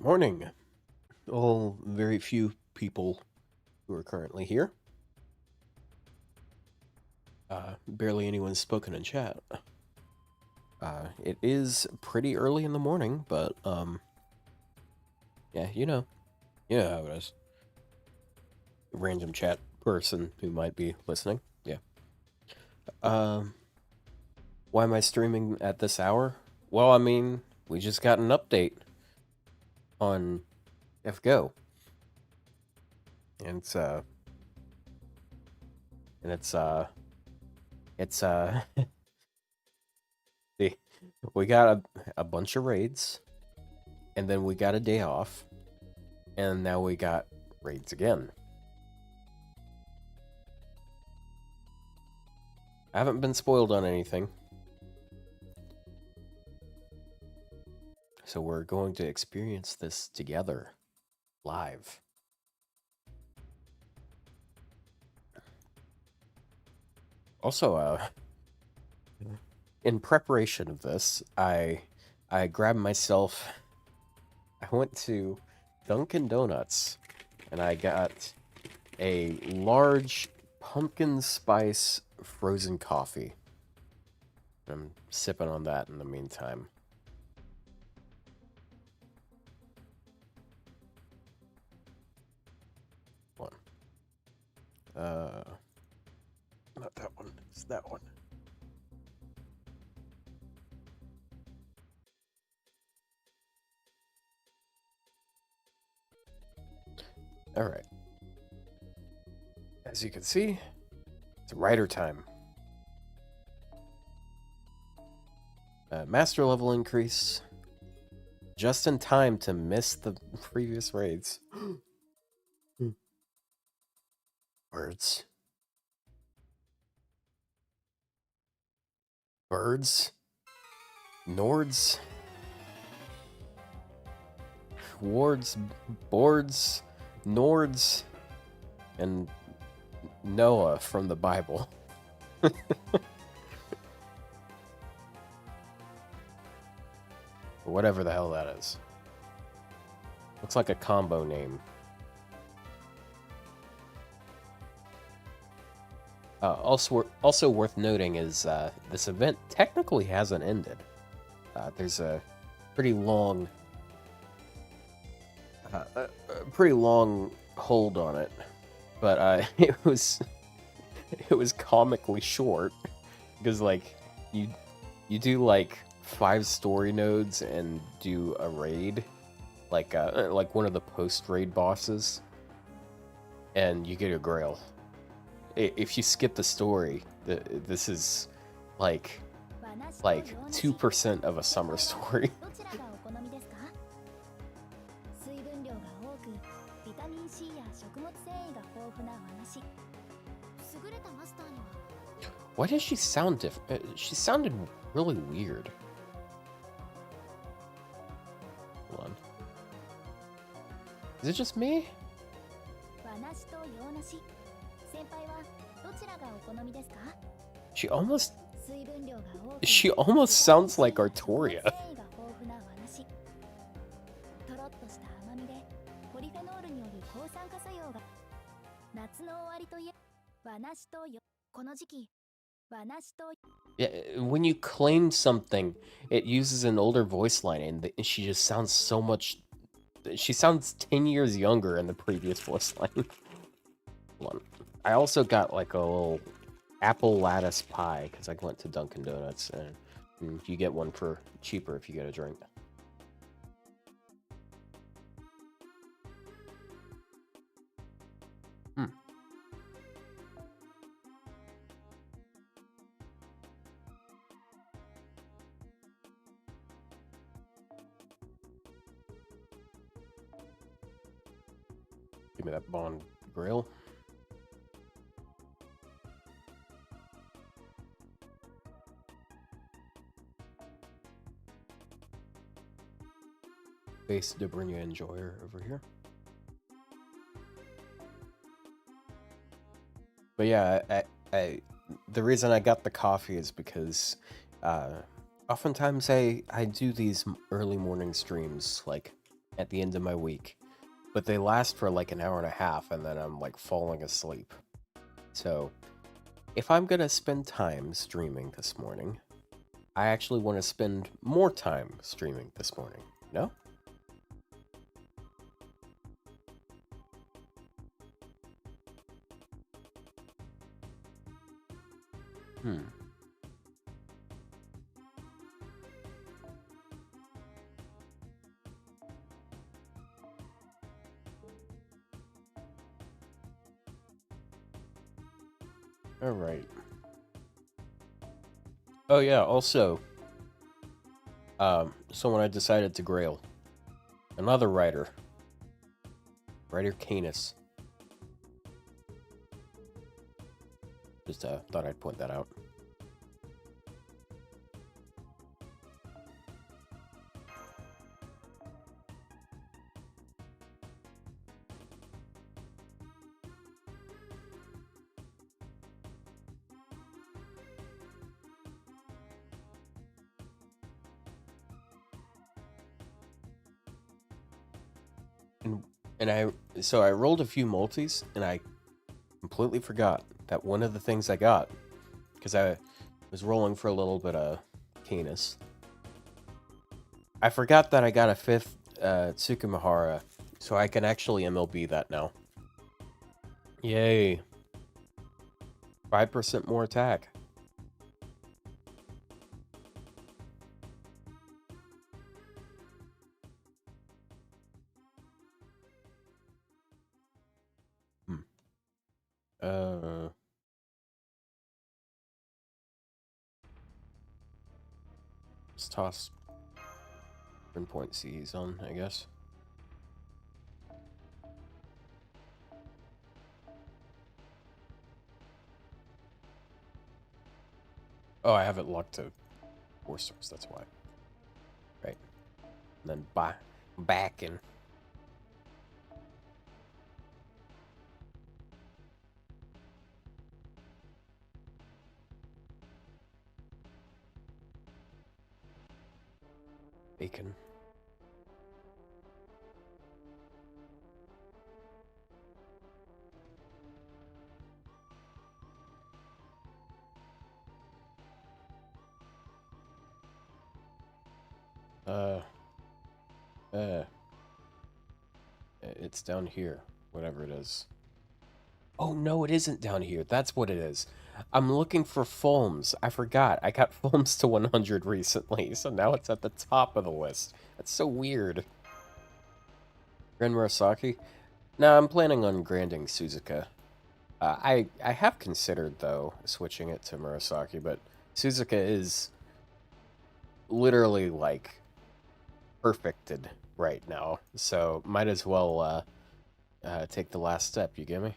Good morning. Well, very few people who are currently here. Barely anyone's spoken in chat. It is pretty early in the morning, but yeah, you know how it is. Random chat person who might be listening. Yeah. Um, why am I streaming at this hour? Well, I mean, we just got an update on FGO, and it's it's the we got a bunch of raids, and then we got a day off, and now we got raids again. I haven't been spoiled on anything, so we're going to experience this together, live. Also, in preparation of this, I grabbed myself. I went to Dunkin' Donuts, and I got a large pumpkin spice frozen coffee. I'm sipping on that in the meantime. One. Not that one. It's that one. All right. As you can see, it's rider time. Master level increase. Just in time to miss the previous raids. Birds. Birds. Nords. Wards. Boards. Nords. And Noah from the Bible. Whatever the hell that is. Looks like a combo name. Also worth noting is this event technically hasn't ended. There's a pretty long, pretty long hold on it, but it was comically short because like you do like 5 story nodes and do a raid, like one of the post raid bosses, and you get a grail. If you skip the story, this is like 2% of a summer story. Why does she sound different? She sounded really weird. Hold on. Is it just me? She almost sounds like Artoria. Yeah, when you claim something, it uses an older voice line, and she just sounds so much. She sounds 10 years younger in the previous voice line. Hold on. I also got like a little apple lattice pie because I went to Dunkin' Donuts, and you get one for cheaper if you get a drink. Give me that Bond grill. Base Dobrina Enjoyer over here. But yeah, the reason I got the coffee is because oftentimes I do these early morning streams like at the end of my week. But they last for like an hour and a half, and then I'm like falling asleep. So, if I'm gonna spend time streaming this morning, I actually want to spend more time streaming this morning. No? Hmm. Alright. Oh yeah, also, someone I decided to grail. Another writer. Writer Canis. Just thought I'd point that out. And I rolled a few multis, and I completely forgot that one of the things I got, because I was rolling for a little bit of Canis, I forgot that I got a 5th Tsukumahara, so I can actually MLB that now. Yay. 5% more attack. Let's toss point C's on, I guess. Oh, I have it locked to 4 stars, that's why. Right. And then back and bacon. It's down here, whatever it is. Oh, no, it isn't down here. That's what it is. I'm looking for Fulms. I forgot. I got Fulms to 100 recently, so now it's at the top of the list. That's so weird. Grand Murasaki? No, I'm planning on granding Suzuka. I have considered, though, switching it to Murasaki, but Suzuka is literally, like, perfected right now, so might as well take the last step, you get me?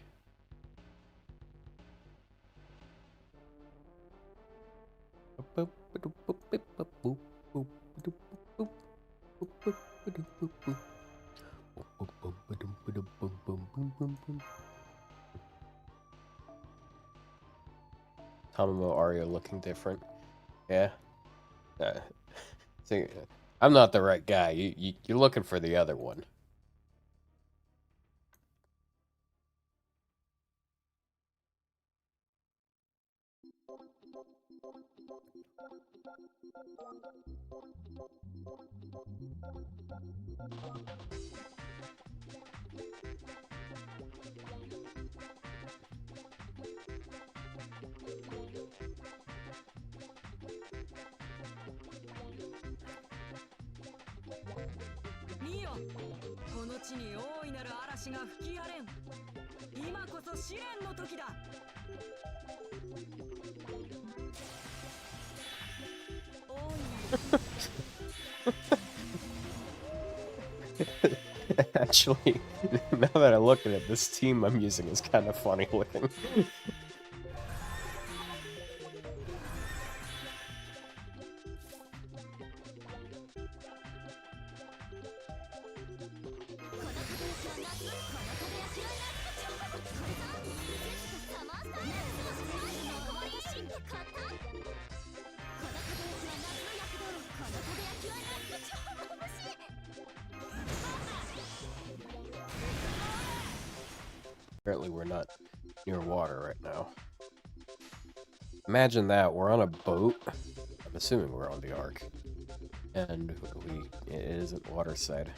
Tamamo Aria looking different. Yeah. See, I'm not the right guy. You're looking for the other one. Actually, now that I look at it, this team I'm using is kind of funny looking. Apparently we're not near water right now. Imagine that, we're on a boat. I'm assuming we're on the Ark. And it isn't waterside.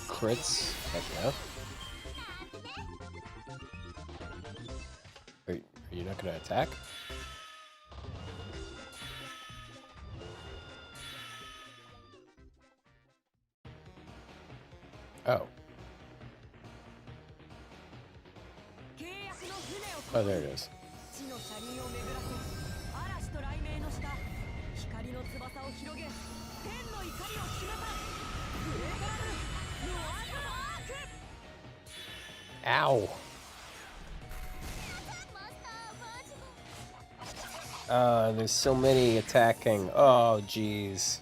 Crits? Heck yeah. Are you not gonna attack? Oh. Oh, there it is. Ow! There's so many attacking. Oh, jeez.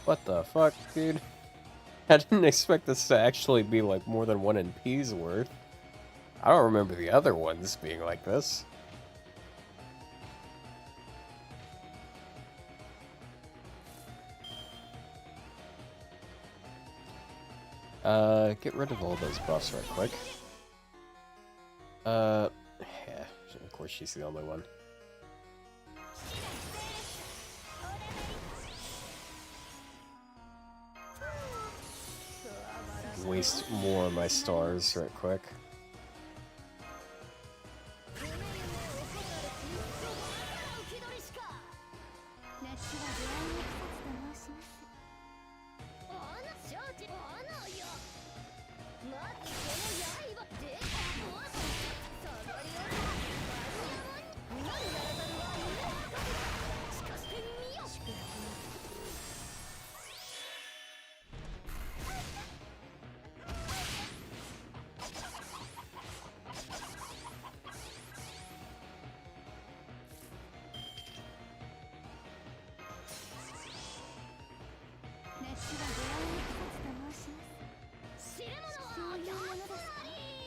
What the fuck, dude? I didn't expect this to actually be like more than 1 NP's worth. I don't remember the other ones being like this. Get rid of all those buffs right quick. Yeah, of course she's the only one. Waste more of my stars right quick.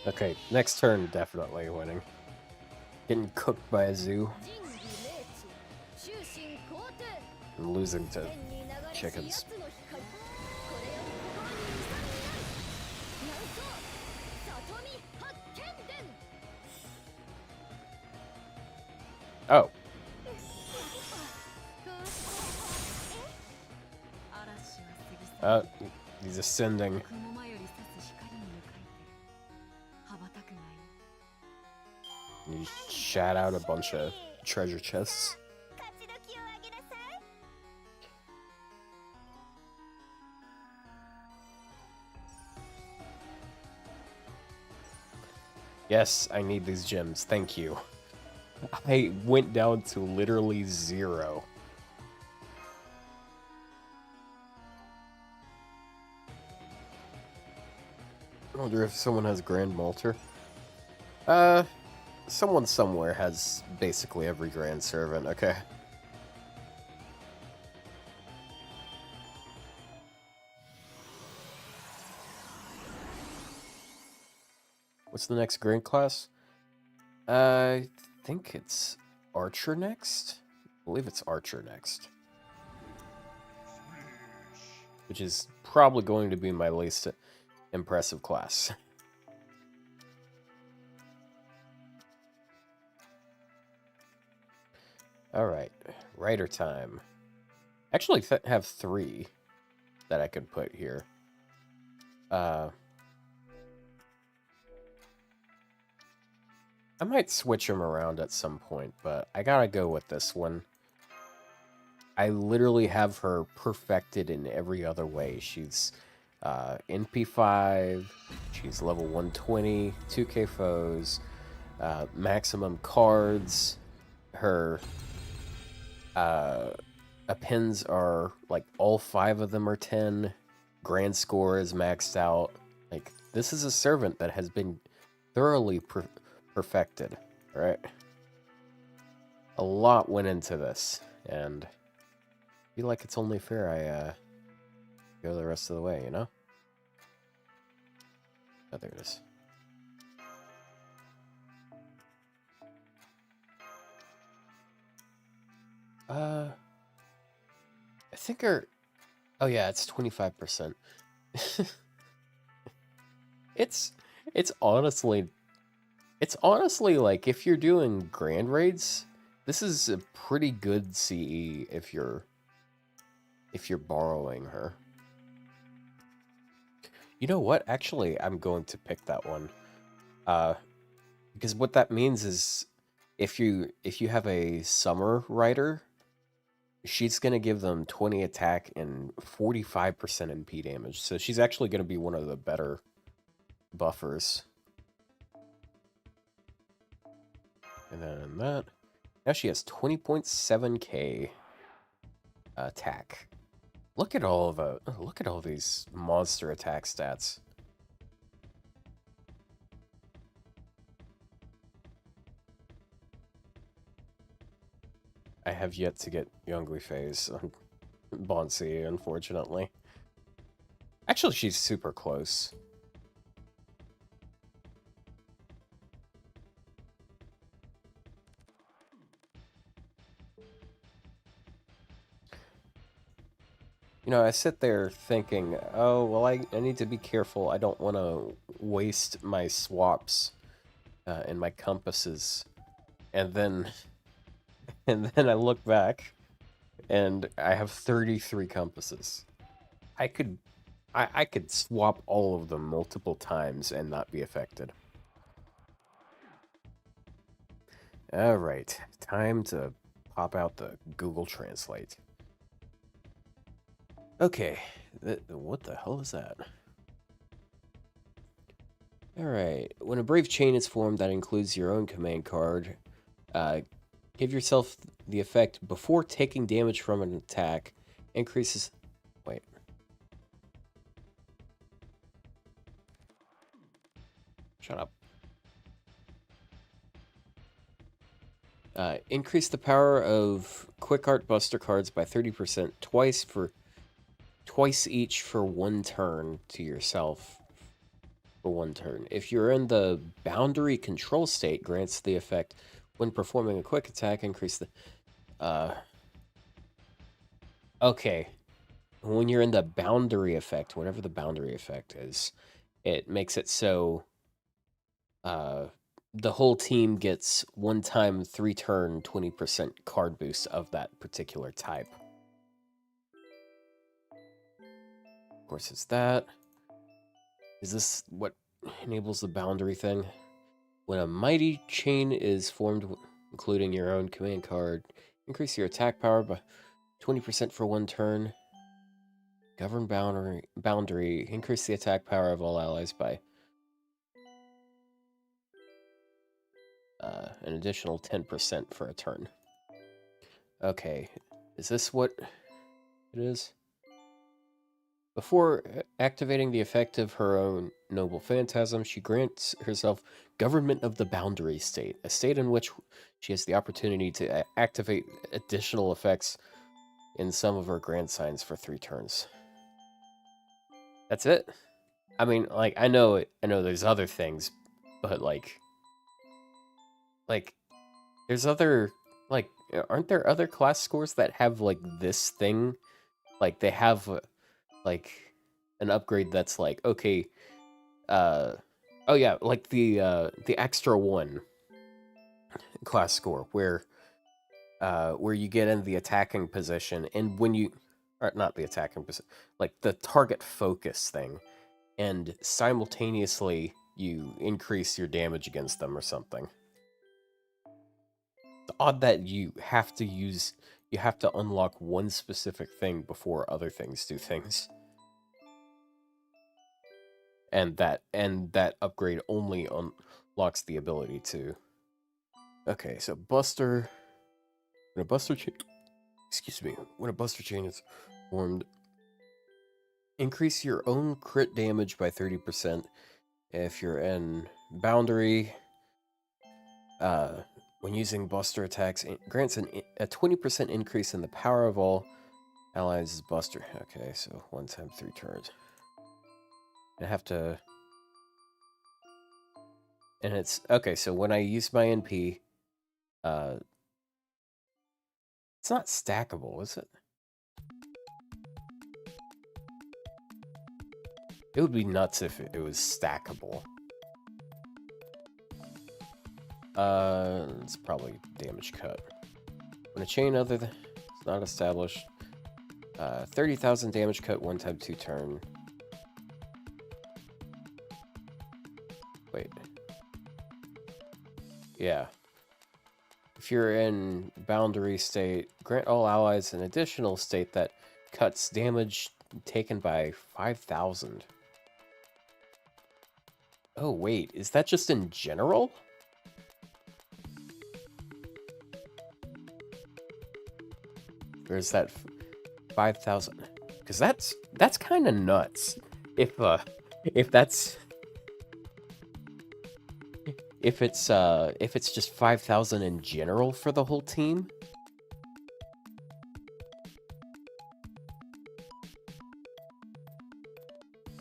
Okay, next turn, definitely winning. Getting cooked by a zoo. I'm losing to chickens. Oh. He's ascending. You shat out a bunch of treasure chests. Yes, I need these gems. Thank you. I went down to literally 0. I wonder if someone has Grand Malter. Someone somewhere has basically every Grand Servant, okay. What's the next Grand class? I think it's Archer next? I believe it's Archer next. Which is probably going to be my least impressive class. Alright, writer time. Actually, have 3 that I could put here. I might switch them around at some point, but I gotta go with this one. I literally have her perfected in every other way. She's NP5, she's level 120, 2k foes, maximum cards, her appends are, like, all 5 of them are 10, grand score is maxed out. Like, this is a servant that has been thoroughly perfected. All right. A lot went into this, and I feel like it's only fair I go the rest of the way, you know? Oh, there it is. I think oh yeah, it's 25%. It's it's honestly like if you're doing grand raids, this is a pretty good CE if you're borrowing her. You know what? Actually, I'm going to pick that one. Because what that means is if you have a summer rider, she's going to give them 20 attack and 45% MP damage. So she's actually going to be one of the better buffers. And then that. Now she has 20.7k attack. Look at all these monster attack stats. I have yet to get Youngly phase on Bonsi, unfortunately. Actually, she's super close. You know, I sit there thinking, oh, well, I need to be careful. I don't want to waste my swaps and my compasses. And then I look back and I have 33 compasses. I could swap all of them multiple times and not be affected. All right, time to pop out the Google Translate. Okay, what the hell is that? Alright, when a brave chain is formed that includes your own command card, give yourself the effect before taking damage from an attack, increases... Wait. Shut up. Increase the power of Quick Art Buster cards by 30% twice each for one turn to yourself for one turn. If you're in the boundary control state, grants the effect when performing a quick attack, increase the okay. When you're in the boundary effect, whatever the boundary effect is, it makes it so the whole team gets one time 3-turn 20% card boost of that particular type. Of course, it's that. Is this what enables the boundary thing? When a mighty chain is formed, including your own command card, increase your attack power by 20% for one turn. Govern boundary, increase the attack power of all allies by an additional 10% for a turn. Okay, is this what it is? Before activating the effect of her own noble phantasm, she grants herself government of the boundary state, a state in which she has the opportunity to activate additional effects in some of her grand signs for 3 turns. That's it? I mean, like, I know there's other things, but like there's other, like, aren't there other class scores that have like this thing? Like they have like an upgrade that's like, okay, oh yeah, like the extra 1 class score where you get in the attacking position, and when you, or not the attacking position, like the target focus thing, and simultaneously you increase your damage against them or something. It's odd that you have to unlock one specific thing before other things do things. And that upgrade only unlocks the ability to. Okay, so Buster. When a Buster chain, when a Buster chain is formed, increase your own crit damage by 30%. If you're in boundary, When using Buster attacks, it grants a 20% increase in the power of all allies' Buster. Okay, so 1 time 3 turns. I have to... And it's... Okay, so when I use my NP, it's not stackable, is it? It would be nuts if it was stackable. It's probably damage cut. When a chain other than... It's not established. 30,000 damage cut 1 time 2 turn. Wait. Yeah. If you're in boundary state, grant all allies an additional state that cuts damage taken by 5,000. Oh, wait. Is that just in general? Or is that 5,000? Because that's kind of nuts. If that's... If it's just 5,000 in general for the whole team.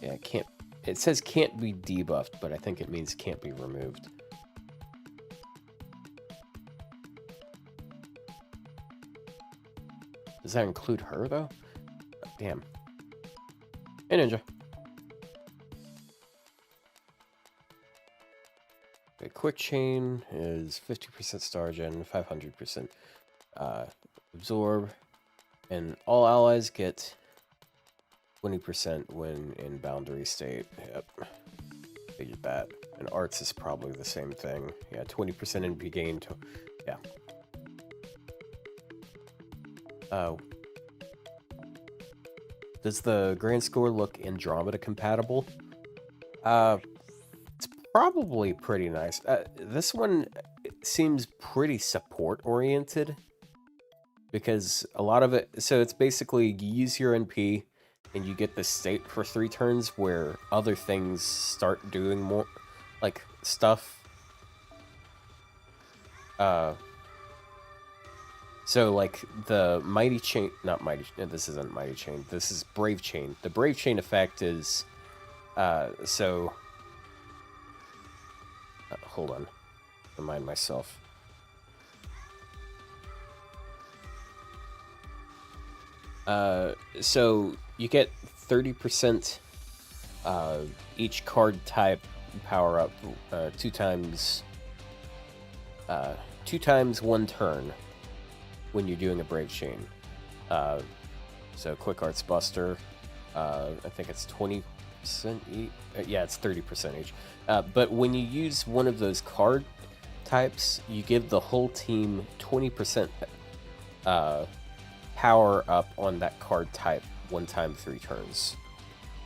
Yeah, it can't... It says can't be debuffed, but I think it means can't be removed. Does that include her, though? Oh, damn. Hey, Ninja. Okay, quick chain is 50% star gen, 500% absorb, and all allies get 20% when in boundary state. Yep. Figured that. And arts is probably the same thing. Yeah, 20% NP gain. Yeah. Does the grand score look Andromeda compatible? It's probably pretty nice. This one seems pretty support oriented because a lot of it. So it's basically you use your NP and you get the state for 3 turns where other things start doing more, like stuff. So, like, the Mighty Chain... Not Mighty... This isn't Mighty Chain. This is Brave Chain. The Brave Chain effect is... so... hold on. Remind myself. So, you get 30% each card type power up 2 times... 2 times 1 turn when you're doing a Brave Chain. So Quick Arts Buster, I think it's 20% each. Yeah, it's 30% each. But when you use one of those card types, you give the whole team 20% power up on that card type 1 time 3 turns.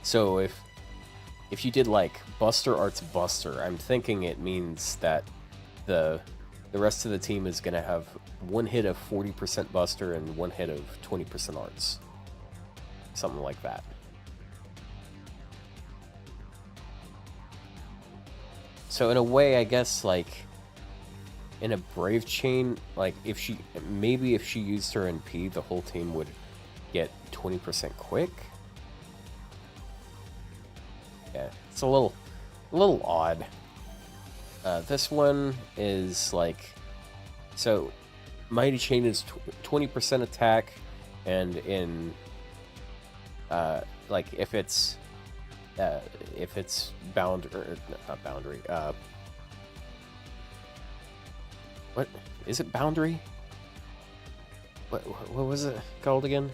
So if you did like Buster Arts Buster, I'm thinking it means that the rest of the team is going to have 1 hit of 40% Buster and 1 hit of 20% Arts. Something like that. So in a way, I guess, like, in a Brave Chain, like, if she used her NP, the whole team would get 20% quick. Yeah, it's a little odd. This one is like, so Mighty Chain is 20% attack, and in like if it's not boundary. What is it? Boundary? What was it called again?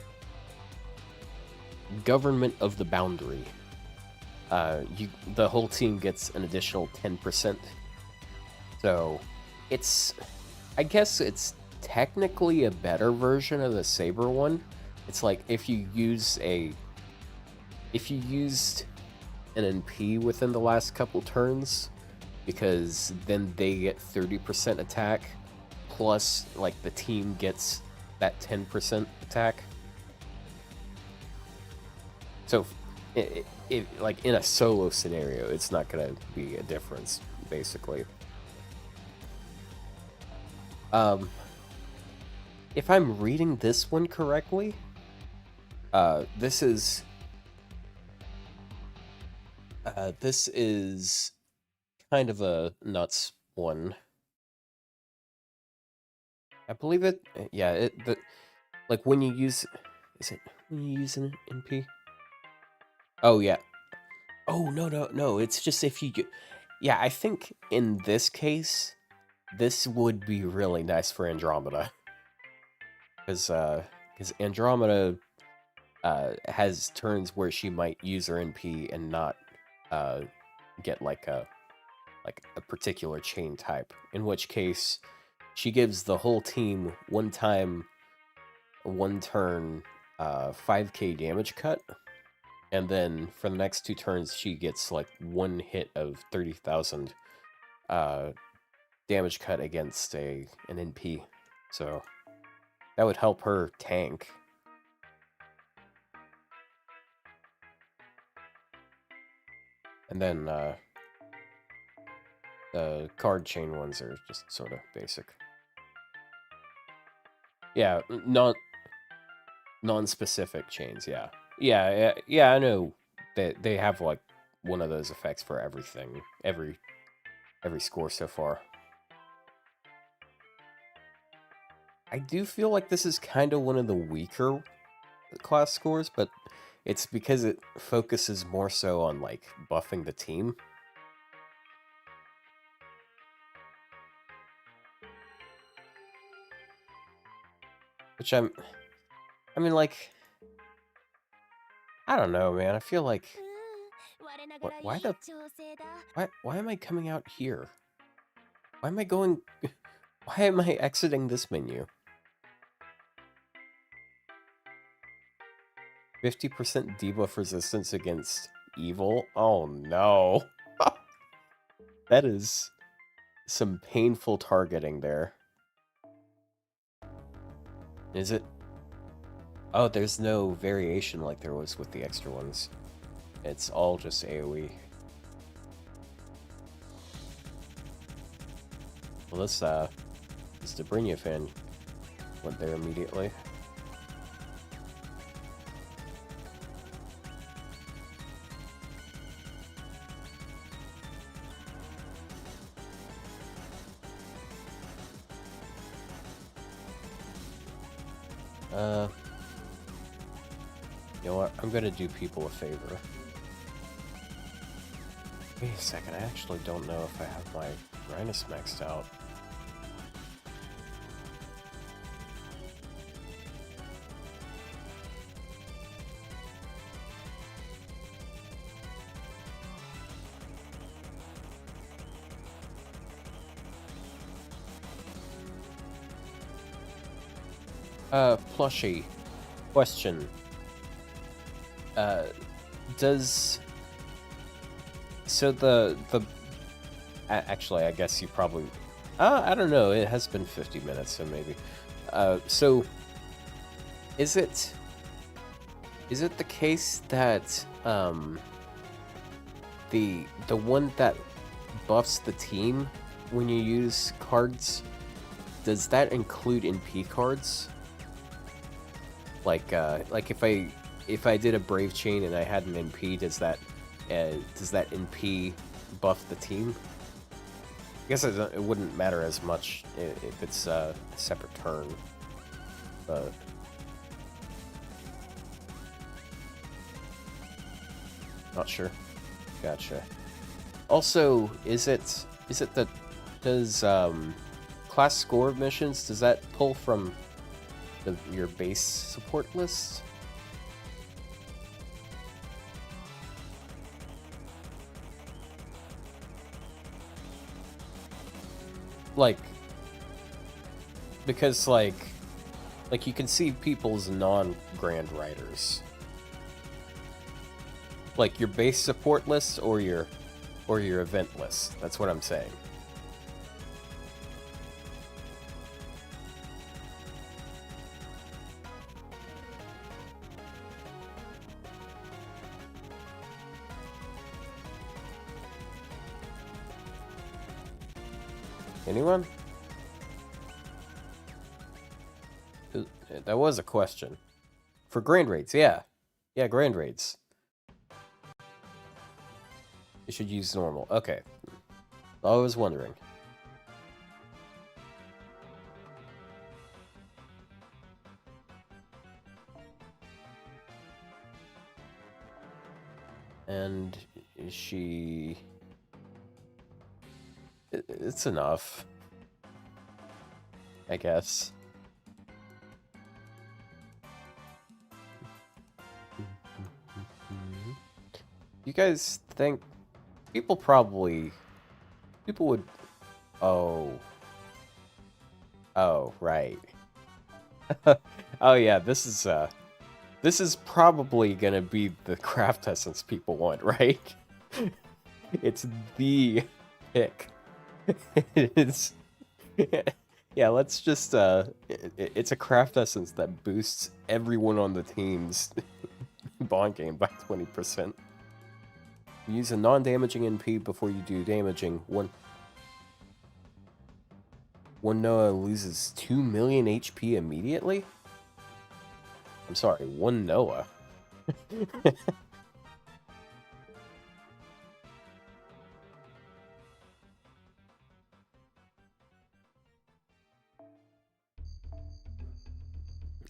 Government of the Boundary. The whole team gets an additional 10%. So, I guess it's technically a better version of the Saber one. It's like if you used an NP within the last couple turns, because then they get 30% attack, plus like the team gets that 10% attack. So, like in a solo scenario, it's not gonna be a difference, basically. Um, if I'm reading this one correctly, this is kind of a nuts one. I believe it. Yeah, like when you use, is it when you use an NP? Oh yeah. Oh no. It's just if you, yeah. I think in this case, this would be really nice for Andromeda, because Andromeda has turns where she might use her NP and not uh get like a particular chain type. In which case, she gives the whole team one time, one turn, 5k damage cut, and then for the next 2 turns, she gets like one hit of 30,000 damage cut against an NP. So that would help her tank. And then the card chain ones are just sort of basic. Yeah, non-specific chains. Yeah. I know that they have like one of those effects for everything, every score so far. I do feel like this is kind of one of the weaker class scores, but it's because it focuses more so on like buffing the team. Which I mean, like, I don't know, man. I feel like, why am I coming out here? Why am I going? Why am I exiting this menu? 50% debuff resistance against evil? Oh no. That is some painful targeting there. Is it? Oh, there's no variation like there was with the extra ones. It's all just AoE. Well, this Dabrinia fan went there immediately. You know what? I'm gonna do people a favor. Wait a second, I actually don't know if I have my Rhinus maxed out. Plushie. Question. So actually, I guess you probably, I don't know, it has been 50 minutes, so maybe. So, is it the case that, the one that buffs the team when you use cards, does that include NP cards? Like if I did a Brave Chain and I had an NP, does that NP buff the team? I guess it wouldn't matter as much if it's a separate turn, but not sure. Gotcha. Also, is it that does class score missions, does that pull from your base support list? Like, because like you can see people's non-grand riders, like your base support list or your event list. That's what I'm saying. Anyone? That was a question. For grand raids, yeah. Yeah, grand raids. You should use normal. Okay. I was wondering. And is she... It's enough. I guess. You guys think... People would... Oh. Oh, right. Oh yeah, this is probably gonna be the craft essence people want, right? It's the pick. It's... Yeah, let's just, it's a craft essence that boosts everyone on the team's bond game by 20%. Use a non-damaging NP before you do damaging. One Noah loses 2 million HP immediately? I'm sorry, one Noah.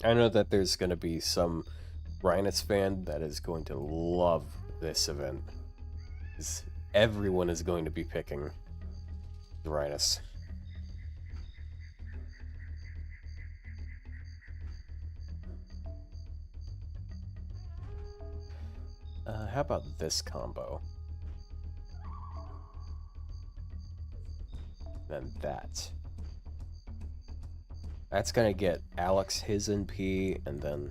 I know that there's going to be some Rhinus fan that is going to love this event. Everyone is going to be picking Rhinus. How about this combo? And that. That's gonna get Alex his NP, and then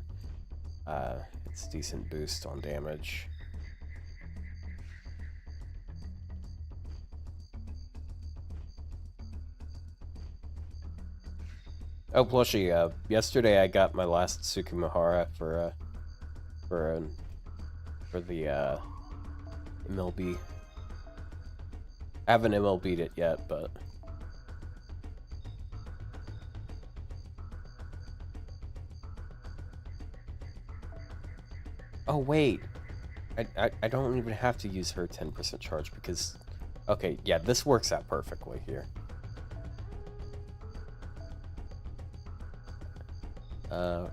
it's a decent boost on damage. Oh, Plushie, yesterday I got my last Tsukimahara for the MLB. I haven't MLB'd it yet, but... Oh, wait. I don't even have to use her 10% charge because... Okay, yeah, this works out perfectly here.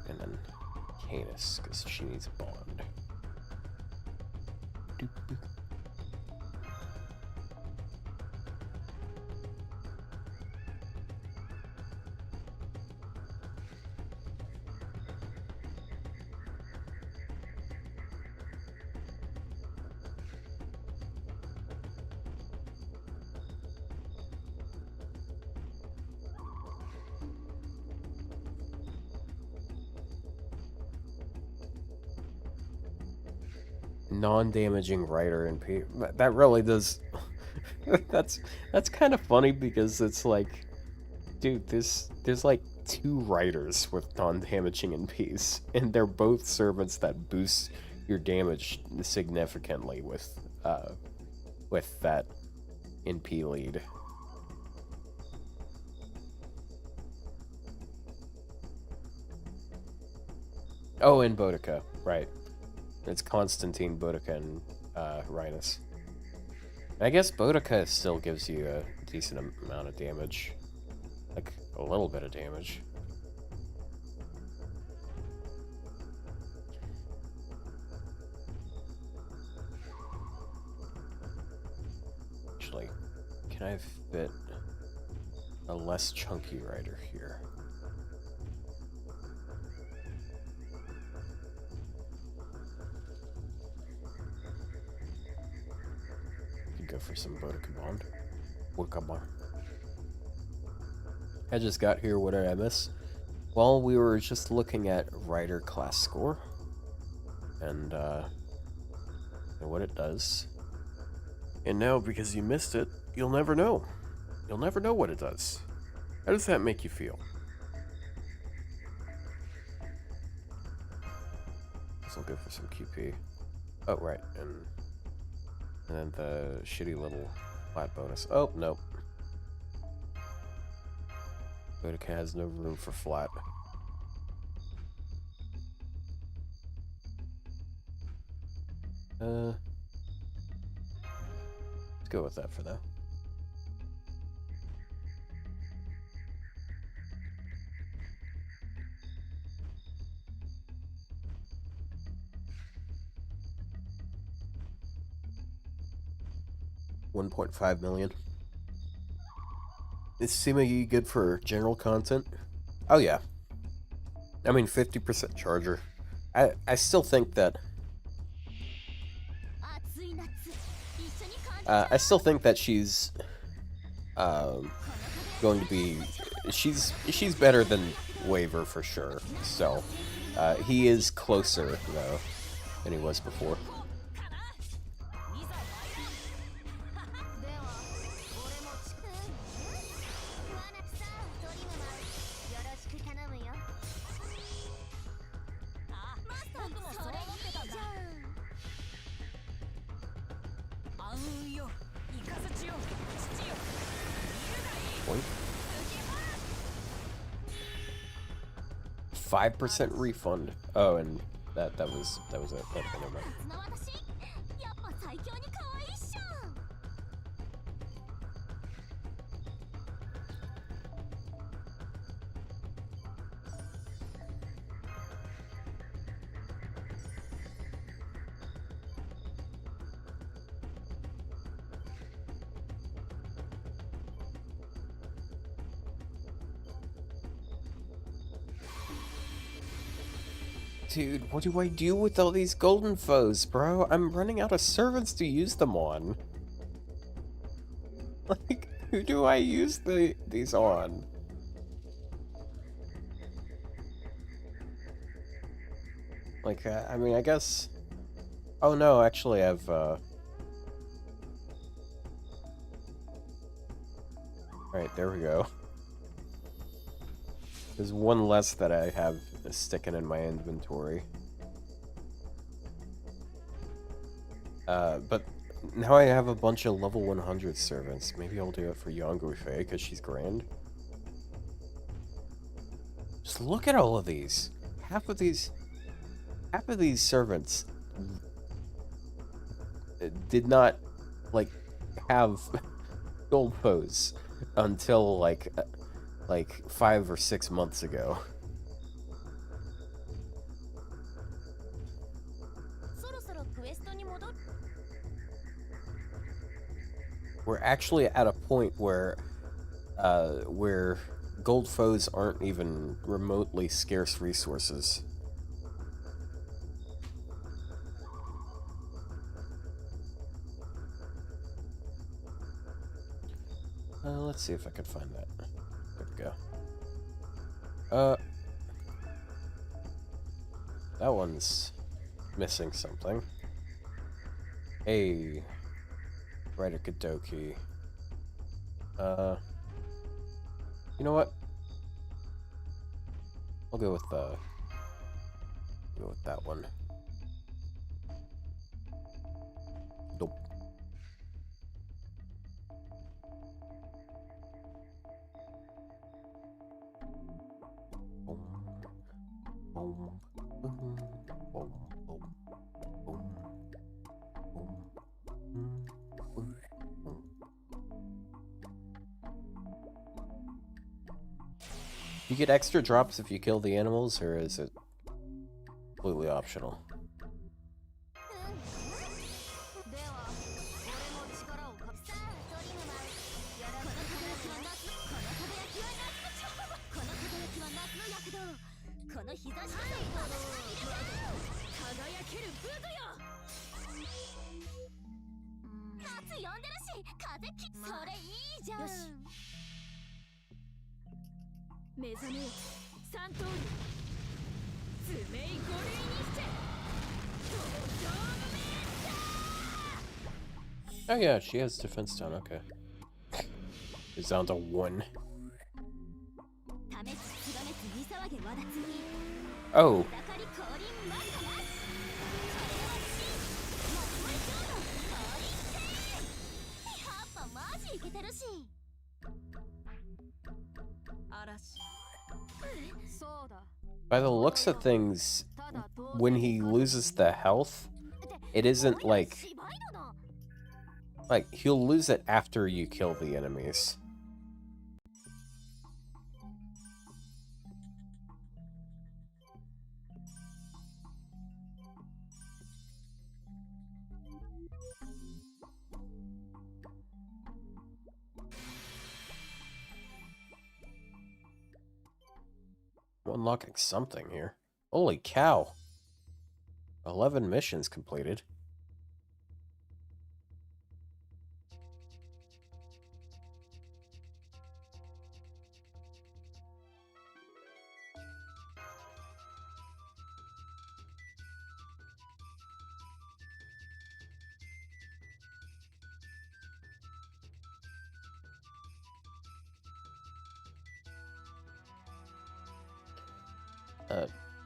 And then Canis, because she needs a bond. Doop, doop. Non-damaging writer and that really does. that's kind of funny because it's like, dude, there's like 2 writers with non-damaging NPs, and they're both servants that boost your damage significantly with that NP lead. Oh, and Boudica, right. It's Constantine, Boudica, and Rhinus. I guess Boudica still gives you a decent amount of damage. Like, a little bit of damage. Actually, can I fit a less chunky rider here? Go for some Boudica Bond. Boudica Bond. I just got here. What did I miss? Well, we were just looking at rider class score and what it does. And now, because you missed it, you'll never know. You'll never know what it does. How does that make you feel? This will go for some QP. Oh, right, and then the shitty little flat bonus. Oh, nope. Boudica has no room for flat. Let's go with that for now. $1.5 million. Is seemingly good for general content? Oh yeah. I mean, 50% charger. I still think that I still think that she's going to be she's better than Waver for sure. So he is closer though than he was before. Boink. 5% refund. Oh, and that was it. Okay, never mind. Dude, what do I do with all these golden foes, bro? I'm running out of servants to use them on. Like, who do I use these on? Like, I mean, I guess... Oh no, actually I've, Alright, there we go. There's one less that I have sticking in my inventory. But now I have a bunch of level 100 servants. Maybe I'll do it for Yangui-Fei, because she's grand. Just look at all of these. Half of these servants did not, like, have gold pose until, like 5 or 6 months ago. We're actually at a point where gold foes aren't even remotely scarce resources. Let's see if I can find that. There we go. That one's missing something. Hey, Write a Kadoki. You know what? I'll go with that one. Nope. You get extra drops if you kill the animals, or is it completely optional? Oh yeah, she has defense down, okay. It's down to 1. Oh. By the looks of things, when he loses the health, it isn't like he'll lose it after you kill the enemies. Unlocking something here. Holy cow. 11 missions completed.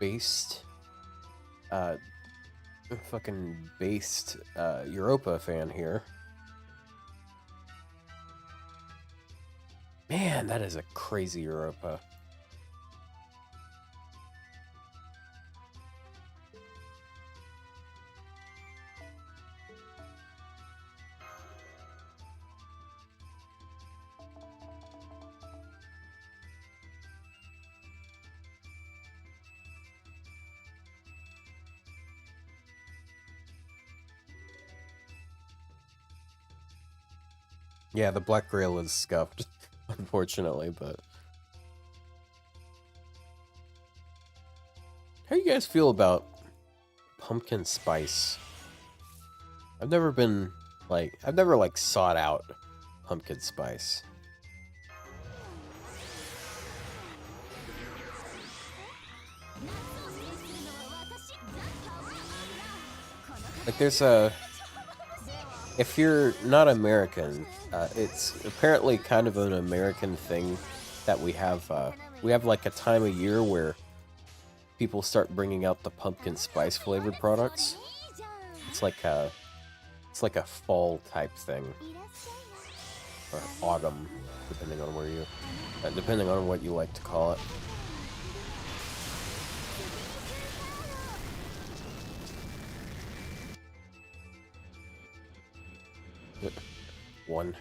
Based, fucking based, Europa fan here. Man, that is a crazy Europa. Yeah, the Black Grail is scuffed, unfortunately, but... How do you guys feel about pumpkin spice? I've never been, I've never, sought out pumpkin spice. Like, there's a... If you're not American, it's apparently kind of an American thing that we have like a time of year where people start bringing out the pumpkin spice flavored products. It's like a fall type thing, or autumn, depending on where you, depending on what you like to call it. One.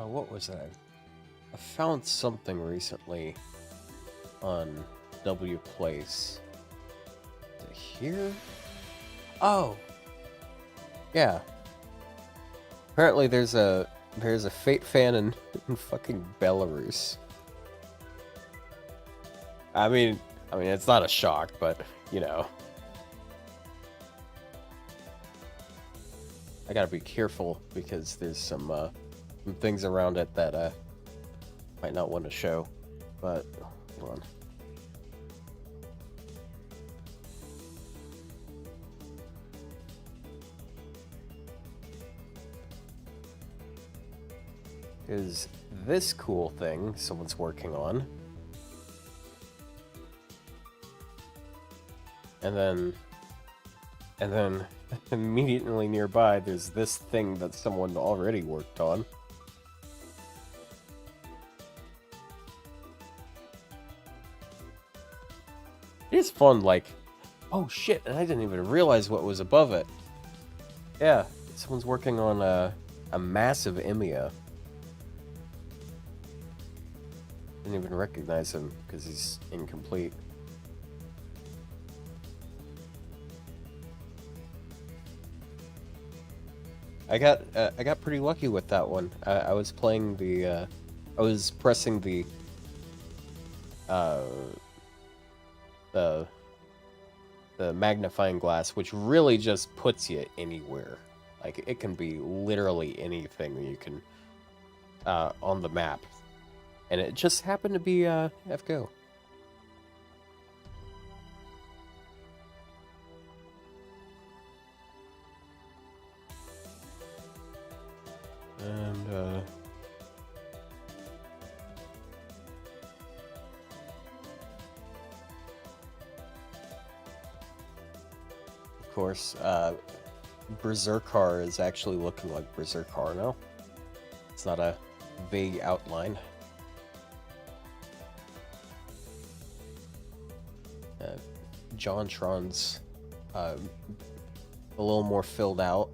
What was that? I found something recently on W Place. Here? Oh! Yeah. Apparently there's a Fate fan in fucking Belarus. I mean it's not a shock, but you know. I gotta be careful because there's some things around it that I might not want to show, but hold on. Is this cool thing someone's working on, and then immediately nearby there's this thing that someone already worked on. It's fun, like, oh shit, and I didn't even realize what was above it. Yeah, someone's working on a massive EMEA. Didn't even recognize him because he's incomplete. I got pretty lucky with that one. I was playing the I was pressing the magnifying glass, which really just puts you anywhere. Like, it can be literally anything that you can on the map. And it just happened to be FGO. And of course, Berserkar is actually looking like Berserkar now. It's not a vague outline. Jontron's a little more filled out.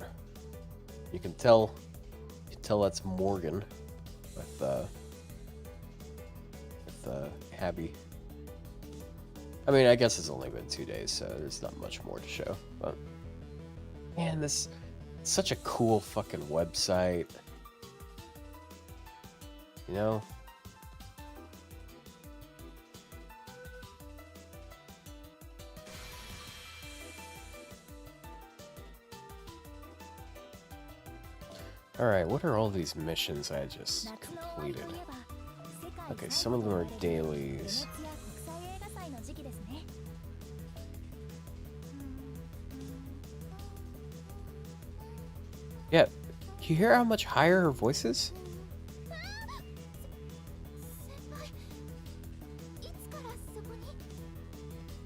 You can tell that's Morgan with Abby. I mean, I guess it's only been 2 days, so there's not much more to show. But man, this is such a cool fucking website. You know? Alright, what are all these missions I just completed? Okay, some of them are dailies. Yeah, you hear how much higher her voice is?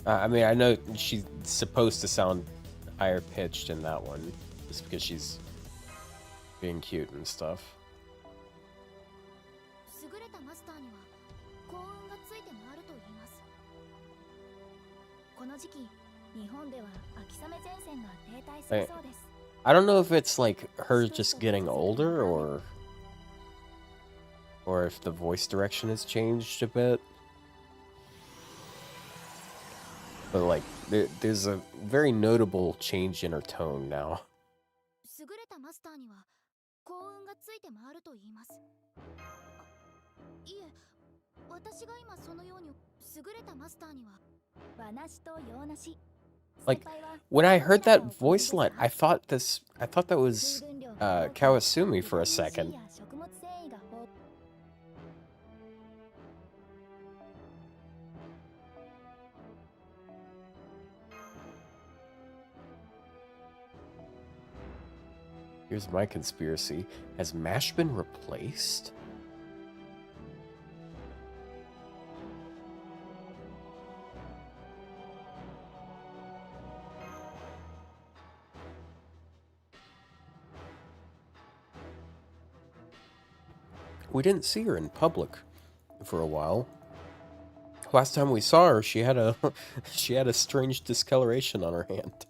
I mean, I know she's supposed to sound higher pitched in that one, just because she's being cute and stuff. I don't know if it's like her just getting older or if the voice direction has changed a bit. But like there's a very notable change in her tone now. Like when I heard that voice line, I thought that was Kawasumi for a second. Here's my conspiracy. Has MASH been replaced? We didn't see her in public for a while. Last time we saw her, she had a strange discoloration on her hand.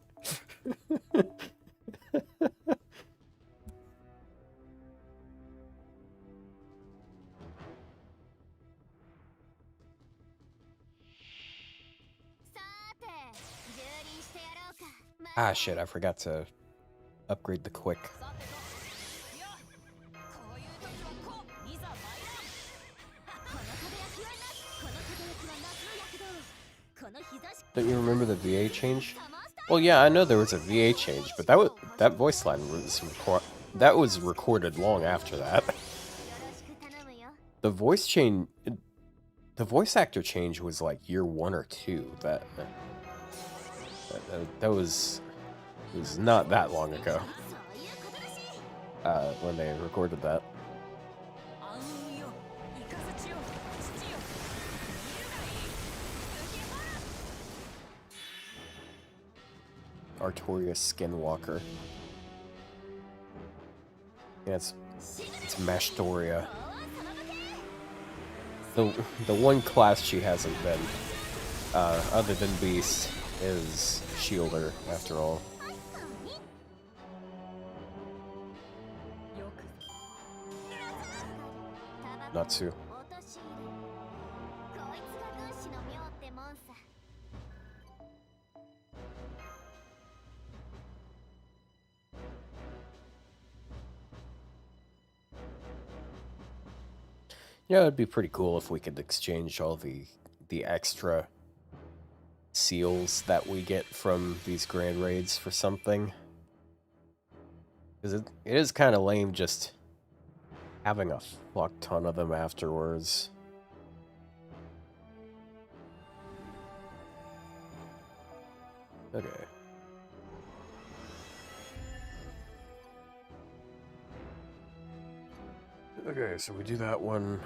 Ah, shit, I forgot to upgrade the quick. Don't you remember the VA change? Well, yeah, I know there was a VA change, but that voice line was recorded long after that. The voice actor change was like year 1 or 2. That was not that long ago. When they recorded that. Artorias Skinwalker. Yeah, it's Mashtoria. The one class she hasn't been, other than Beast, is Shielder, after all. Natsu. Yeah, it'd be pretty cool if we could exchange all the extra seals that we get from these grand raids for something. Because it is kind of lame just having a fuck ton of them afterwards. Okay. Okay, so we do that one.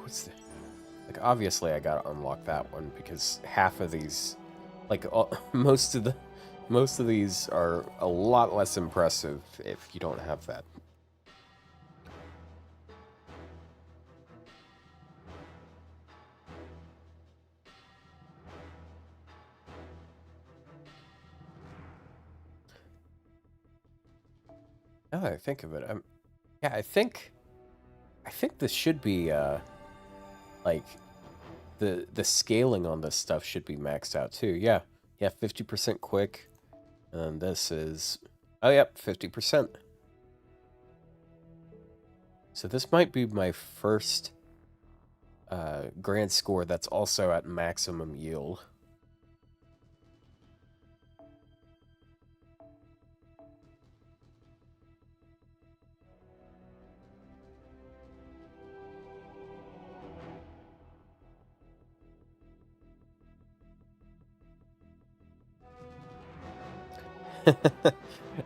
What's the... Like, obviously I gotta unlock that one, because half of these... Like, most of these are a lot less impressive if you don't have that. Now that I think of it, yeah, I think this should be like the scaling on this stuff should be maxed out too. Yeah, 50% quick, and this is, oh yep, 50%. So this might be my first grand score that's also at maximum yield.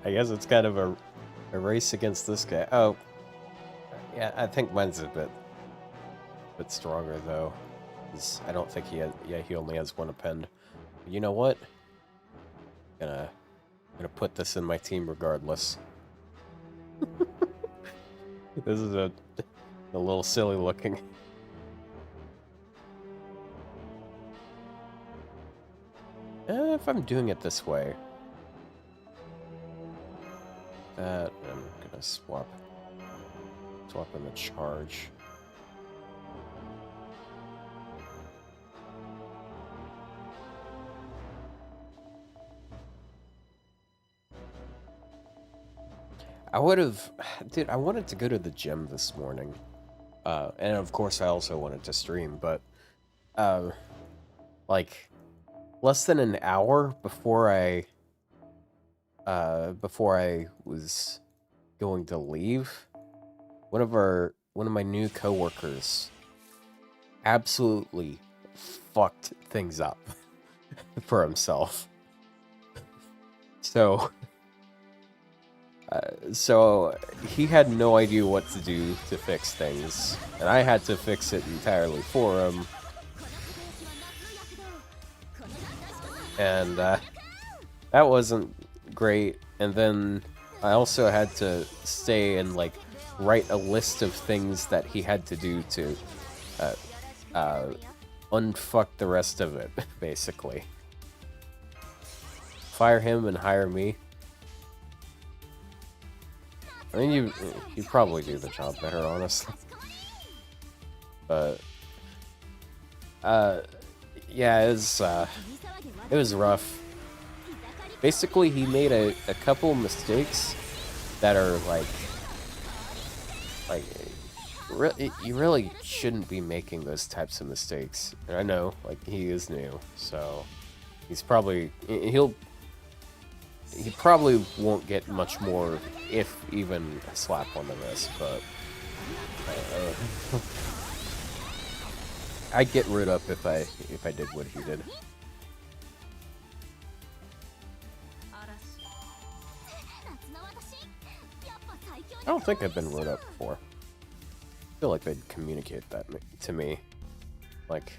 I guess it's kind of a race against this guy. Oh, yeah, I think mine's a bit stronger though. I don't think he has. Yeah, he only has one append. But you know what? I'm gonna put this in my team regardless. This is a little silly looking. If I'm doing it this way, that I'm gonna swap in the charge. I would have, dude, I wanted to go to the gym this morning. And of course I also wanted to stream, but, like, less than an hour before I was going to leave, one of my new coworkers absolutely fucked things up for himself. So he had no idea what to do to fix things, and I had to fix it entirely for him. And that wasn't great. And then I also had to stay and like write a list of things that he had to do to unfuck the rest of it, basically. Fire him and hire me. I mean, you probably do the job better, honestly. But yeah, it was rough. Basically, he made a couple mistakes that are like you really shouldn't be making those types of mistakes. And I know, like, he is new, so he probably won't get much more, if even a slap on the wrist, but I'd get rid up if I did what he did. I don't think I've been wrote up before. I feel like they'd communicate that to me. Like,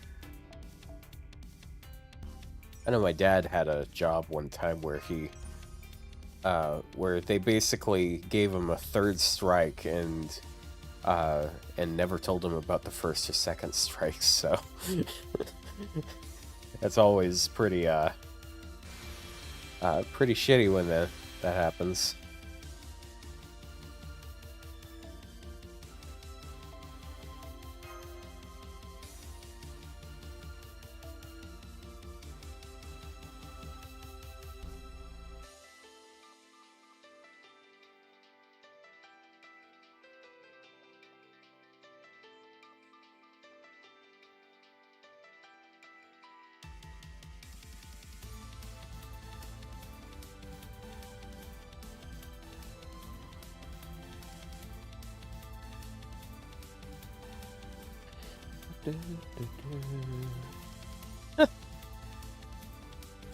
I know my dad had a job one time where where they basically gave him a third strike and never told him about the first or second strikes, so that's always pretty shitty when that happens.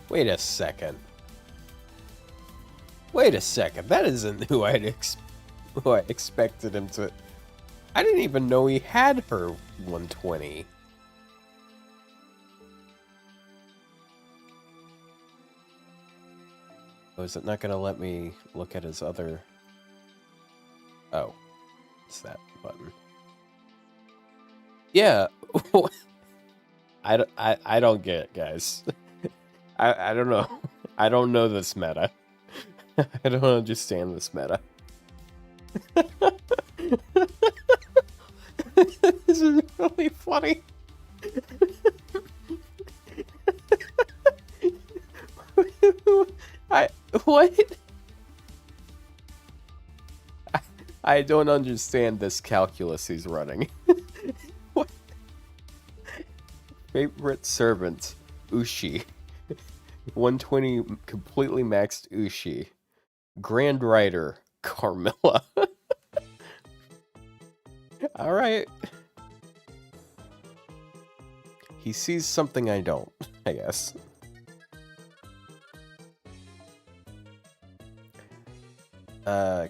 Wait a second. Wait a second, that isn't who who I expected him to... I didn't even know he had her 120. Oh, is it not gonna let me look at his other... Oh, it's that button. Yeah, I don't get it, guys. I don't know. I don't know this meta. I don't understand this meta. This is really funny. What? I don't understand this calculus he's running. What? Favorite servant, Ushi. 120 completely maxed Ushi. Grand Rider, Carmilla. Alright. He sees something I don't, I guess.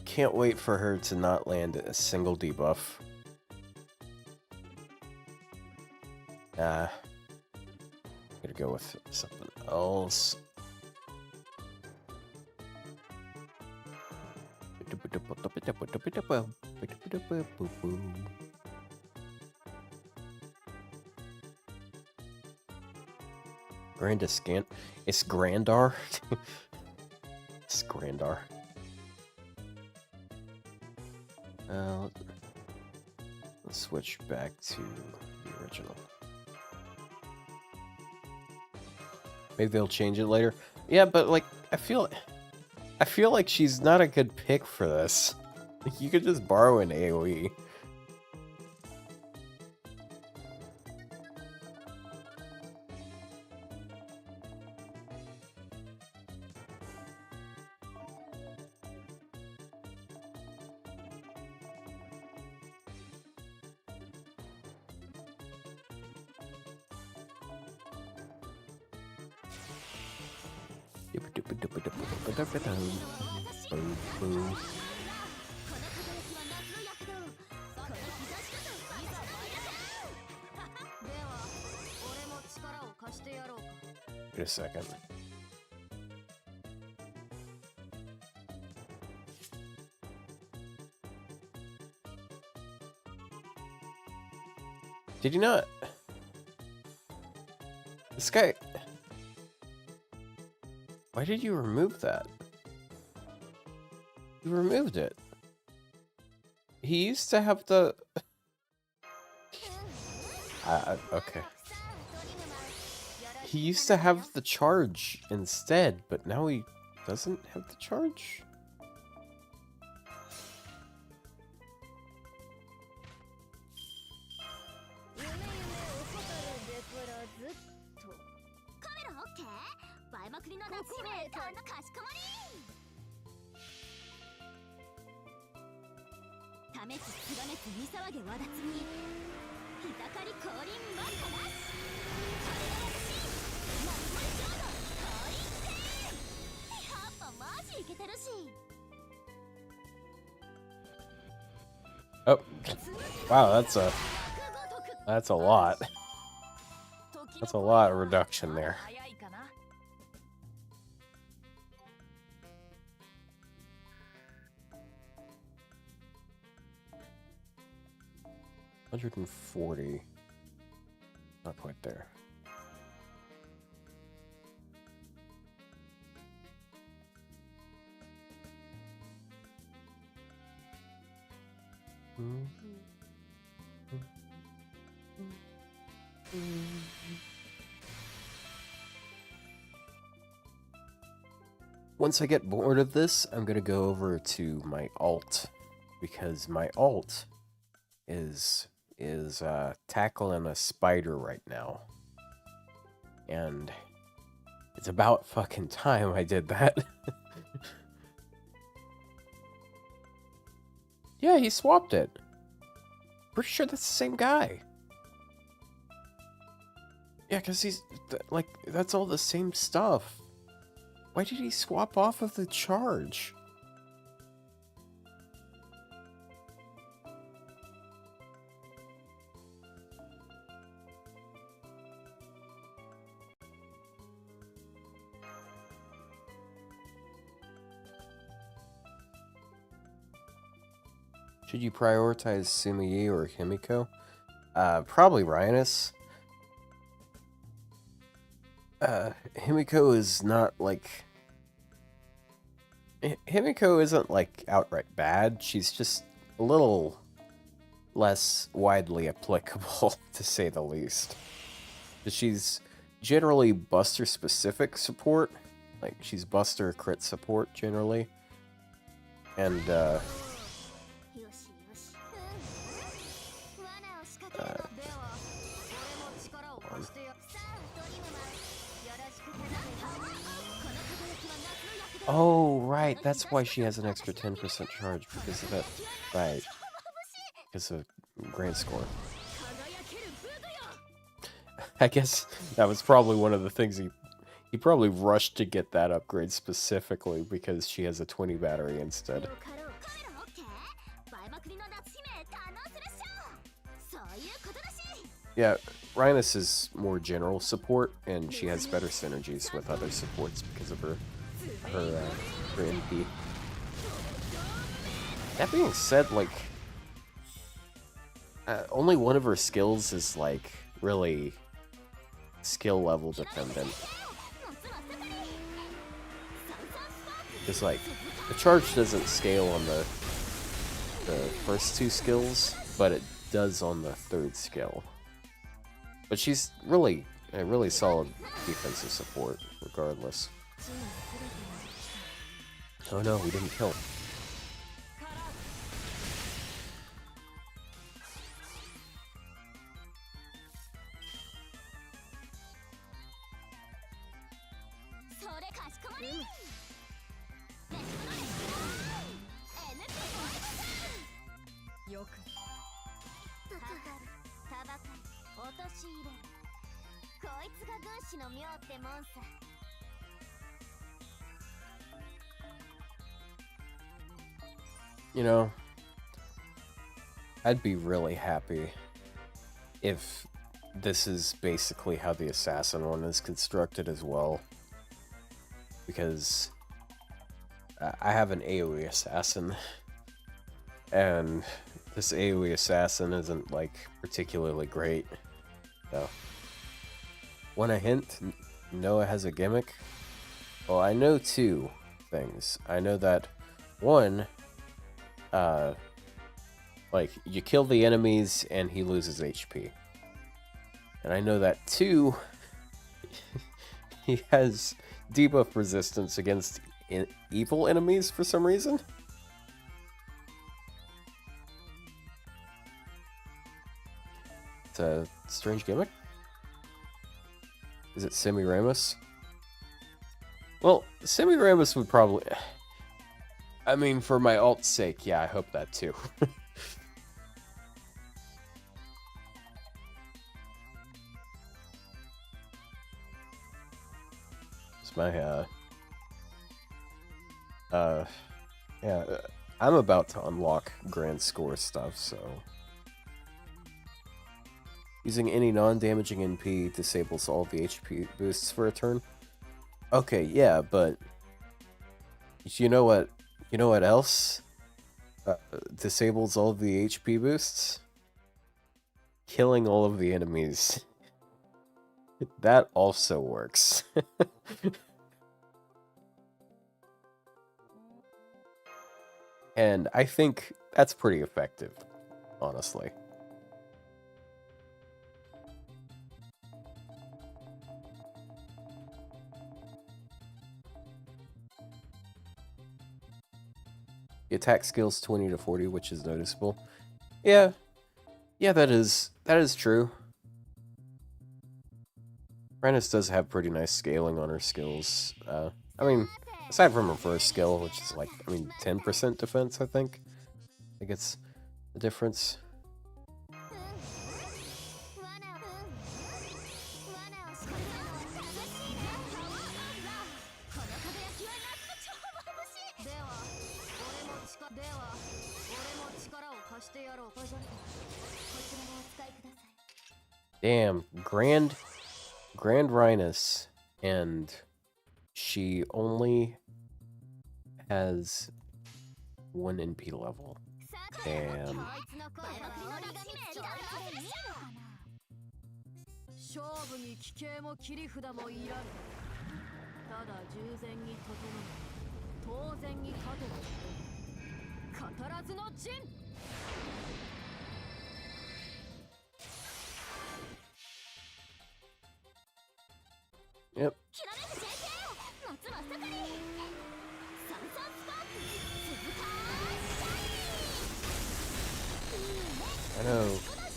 Can't wait for her to not land a single debuff. Gotta go with something else. Grandiscant. It's Grandar. It's Grandar. Let's switch back to the original. Maybe they'll change it later. Yeah, but like I feel like she's not a good pick for this. Like, you could just borrow an AoE. Wait a second. Did you not? This guy... Why did you remove that? You removed it. He used to have the... okay. He used to have the charge instead, but now he doesn't have the charge? Oh, wow, that's a lot. That's a lot of reduction there. $140. Not quite there. Once I get bored of this, I'm gonna go over to my alt, because my alt is tackling a spider right now, and it's about fucking time I did that. Yeah, he swapped it. Pretty sure that's the same guy. Yeah, because he's, like, that's all the same stuff. Why did he swap off of the charge? Should you prioritize Sumiyi or Himiko? Probably Ryanus. Himiko is not like... Himiko isn't like outright bad, she's just a little less widely applicable, to say the least. But she's generally Buster specific support, like she's Buster crit support generally, and oh, right, that's why she has an extra 10% charge, because of that. Right. Because of grand score. I guess that was probably one of the things he probably rushed to get that upgrade specifically because she has a 20 battery instead. Yeah, Rhinus is more general support, and she has better synergies with other supports because of her NP. That being said, like, only one of her skills is, like, really skill level dependent. Because, like, the charge doesn't scale on the first two skills, but it does on the third skill. But she's really a really solid defensive support, regardless. Oh no, we didn't kill. You know, I'd be really happy if this is basically how the assassin one is constructed as well. Because I have an AoE assassin, and this AoE assassin isn't, like, particularly great. So, want a hint? Noah has a gimmick? Well, I know two things. I know that, one, like, you kill the enemies and he loses HP. And I know that, two, he has debuff resistance against evil enemies for some reason. It's a strange gimmick. Is it Semiramis? Well, Semiramis would probably... I mean, for my alt's sake, yeah, I hope that too. It's my, yeah, I'm about to unlock grand score stuff, so... Using any non-damaging NP disables all the HP boosts for a turn. Okay, yeah, but... You know what else disables all of the HP boosts? Killing all of the enemies. That also works. And I think that's pretty effective, honestly. The attack skill's 20 to 40, which is noticeable. Yeah, that is true. Rennis does have pretty nice scaling on her skills. I mean, aside from her first skill, which is like, 10% defense, I think. I think it's the difference. Damn, Grand Rhinus, and she only has 1 NP level. Damn. 勝負に奇形も切り札もいらぬ。ただ従前に整う。当然に勝てば語らずの陣。Yep.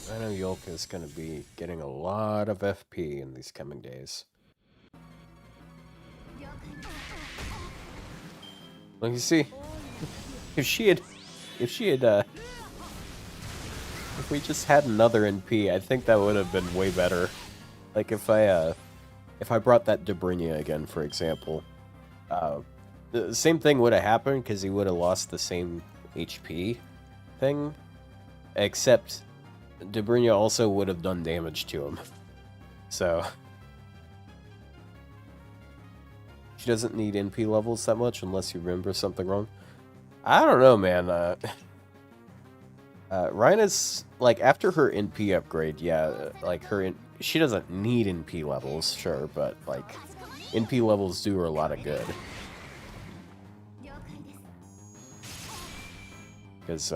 I know Yolk is going to be getting a lot of FP in these coming days. Like you see, if we just had another NP, I think that would have been way better. Like if I brought that Dobrynia again, for example, the same thing would have happened because he would have lost the same HP thing, except Dobrynia also would have done damage to him. So she doesn't need NP levels that much unless you remember something wrong. I don't know, man. Rhina's, like, after her NP upgrade, yeah, like, she doesn't need NP levels, sure, but, like, NP levels do her a lot of good. Because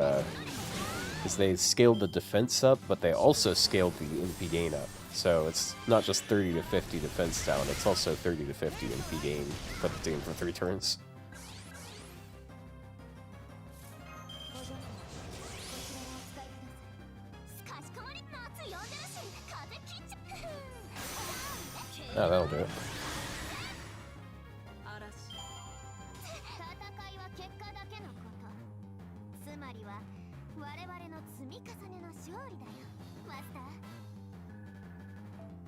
they scaled the defense up, but they also scaled the NP gain up. So it's not just 30 to 50 defense down, it's also 30 to 50 NP gain for the team for 3 turns. Oh, that'll do it.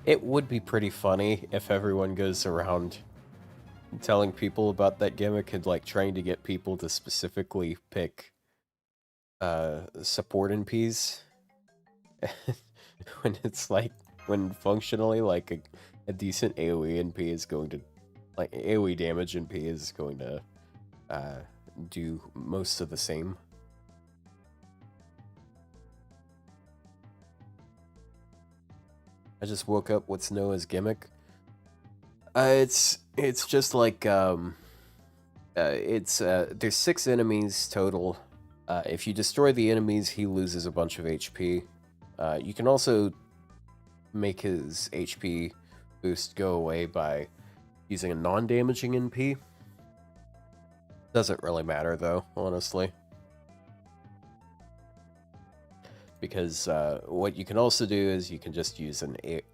It would be pretty funny if everyone goes around telling people about that gimmick and, like, trying to get people to specifically pick support NPs. When it's like, when functionally, like, a decent AoE NP is going to, like, AoE damage NP is going to do most of the same. I just woke up. What's Noah's gimmick? It's just like there's 6 enemies total. If you destroy the enemies, he loses a bunch of HP. You can also make his HP boost go away by using a non-damaging NP. Doesn't really matter though, honestly. Because what you can also do is you can just use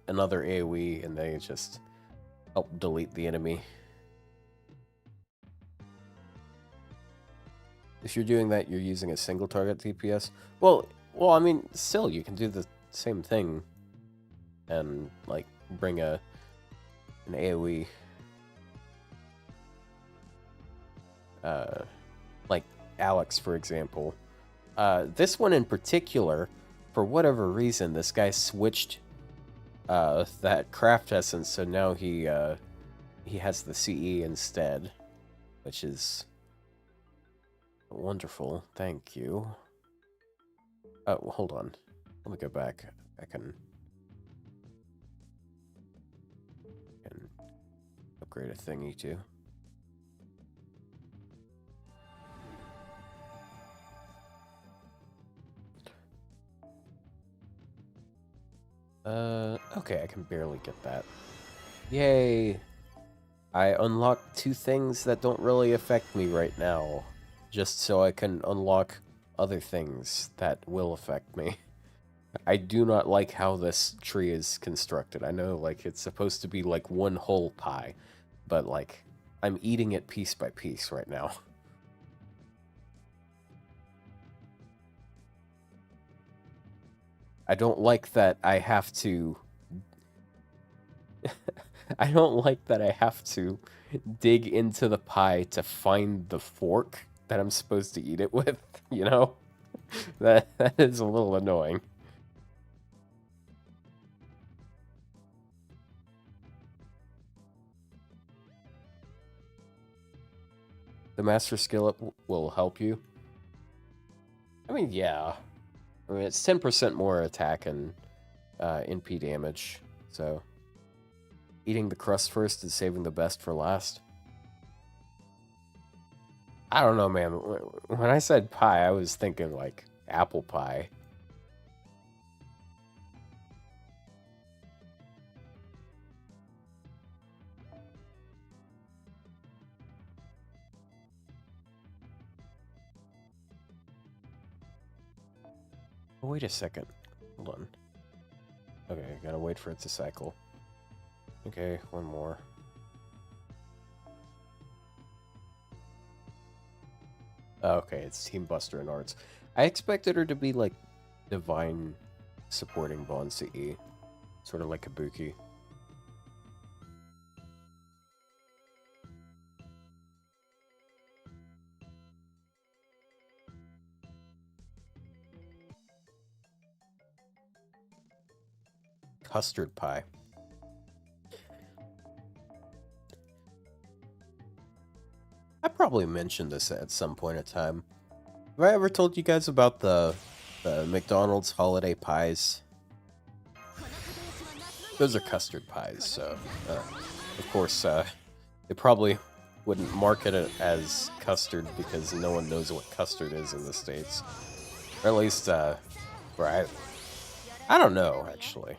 another AoE and they just help delete the enemy. If you're doing that, you're using a single target DPS. Well, I mean, still, you can do the same thing and, like, bring an AoE. Like Alex, for example. This one in particular, for whatever reason, this guy switched that craft essence, so now he has the CE instead, which is wonderful. Thank you. Oh, hold on. Let me go back. I can upgrade a thingy too. Okay, I can barely get that. Yay! I unlocked 2 things that don't really affect me right now, just so I can unlock other things that will affect me. I do not like how this tree is constructed. I know, like, it's supposed to be like one whole pie, but, like, I'm eating it piece by piece right now. I don't like that I have to... I don't like that I have to dig into the pie to find the fork that I'm supposed to eat it with, you know? That is a little annoying. the master skillet will help you. I mean, yeah. I mean, it's 10% more attack and NP damage, so eating the crust first is saving the best for last. I don't know, man. When I said pie, I was thinking, like, apple pie. Wait a second. Hold on. Okay, gotta wait for it to cycle. Okay, one more. Okay, it's Team Buster and Arts. I expected her to be like divine supporting Bon CE. Sort of like Kabuki. Custard pie. I probably mentioned this at some point in time. Have I ever told you guys about the McDonald's holiday pies? Those are custard pies, so of course they probably wouldn't market it as custard because no one knows what custard is in the States. Or at least where I don't know, actually.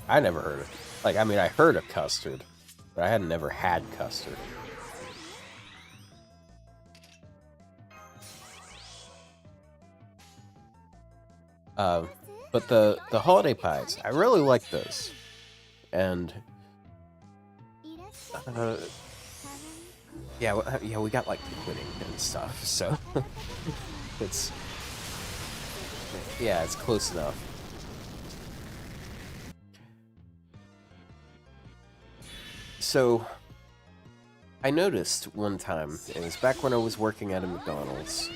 I never heard of, like, I mean, I heard of custard, but I had never had custard. But the holiday pies, I really like those. And yeah, we got like quitting and stuff, so it's yeah, it's close enough. So I noticed one time, it was back when I was working at a McDonald's,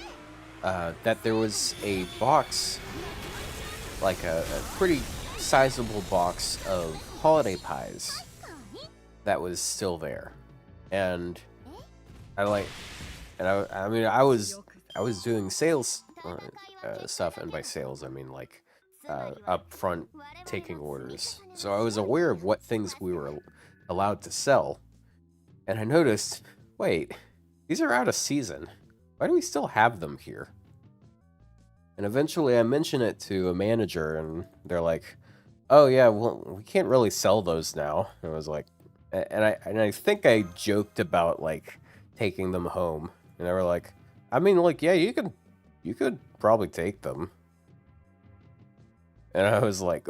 that there was a box, like a pretty sizable box of holiday pies that was still there. And I mean, I was doing sales stuff, and by sales I mean like up front taking orders. So I was aware of what things we were allowed to sell, and I noticed, wait, these are out of season. Why do we still have them here? And eventually I mention it to a manager, and they're like, oh yeah, well, we can't really sell those now. And I was like, and I think I joked about like taking them home, and they were like, I mean, like, yeah, you could probably take them. And I was like,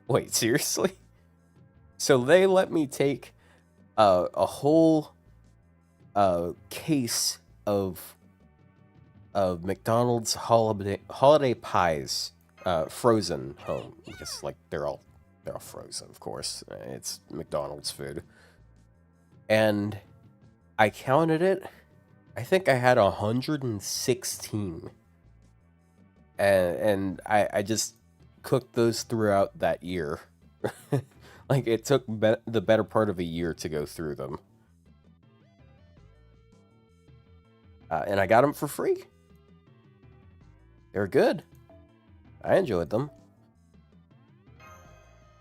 wait, seriously? So they let me take a whole case of McDonald's holiday pies frozen home, because like they're all frozen, of course. It's McDonald's food. And I counted it. I think I had 116. And I just cooked those throughout that year. Like, it took the better part of a year to go through them. And I got them for free. They're good. I enjoyed them.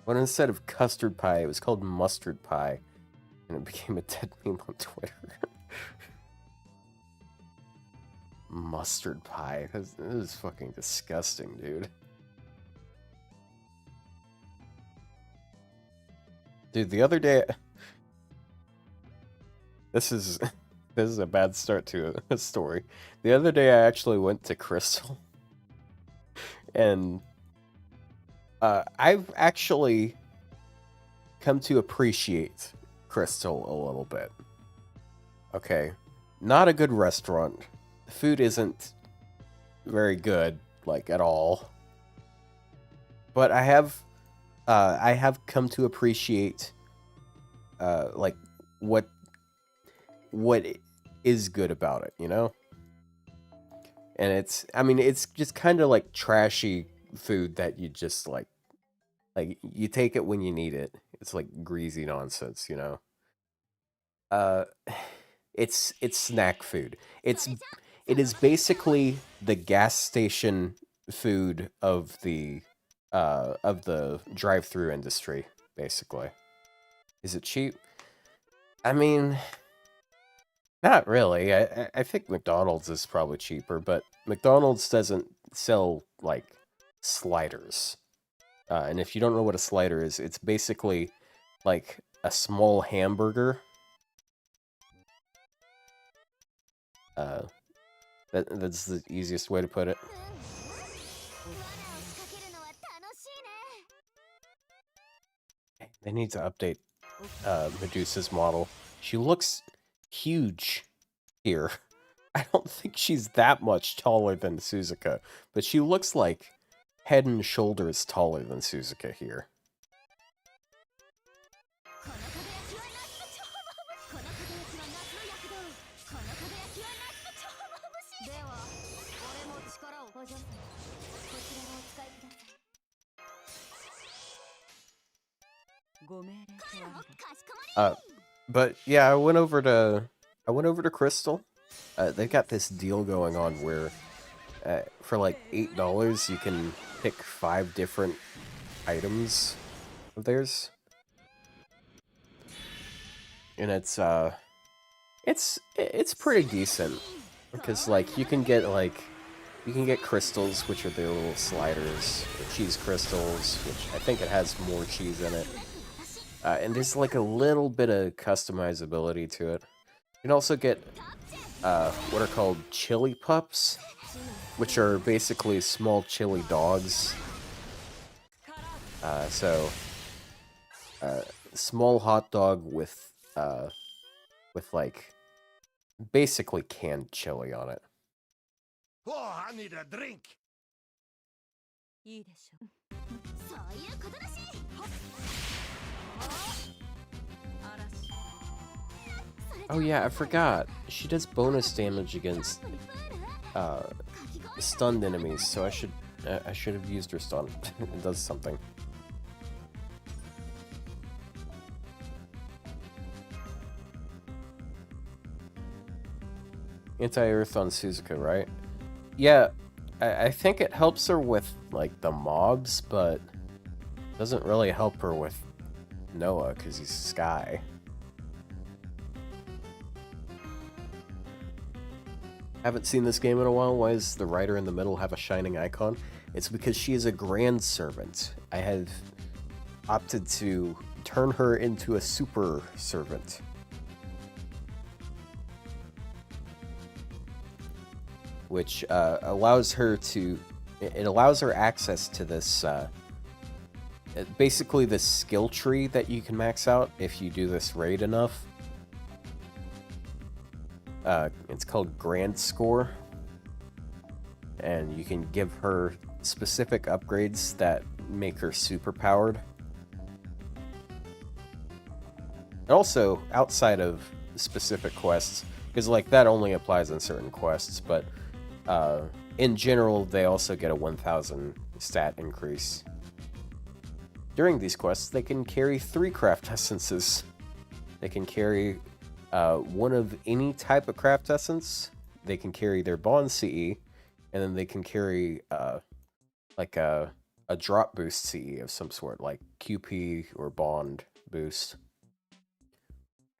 But instead of custard pie, it was called mustard pie. And it became a dead meme on Twitter. Mustard pie. This is fucking disgusting, dude. Dude, the other day... This is a bad start to a story. The other day I actually went to Crystal. And I've actually come to appreciate Crystal a little bit. Okay, not a good restaurant. The food isn't very good, like, at all. But I have come to appreciate like what is good about it, you know? And it's just kind of like trashy food that you just like you take it when you need it. It's like greasy nonsense, you know? It's snack food. It is basically the gas station food of the drive-through industry, basically. Is it cheap? I mean, not really. I think McDonald's is probably cheaper, but McDonald's doesn't sell like sliders. And if you don't know what a slider is, it's basically like a small hamburger. That's the easiest way to put it. They need to update Medusa's model. She looks huge here. I don't think she's that much taller than Suzuka, but she looks like head and shoulders taller than Suzuka here. But yeah, I went over to Crystal. They got this deal going on where for like $8 you can pick 5 different items of theirs. And it's pretty decent because like you can get crystals, which are their little sliders, or cheese crystals, which I think it has more cheese in it. And there's like a little bit of customizability to it. You can also get what are called chili pups, which are basically small chili dogs. Small hot dog with like basically canned chili on it. Oh, I need a drink. Oh yeah, I forgot. She does bonus damage against stunned enemies, so I should have used her stun. It does something. Anti-earth on Suzuka, right? Yeah, I think it helps her with like the mobs, but doesn't really help her with Noah because he's Sky. Haven't seen this game in a while. Why does the writer in the middle have a shining icon? It's because she is a grand servant. I have opted to turn her into a super servant. Which allows her access to this, basically this skill tree that you can max out if you do this raid enough. It's called Grand Score, and you can give her specific upgrades that make her super powered. And also, outside of specific quests, because like that only applies in certain quests, but in general, they also get a 1,000 stat increase. During these quests, they can carry 3 craft essences. They can carry one of any type of craft essence. They can carry their bond CE, and then they can carry like a drop boost CE of some sort, like QP or bond boost.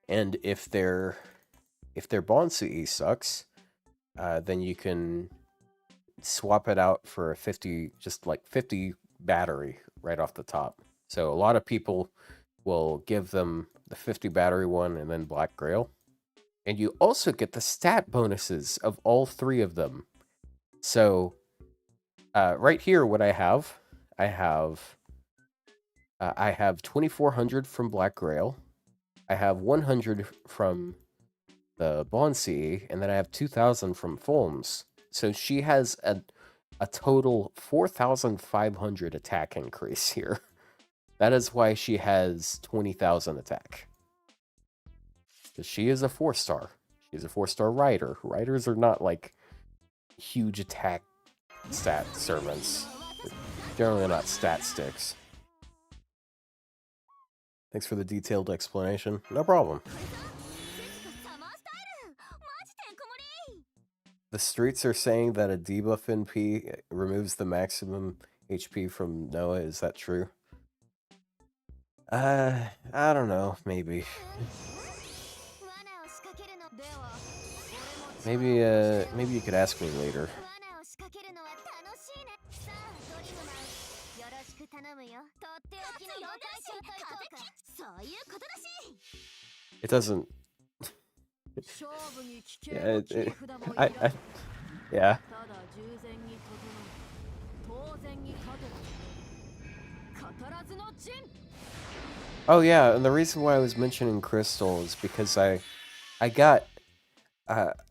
And if their bond CE sucks, then you can swap it out for a 50 battery right off the top. So a lot of people will give them the 50 battery one and then Black Grail. And you also get the stat bonuses of all 3 of them. So right here, what I have 2,400 from Black Grail. I have 100 from the Bond CE, and then I have 2,000 from Fulms. So she has a total 4,500 attack increase here. That is why she has 20,000 attack. Because she is a 4-star. She's a 4-star rider. Riders are not like huge attack stat servants. They're generally not stat sticks. Thanks for the detailed explanation. No problem. The streets are saying that a debuff NP removes the maximum HP from Noah. Is that true? I don't know. Maybe. Maybe you could ask me later. It doesn't. Yeah, yeah. Oh yeah, and the reason why I was mentioning crystal is because I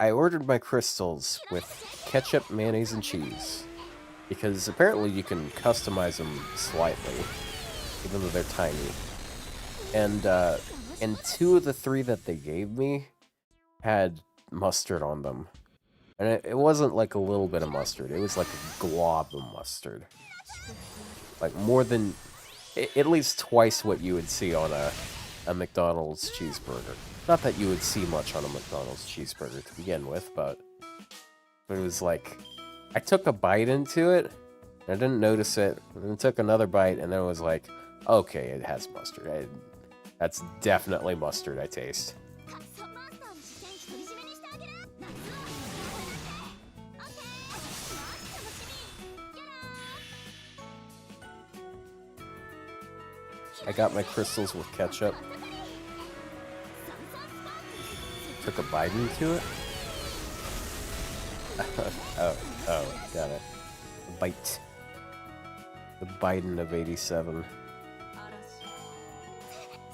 ordered my crystals with ketchup, mayonnaise, and cheese. Because apparently you can customize them slightly, even though they're tiny. And 2 of the 3 that they gave me had mustard on them. And it wasn't like a little bit of mustard, it was like a glob of mustard. Like more than, at least twice what you would see on a McDonald's cheeseburger. Not that you would see much on a McDonald's cheeseburger to begin with, but it was like, I took a bite into it, and I didn't notice it, and then took another bite, and then it was like, okay, it has mustard. That's definitely mustard I taste. I got my crystals with ketchup. Took a bite into it. oh, got it. A bite. The Biden of 87.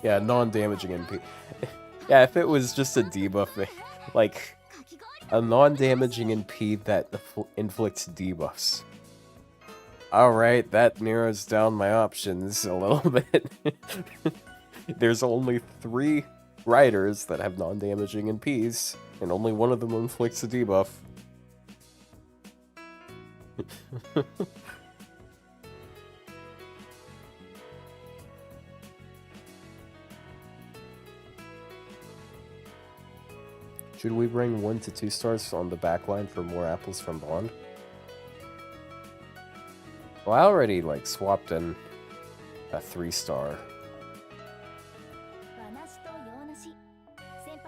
Yeah, non-damaging NP. Yeah, if it was just a debuff, like, a non-damaging NP that inflicts debuffs. Alright, that narrows down my options a little bit. There's only 3 riders that have non-damaging NPs, and only one of them inflicts a debuff. Should we bring 1 to 2 stars on the backline for more apples from Bond? Well, I already, like, swapped in a 3-star.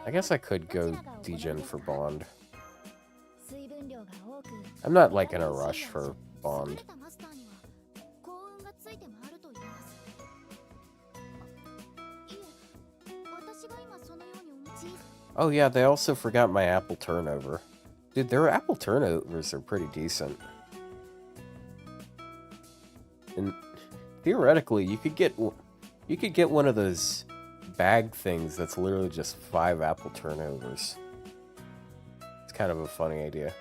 I guess I could go degen for Bond. I'm not, like, in a rush for Bond. Oh yeah, they also forgot my apple turnover. Dude, their apple turnovers are pretty decent. And theoretically, you could get one of those bag things that's literally just 5 apple turnovers. It's kind of a funny idea.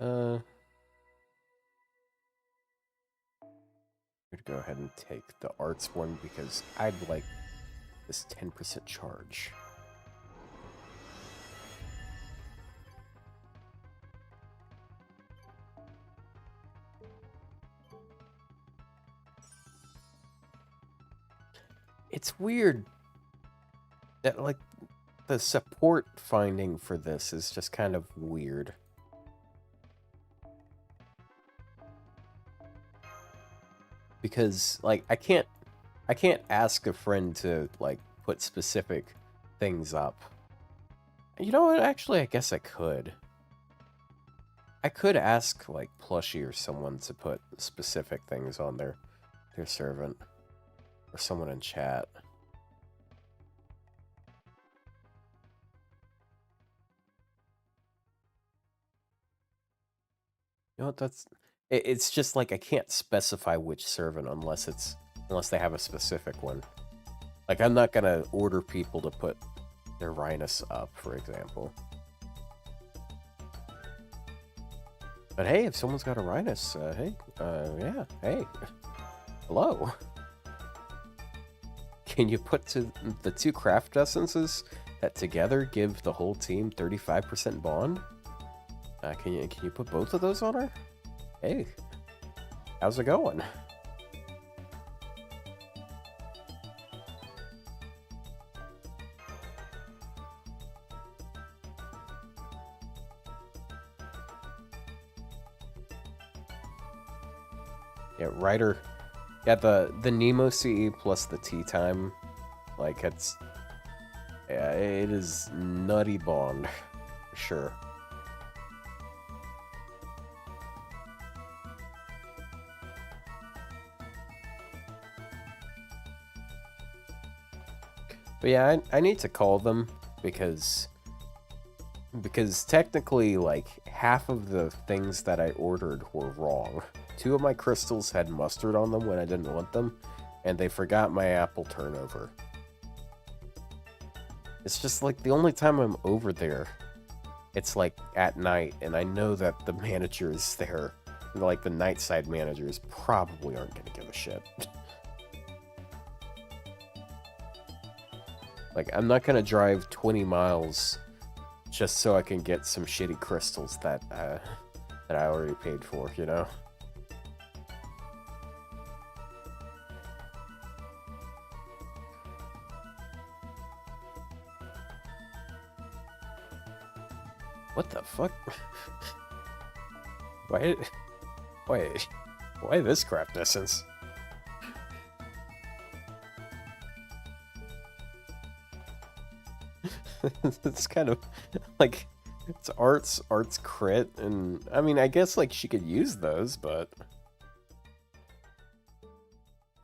I'm gonna go ahead and take the arts one because I'd like this 10% charge. It's weird that, like, the support finding for this is just kind of weird. Because, like, I can't ask a friend to, like, put specific things up. You know what? Actually, I guess I could. I could ask, like, Plushie or someone to put specific things on their servant. Or someone in chat. You know what? It's just like I can't specify which servant unless they have a specific one. Like, I'm not gonna order people to put their Rhinus up, for example. But hey, if someone's got a Rhinus, yeah, hey, hello. Can you put to the 2 craft essences that together give the whole team 35% bond. Can you put both of those on her? Hey, how's it going? Yeah, Ryder. Yeah, the Nemo CE plus the tea time, like yeah, it is nutty bond, for sure. But yeah, I need to call them because technically, like, half of the things that I ordered were wrong. 2 of my crystals had mustard on them when I didn't want them, and they forgot my apple turnover. It's just like the only time I'm over there, it's like at night, and I know that the manager is there. Like, the night side managers probably aren't gonna give a shit. Like, I'm not gonna drive 20 miles just so I can get some shitty crystals that I already paid for, you know? What the fuck? Why this crap distance? It's kind of like it's arts crit, and I mean, I guess like she could use those, but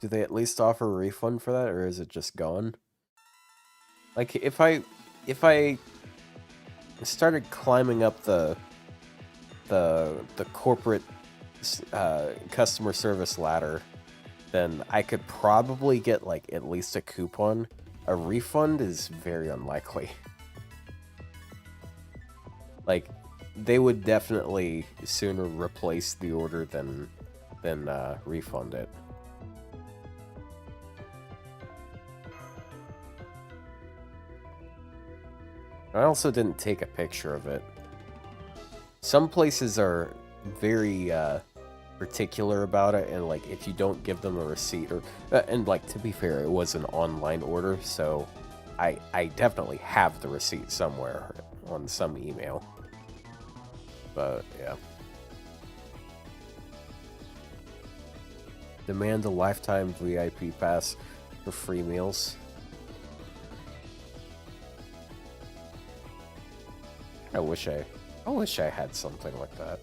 do they at least offer a refund for that, or is it just gone? Like if I started climbing up the corporate customer service ladder, then I could probably get like at least a coupon. A refund is very unlikely. Like, they would definitely sooner replace the order than refund it. I also didn't take a picture of it. Some places are very particular about it, and like if you don't give them a receipt, or and like to be fair, it was an online order, so I definitely have the receipt somewhere on some email. But yeah. Demand a lifetime VIP pass for free meals. I wish I had something like that.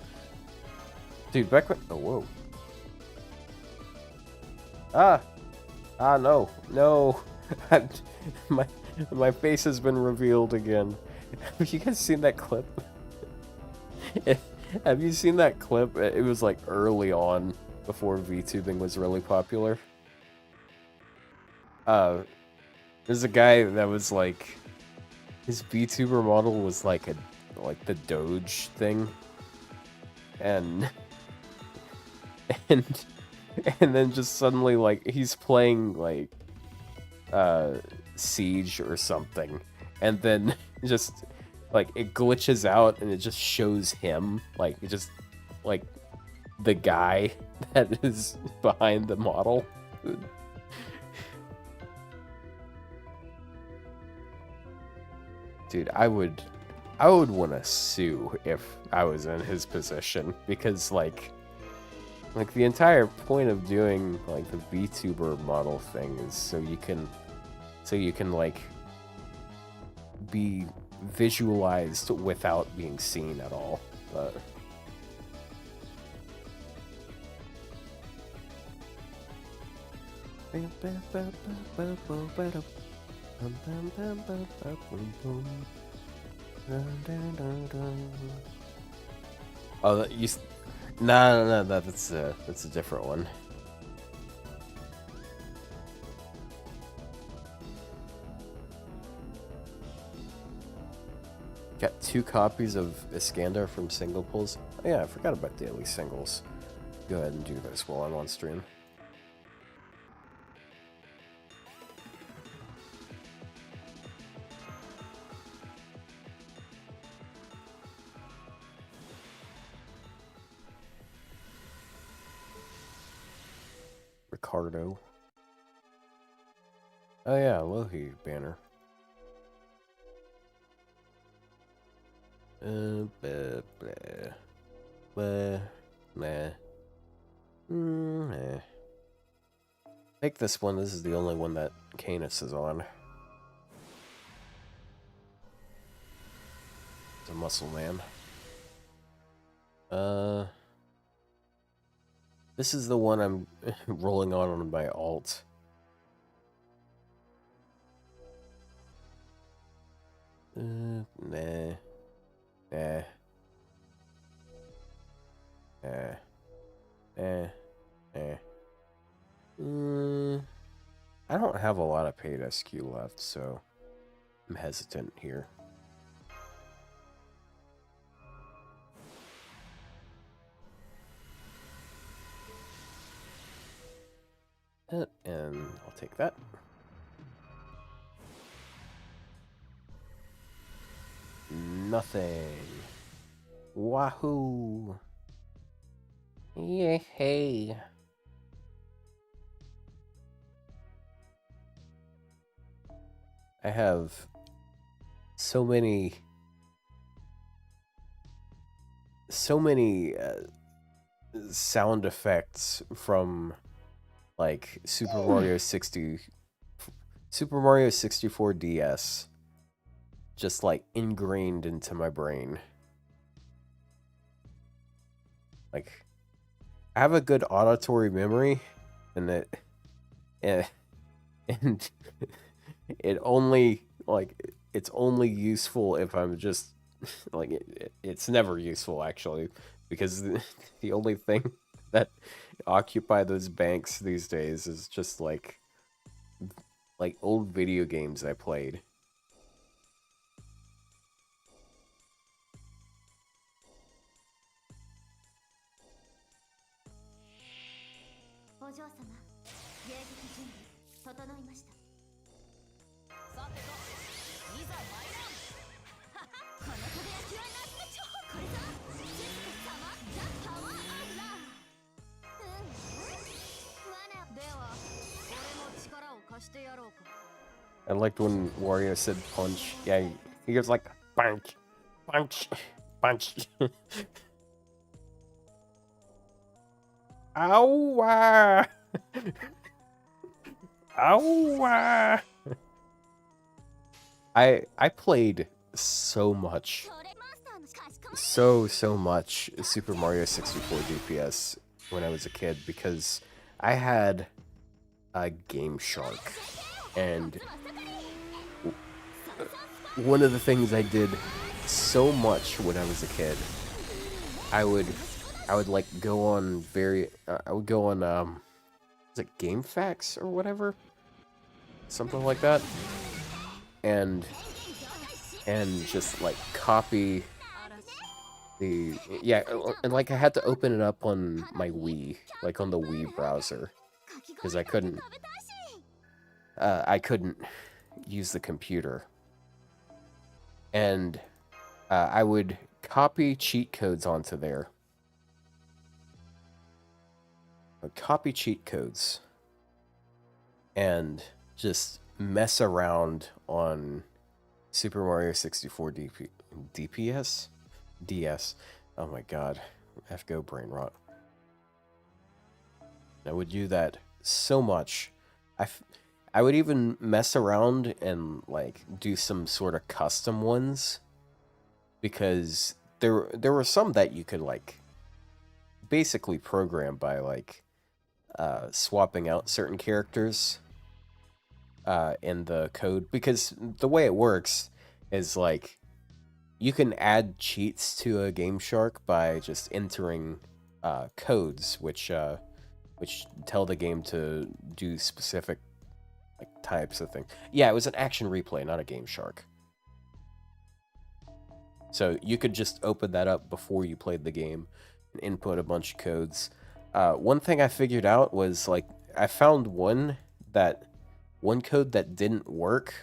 Dude, back when... Oh, whoa. No. No. My face has been revealed again. Have you guys seen that clip? Have you seen that clip? It was like early on, before VTubing was really popular. There's a guy that was like... His VTuber model was like the Doge thing. And then just suddenly, like, he's playing like Siege or something, and then just like it glitches out and it just shows him, like, it just like the guy that is behind the model. Dude, I would want to sue if I was in his position, because like the entire point of doing like the VTuber model thing is so you can like be visualized without being seen at all. But oh, you... No, that's a different one. Got 2 copies of Iskander from single pulls. Oh yeah, I forgot about daily singles. Go ahead and do this while I'm on stream. Cardo. Oh yeah, Lohi banner. Blah, blah. Blah, nah. Nah. Take this one. This is the only one that Canis is on. It's a muscle man. This is the one I'm rolling on my alt. Nah. Nah. Nah. Nah. I don't have a lot of paid SQ left, so I'm hesitant here. And I'll take that. Nothing. Wahoo! Yeah, hey. I have so many sound effects from like Super Mario 64 DS just like ingrained into my brain. Like I have a good auditory memory and and it only it's only useful if I'm just like it's never useful actually, because the only thing that occupy those banks these days is just like old video games I played. I liked when Wario said punch. Yeah, he goes like punch, punch, punch. Ow! Ow! I played so much, so much Super Mario 64 DPS when I was a kid because I had a Game Shark, and one of the things I did so much when I was a kid, I would like go on I would go on is it Game Facts or whatever, something like that, and just like copy the and like I had to open it up on my Wii, like on the Wii browser, because I couldn't use the computer, and I would copy cheat codes onto there. I'd copy cheat codes and just mess around on Super Mario 64 DPS? DS. Oh my god. I have to go brain rot. I would do that so much. I would even mess around and like do some sort of custom ones, because there were some that you could like basically program by like swapping out certain characters in the code, because the way it works is like you can add cheats to a Game Shark by just entering codes which tell the game to do specific like types of things. Yeah, it was an action replay, not a Game Shark. So you could just open that up before you played the game and input a bunch of codes. One thing I figured out was like I found one code that didn't work.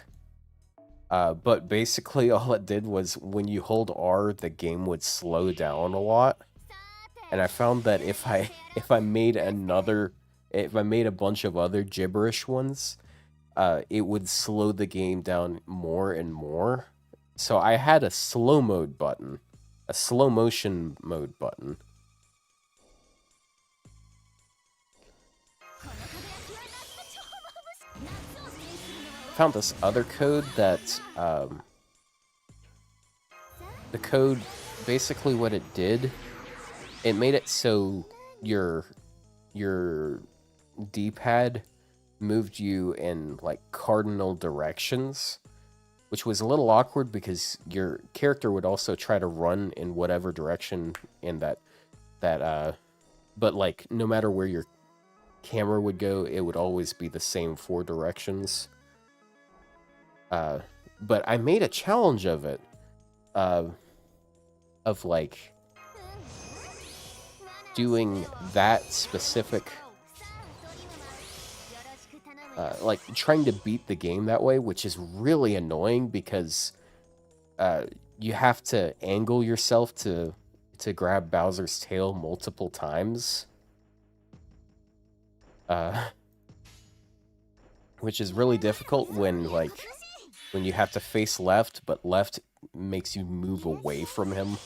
But basically all it did was when you hold R, the game would slow down a lot. And I found that if I if I made a bunch of other gibberish ones, it would slow the game down more and more. So I had a slow mode button, a slow motion mode button. Found this other code that, the code, basically what it did, it made it so your D-pad moved you in, like, cardinal directions, which was a little awkward because your character would also try to run in whatever direction in that, but, like, no matter where your camera would go, it would always be the same 4 directions. But I made a challenge of it, of, like, doing that specific, like, trying to beat the game that way, which is really annoying because, you have to angle yourself to grab Bowser's tail multiple times. Which is really difficult when, like, when you have to face left, but left makes you move away from him.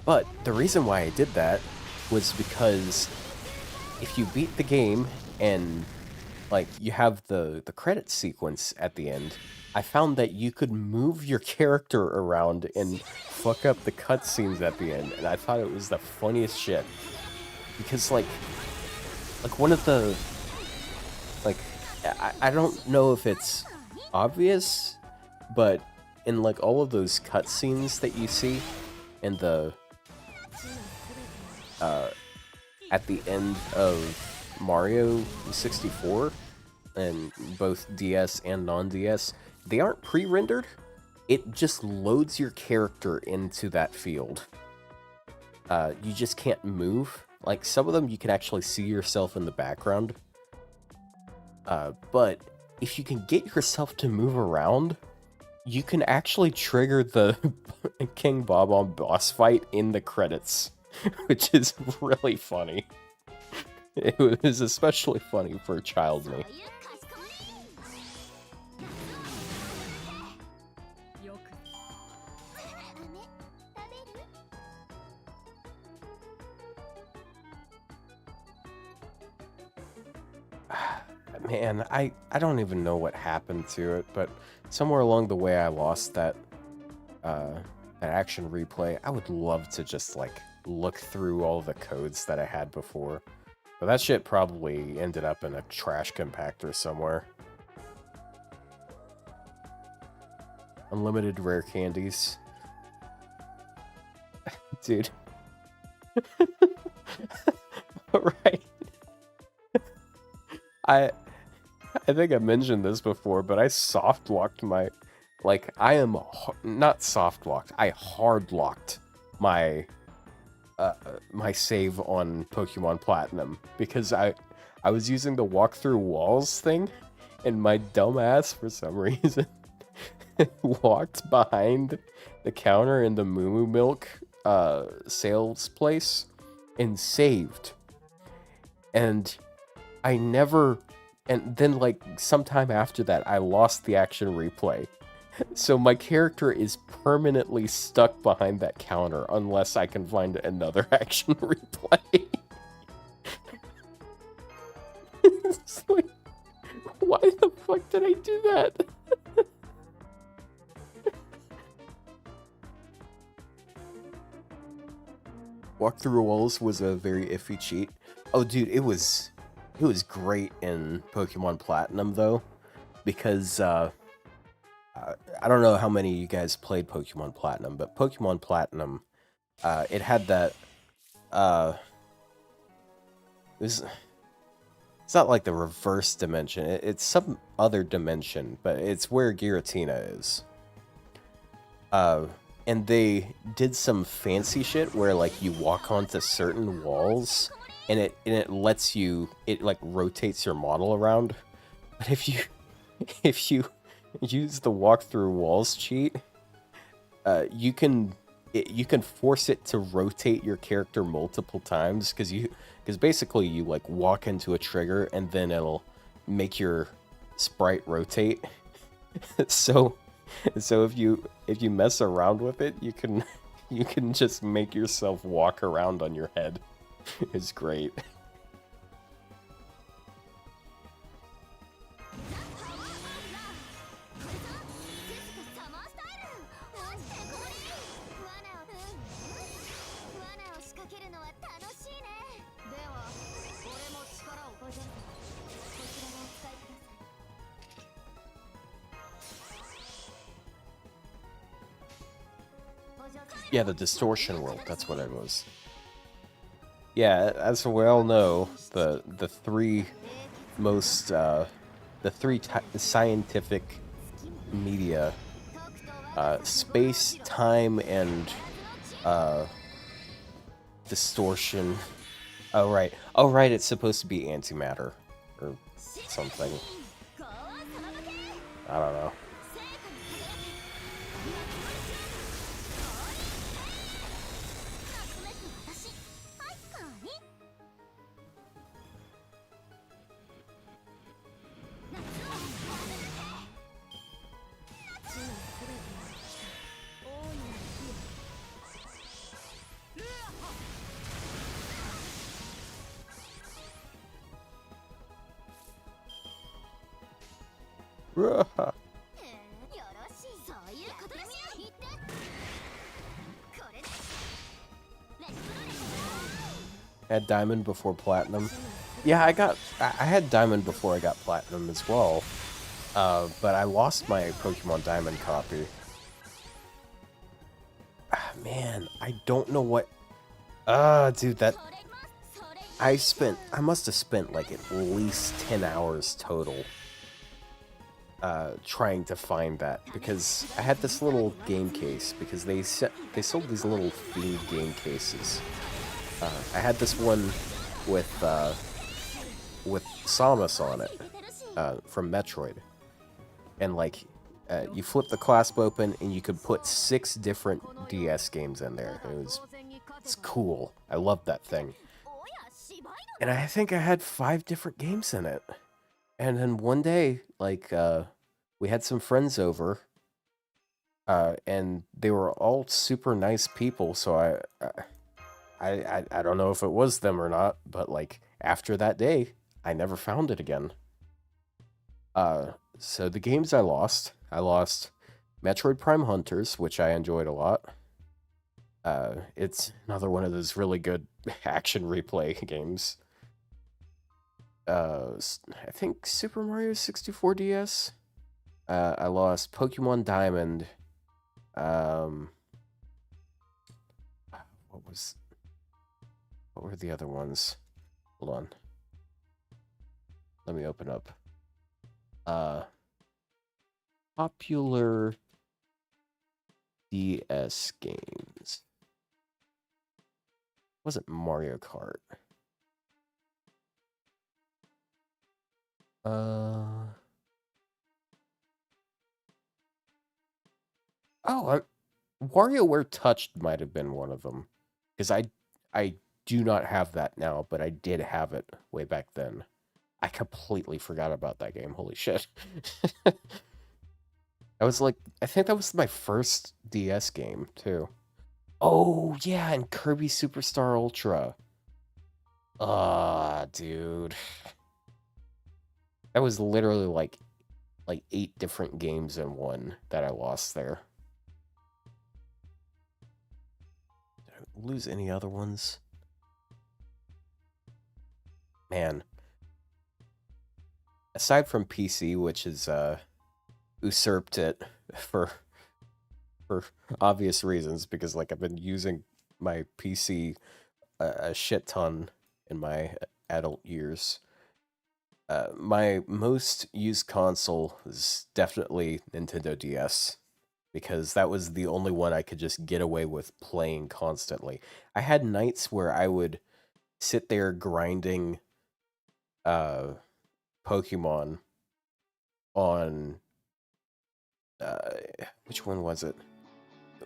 But the reason why I did that was because if you beat the game and, like, you have the credit sequence at the end, I found that you could move your character around and fuck up the cutscenes at the end, and I thought it was the funniest shit. Because, like one of the, like, I don't know if it's obvious, but in, like, all of those cutscenes that you see in the, at the end of Mario 64, and both DS and non-DS, they aren't pre-rendered. It just loads your character into that field. You just can't move. Like, some of them you can actually see yourself in the background. But if you can get yourself to move around, you can actually trigger the King Bob-omb boss fight in the credits, which is really funny. It was especially funny for a child me. Man, I don't even know what happened to it, but somewhere along the way I lost that that action replay. I would love to just, like, look through all the codes that I had before. But that shit probably ended up in a trash compactor somewhere. Unlimited rare candies. Dude. Right. I think I mentioned this before, but I soft-locked my... Like, I am... Not soft-locked. I hard-locked my... my save on Pokemon Platinum. Because I was using the walk-through walls thing, and my dumbass, for some reason, walked behind the counter in the Moo Moo Milk sales place, and saved. And I never... And then, like, sometime after that, I lost the action replay. So my character is permanently stuck behind that counter unless I can find another action replay. It's like, why the fuck did I do that? Walk through walls was a very iffy cheat. Oh, dude, it was great in Pokemon Platinum, though, because, I don't know how many of you guys played Pokemon Platinum, but Pokemon Platinum, it had that, it's not like the reverse dimension, it's some other dimension, but it's where Giratina is. And they did some fancy shit where, like, you walk onto certain walls, and it lets you, it, like, rotates your model around. But if you use the walk through walls cheat, you can you can force it to rotate your character multiple times because basically you like walk into a trigger and then it'll make your sprite rotate. so if you mess around with it, you can just make yourself walk around on your head. It's great. Yeah, the distortion world, that's what it was. Yeah, as we all know, the three most scientific media, space, time, and distortion. Oh right, it's supposed to be antimatter or something. I don't know. Had diamond before platinum. Yeah, I had diamond before I got platinum as well. But I lost my Pokemon Diamond copy. Man, I don't know what. Dude, that I must have spent like at least 10 hours total trying to find that, because I had this little game case, because they sold these little themed game cases. I had this one with Samus on it from Metroid, and like you flip the clasp open and you could put 6 different DS games in there. It's cool. I love that thing. And I think I had 5 different games in it. And then one day, like, we had some friends over, and they were all super nice people, so I don't know if it was them or not, but, like, after that day, I never found it again. So the games I lost Metroid Prime Hunters, which I enjoyed a lot. It's another one of those really good action replay games. I think Super Mario 64 DS. I lost Pokemon Diamond. What were the other ones? Hold on. Let me open up. Popular DS games. Wasn't Mario Kart. WarioWare Touched might have been one of them, because I do not have that now, but I did have it way back then. I completely forgot about that game. Holy shit. I think that was my first DS game, too. Oh, yeah, and Kirby Superstar Ultra. Dude. That was literally like 8 different games in one that I lost there. Did I lose any other ones? Man. Aside from PC, which is usurped it for obvious reasons, because like I've been using my PC a shit ton in my adult years. My most used console is definitely Nintendo DS, because that was the only one I could just get away with playing constantly. I had nights where I would sit there grinding Pokemon on which one was it?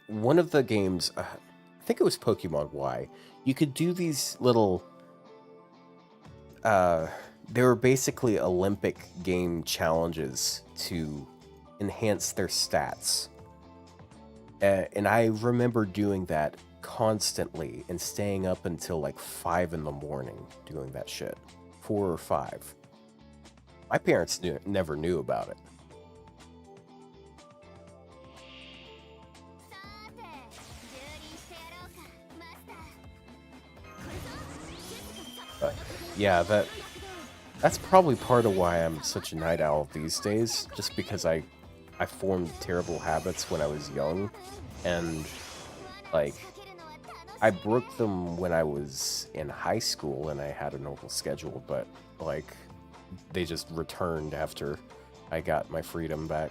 one of the games, I think it was Pokemon Y, you could do these little, they were basically Olympic game challenges to enhance their stats. And I remember doing that constantly and staying up until like 5 in the morning doing that shit. 4 or 5. My parents never knew about it. But yeah, that's probably part of why I'm such a night owl these days, just because I formed terrible habits when I was young, and like I broke them when I was in high school and I had a normal schedule, but like they just returned after I got my freedom back.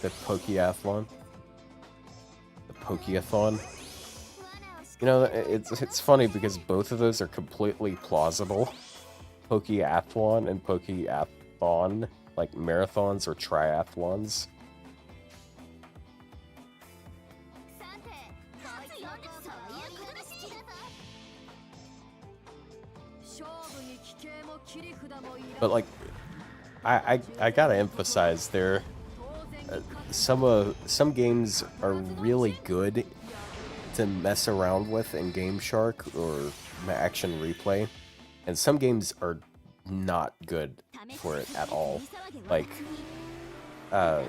The Pokeathlon. The Pokeathon. You know, it's funny because both of those are completely plausible. Pokeathlon and Pokeathon, like marathons or triathlons. But like, I gotta emphasize there, some games are really good to mess around with in Game Shark or Action Replay, and some games are not good for it at all. Like, of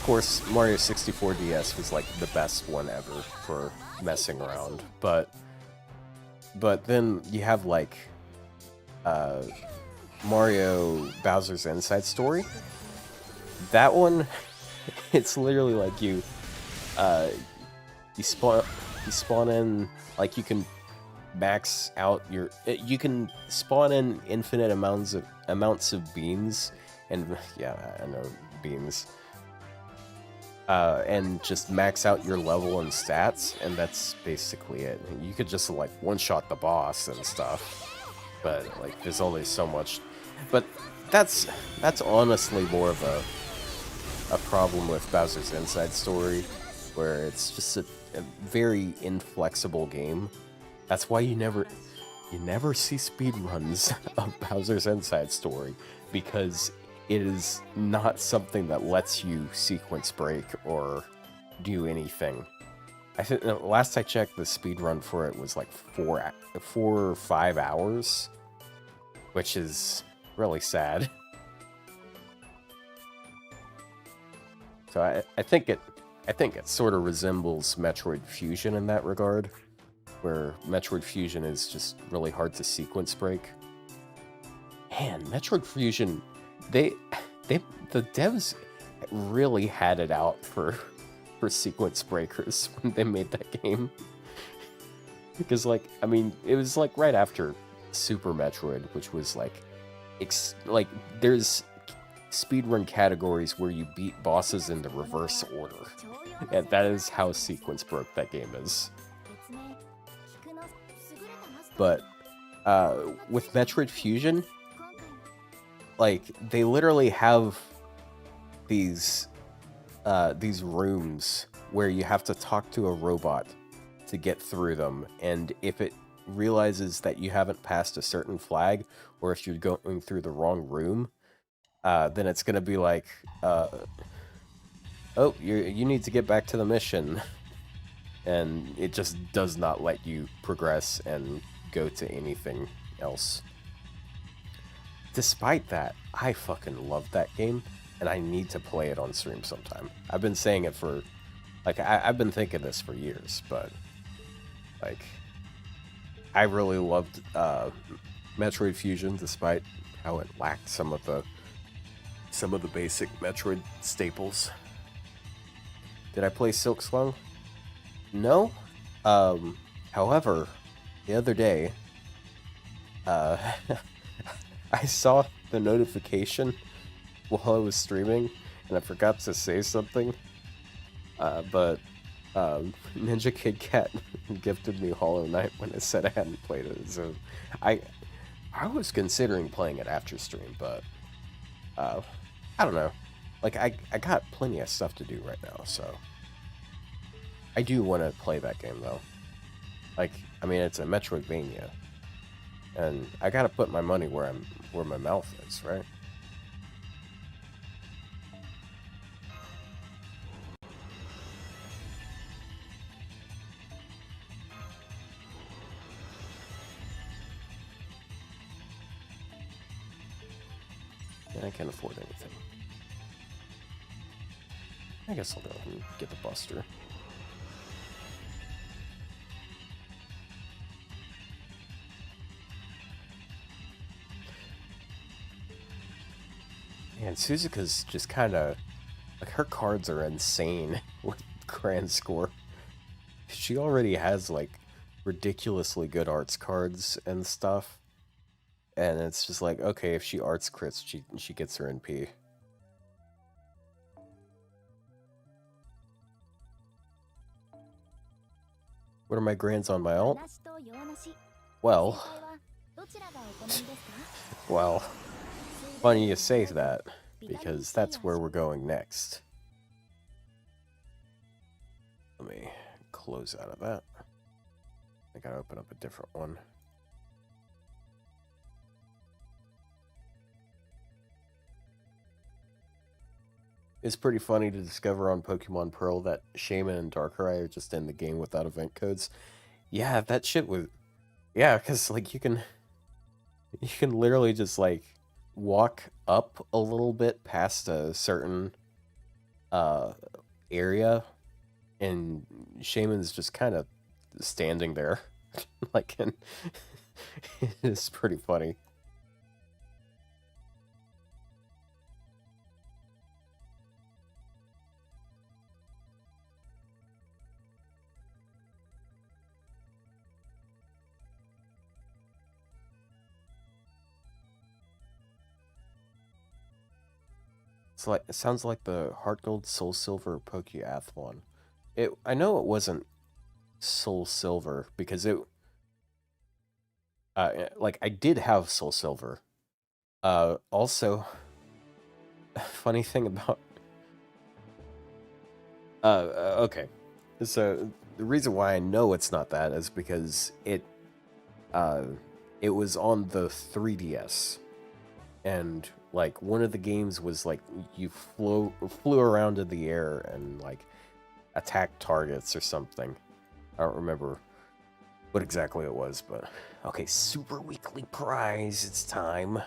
course, Mario 64 DS was like the best one ever for messing around, but then you have like Mario Bowser's Inside Story. That one, it's literally like you spawn in, like you can max out your, you can spawn in infinite amounts of beans, and yeah, I know, beans, and just max out your level and stats, and that's basically it. You could just like one-shot the boss and stuff, but like there's only so much. But that's honestly more of a problem with Bowser's Inside Story, where it's just a very inflexible game. That's why you never see speedruns of Bowser's Inside Story, because it is not something that lets you sequence break or do anything. I think last I checked, the speedrun for it was like 4 or 5 hours, which is really sad. So I think it sort of resembles Metroid Fusion in that regard, where Metroid Fusion is just really hard to sequence break. Man, Metroid Fusion, the devs really had it out for sequence breakers when they made that game. Because like, I mean, it was like right after Super Metroid, which was like there's speedrun categories where you beat bosses in the reverse order. And that is how sequence broke that game is. But with Metroid Fusion, like they literally have these rooms where you have to talk to a robot to get through them, and if it realizes that you haven't passed a certain flag, or if you're going through the wrong room, then it's gonna be like, oh, you need to get back to the mission, and it just does not let you progress and go to anything else. Despite that, I fucking love that game, and I need to play it on stream sometime. I've been saying it for, like, I've been thinking this for years, but, like, I really loved Metroid Fusion, despite how it lacked some of the basic Metroid staples. Did I play Silk Slung? No. However, the other day, I saw the notification while I was streaming, and I forgot to say something. But Ninja Kid Cat gifted me Hollow Knight when I said I hadn't played it, so I was considering playing it after stream, but I don't know. Like, I got plenty of stuff to do right now, so... I do want to play that game, though. Like, I mean, it's a Metroidvania. And I gotta put my money where my mouth is, right? And I can't afford anything. I guess I'll go ahead and get the Buster. And Suzuka's just kind of... Like, her cards are insane with grand score. She already has, like, ridiculously good arts cards and stuff. And it's just like, okay, if she arts crits, she gets her NP. What are my grands on my alt? Well... Well... Funny you say that, because that's where we're going next. Let me close out of that. I gotta open up a different one. It's pretty funny to discover on Pokemon Pearl that Shaman and Darkrai are just in the game without event codes. Yeah, that shit was... Yeah, because, like, you can literally just, like, walk up a little bit past a certain area, and Shaman's just kind of standing there. Like, and it's pretty funny. It's like, it sounds like the Heart Gold Soul Silver Pokeathlon. I know it wasn't Soul Silver because it like I did have Soul Silver. Also, funny thing about okay. So the reason why I know it's not that is because it was on the 3DS. And like one of the games was like you flew around in the air and like attacked targets or something. I don't remember what exactly it was, but okay, super weekly prize, it's time.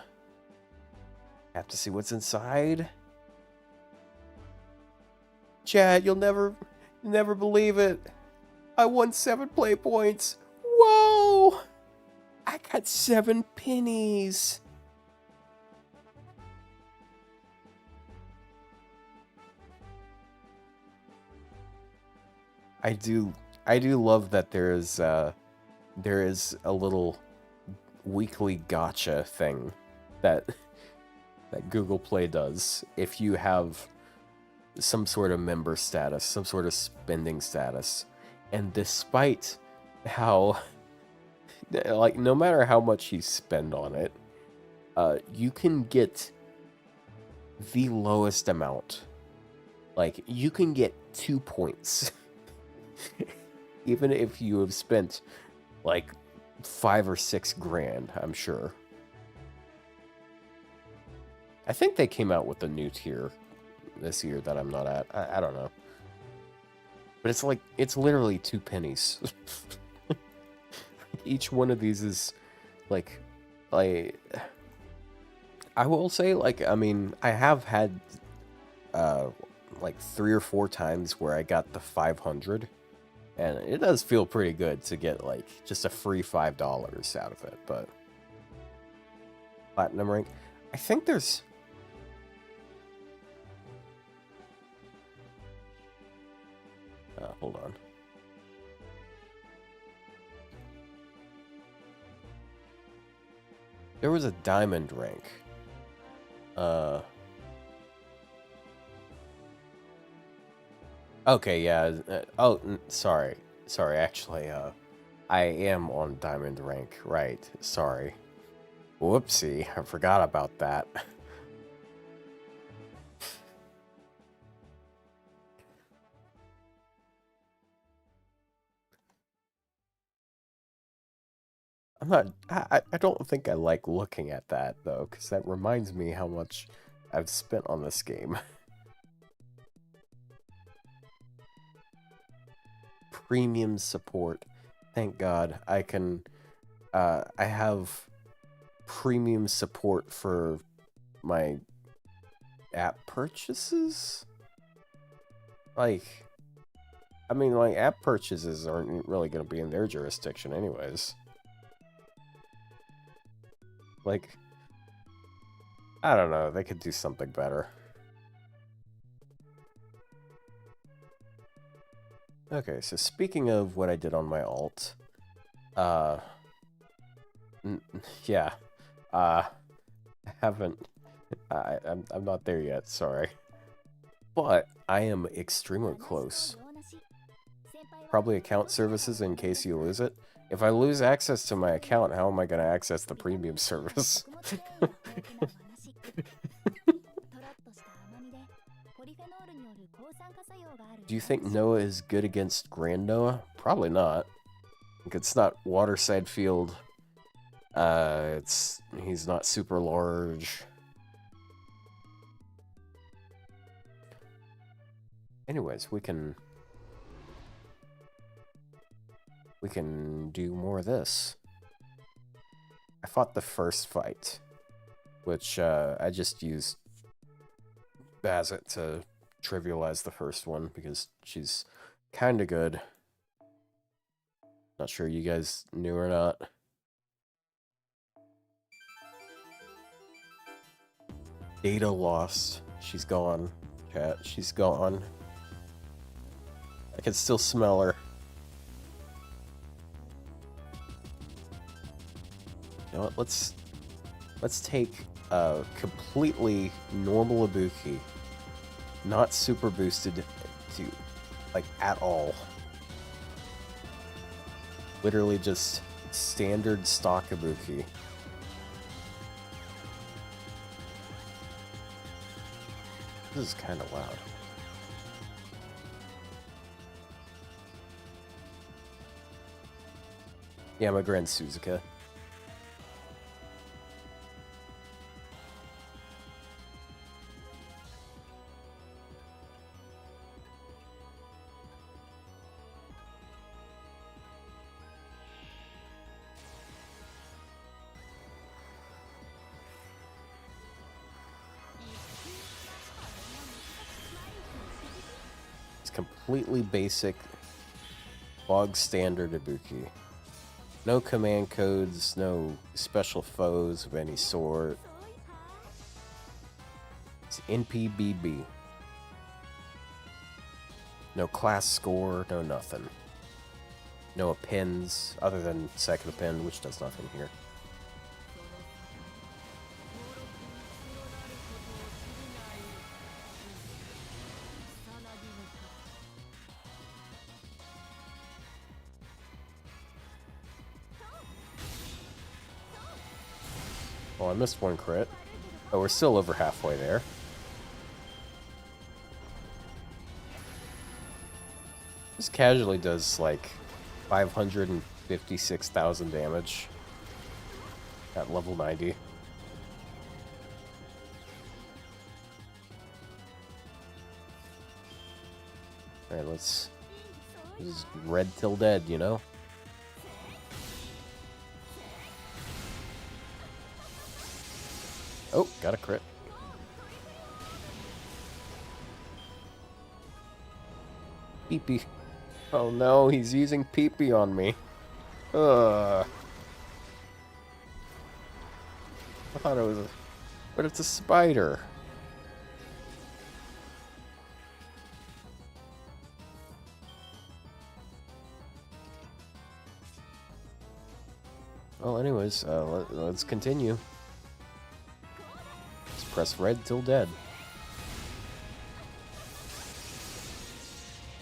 Have to see what's inside. Chad, you'll never believe it. I won 7 play points. Whoa! I got 7 pennies. I do love that there is a little weekly gotcha thing that Google Play does if you have some sort of member status, some sort of spending status. And despite how like no matter how much you spend on it, you can get the lowest amount. Like you can get 2 points. Even if you have spent like 5 or 6 grand, I'm sure. I think they came out with a new tier this year that I'm not at. I don't know. But it's like, it's literally 2 pennies. Each one of these is like, I will say, like, I mean, I have had like 3 or 4 times where I got the 500. And it does feel pretty good to get, like, just a free $5 out of it, but... Platinum rank? I think there's... hold on. There was a diamond rank. Okay, yeah. Sorry. Sorry, actually, I am on diamond rank. Right, sorry. Whoopsie, I forgot about that. I'm not. I don't think I like looking at that though, because that reminds me how much I've spent on this game. Premium support. Thank God I can. I have premium support for my app purchases. Like, I mean, like app purchases aren't really going to be in their jurisdiction, anyways. Like, I don't know. They could do something better. Okay, so speaking of what I did on my alt, yeah, I haven't, I'm not there yet, sorry. But I am extremely close. Probably account services in case you lose it. If I lose access to my account, how am I going to access the premium service? Do you think Noah is good against Grand Noah? Probably not. Like, it's not Waterside Field. He's not super large. Anyways, we can do more of this. I fought the first fight, which I just used Bazet to trivialize the first one because she's kind of good. Not sure you guys knew or not. Data lost. She's gone, chat. She's gone. I can still smell her. You know what? Let's take a completely normal Ibuki, not super boosted to like at all. Literally just standard stock Ibuki. This is kind of loud. Yeah, my Grand Suzuka. Completely basic, bog standard Ibuki. No command codes, no special foes of any sort. It's NPBB. No class score, no nothing. No appends, other than second append, which does nothing here. Oh, I missed one crit. Oh, we're still over halfway there. This casually does like 556,000 damage at level 90. Alright, this is red till dead, you know? Oh, got a crit. Pee-pee. Oh no, he's using pee-pee on me. Ugh. I thought it was a... But it's a spider. Well, anyways, let's continue. Let's press red till dead.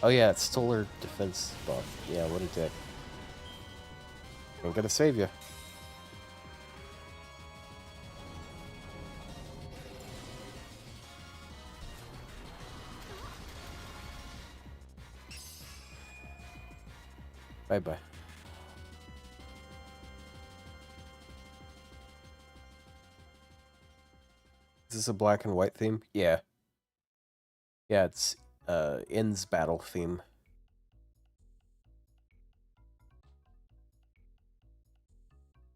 Oh yeah, it stole her defense buff. Yeah, what a dick. I'm gonna save you. Bye-bye. Is this a black and white theme? Yeah. Yeah, it's In's battle theme.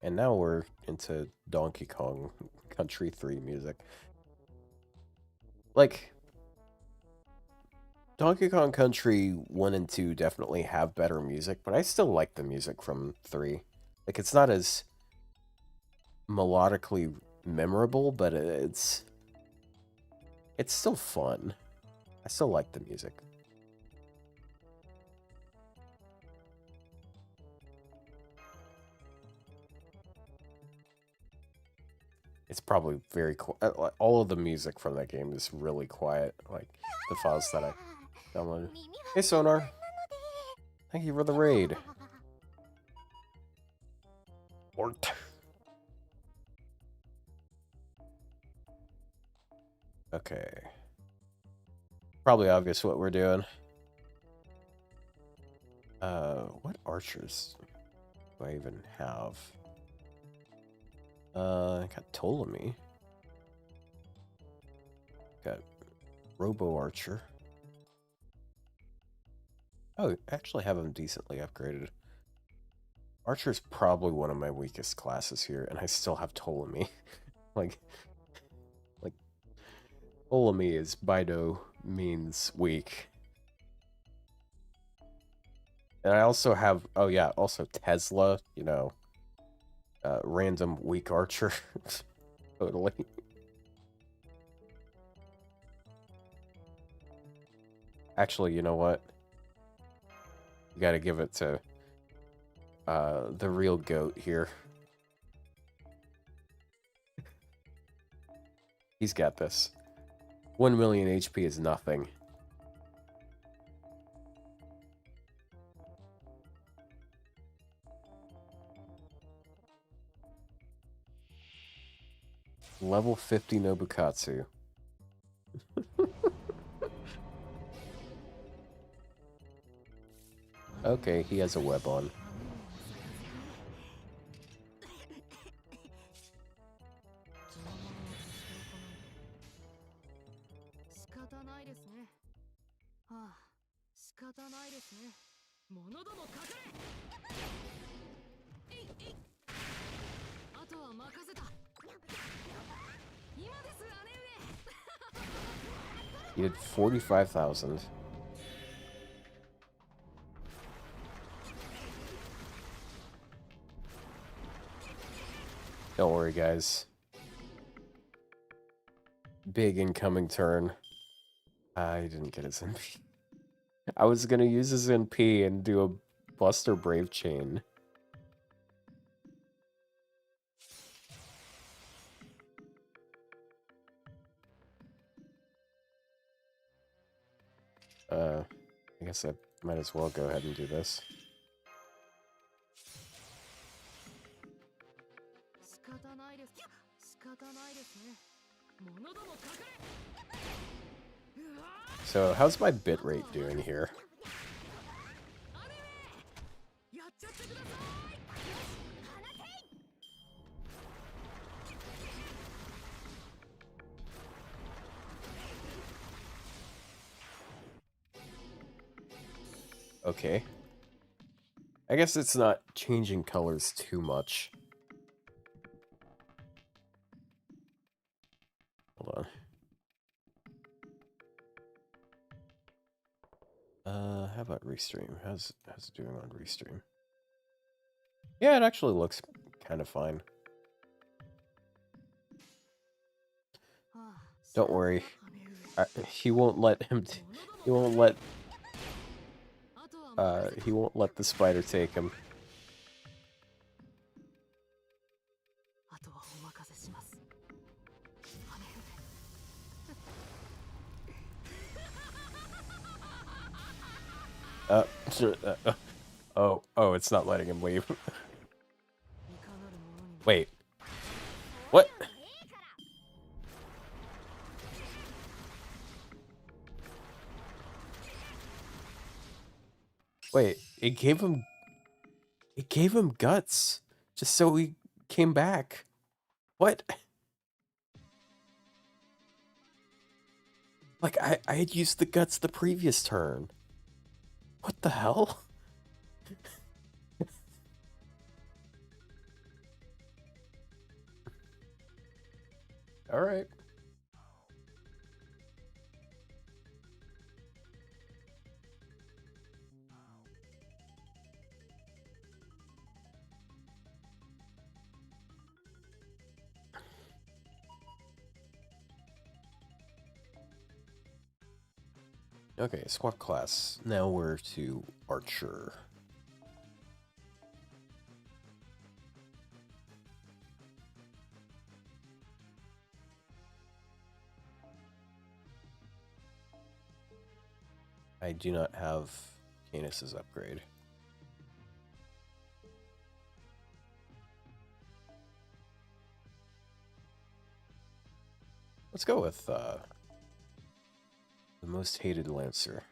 And now we're into Donkey Kong Country 3 music. Like, Donkey Kong Country 1 and 2 definitely have better music, but I still like the music from 3. Like, it's not as melodically memorable, but it's still fun. I still like the music. It's probably very quiet. All of the music from that game is really quiet. Like the files that I downloaded. Hey, Sonar. Thank you for the raid. Ort. Okay. Probably obvious what we're doing. What archers do I even have? I got Ptolemy. Got Robo Archer. Oh, I actually have him decently upgraded. Archer's probably one of my weakest classes here, and I still have Ptolemy. like Ptolemy is by no means weak. And I also have, oh yeah, also Tesla, you know, random weak archer. Totally. Actually, you know what? You gotta give it to the real goat here. He's got this. 1 million HP is nothing. Level 50 Nobukatsu. Okay, he has a web on. He did 45,000. Don't worry, guys. Big incoming turn. I didn't get his NP. I was gonna use his NP and do a Buster Brave chain. I guess I might as well go ahead and do this. So, how's my bitrate doing here? Okay. I guess it's not changing colors too much. Hold on. How about Restream? How's it doing on Restream? Yeah, it actually looks kind of fine. Don't worry. He won't let him. He won't let. He won't let the spider take him. Oh, it's not letting him leave. Wait. What? Wait, it gave him guts just so he came back. What? Like, I had used the guts the previous turn. What the hell? Alright. Okay, swap class. Now we're to Archer. I do not have Canis's upgrade. Let's go with the most hated Lancer.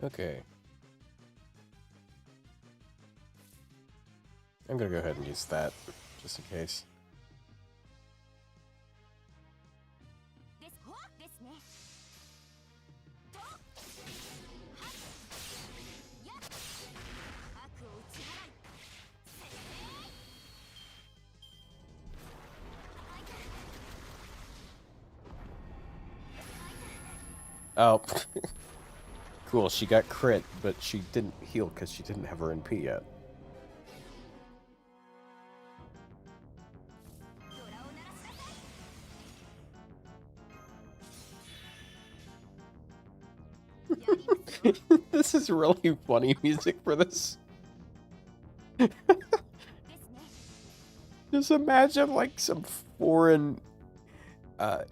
Okay. I'm gonna go ahead and use that, just in case. Oh. Cool, she got crit, but she didn't heal because she didn't have her NP yet. This is really funny music for this. Just imagine like some foreign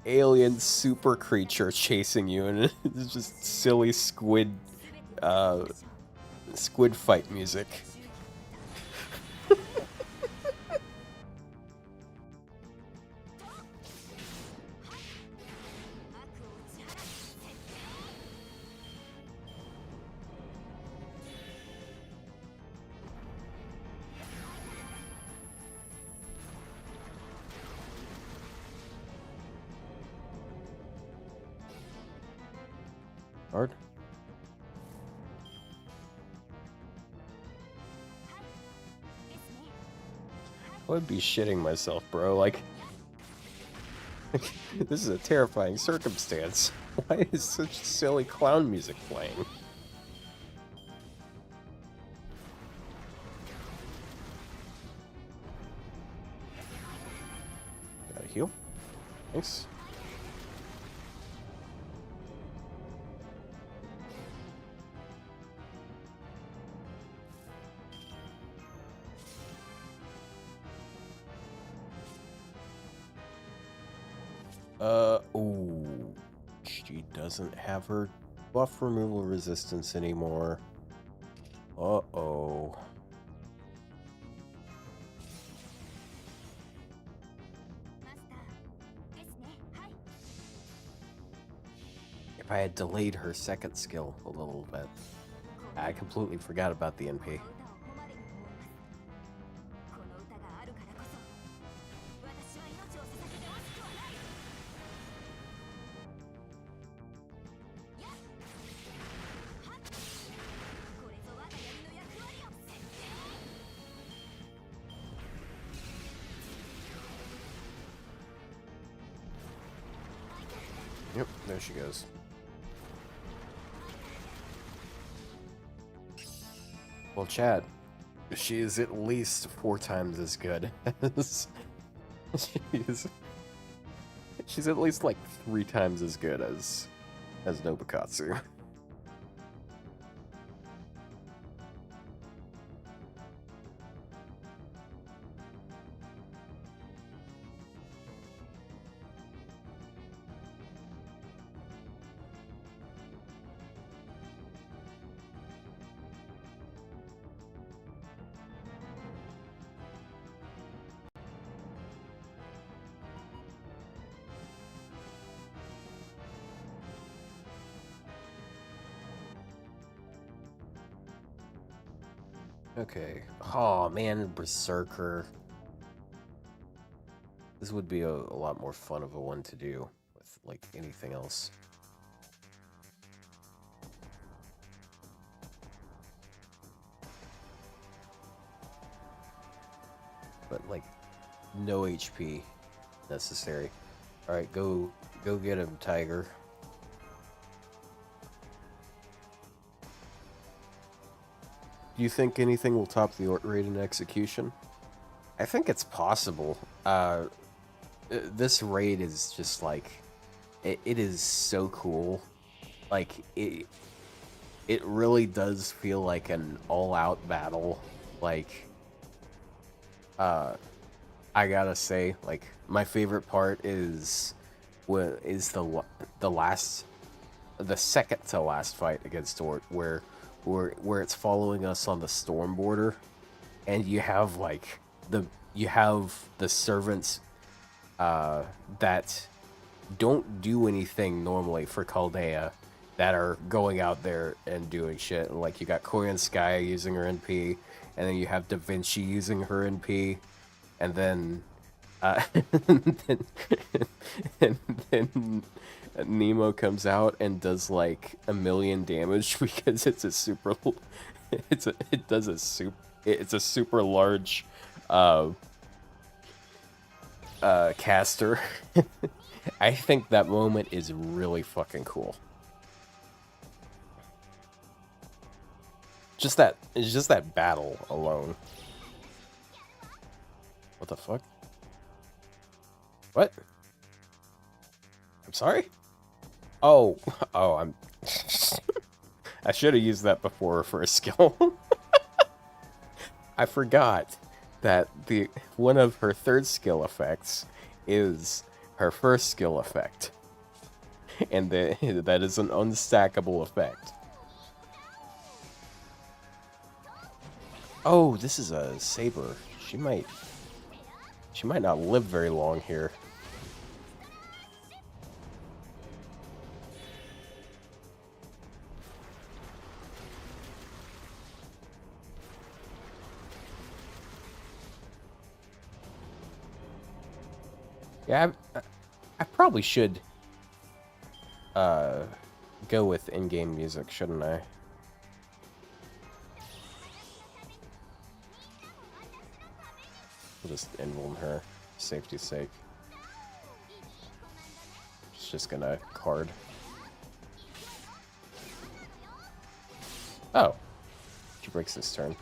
alien super creature chasing you, and it's just silly squid fight music. Hard. I would be shitting myself, bro. Like, this is a terrifying circumstance. Why is such silly clown music playing? Gotta heal. Thanks. Ooh. She doesn't have her buff removal resistance anymore. Uh-oh. If I had delayed her second skill a little bit. I completely forgot about the NP. Yep, there she goes. Well, Chad, she is at least 4 times as good as... She's at least like 3 times as good as Nobukatsu. Okay. Oh man, Berserker. This would be a lot more fun of a one to do with like anything else. But like no HP necessary. Alright, go get him, Tiger. Do you think anything will top the rate in execution? I think it's possible. This raid is just like it is so cool. Like it really does feel like an all-out battle. Like I gotta say, like my favorite part is the last, the second to last fight against Dort, where it's following us on the storm border, and you have like the servants that don't do anything normally for Chaldea that are going out there and doing shit. Like you got Korean Sky using her NP, and then you have Da Vinci using her NP, and then and and then Nemo comes out and does like 1,000,000 damage because it's a super it's a super large caster. I think that moment is really fucking cool. It's just that battle alone. What the fuck? What? I'm sorry? Oh, I'm I should have used that before for a skill. I forgot that the one of her third skill effects is her first skill effect. And that is an unstackable effect. Oh, this is a Saber. She might not live very long here. Yeah, I probably should go with in-game music, shouldn't I? We'll just emblem her, safety's sake. She's just gonna card. Oh, she breaks this turn.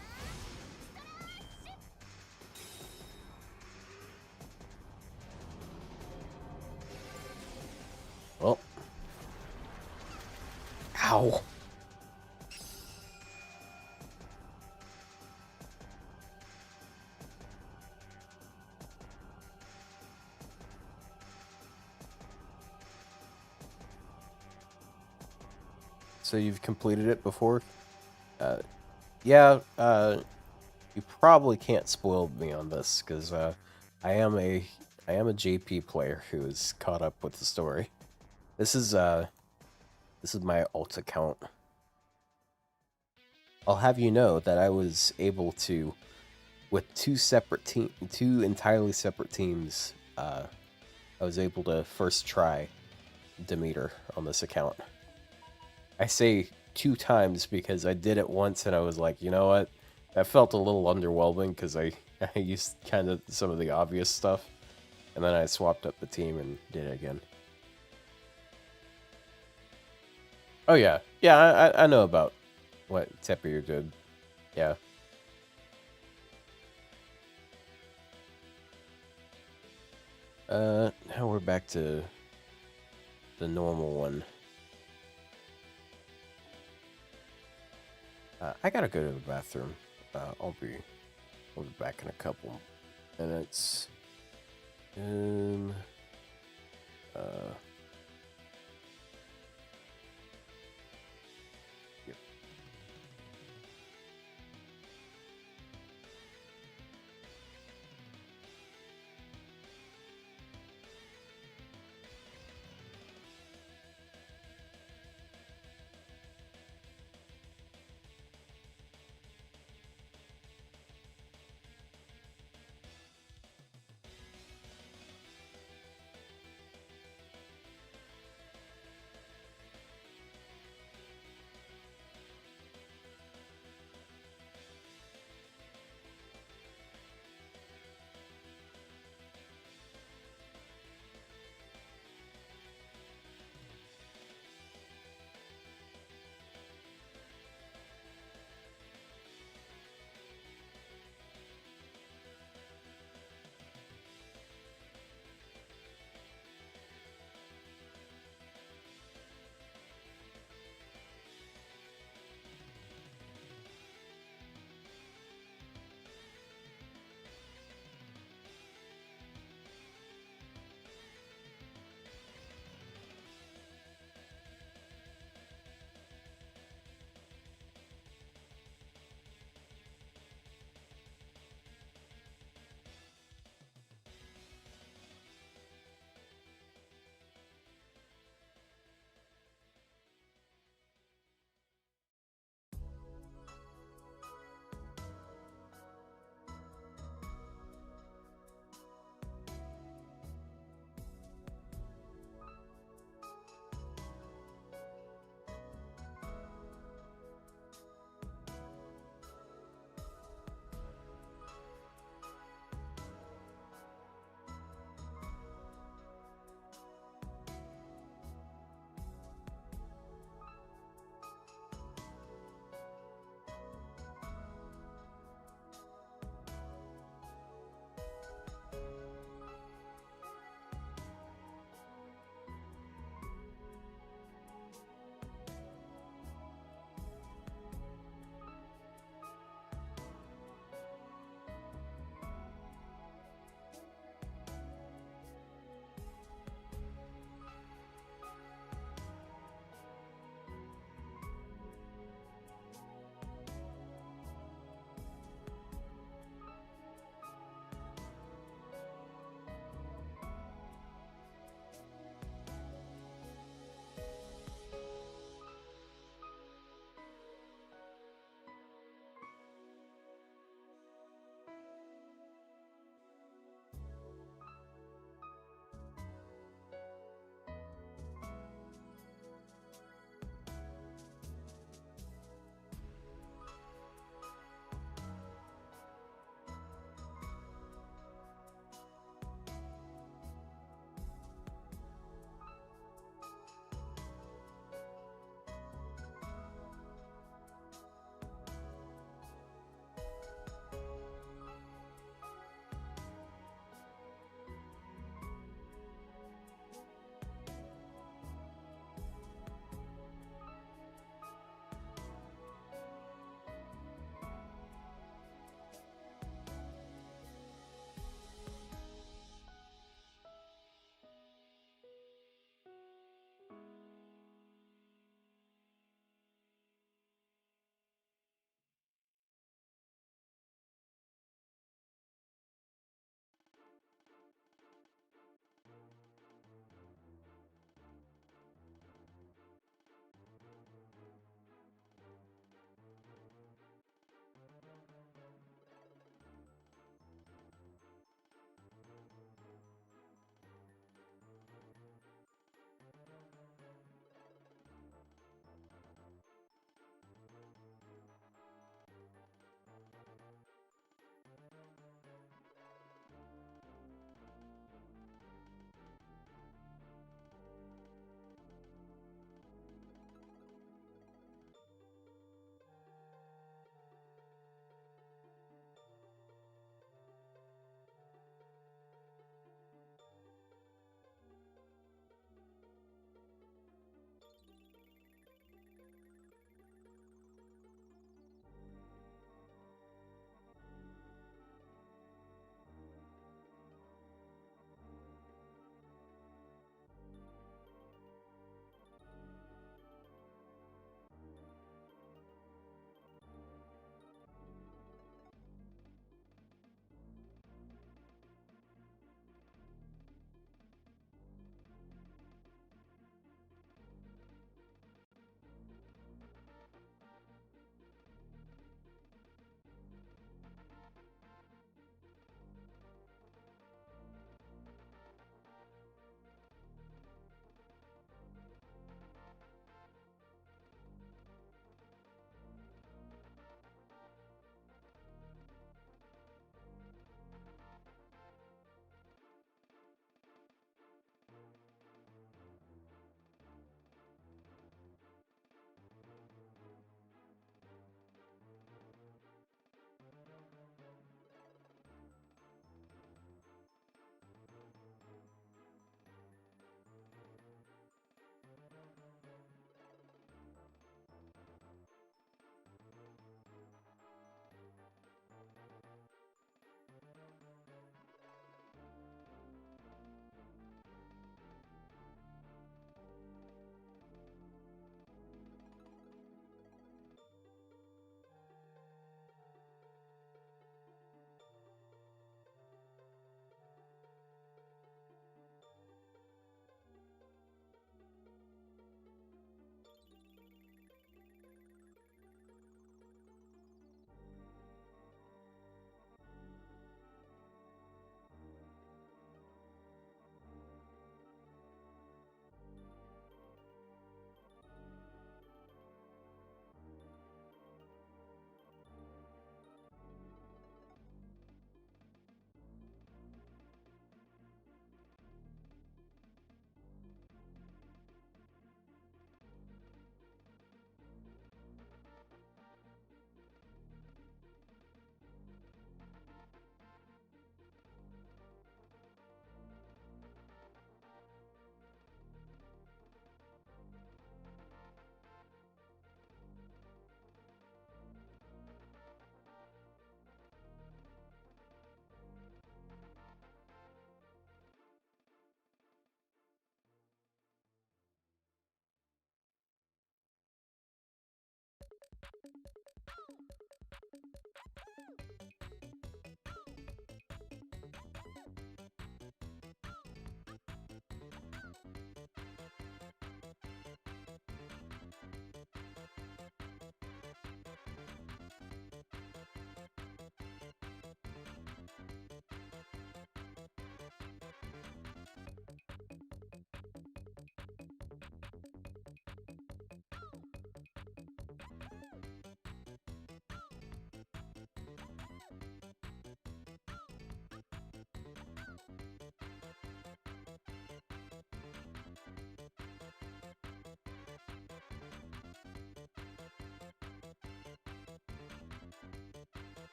Well. Ow. So you've completed it before? Yeah, you probably can't spoil me on this, because I am a JP player who is caught up with the story. This is my alt account. I'll have you know that I was able to, with two entirely separate teams, I was able to first try Demeter on this account. I say 2 times because I did it once and I was like, you know what? That felt a little underwhelming because I used kind of some of the obvious stuff. And then I swapped up the team and did it again. Oh yeah. Yeah, I know about what Tepier did. Yeah. Now we're back to the normal one. I gotta go to the bathroom. I'll be back in a couple minutes. Yep.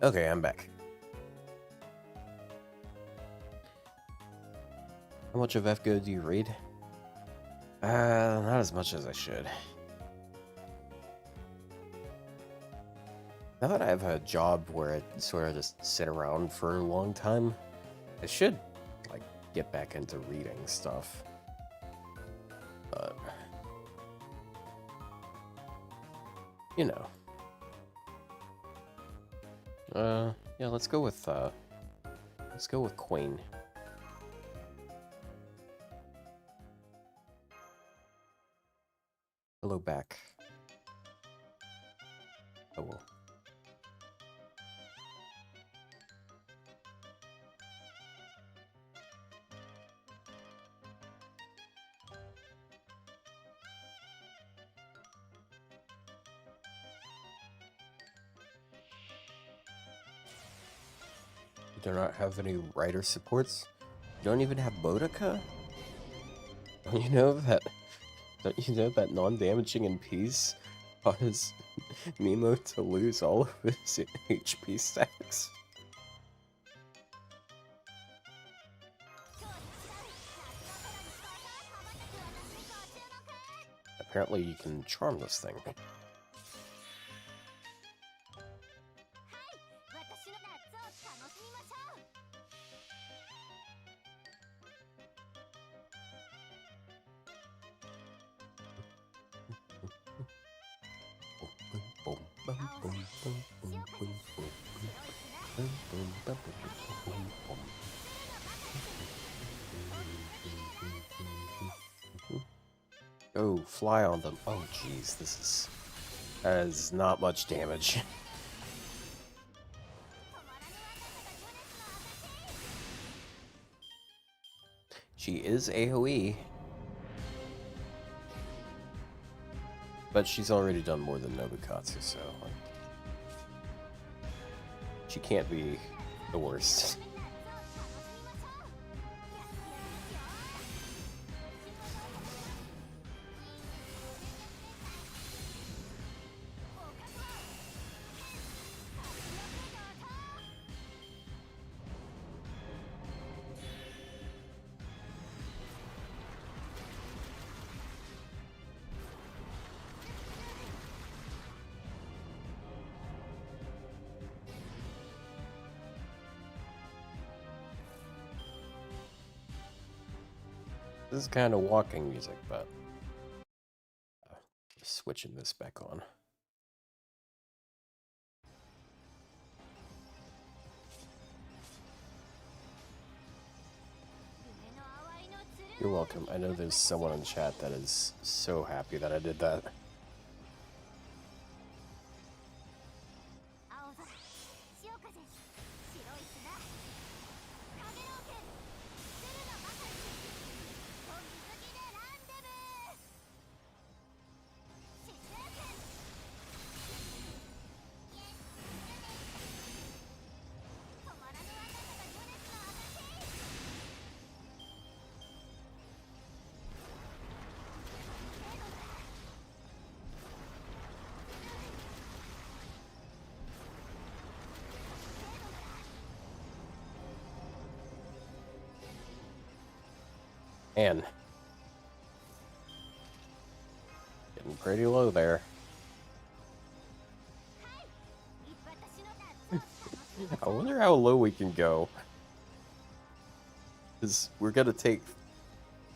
Okay, I'm back. How much of FGO do you read? Not as much as I should. Now that I have a job where I sort of just sit around for a long time, I should, like, get back into reading stuff. But, you know. Yeah, let's go with Queen. Hello back. Oh well. You do not have any writer supports? You don't even have Bodica? Don't you know that non-damaging in peace causes Nemo to lose all of his HP stacks? Apparently you can charm this thing. Oh, fly on them. Oh, jeez, that is not much damage. She is AoE. But she's already done more than Nobukatsu, so like, she can't be the worst. This is kind of walking music, but switching this back on. You're welcome. I know there's someone in chat that is so happy that I did that. Man. Getting pretty low there. I wonder how low we can go. Because we're gonna take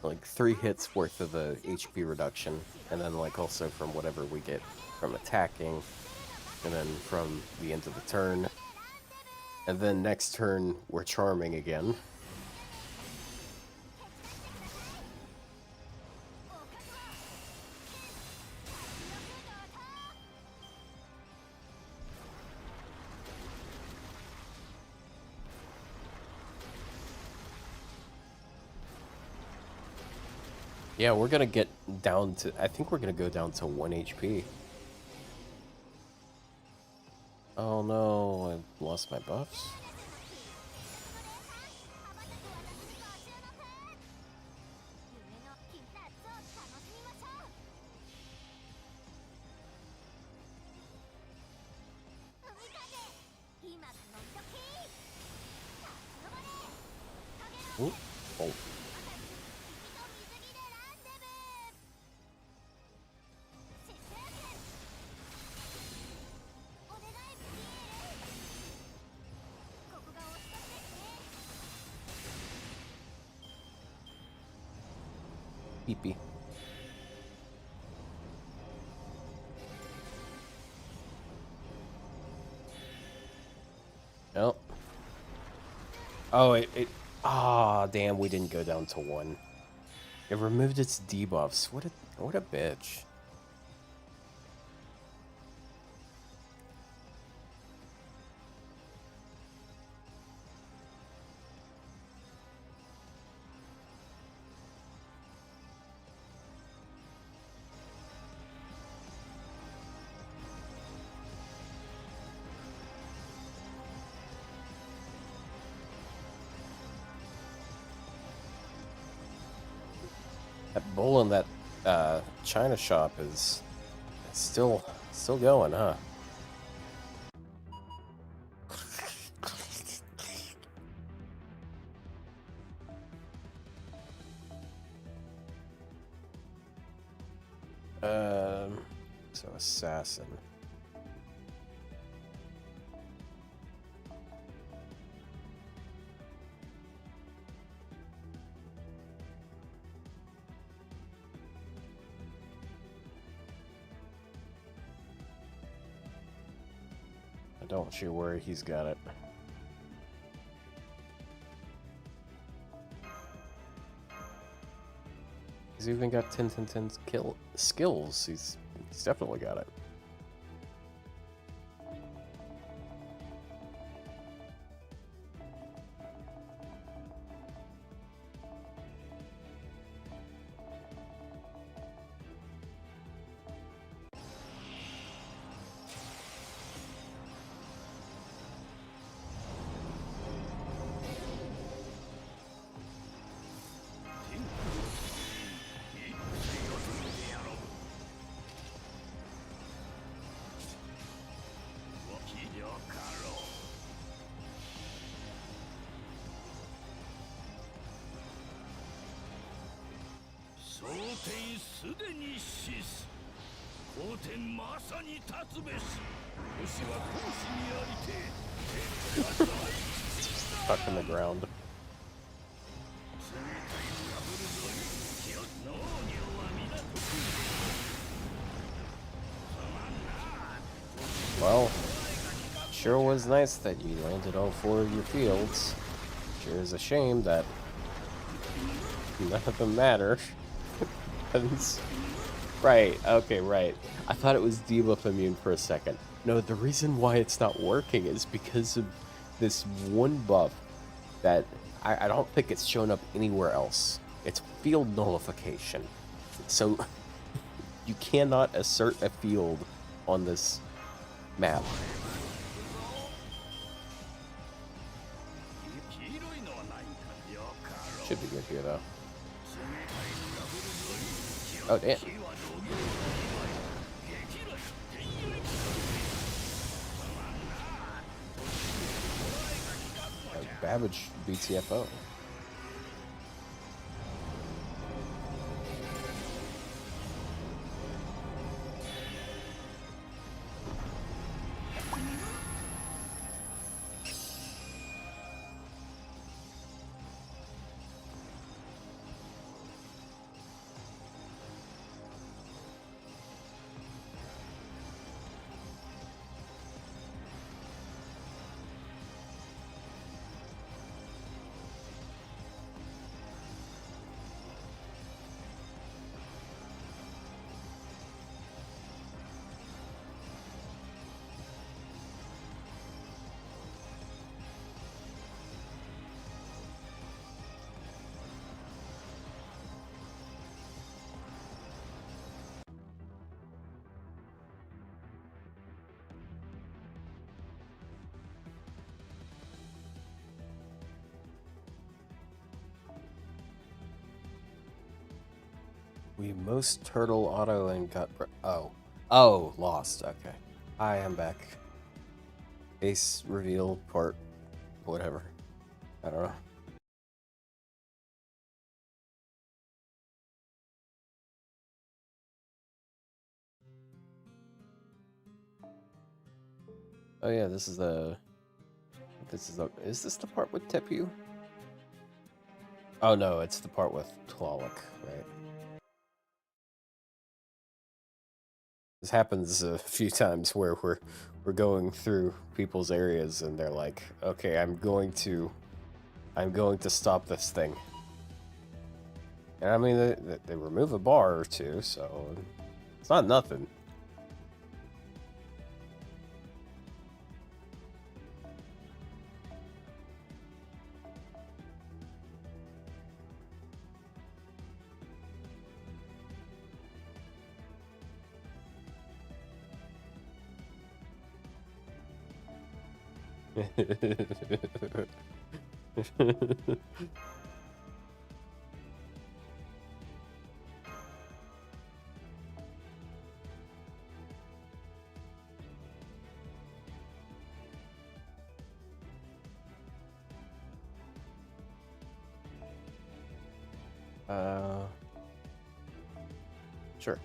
like 3 hits worth of the HP reduction, and then like also from whatever we get from attacking, and then from the end of the turn. And then next turn, we're charming again. Yeah, we're gonna get down to, I think we're gonna go down to 1 HP. Oh no, I lost my buffs. Ooh. Oh. Pee-pee. Nope. Oh, ah, damn, we didn't go down to 1. It removed its debuffs. What a bitch. That bull in that China shop is still going, huh? So assassin. Don't you worry, he's got it. He's even got 10 skills. He's definitely got it. Stuck in the ground. Well, sure was nice that you landed all 4 of your fields. Sure is a shame that none of them matter. Right, okay, right. I thought it was debuff immune for a second. No, the reason why it's not working is because of this one buff that I don't think it's shown up anywhere else. It's field nullification. So you cannot assert a field on this map. Should be good here though. Oh damn. Babbage BTFO. We most turtle auto and got oh lost. Okay, I am back. Ace reveal part, whatever. I don't know. Oh yeah, this is the... Is this the part with Tepu? Oh no, it's the part with Tlaloc, right? This happens a few times where we're going through people's areas and they're like, okay, I'm going to stop this thing. And I mean, they remove a bar or two, so it's not nothing. Sure.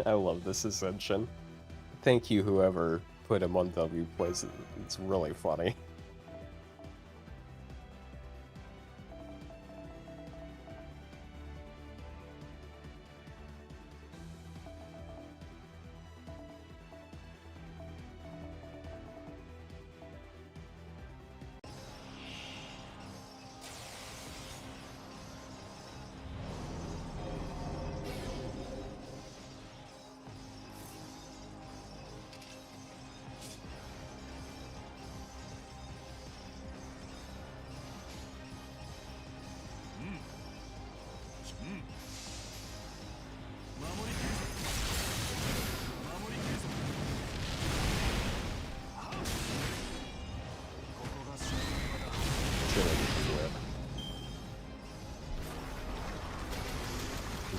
I love this ascension. Thank you, whoever put him on W plays. It's really funny.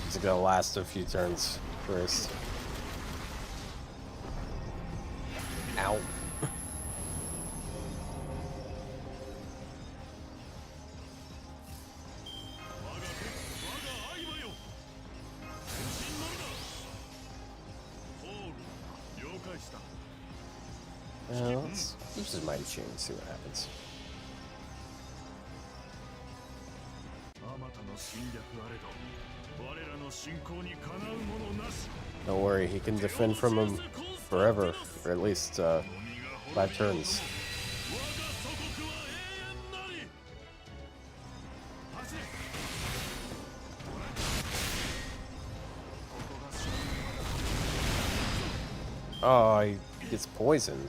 It's gonna last a few turns first. Ow. Let's use the Mighty Chain and see what happens. Don't worry, he can defend from him forever, or at least 5 turns. Oh, he gets poisoned.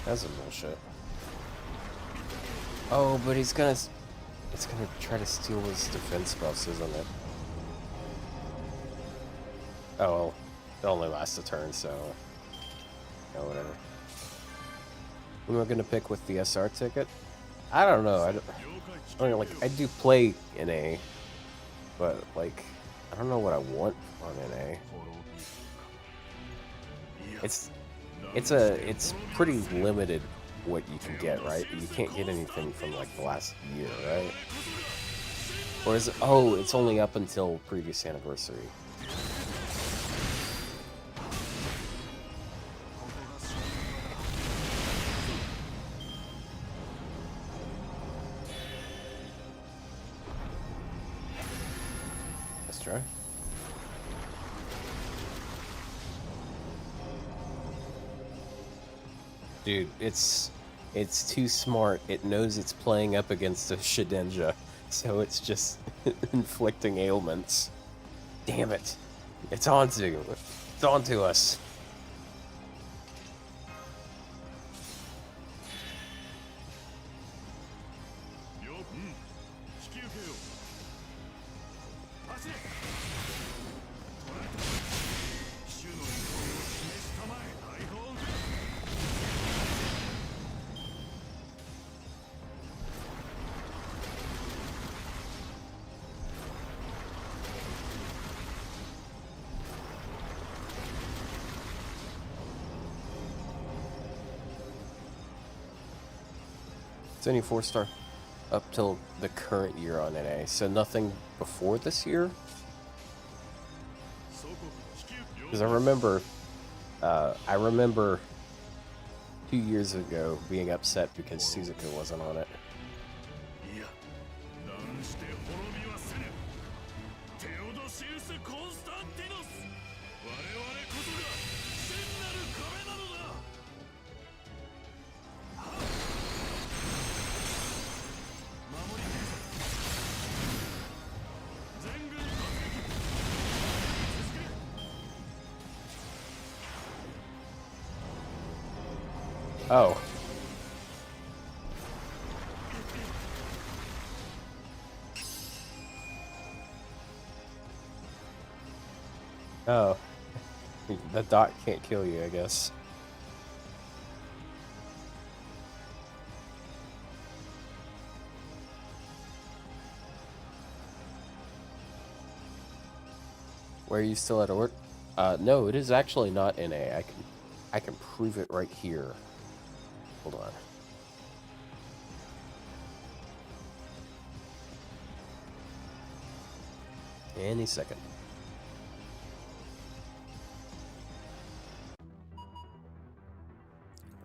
That's some bullshit. Oh, but it's gonna try to steal his defense buffs, isn't it? Oh well, it only lasts a turn, so yeah, whatever. Who am I gonna pick with the SR ticket? I don't know. I mean, like, I do play NA, but like, I don't know what I want on NA. It's pretty limited what you can get, right? You can't get anything from like the last year, right? Or is it? Oh, it's only up until previous anniversary. Let's try. Dude, it's too smart. It knows it's playing up against a Shidenja, so it's just inflicting ailments. Damn it. It's onto us. It's only 4-star up till the current year on NA, so nothing before this year? Because I remember 2 years ago being upset because Suzuka wasn't on it. いや、断して滅びはせぬ。テオドシウス・コンスタンティノス。我々こそが真なる壁なのだ。守り切るぞ。全軍突撃。続け。Oh. Oh. The dot can't kill you, I guess. Where are you still at work? No, it is actually not NA. I can prove it right here. Hold on. Any second.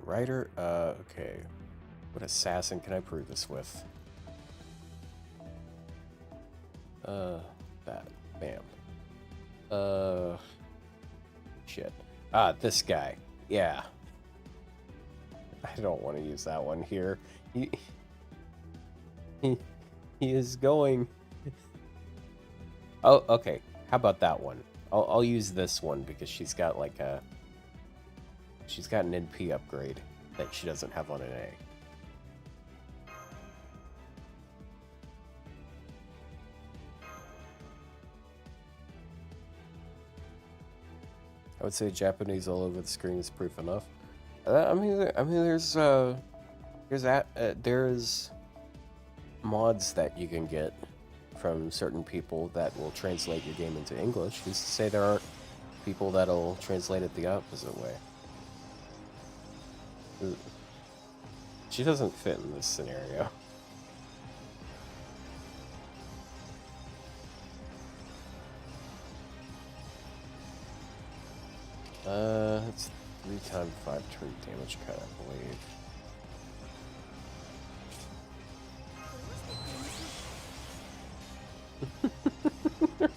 Writer, okay. What assassin can I prove this with? That. Bam. Shit. Ah, this guy. Yeah. I don't want to use that one here. He is going... Oh, okay. How about that one? I'll use this one because she's got like a... She's got an NP upgrade that she doesn't have on an A. I would say Japanese all over the screen is proof enough. There's mods that you can get from certain people that will translate your game into English. Who's to say there aren't people that'll translate it the opposite way? She doesn't fit in this scenario. It's 3 times 5 turn damage cut, I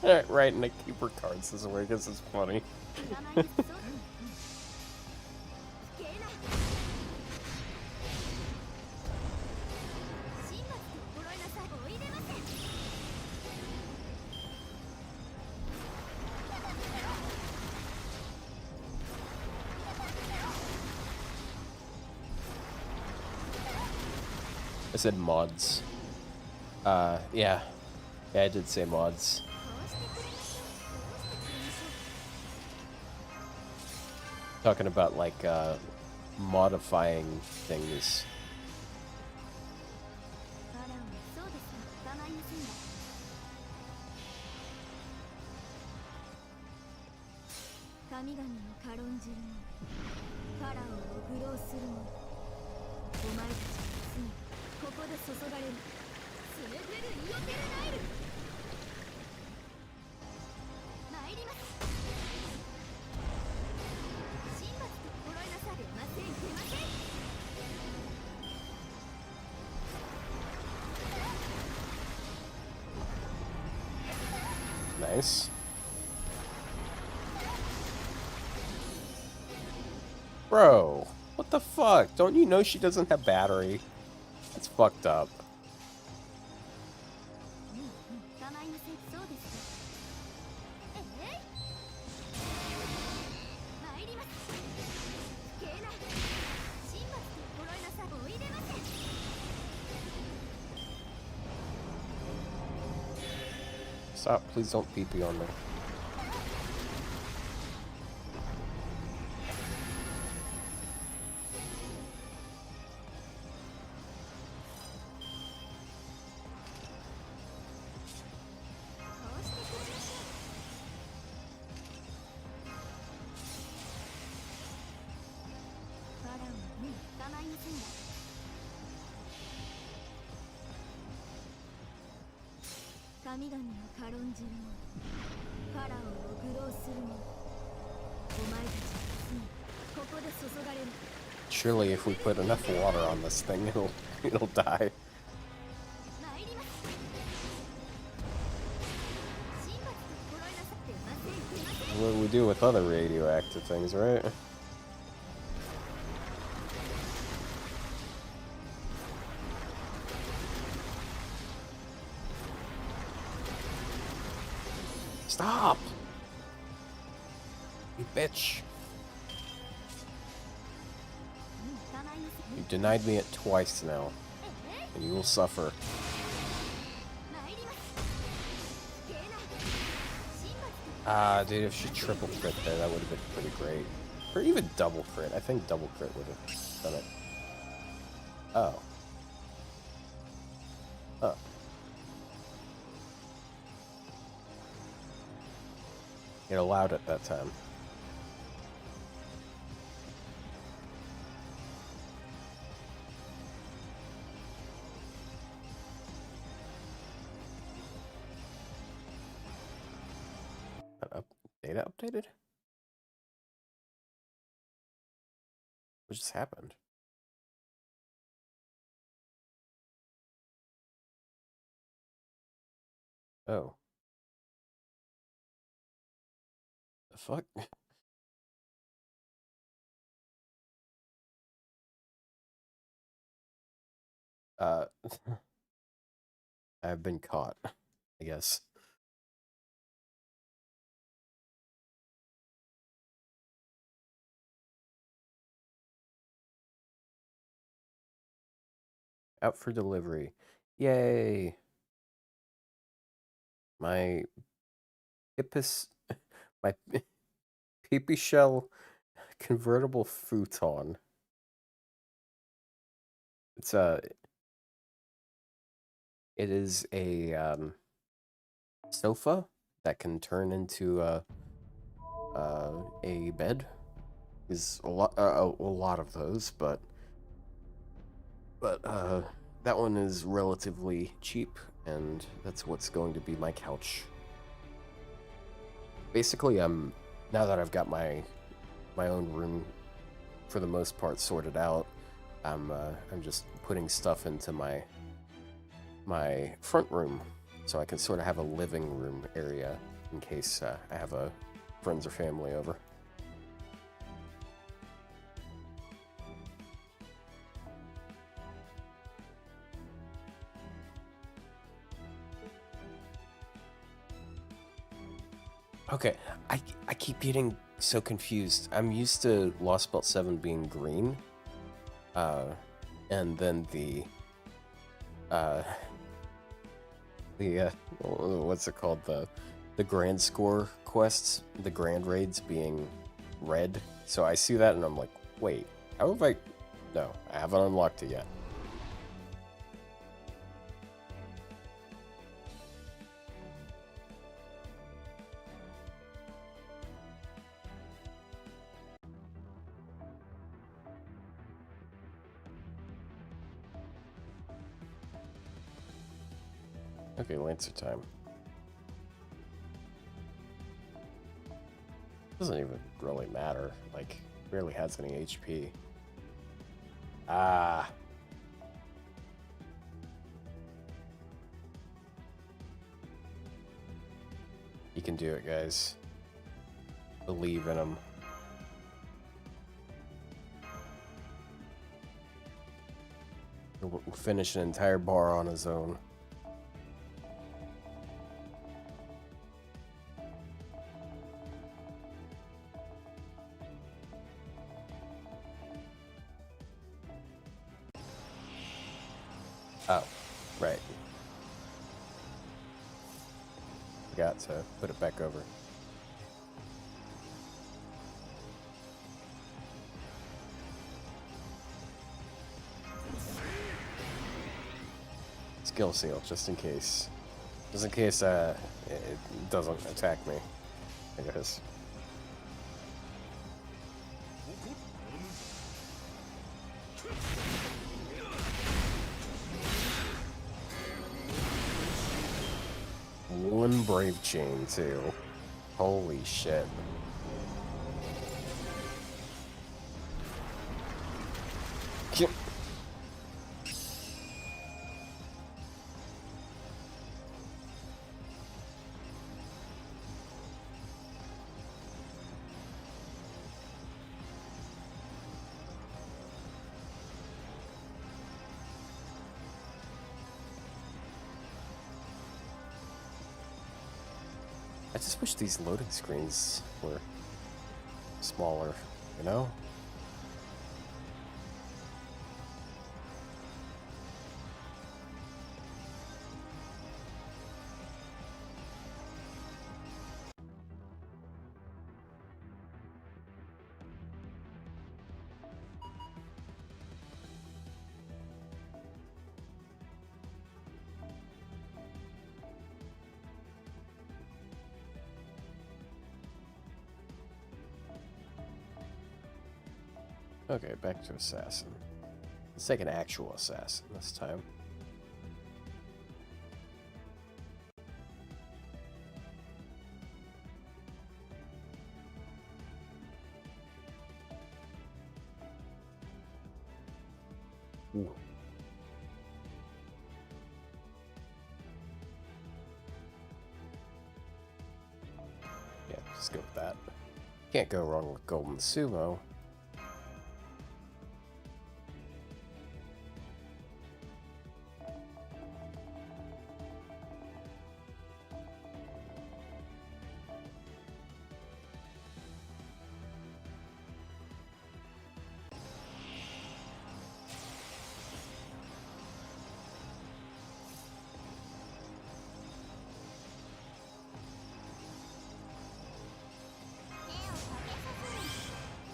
believe. Right in the keeper cards this way, because it's funny. I said mods. Yeah. Yeah, I did say mods. Talking about, like, modifying things. Nice. Bro, what the fuck? Don't you know she doesn't have battery? That's fucked up. Stop, please don't PP on me. Surely if we put enough water on this thing, it'll die. What do we do with other radioactive things, right? Stop! You bitch. You denied me it twice now, and you will suffer. Ah, dude, if she triple crit there, that would have been pretty great. Or even double crit. I think double crit would have done it. Oh. Oh. It allowed it that time. Data updated? What just happened? Oh. The fuck? I've been caught, I guess. Out for delivery. Yay! My hippus, my peepee shell convertible futon. It's it is a sofa that can turn into a bed. Is a lot of those, but that one is relatively cheap, and that's what's going to be my couch. Basically, now that I've got my own room for the most part sorted out, I'm just putting stuff into my front room, so I can sort of have a living room area in case I have friends or family over. Okay, I keep getting so confused. I'm used to Lost Belt 7 being green, and then the what's it called, the grand score quests, the grand raids being red. So I see that and I'm like, wait, how have I? No, I haven't unlocked it yet. Okay, Lancer time. Doesn't even really matter. Like, barely has any HP. Ah. You can do it, guys. Believe in him. He'll finish an entire bar on his own. Oh, right. Forgot to put it back over. Skill seal, just in case. Just in case it doesn't attack me, I guess. One brave chain, too. Holy shit. just wish these loading screens were smaller, you know? Okay, back to assassin. Let's take an actual assassin this time. Ooh. Yeah, just go with that. Can't go wrong with Golden Sumo.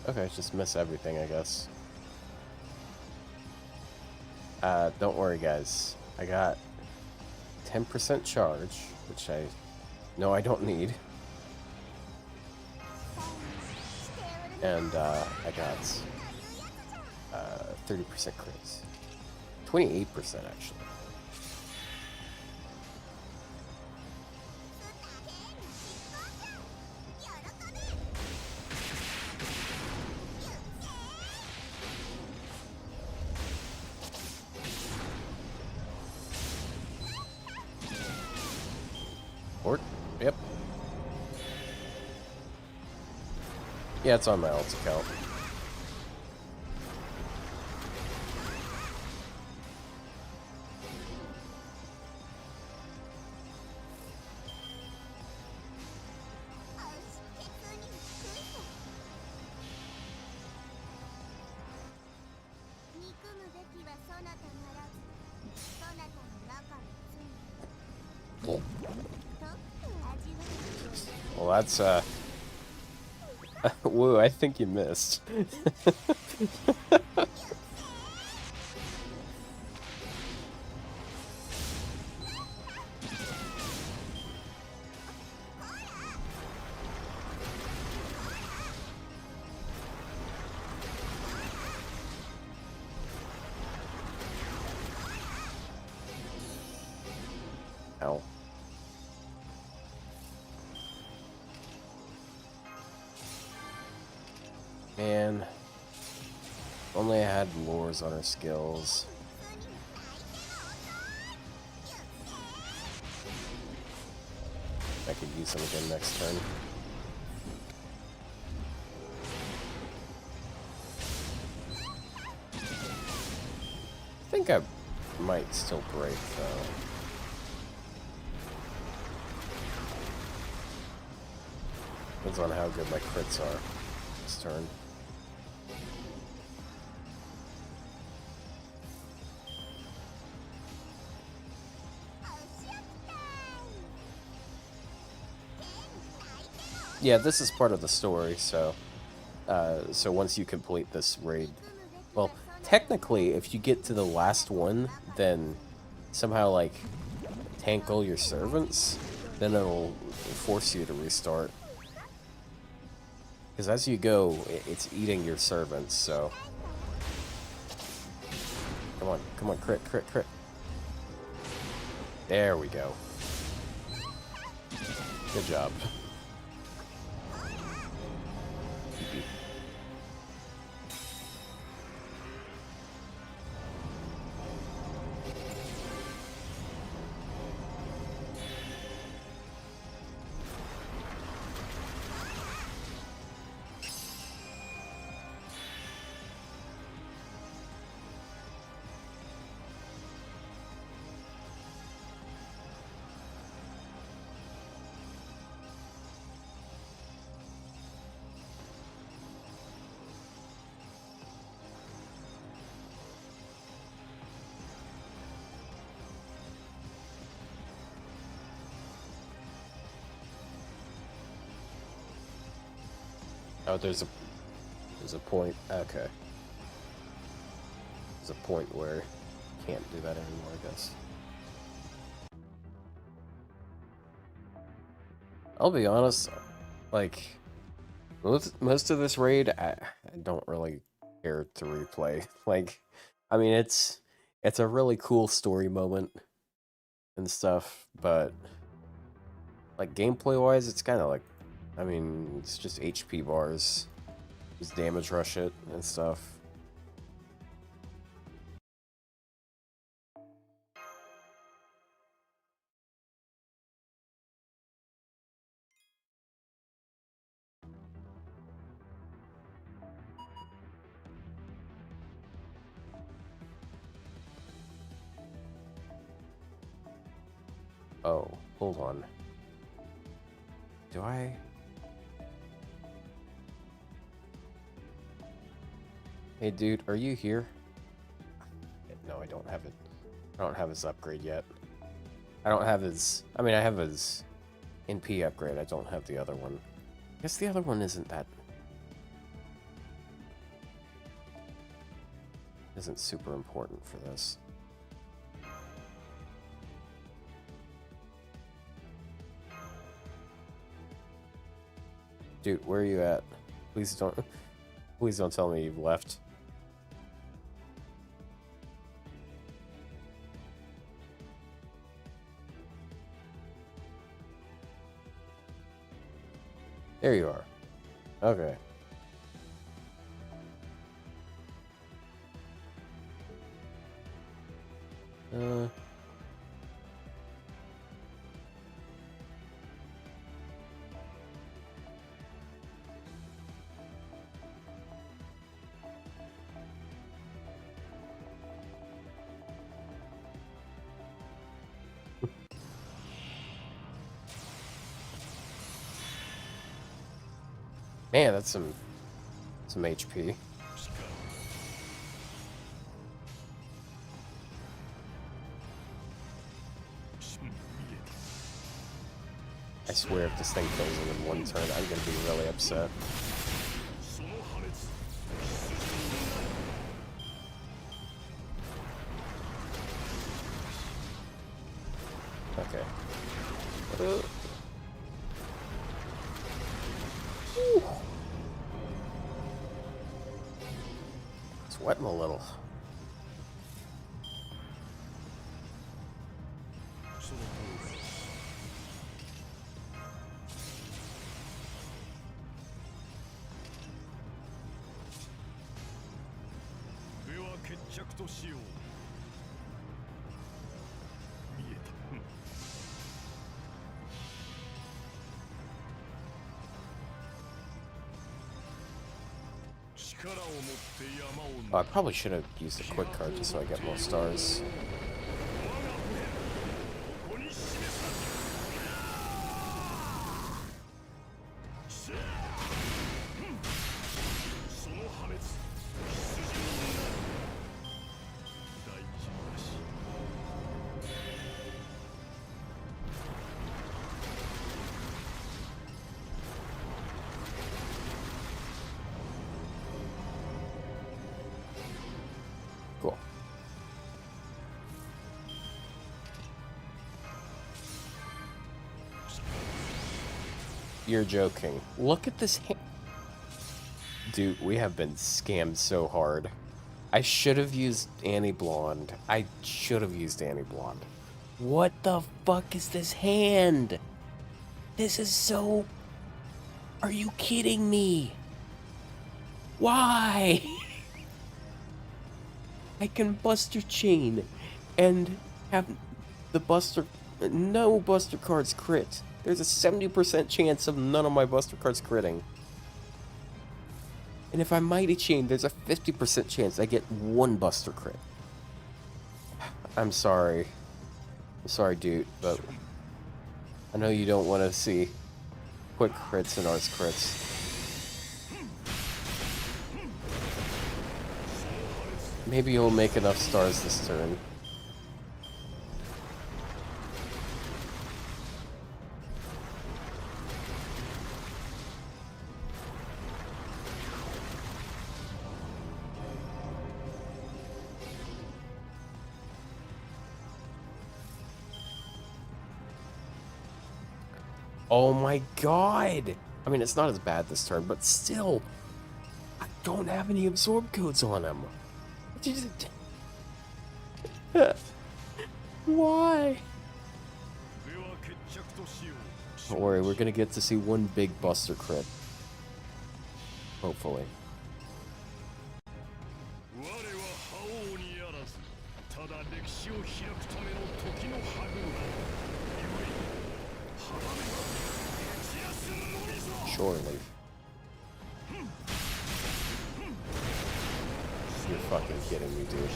Okay, just miss everything, I guess. Don't worry, guys. I got 10% charge, which I know I don't need. And, I got 30% crits. 28%, actually. Or, yep. Yeah, it's on my alt account. Well, that's, whoa, I think you missed. Ow. Man, only I had lures on her skills. I could use them again next turn. I think I might still break though. Depends on how good my crits are this turn. Yeah, this is part of the story, so once you complete this raid, well, technically, if you get to the last one, then somehow, like, tank all your servants, then it'll force you to restart. Because as you go, it's eating your servants, so... Come on, crit, crit, crit. There we go. Good job. Oh, there's a point. Okay. There's a point where you can't do that anymore, I guess. I'll be honest, like most of this raid, I don't really care to replay. Like, I mean, it's a really cool story moment and stuff, but like gameplay wise, it's kind of like, I mean, it's just HP bars, just damage rush it and stuff. Oh, hold on. Do I? Hey dude, are you here? No, I don't have it. I don't have his upgrade yet. I don't have his... I mean, I have his NP upgrade. I don't have the other one. I guess the other one isn't that... isn't super important for this. Dude, where are you at? Please don't tell me you've left. There you are. Okay. Man, that's some HP. I swear if this thing kills him in one turn, I'm gonna be really upset. Okay. Sweating a little. Oh, I probably should have used a quick card just so I get more stars. Cool. You're joking. Look at this hand. Dude, we have been scammed so hard. I should have used Annie Blonde. I should have used Annie Blonde. What the fuck is this hand? This is so... Are you kidding me? Why? I can Buster Chain and have the Buster... No Buster cards crit. There's a 70% chance of none of my Buster cards critting. And if I Mighty Chain, there's a 50% chance I get one Buster crit. I'm sorry. I'm sorry, dude, but I know you don't want to see quick crits and arts crits. Maybe you'll make enough stars this turn. Oh my god! I mean, it's not as bad this turn, but still, I don't have any absorb codes on him. Why? では決着としよう。 Don't worry, we're gonna get to see one big Buster crit. Hopefully. 我は覇王にあらず、ただ歴史を開くための時の歯車。故に、歯止めは激安のみぞ。 Surely. You're fucking kidding me, dude.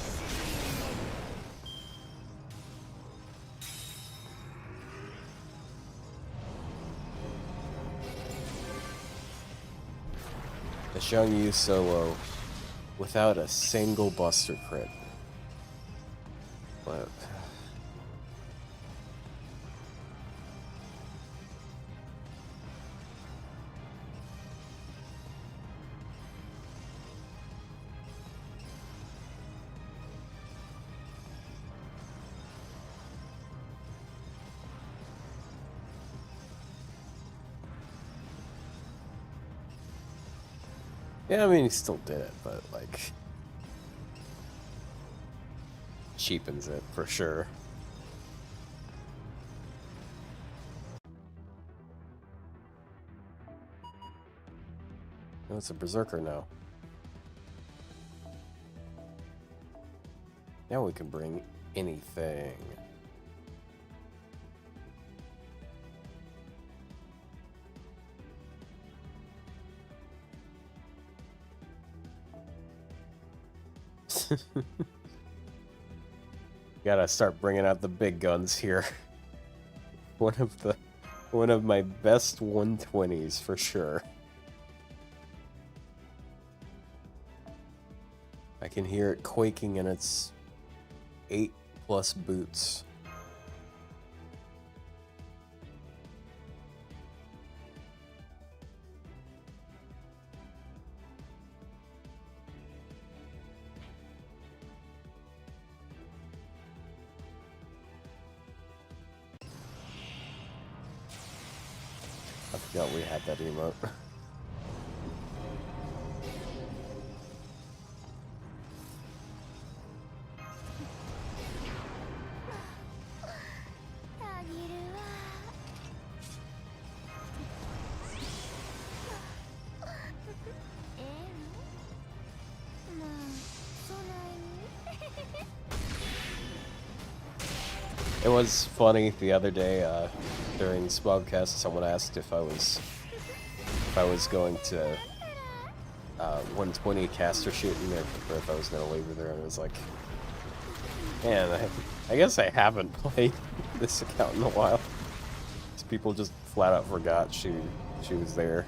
The Xiangyu solo without a single Buster crit. But yeah, I mean, he still did it, but, like, cheapens it, for sure. Oh, it's a Berserker now. Now we can bring anything. Gotta start bringing out the big guns here. One of my best 120s for sure. I can hear it quaking in its 8+ boots. I forgot we had that emote. It was funny the other day during Spogcast. Someone asked if I was going to 120 caster shooting, or if I was gonna leave her there, and I was like, man, I guess I haven't played this account in a while. People just flat out forgot she was there.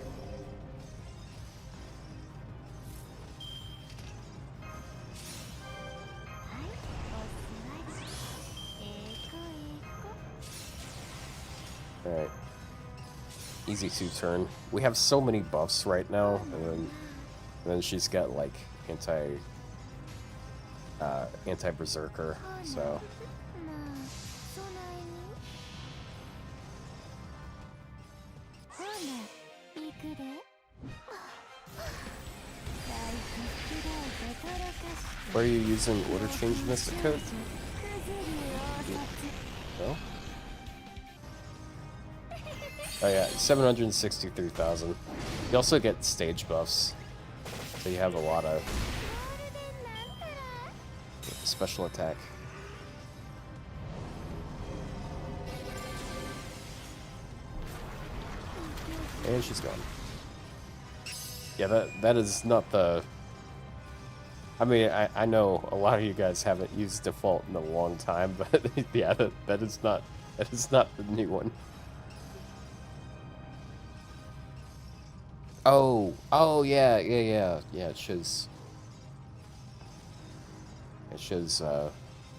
Alright. Easy 2-turn. We have so many buffs right now, and then she's got like anti-berserker, so where are you using order change mystic code? No? Oh yeah, 763,000. You also get stage buffs, so you have a lot of special attack. And she's gone. Yeah, that is not the... I mean, I know a lot of you guys haven't used default in a long time, but yeah, that is not the new one. Oh yeah, it shows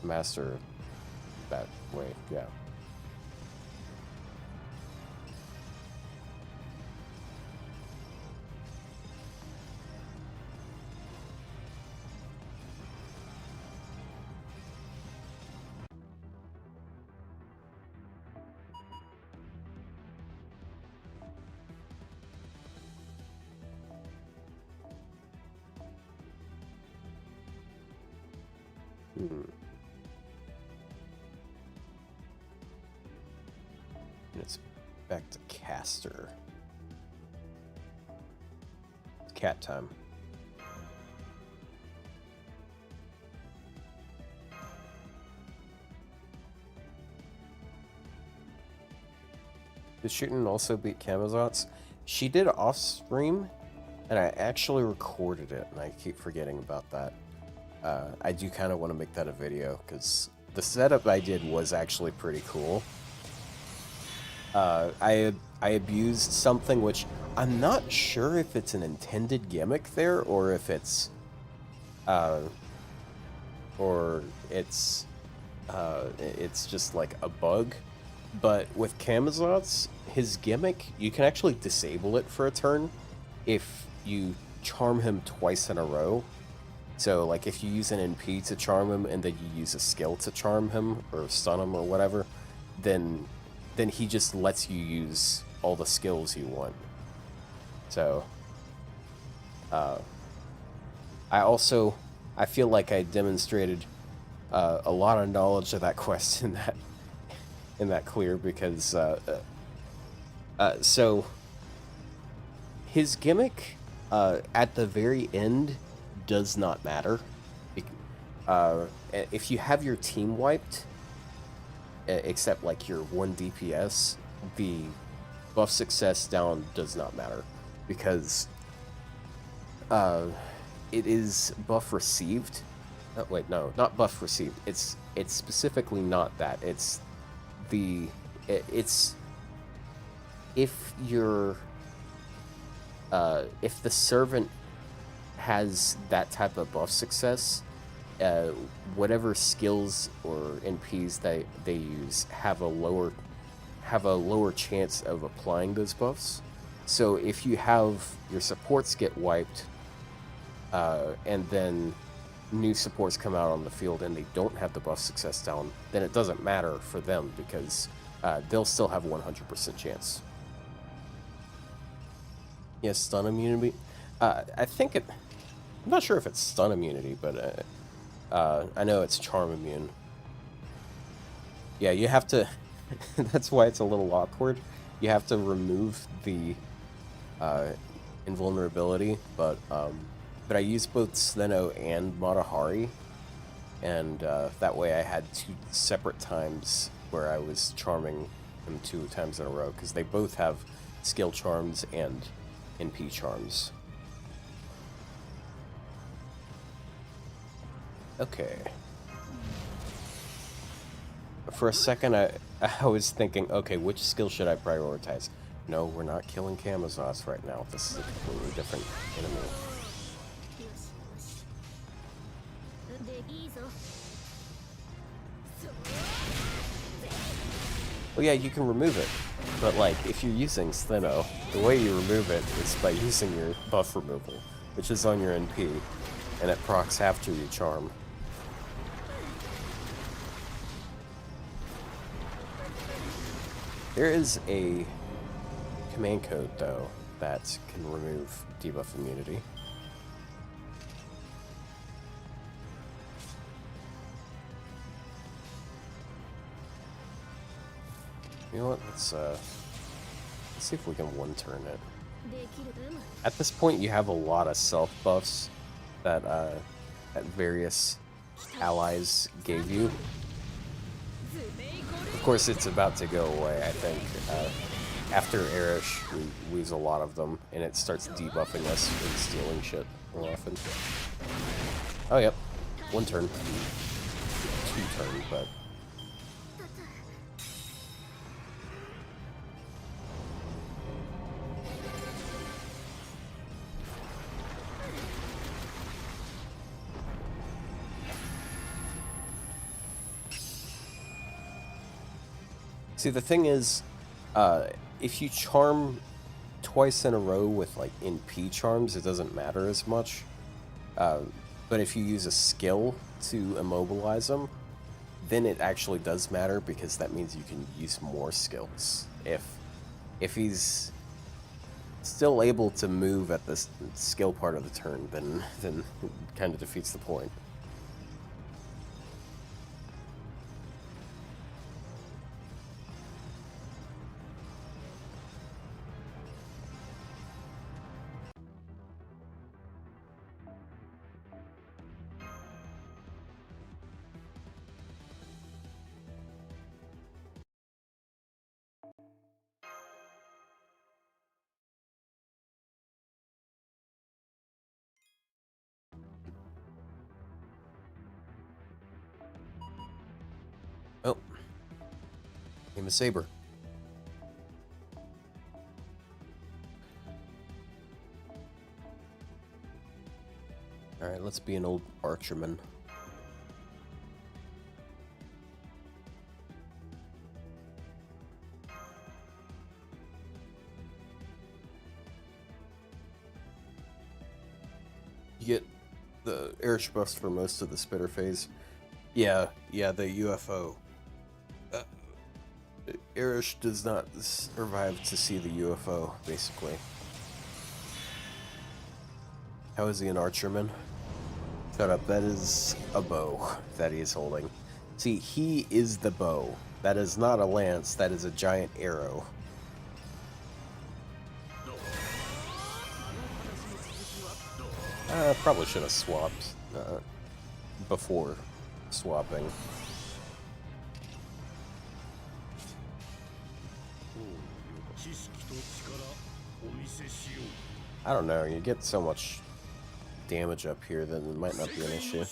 master that way, yeah. And it's back to caster. It's cat time. Did Shootin' also beat Camazotz? She did off stream, and I actually recorded it, and I keep forgetting about that. I do kind of want to make that a video, because the setup I did was actually pretty cool. I abused something which I'm not sure if it's an intended gimmick there, or if it's it's just like a bug. But with Camazotz, his gimmick, you can actually disable it for a turn if you charm him twice in a row. So, like, if you use an NP to charm him, and then you use a skill to charm him, or stun him, or whatever, then he just lets you use all the skills you want. So, I feel like I demonstrated a lot of knowledge of that quest in that clear, because so his gimmick at the very end does not matter. If you have your team wiped, except like your 1 DPS, the buff success down does not matter, because it is buff received. Oh, wait, no, not buff received. It's specifically not that. It's if you're if the servant has that type of buff success, whatever skills or NPs they use have a lower chance of applying those buffs. So if you have your supports get wiped, and then new supports come out on the field and they don't have the buff success down, then it doesn't matter for them, because they'll still have 100% chance. Yes, stun immunity. I think it. I'm not sure if it's stun immunity, but I know it's charm immune. Yeah, you have to. That's why it's a little awkward. You have to remove the invulnerability, but I used both Steno and Matahari, and that way I had 2 separate times where I was charming them 2 times in a row, because they both have skill charms and NP charms. Okay. For a second, I was thinking, okay, which skill should I prioritize? No, we're not killing Camazotz right now. This is a completely different enemy. Well, yeah, you can remove it, but like, if you're using Steno, the way you remove it is by using your buff removal, which is on your NP, and it procs after you charm. There is a command code, though, that can remove debuff immunity. You know what, let's see if we can one-turn it. At this point, you have a lot of self-buffs that various allies gave you. Of course, it's about to go away, I think. After Erish, we lose a lot of them, and it starts debuffing us and stealing shit more often. Oh, yep. 1 turn. 2 turn, but... See, the thing is, if you charm twice in a row with, like, NP charms, it doesn't matter as much. But if you use a skill to immobilize them, then it actually does matter, because that means you can use more skills. If he's still able to move at this skill part of the turn, then it kind of defeats the point. Oh. Name a saber. Alright, let's be an old archerman. You get the airship buffs for most of the spitter phase. Yeah, the UFO. Erish does not survive to see the UFO, basically. How is he an archerman? Shut up, that is a bow that he is holding. See, he is the bow. That is not a lance, that is a giant arrow. Probably should have swapped before swapping. I don't know, you get so much damage up here that it might not be an issue.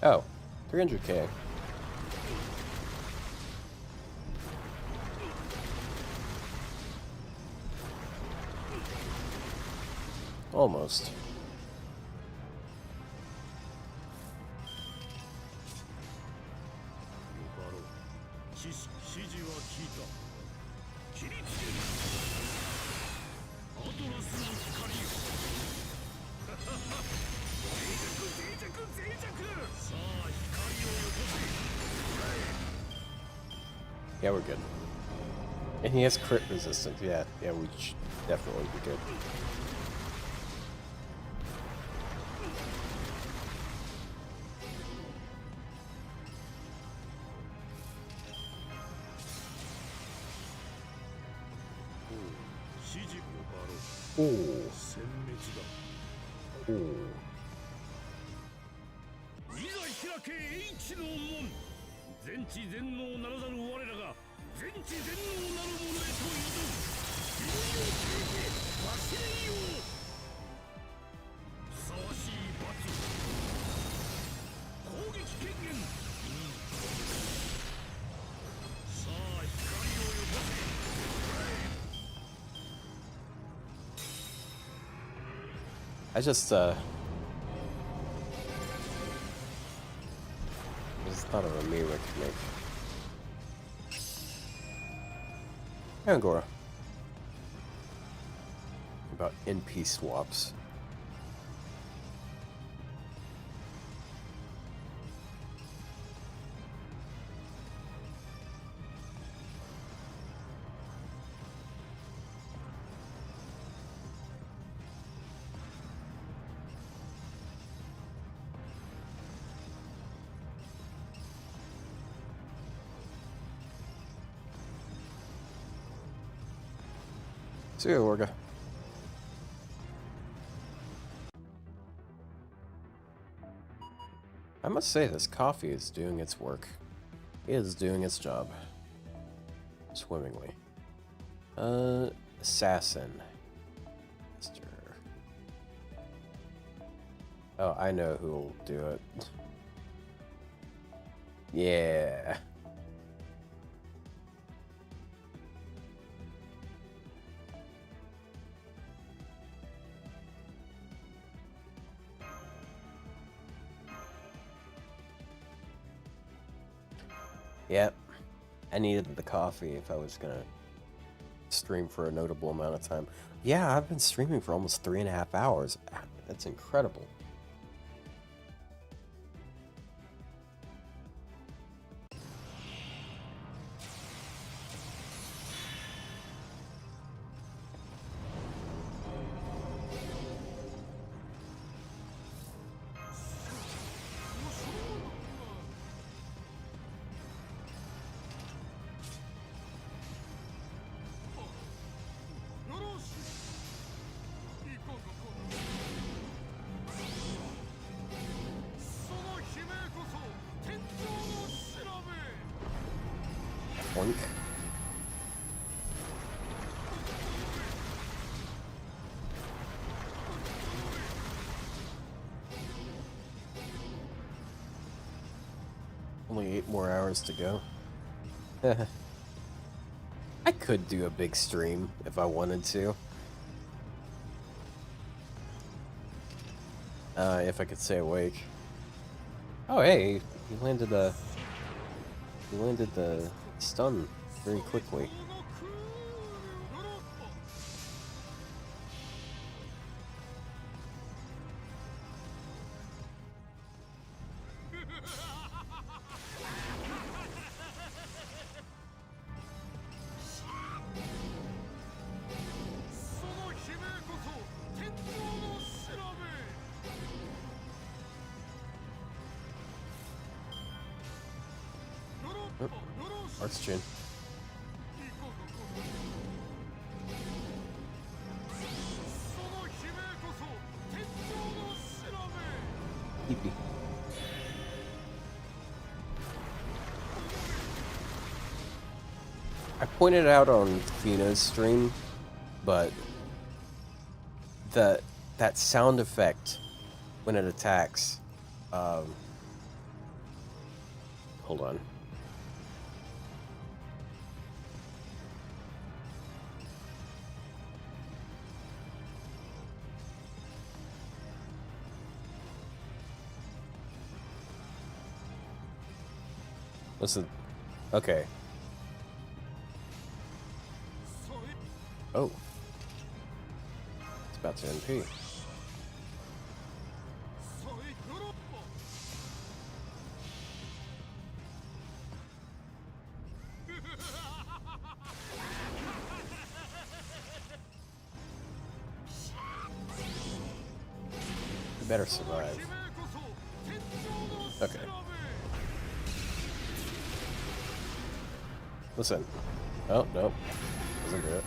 Oh, 300k. Almost. Yeah, we're good. And he has crit resistance. Yeah, we should definitely be good. Ooh. Ooh. I just thought of a mirror to make. Angora. About NP swaps. See you, Orga. I must say, this coffee is doing its work. It is doing its job. Swimmingly. Assassin. Master. Oh, I know who'll do it. Yeah. Yep. I needed the coffee if I was gonna stream for a notable amount of time. Yeah, I've been streaming for almost 3.5 hours. That's incredible. Oink. Only 8 more hours to go. I could do a big stream if I wanted to. If I could stay awake. Oh hey, you landed the stun very quickly. Arts chin. Eepy. I pointed out on Fina's stream, but that sound effect when it attacks, hold on. Listen. Okay. Oh. It's about to NP. You better survive. Okay. Listen. Oh, nope. Doesn't do it.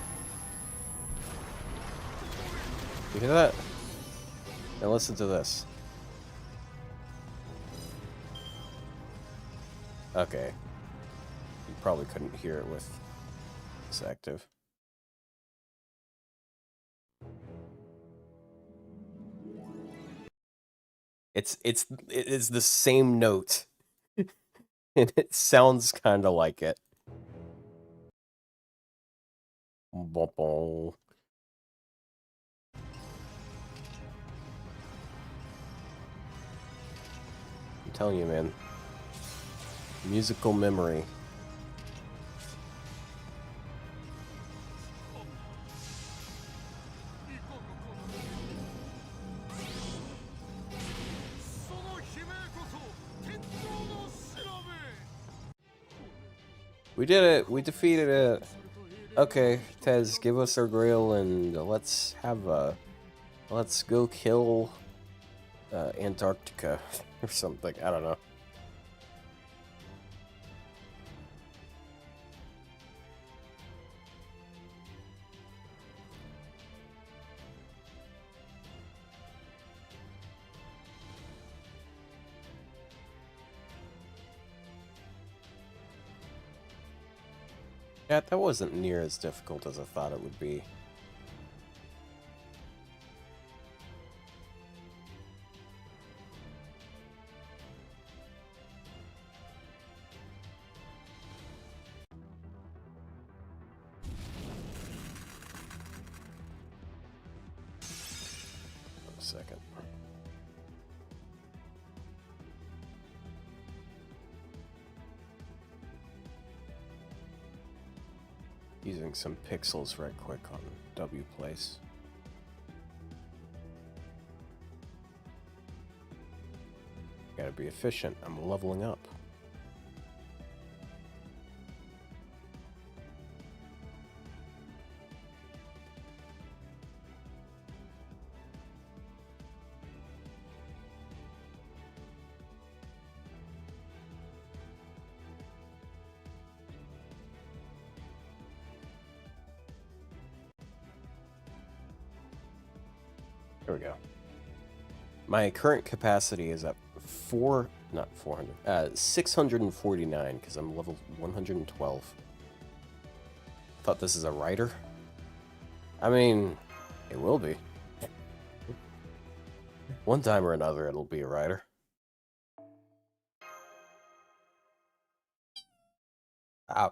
You hear that? Now listen to this. Okay. You probably couldn't hear it with this active. It is the same note. And it sounds kind of like it. Bop-bop. I'm telling you, man. Musical memory. We did it! We defeated it! Okay, Tez, give us our grail and let's have a... Let's go kill... Antarctica or something. I don't know. Yeah, that wasn't near as difficult as I thought it would be. Wait a second. Using some pixels right quick on W place. Gotta be efficient. I'm leveling up. There we go. My current capacity is at 649 because I'm level 112. thought this is a writer. I mean, it will be. One time or another, it'll be a writer. Ah,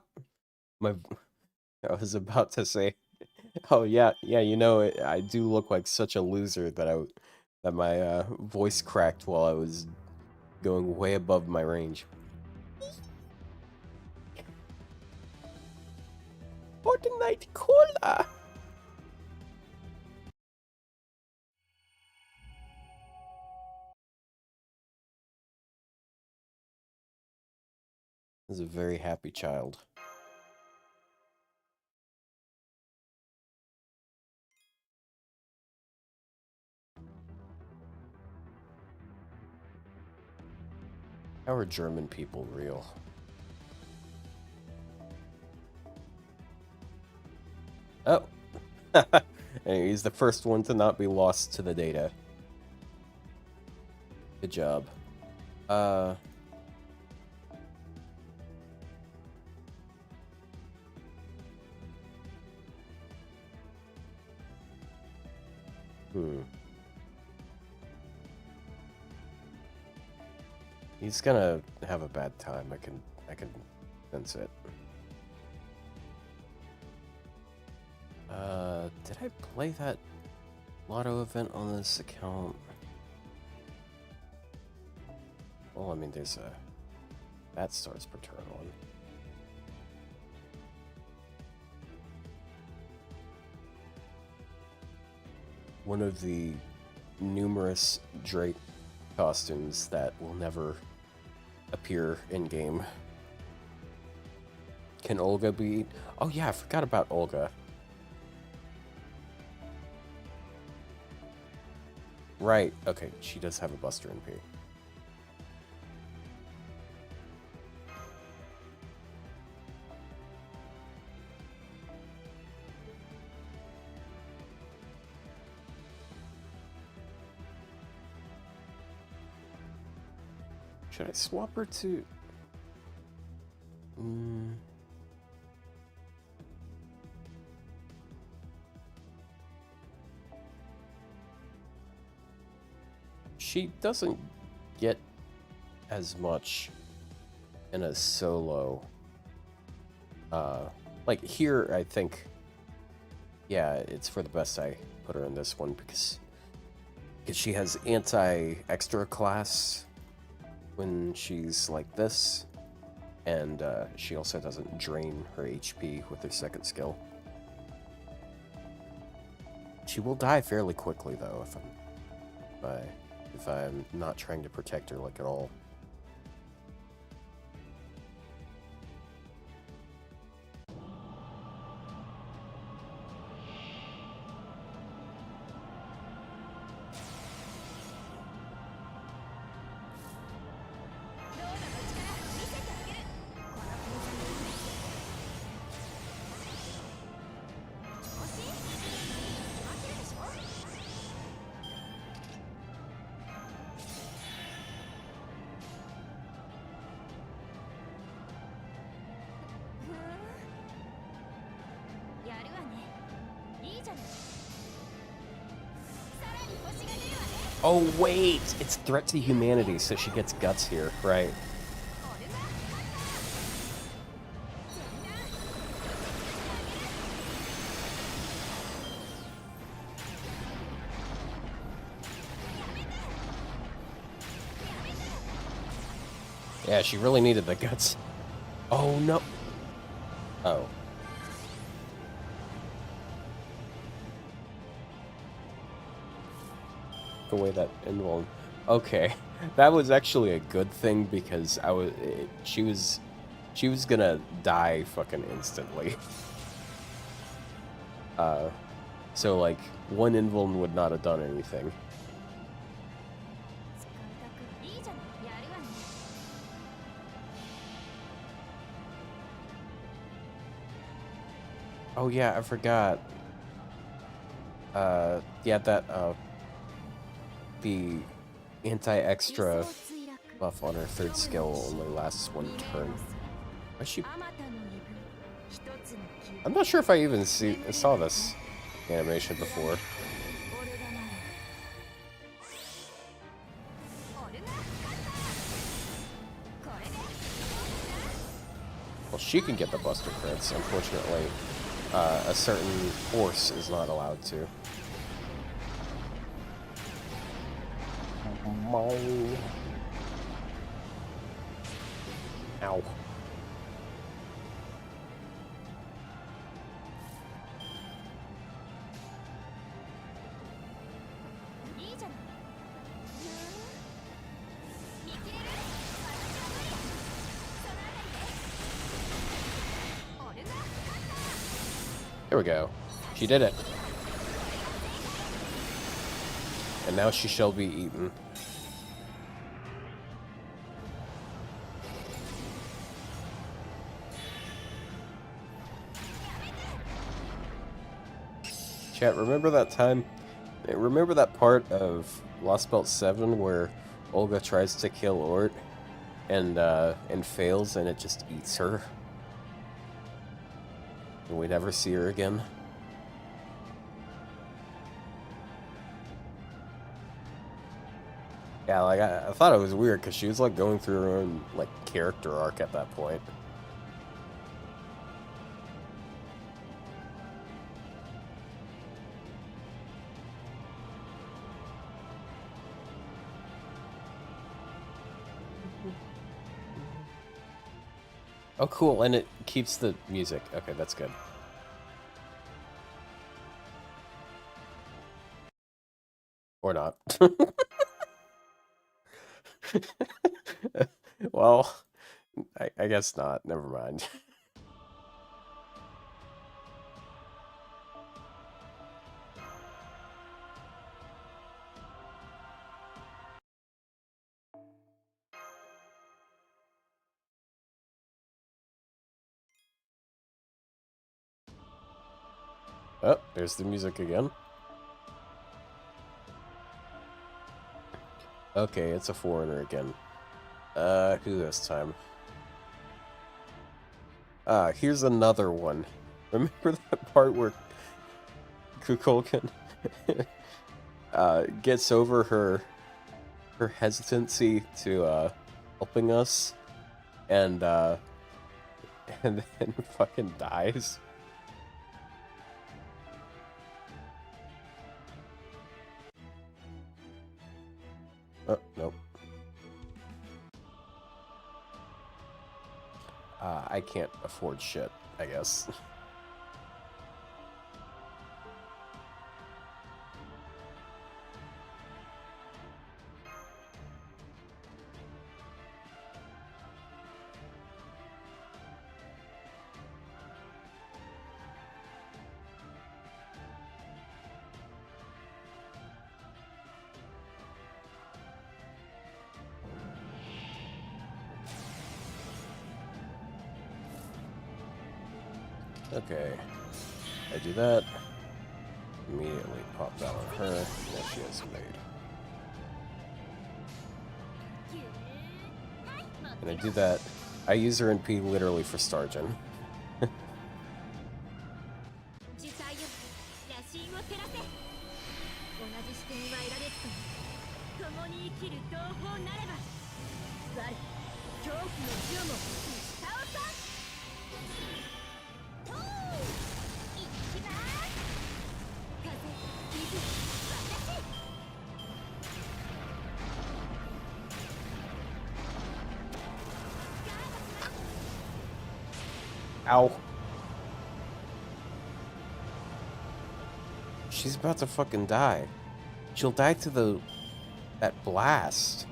I was about to say, oh yeah, you know, I do look like such a loser that my voice cracked while I was going way above my range. Fortnite Cola! This is a very happy child. How are German people real? Oh! And he's the first one to not be lost to the data. Good job. He's gonna have a bad time. I can sense it. Did I play that lotto event on this account? Well, I mean, there's a that stars per turn one. One of the numerous Drake costumes that will never appear in game. Can Olga be? Oh yeah, I forgot about Olga. Right, okay, she does have a Buster NP. Should I swap her to... She doesn't get as much in a solo. Like here, I think, yeah, it's for the best I put her in this one because she has anti-extra class when she's like this, and she also doesn't drain her HP with her second skill. She will die fairly quickly though if I'm not trying to protect her like at all. Oh wait, it's threat to humanity, so she gets guts here, right? Yeah, she really needed the guts. Oh no. Oh. Away that invuln. Okay, that was actually a good thing because she was gonna die fucking instantly. So like one invuln would not have done anything. Oh yeah, I forgot. Yeah, that the anti-extra buff on her third skill only lasts one turn. Why is she... I'm not sure if I even saw this animation before. Well, she can get the Buster crits. Unfortunately, a certain horse is not allowed to. Ow. There we go. She did it. And now she shall be eaten. Chat, remember that time? Remember that part of Lost Belt 7 where Olga tries to kill Ort and fails and it just eats her? And we never see her again? Yeah, like, I thought it was weird because she was, like, going through her own, like, character arc at that point. Oh, cool, and it keeps the music. Okay, that's good. Or not. Well, I guess not. Never mind. Oh, there's the music again. Okay, it's a foreigner again. Who this time? Here's another one. Remember that part where Kukulkan gets over her hesitancy to helping us and then fucking dies? Oh, nope. I can't afford shit, I guess. Okay, I do that. Immediately pop that on her. Now she has a maid. And I do that. I use her in P literally for Stargen. Ow. She's about to fucking die. She'll die to that blast.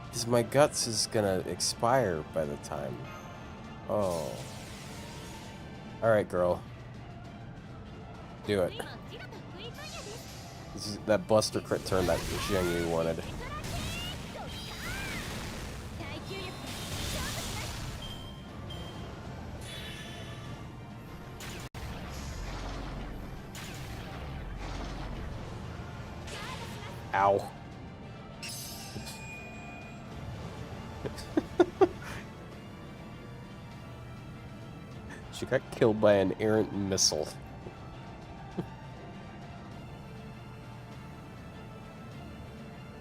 Because my guts is gonna expire by the time. Oh. Alright, girl. Do it. This is that Buster crit turn that Zheng Yu wanted. Ow. She got killed by an errant missile.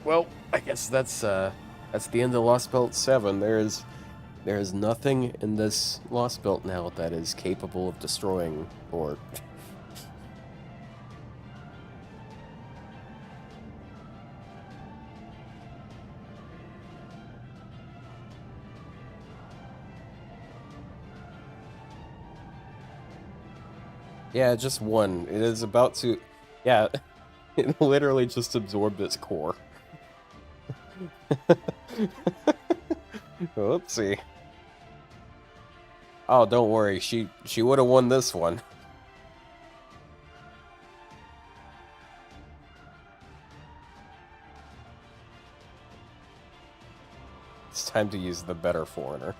Well, I guess that's the end of Lost Belt 7. There is nothing in this Lost Belt now that is capable of destroying or yeah, just one. It is about to... Yeah, it literally just absorbed its core. Whoopsie. Oh, don't worry. She would have won this one. It's time to use the better foreigner.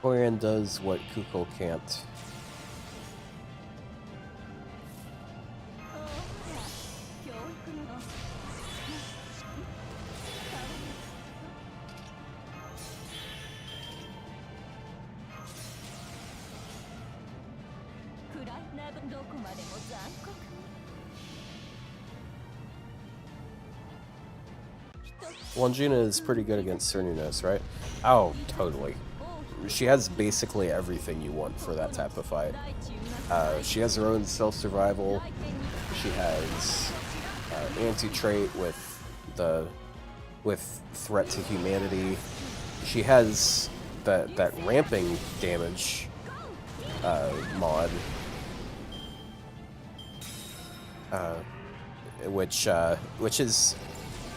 Korean does what Kuko can't. Longina is pretty good against Cernunos, right? Oh, totally. She has basically everything you want for that type of fight. She has her own self-survival. She has anti-trait with threat to humanity. She has that ramping damage mod, which is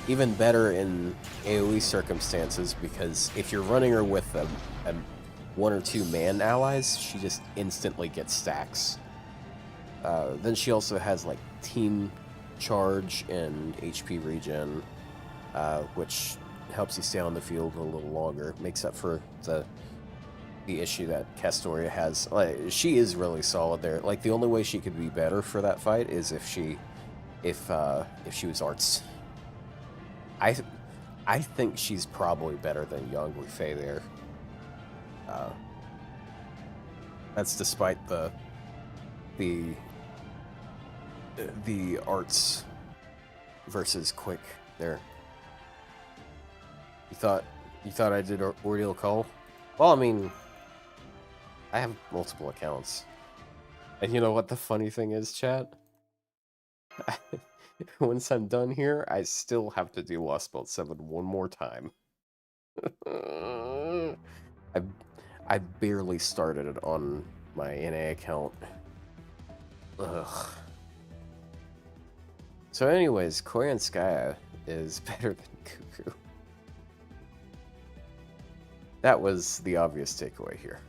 even better in AoE circumstances, because if you're running her with a 1 or 2 man allies, she just instantly gets stacks. Then she also has like team charge and HP regen, which helps you stay on the field a little longer. Makes up for the issue that Castoria has. Like, she is really solid there. Like, the only way she could be better for that fight is if she was arts. I think she's probably better than Yang Wufei there. That's despite the arts versus quick there. You thought I did Ordeal Call? Well, I mean, I have multiple accounts. And you know what the funny thing is, chat? Once I'm done here, I still have to do Lost Belt 7 one more time. I barely started it on my NA account. Ugh. So anyways, Koyanskaya is better than Cuckoo. That was the obvious takeaway here.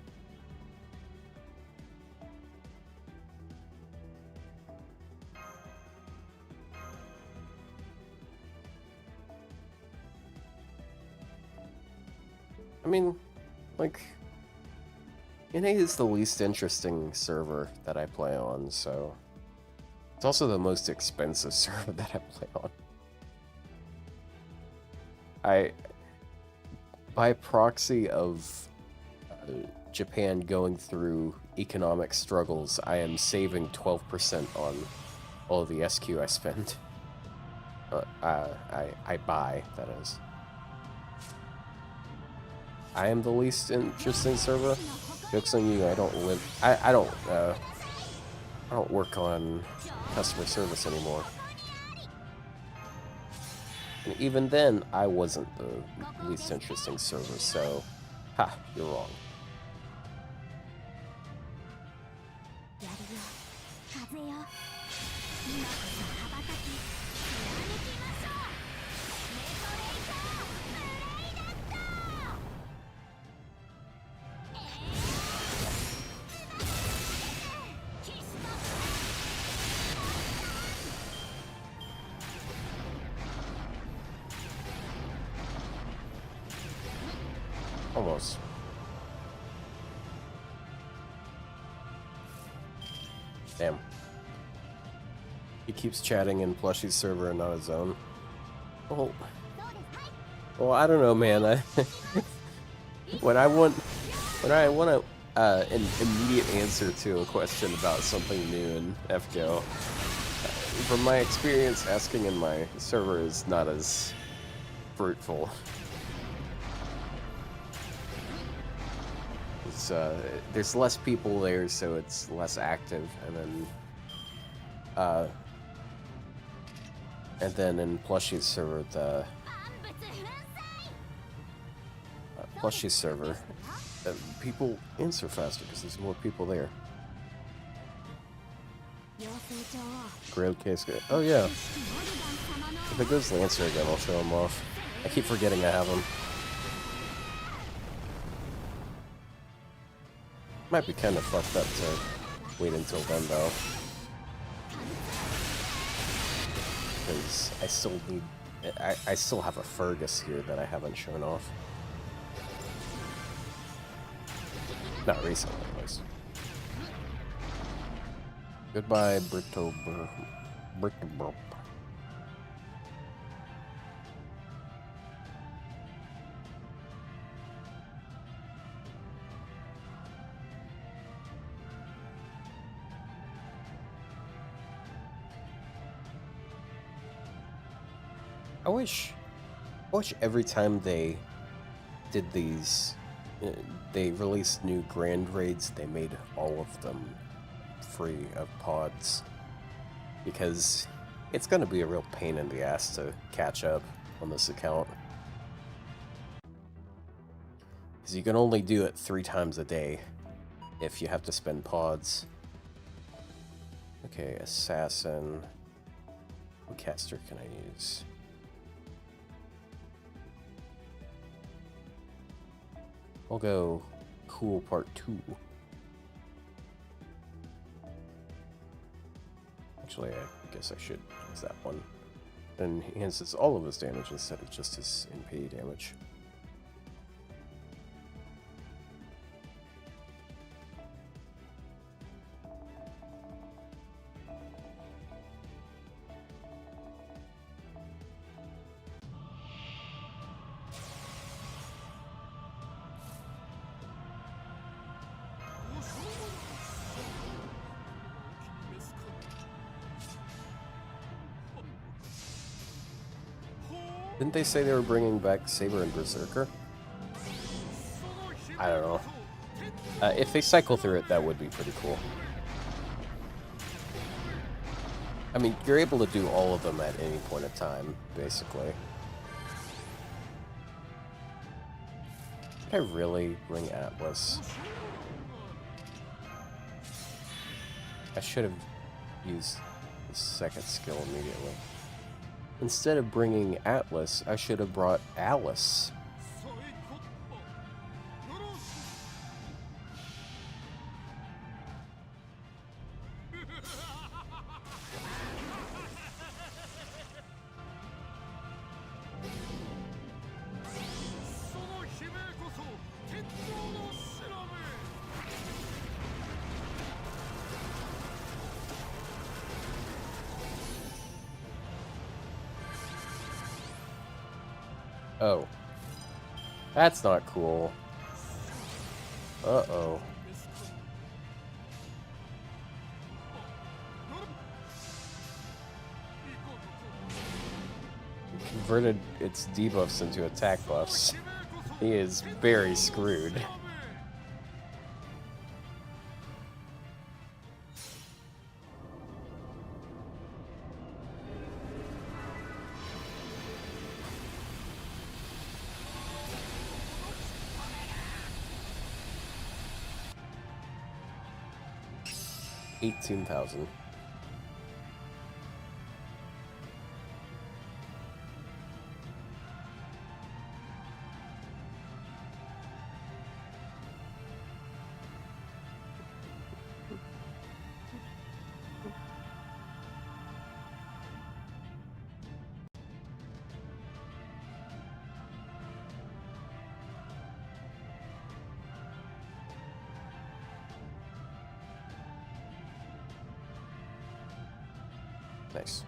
I mean, like, NA is the least interesting server that I play on, so it's also the most expensive server that I play on. By proxy of Japan going through economic struggles, I am saving 12% on all of the SQ I spend. I buy, that is. I am the least interesting server. Jokes on you, I don't live... I don't work on customer service anymore. And even then, I wasn't the least interesting server, so... Ha, you're wrong. Almost. Damn. He keeps chatting in Plushie's server and not his own. Oh. Well, I don't know, man. When I want an immediate answer to a question about something new in FGO, from my experience, asking in my server is not as fruitful. It's, there's less people there, so it's less active, and then in Plushie's server, Plushie's server, people answer faster because there's more people there. Grilled case. Oh yeah. If it goes Lancer again, I'll show him off. I keep forgetting I have him. Might be kind of fucked up to wait until then, though. Because I still need... I still have a Fergus here that I haven't shown off. Not recently, at least. Goodbye, Brito Burp. I wish every time they did these, they released new grand raids, they made all of them free of pods, because it's going to be a real pain in the ass to catch up on this account. Because you can only do it 3 times a day if you have to spend pods. Okay, Assassin. What caster can I use? I'll go Cool Part 2. Actually, I guess I should use that one. Then he enhances all of his damage instead of just his MP damage. Didn't they say they were bringing back Saber and Berserker? I don't know. If they cycle through it, that would be pretty cool. I mean, you're able to do all of them at any point in time, basically. Did I really bring Atlas? I should have used the second skill immediately. Instead of bringing Atlas, I should have brought Alice. Oh. That's not cool. Uh-oh. It converted its debuffs into attack buffs. He is very screwed. $18,000. Nice.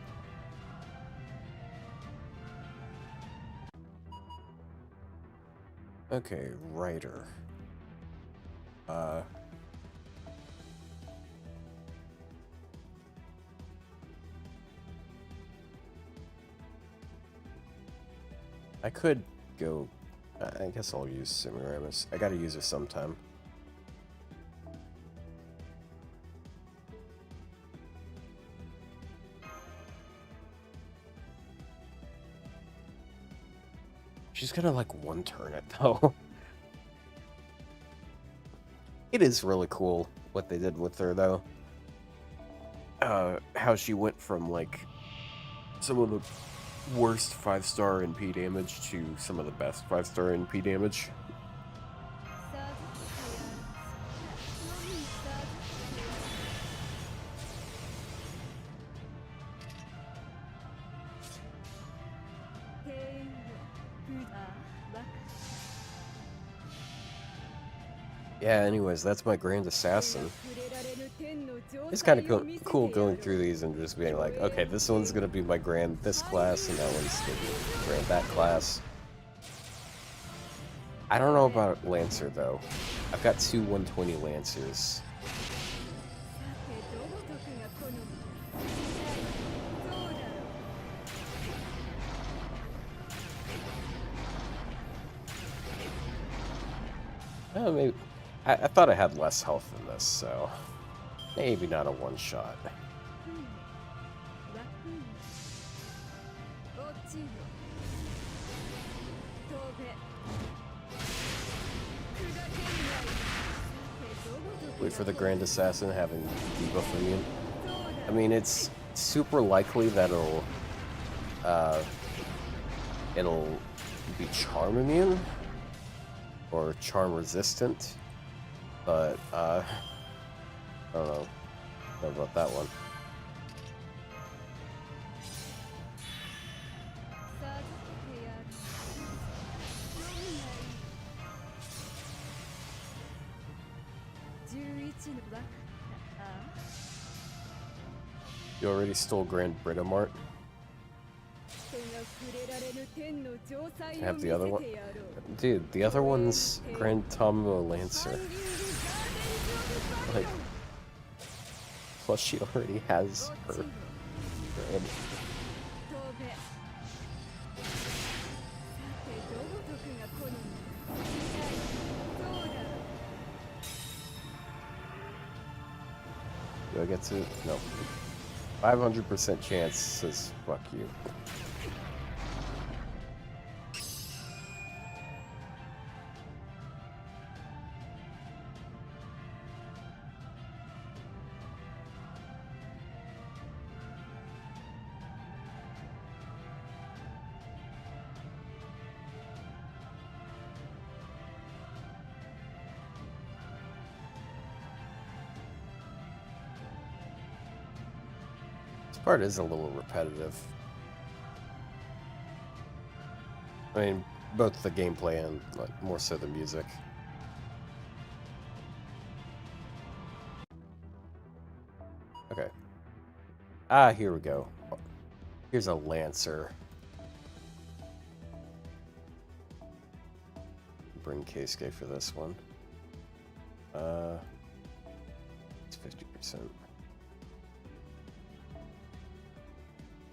Okay, writer. I could go... I guess I'll use Semiramis. I gotta use her sometime. She's gonna like one turn it though. It is really cool what they did with her though. How she went from like some of the worst 5-star NP damage to some of the best 5-star NP damage. Yeah, anyways, that's my Grand Assassin. It's kind of cool going through these and just being like, okay, this one's going to be my Grand this class, and that one's going to be Grand that class. I don't know about Lancer, though. I've got two 120 Lancers. Oh, maybe... I thought I had less health than this, so... Maybe not a one-shot. Wait for the Grand Assassin having debuff immune. I mean, it's super likely that it'll be charm immune or charm resistant, but I don't know about that one. You already stole Grand Britomart? I have the other one. Dude, the other one's Grand Tomo Lancer. Like, plus she already has her Grand. Do I get to? No. 500% chance says fuck you. Part is a little repetitive. I mean, both the gameplay and like more so the music. Okay. Ah, here we go. Here's a Lancer. Bring Keisuke for this one. It's 50%.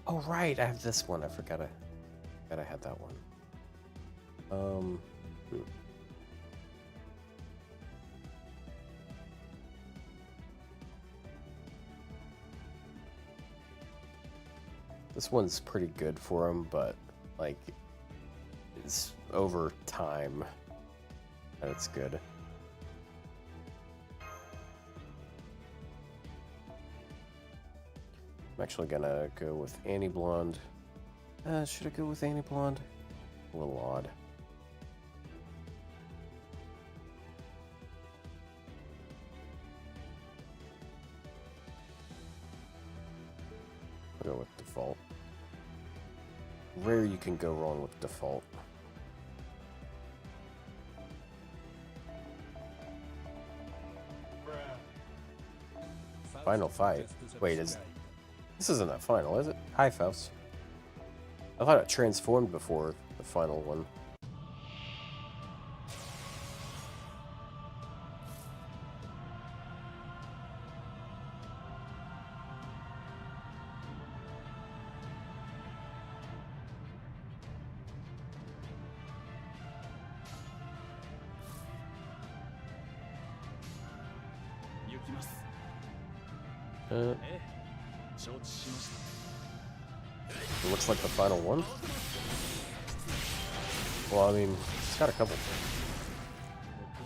Oh right, I have this one. I forgot I had that one. This one's pretty good for him, but like it's over time that it's good. I'm actually gonna go with Annie Blonde. Should I go with Annie Blonde? A little odd. I'll go with default. Rare you can go wrong with default. Final fight. Wait, is This isn't that final, is it? Hi, Faust. I thought it transformed before the final one. It looks like the final one. Well, I mean, it's got a couple.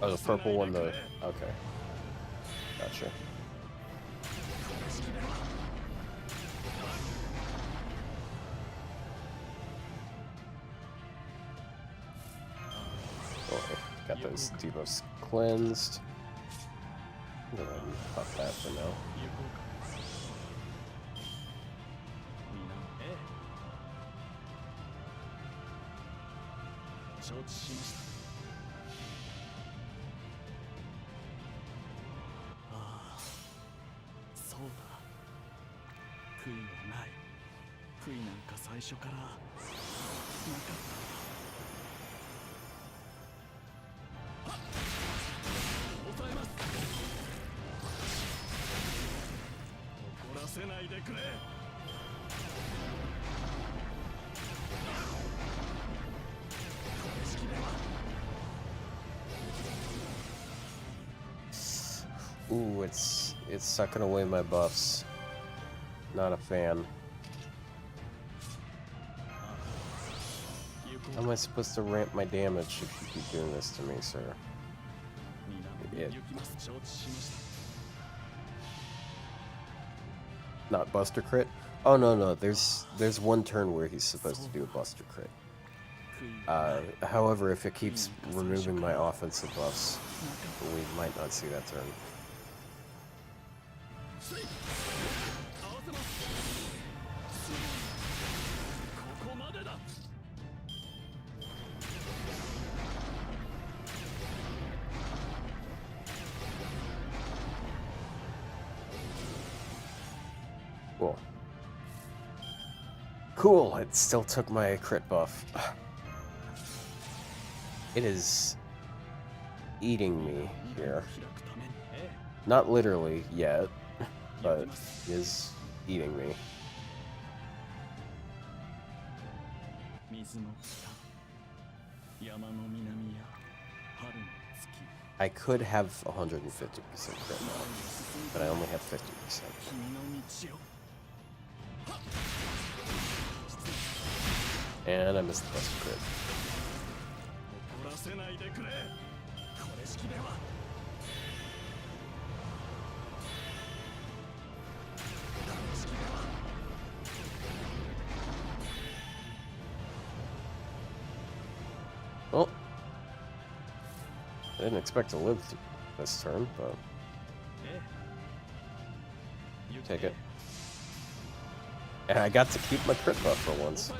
Oh, the purple one, the... Okay. Gotcha. Okay, got those debuffs cleansed. I'm gonna pop that for now. Ooh, it's sucking away my buffs. Not a fan. How am I supposed to ramp my damage if you keep doing this to me, sir? Idiot. Not Buster Crit? Oh no, there's one turn where he's supposed to do a Buster Crit. However, if it keeps removing my offensive buffs, we might not see that turn. Cool. Cool, it still took my crit buff. It is eating me here. Not literally yet, but it is eating me. I could have 150% crit now, but I only have 50%. And I missed the Buster Crit. Well, I didn't expect to live this turn, but take it. And I got to keep my crit buff for once.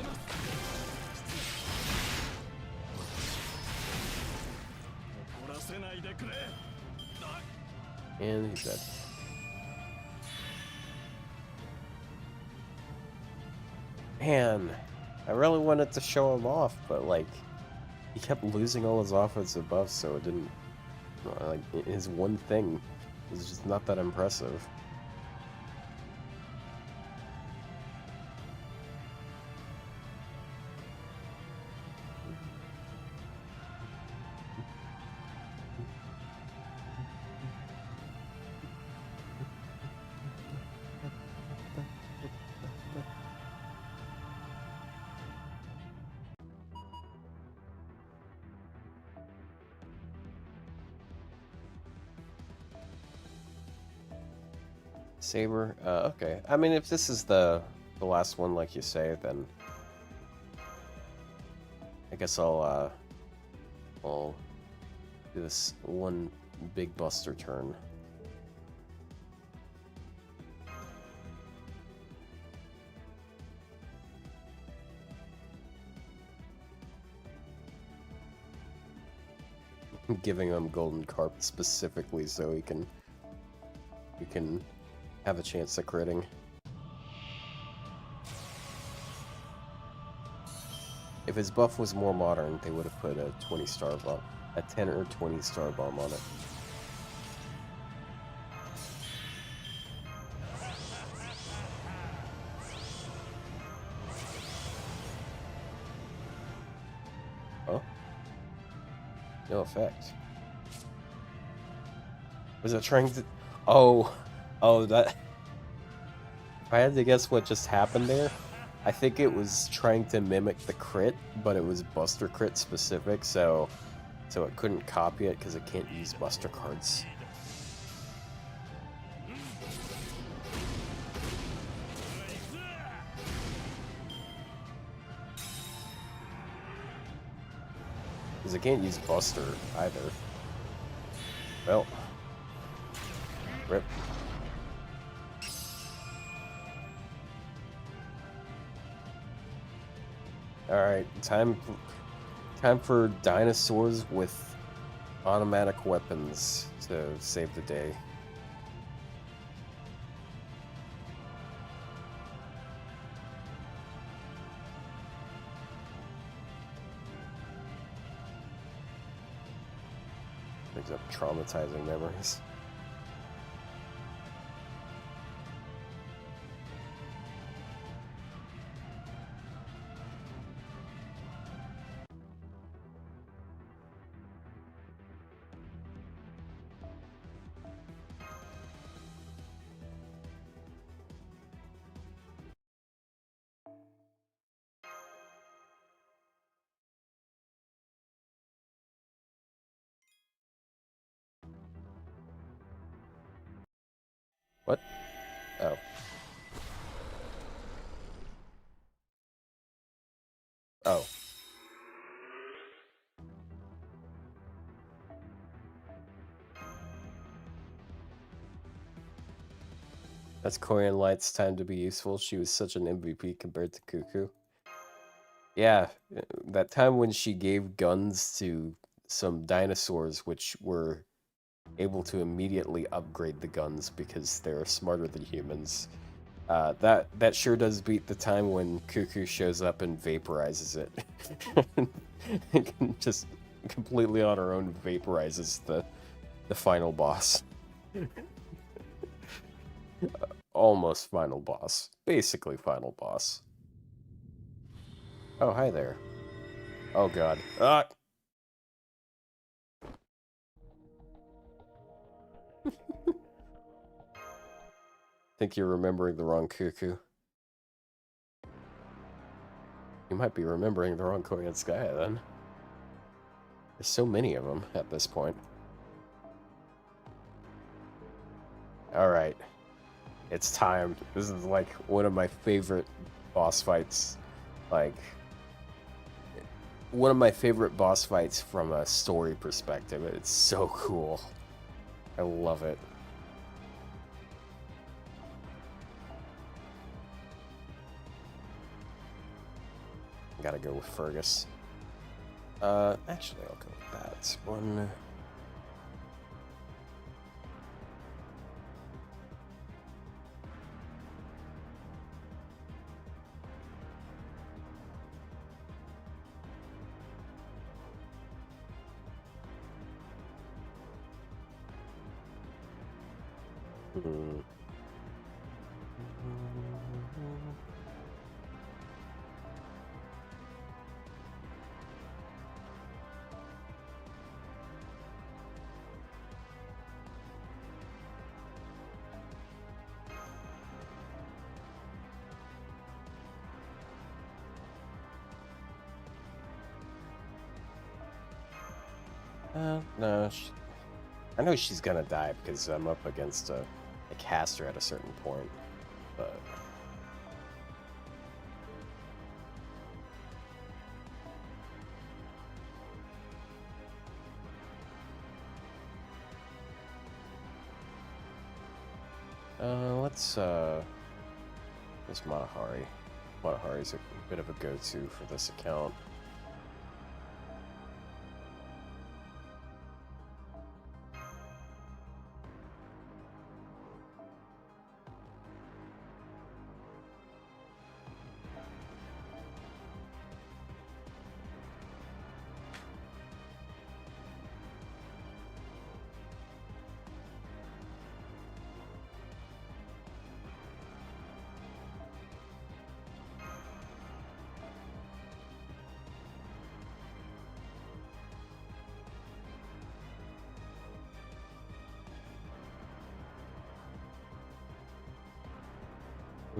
And he's dead. Man, I really wanted to show him off, but like, he kept losing all his offensive buffs, so it didn't, like, his one thing was just not that impressive. Saber? Okay. I mean, if this is the last one, like you say, then I guess I'll do this one big Buster turn. I'm giving him Golden Carp specifically so he can have a chance at critting. If his buff was more modern, they would have put a 20-star bomb, a 10 or 20-star bomb on it. Huh? No effect. Was it trying to... Oh, that... If I had to guess what just happened there, I think it was trying to mimic the crit, but it was Buster Crit specific, so it couldn't copy it because it can't use Buster cards. Because it can't use Buster either. Well, rip. Alright, time for dinosaurs with automatic weapons to save the day. Brings up traumatizing memories. What? Oh. Oh. That's Korean Light's time to be useful. She was such an MVP compared to Cuckoo. Yeah, that time when she gave guns to some dinosaurs which were able to immediately upgrade the guns because they're smarter than humans. That sure does beat the time when Cuckoo shows up and vaporizes it. Just completely on her own vaporizes the final boss. Almost final boss. Basically final boss. Oh, hi there. Oh god. Ah! Think you're remembering the wrong Cuckoo. You might be remembering the wrong Koyan Skya then. There's so many of them at this point. Alright. It's time. This is like one of my favorite boss fights. Like, one of my favorite boss fights from a story perspective. It's so cool. I love it. Gotta go with Fergus. Actually, I'll go with that one. No, I know she's gonna die because I'm up against a caster at a certain point, but... There's Matahari. Matahari's a bit of a go-to for this account.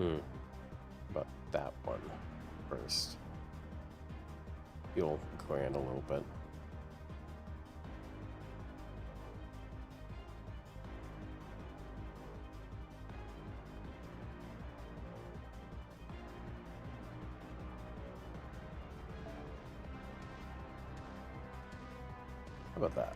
About that one first. Heal Korean a little bit. How about that?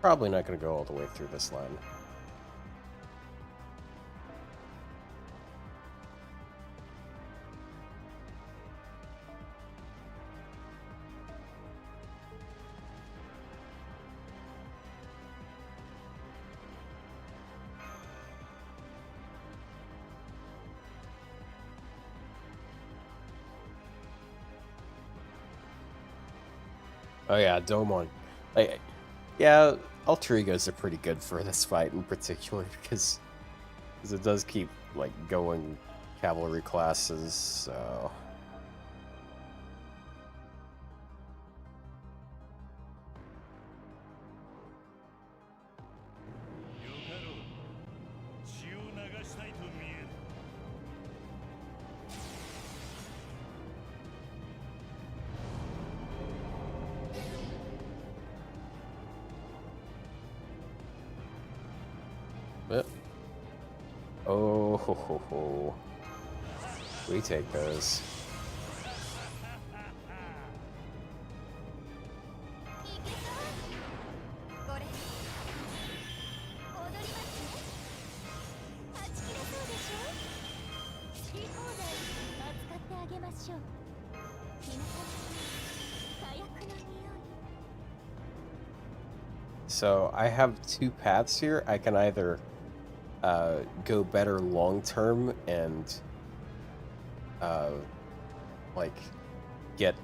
Probably not going to go all the way through this line. Oh yeah, Domon. Yeah, alter egos are pretty good for this fight in particular because it does keep like going cavalry classes. So oh, ho, ho, ho. We take those. So I have two paths here. I can either go better long term and like get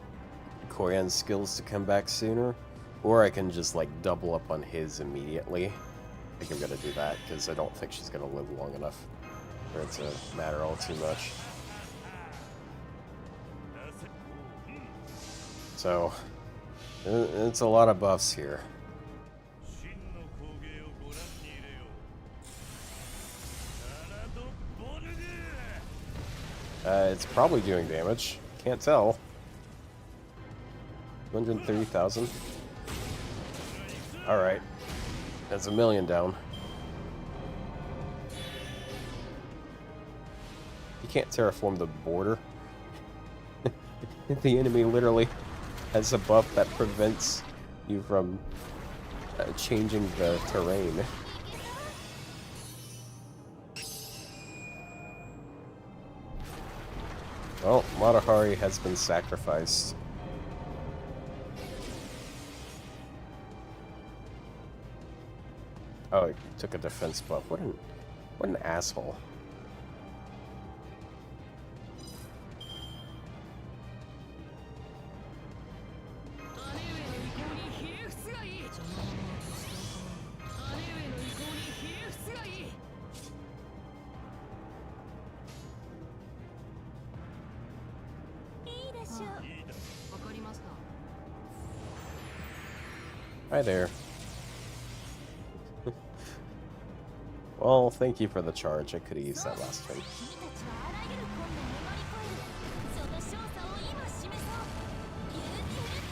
Koyan's skills to come back sooner, or I can just like double up on his immediately. I think I'm gonna do that because I don't think she's gonna live long enough for it to matter all too much. So it's a lot of buffs here. It's probably doing damage. Can't tell. 130,000. Alright. That's a million down. You can't terraform the border. The enemy literally has a buff that prevents you from changing the terrain. Well, Matahari has been sacrificed. Oh, he took a defense buff. What an asshole. Hi there. Well, thank you for the charge. I could have used that last turn.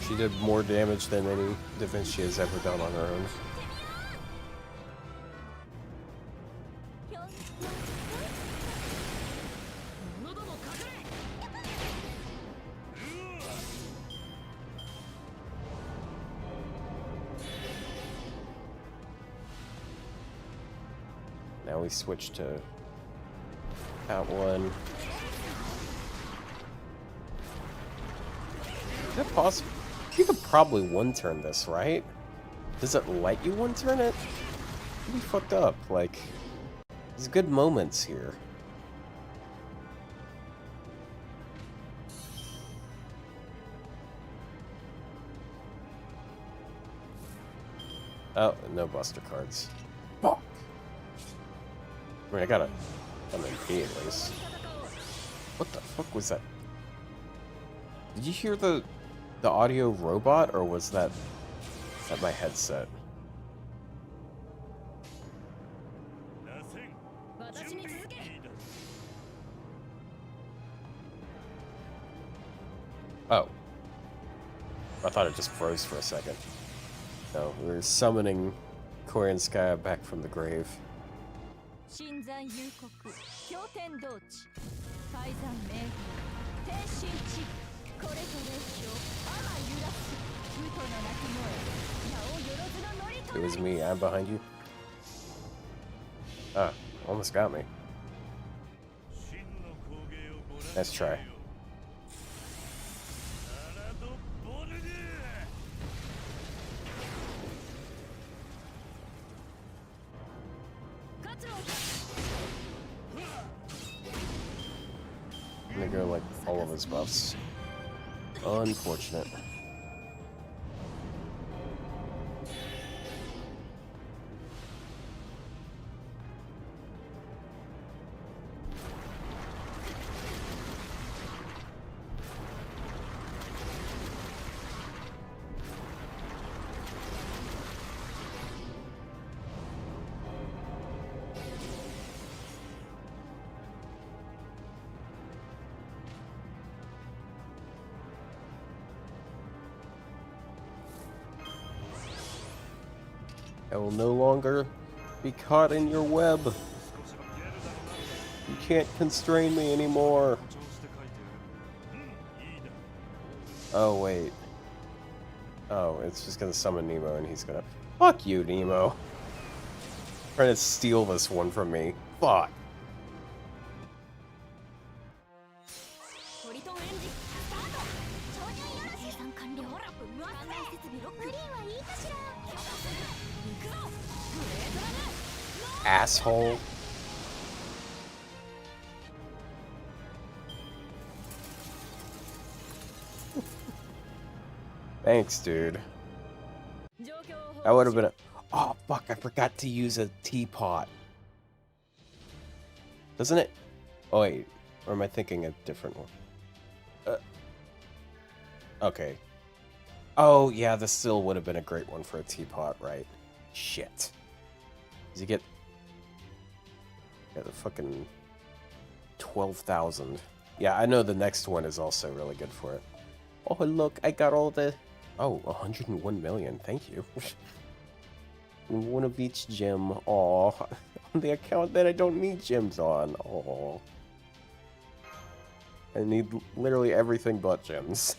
She did more damage than any defense she has ever done on her own. Now we switch to that one. Is that possible? You could probably one-turn this, right? Does it let you one-turn it? Pretty fucked up. Like, there's good moments here. Oh, no Buster cards. Fuck. I mean, I got an MP at least. What the fuck was that? Did you hear the audio robot, or was that my headset? Oh. I thought it just froze for a second. No, we're summoning Korean Sky back from the grave. 新山幽谷経典同地改ざん名義天神地これぞ列強天揺らすウトの鳴き声名をよろずの乗り It とな was り me. I'm behind you. Ah, almost got me. 真の工芸をご覧 Nice try. サラドボルグ 活路 I'm gonna go like all of his buffs. Unfortunate. I will no longer be caught in your web. You can't constrain me anymore. Oh, wait. Oh, it's just gonna summon Nemo and he's gonna... Fuck you, Nemo. Trying to steal this one from me. Fuck. トリトンエンジンスタート超入よろし生産完了ほら関連設備ロックグリーンはいいかしら行くぞグレードラム Asshole. Thanks, dude. 状況を That would have been a... Oh, fuck, I forgot to use a teapot. Doesn't it? Oh, wait. Or am I thinking a different one? Okay. Oh, yeah, this still would have been a great one for a teapot, right? Shit. Does he get... Yeah, the fucking... 12,000. Yeah, I know the next one is also really good for it. Oh, look, I got all the... Oh, 101 million. Thank you. One of each gem. Aw. On the account that I don't need gems on. Aw. I need literally everything but gems.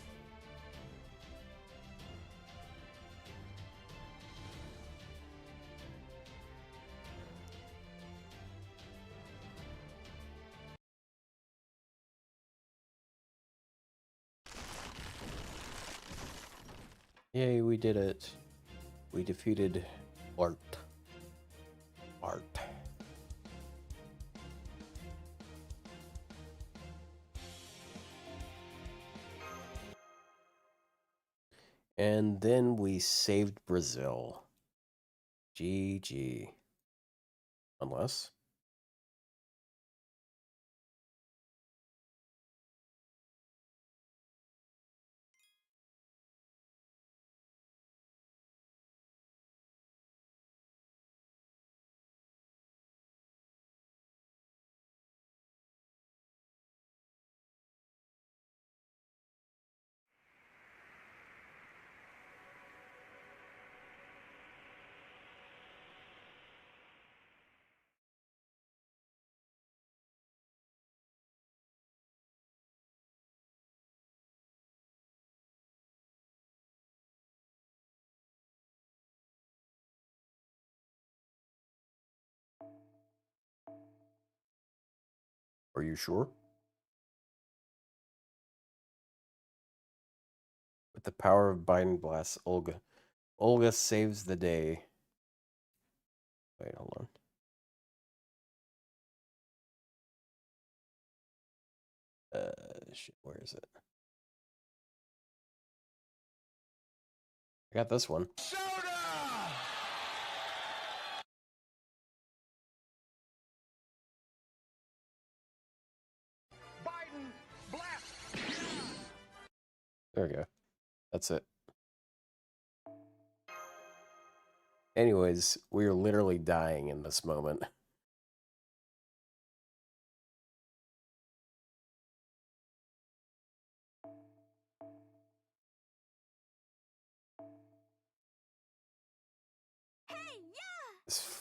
Yay, we did it. We defeated Art. Art. And then we saved Brazil. GG. Unless... Are you sure? With the power of Biden Blast, Olga. Olga saves the day. Wait, hold on. Shit, where is it? I got this one. Biden blast. There we go. That's it. Anyways, we are literally dying in this moment.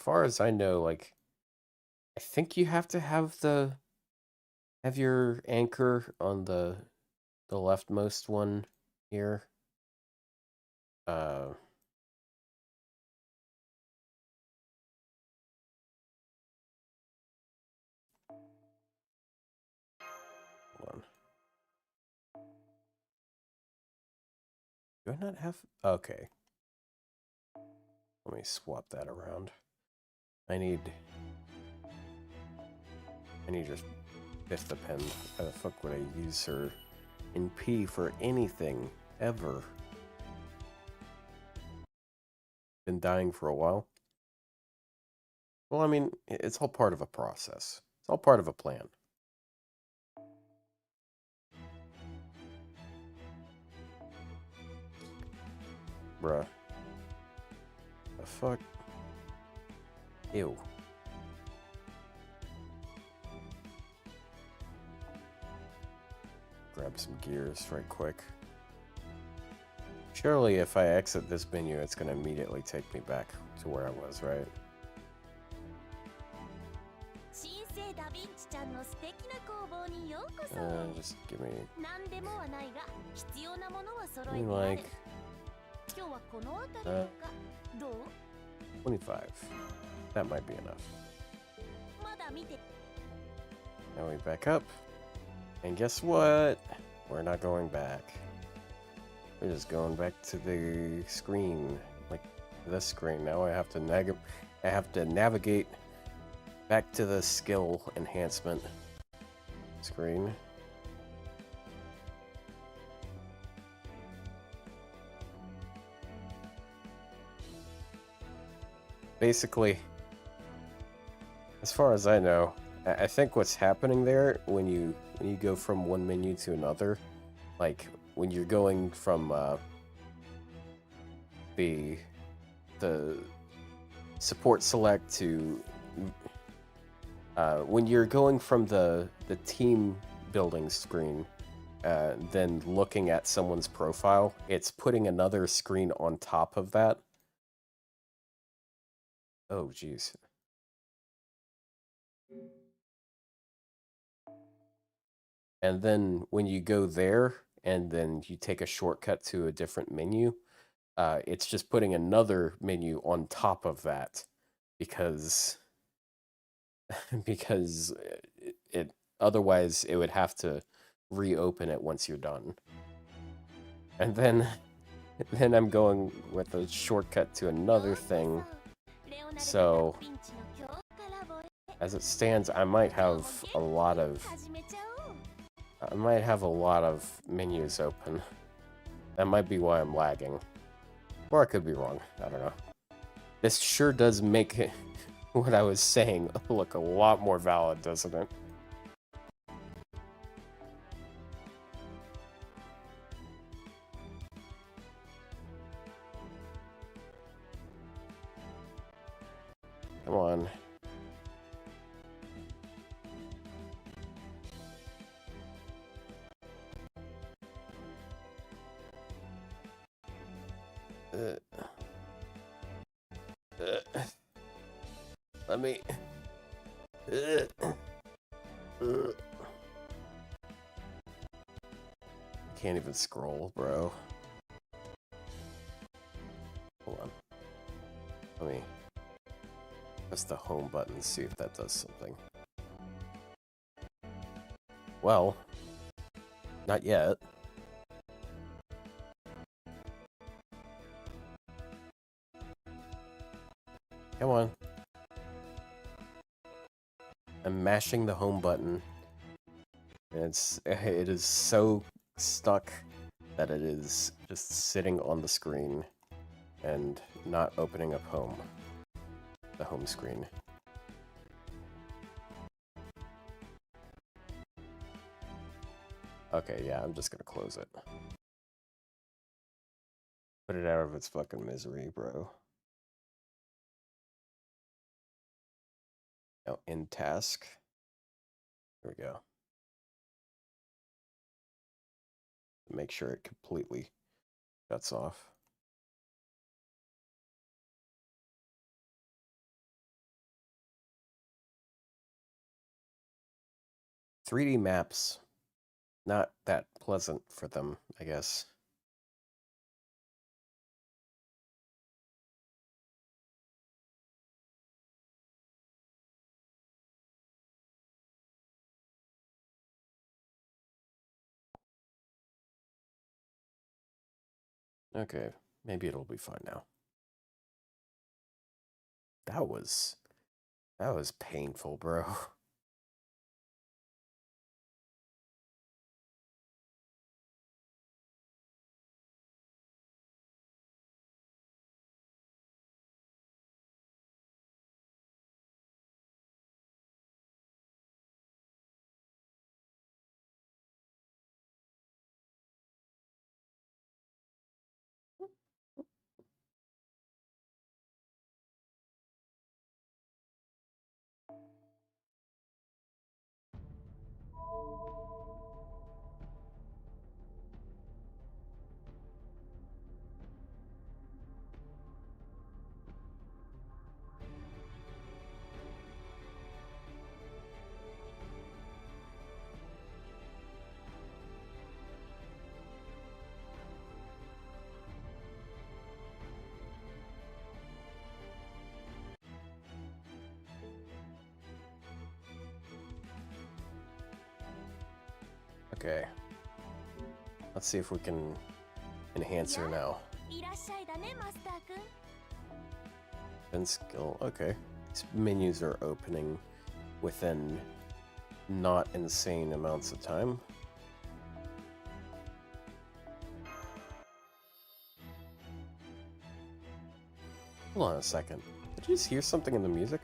far as I know, like, I think you have to have your anchor on the leftmost one here. Hold on. Do I not have? Okay. Let me swap that around. I need just fifth the pen. How the fuck would I use her in P for anything ever? Been dying for a while. Well, I mean, it's all part of a process. It's all part of a plan. Bruh. The fuck? Ew. Grab some gears right quick. Surely if I exit this menu, it's going to immediately take me back to where I was, right? Just give me like 25. That might be enough. Now we back up. And guess what? We're not going back. We're just going back to the screen. Like this screen. Now I have to navigate back to the skill enhancement screen. Basically, as far as I know, I think what's happening there when you go from one menu to another, like when you're going from the support select to when you're going from the team building screen, then looking at someone's profile, it's putting another screen on top of that. Oh, jeez. And then when you go there and then you take a shortcut to a different menu, it's just putting another menu on top of that because because it otherwise it would have to reopen it once you're done. And then I'm going with a shortcut to another thing. So as it stands, I might have a lot of menus open. That might be why I'm lagging. Or I could be wrong. I don't know. This sure does make it, what I was saying look a lot more valid, doesn't it? Come on. Let me... Can't even scroll, bro. Hold on. Let me press the home button, see if that does something. Well, not yet. Come on. I'm mashing the home button. And it is so stuck that it is just sitting on the screen and not opening up the home screen. Okay, yeah, I'm just gonna close it. Put it out of its fucking misery, bro. Now, in task. Here we go. Make sure it completely shuts off. 3D maps, not that pleasant for them, I guess. Okay, maybe it'll be fine now. That was painful, bro. Okay. Let's see if we can enhance her now. いらっしゃいだねマスターくん And skill. Okay. These menus are opening within not insane amounts of time. Hold on a second. Did you just hear something in the music?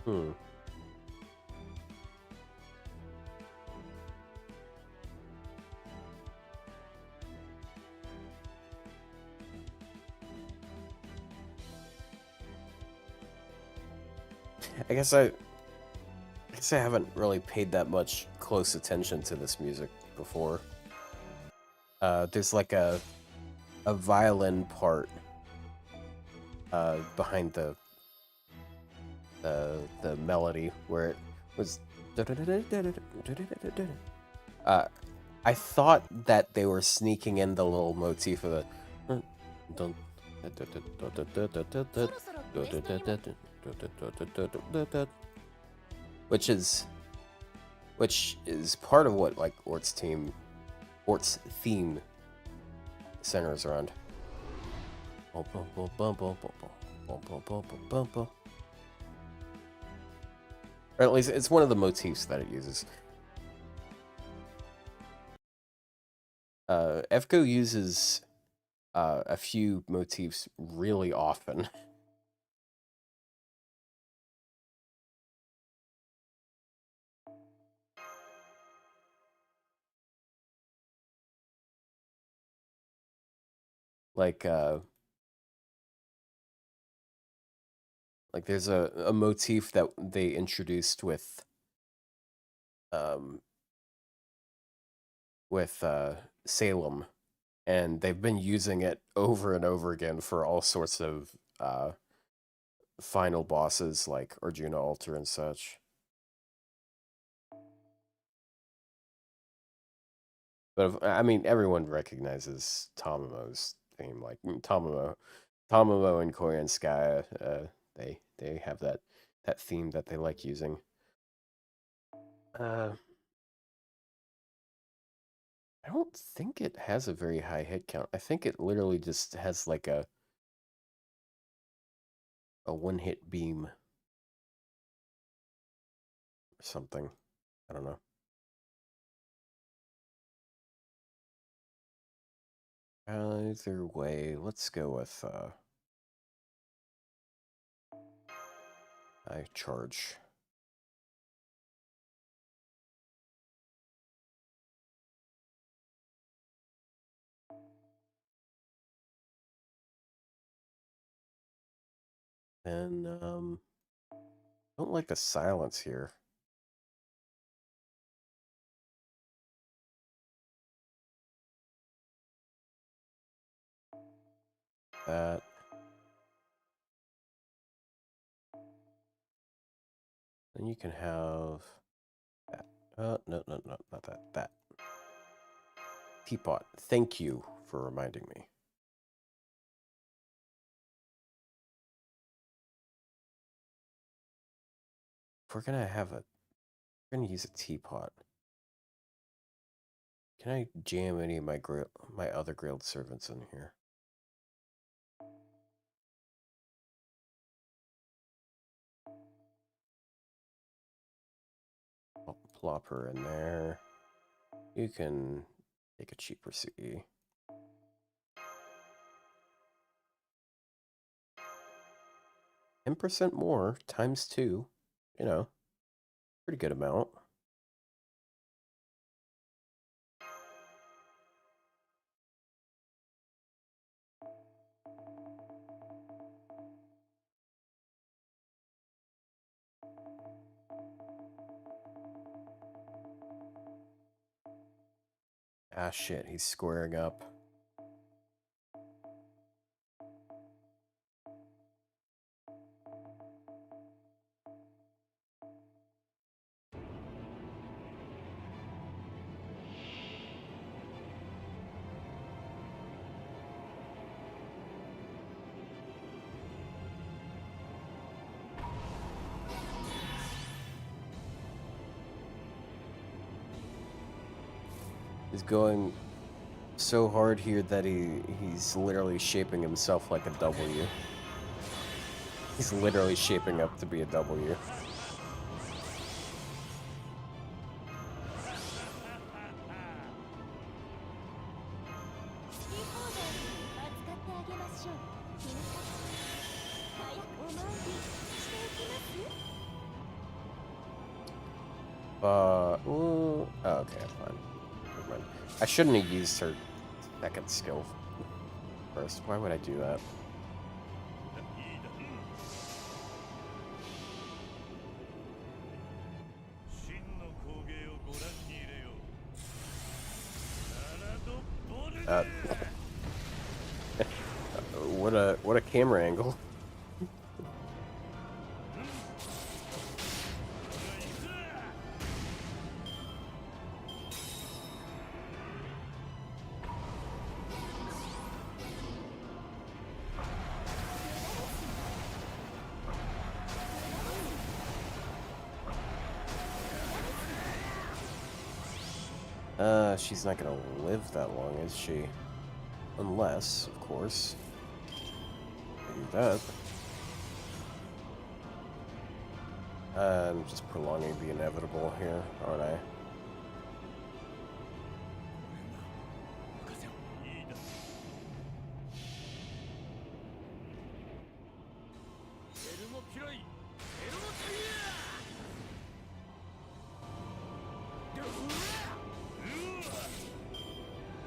Hmm. I guess I haven't really paid that much close attention to this music before. There's like a violin part behind the melody where it was. I thought that they were sneaking in the little motif of the. Which is part of what like Ort's theme centers around. Or at least it's one of the motifs that it uses. FGO uses a few motifs really often. Like there's a motif that they introduced with Salem, and they've been using it over and over again for all sorts of final bosses like Arjuna Altar and such. But I mean, everyone recognizes Tomomo's theme. Like Tomomo and Koreanskaya, they have that theme that they like using. I don't think it has a very high hit count. I think it literally just has like a one-hit beam or something. I don't know. Either way, let's go with I charge. And, don't like the silence here. That. Then you can have that. No, not that. That. Teapot. Thank you for reminding me. If we're gonna have a, we're gonna use a teapot. Can I jam any of my other grilled servants in here? I'll plop her in there. You can take a cheaper CE. 10% more times 2. You know, pretty good amount. Ah, shit, he's squaring up. He's going so hard here that he's literally shaping himself like a W. He's literally shaping up to be a W. Okay, fine. Never mind. I shouldn't have used her second skill first. Why would I do that? What a camera angle. She's not gonna live that long, is she? Unless, of course, I do that. I'm just prolonging the inevitable here, aren't I?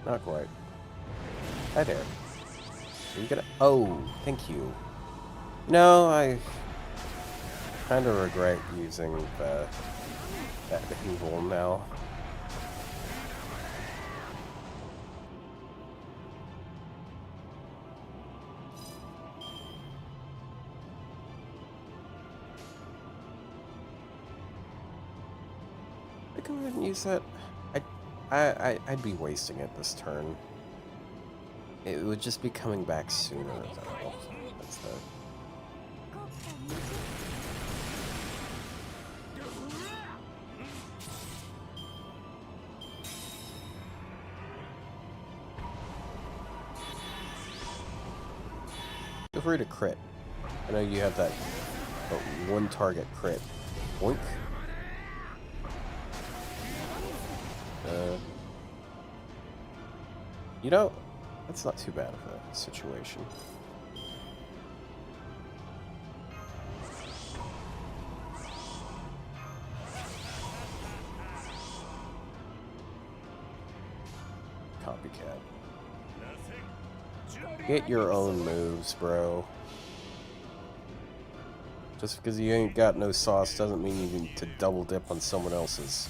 Not quite. Hi there. Are you gonna... Oh, thank you. No, I kind of regret using that evil now. I go ahead and use that. I'd be wasting it this turn. It would just be coming back sooner, though. That's the... Feel free to crit. I know you have that one target crit. Boink. You know, that's not too bad of a situation. Copycat. Get your own moves, bro. Just because you ain't got no sauce doesn't mean you need to double dip on someone else's.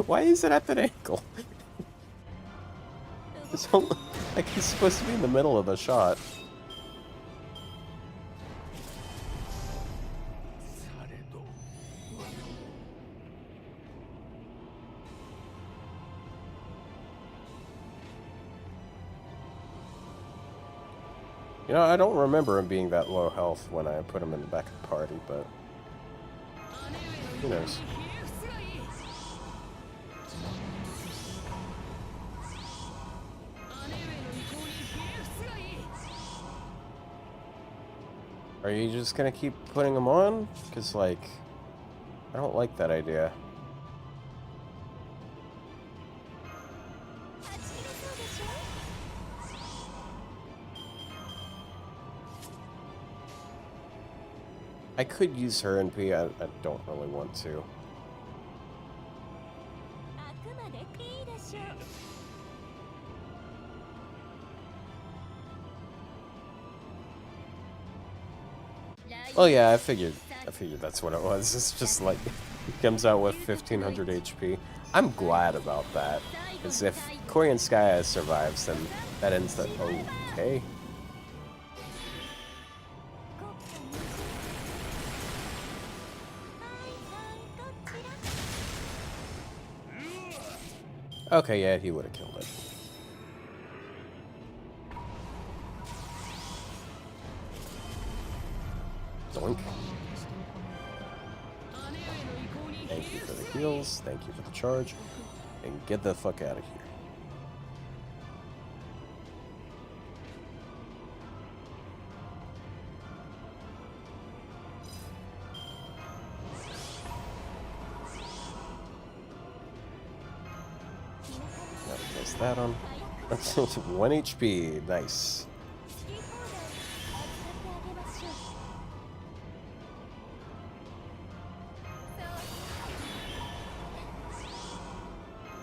Why is it at that angle? It's like he's supposed to be in the middle of the shot. You know, I don't remember him being that low health when I put him in the back of the party, but who knows? Are you just gonna keep putting him on? Because, like, I don't like that idea. I could use her NP, I don't really want to. Well, yeah, I figured that's what it was. It's just like, he comes out with 1500 HP. I'm glad about that, because if Korean Sky survives, then that ends the... Okay. Okay, yeah, he would have killed it. Doink. Thank you for the heals, thank you for the charge, and get the fuck out of here. Place that on. 1 HP, nice.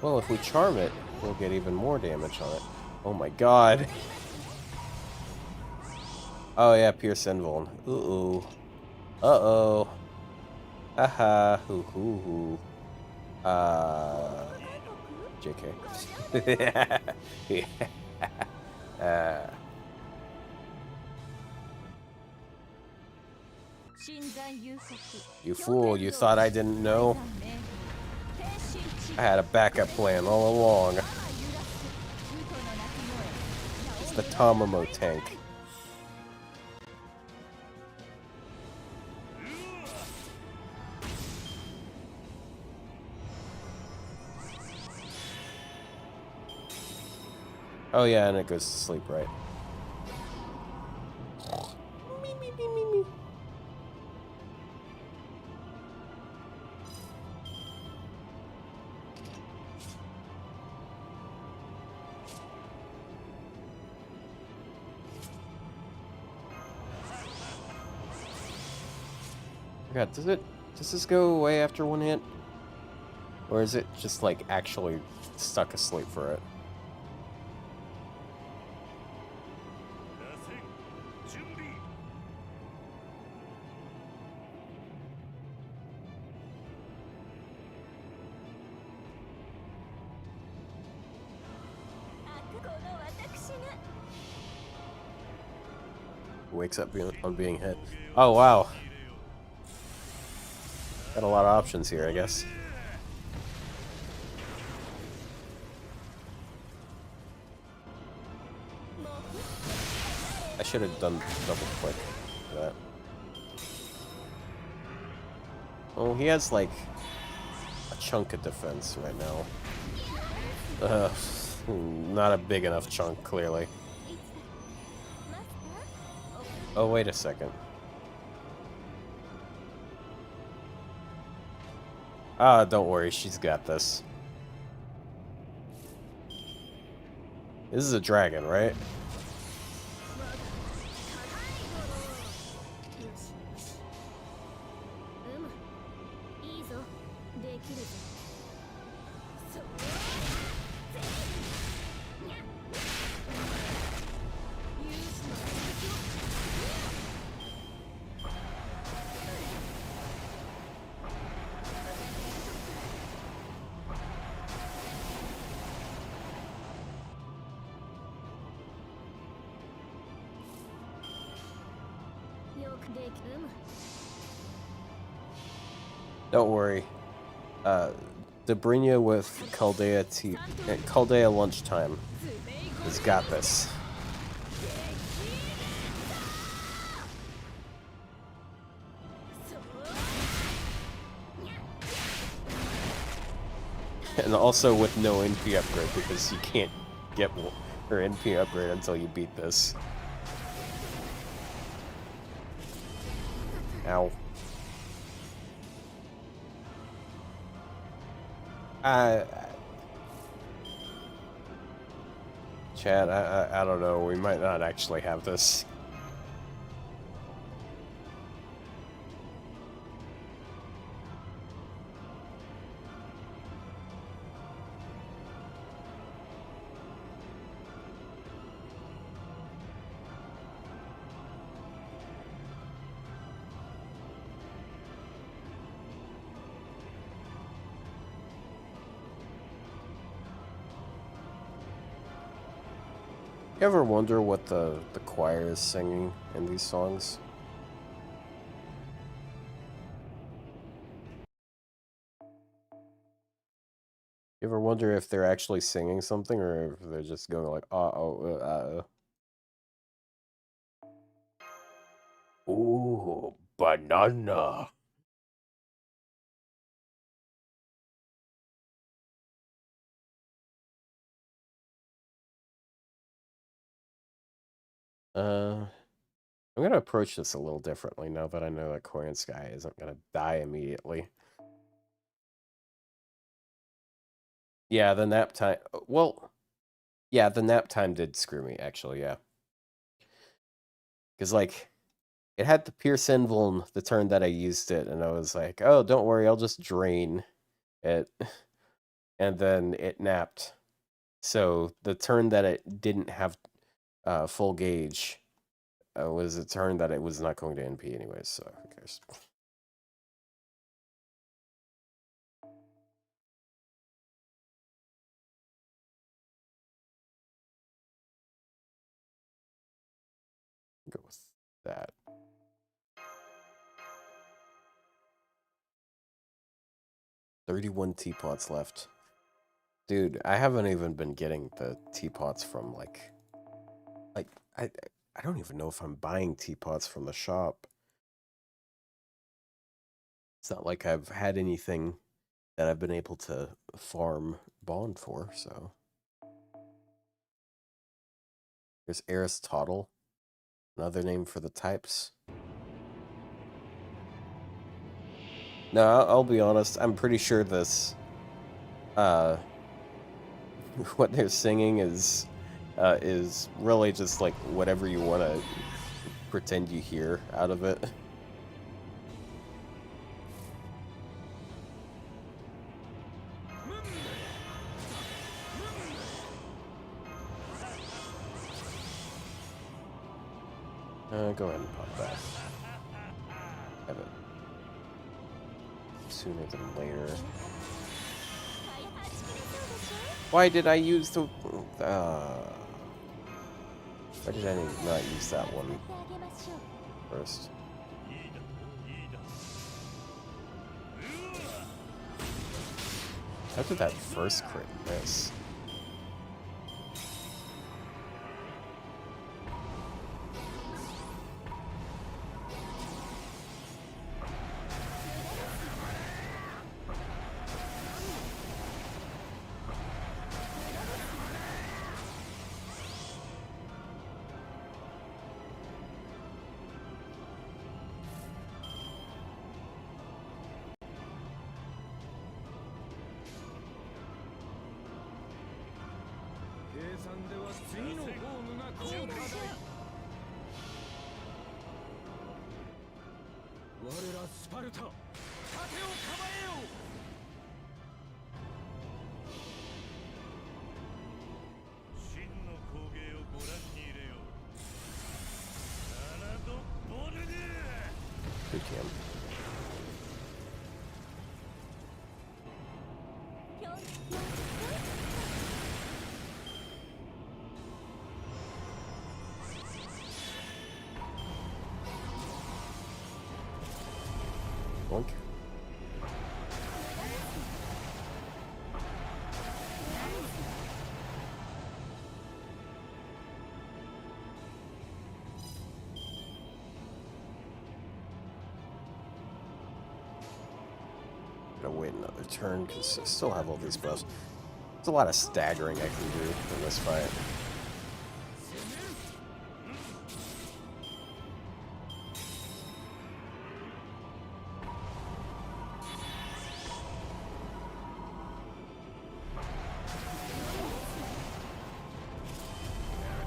Well, if we charm it, we'll get even more damage on it. Oh my god. Oh yeah, Pierce Invuln. Uh-oh. Uh-oh. Haha. Hoo hoo hoo. JK. You fool, you thought I didn't know? I had a backup plan all along. It's the Tamamo tank. Oh yeah, and it goes to sleep, right? God, does this go away after one hit? Or is it just like actually stuck asleep for it? Wakes up on being hit. Oh wow. Got a lot of options here, I guess. I should have done double click for that. Oh, he has like a chunk of defense right now. Not a big enough chunk, clearly. Oh, wait a second. Ah, don't worry, she's got this. This is a dragon, right? Don't worry. Debrinya with Chaldea lunchtime has got this. And also with no NP upgrade, because you can't get her NP upgrade until you beat this. Ow. Chad, I don't know. We might not actually have this. You ever wonder what the choir is singing in these songs? You ever wonder if they're actually singing something or if they're just going like, ooh, banana. I'm gonna approach this a little differently now that I know that Korean Sky isn't gonna die immediately. Yeah, the nap time. Well, yeah, the nap time did screw me, actually, yeah. Because, like, it had the Pierce Invuln the turn that I used it, and I was like, oh, don't worry, I'll just drain it. And then it napped. So the turn that it didn't have full gauge was a turn that it was not going to NP anyways, so who cares? Go with that. $31 teapots left. Dude, I haven't even been getting the teapots from, like I don't even know if I'm buying teapots from the shop. It's not like I've had anything that I've been able to farm bond for, so. There's Aristotle, another name for the types. No, I'll be honest, I'm pretty sure this, what they're singing is really just like whatever you want to pretend you hear out of it. Go ahead and pop that. Have it sooner than later. Why did I use the... why did I not use that one first? How did that first crit miss? Good jam. Boink. Gotta wait another turn because I still have all these buffs. There's a lot of staggering I can do in this fight.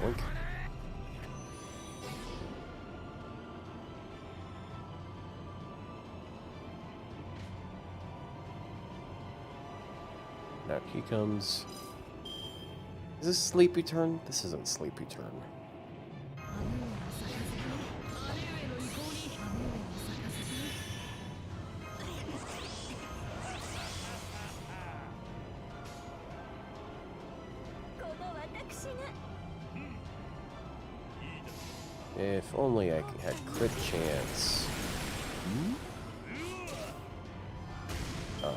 Boink. Now he comes. Is this sleepy turn? This isn't sleepy turn. If only I had crit chance. Oh.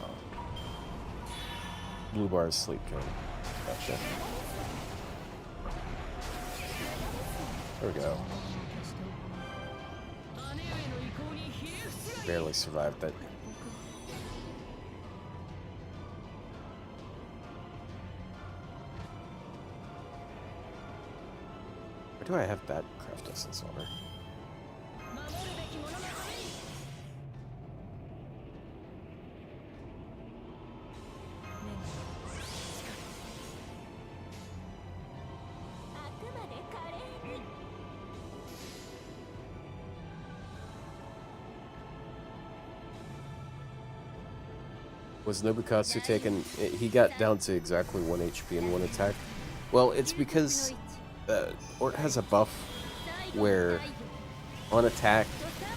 Blue bar is sleep turn. Gotcha. There we go. Barely survived that. Where do I have that craft essence on her? Was Nobukatsu taken? He got down to exactly 1 HP in one attack. Well, it's because Ort has a buff where on attack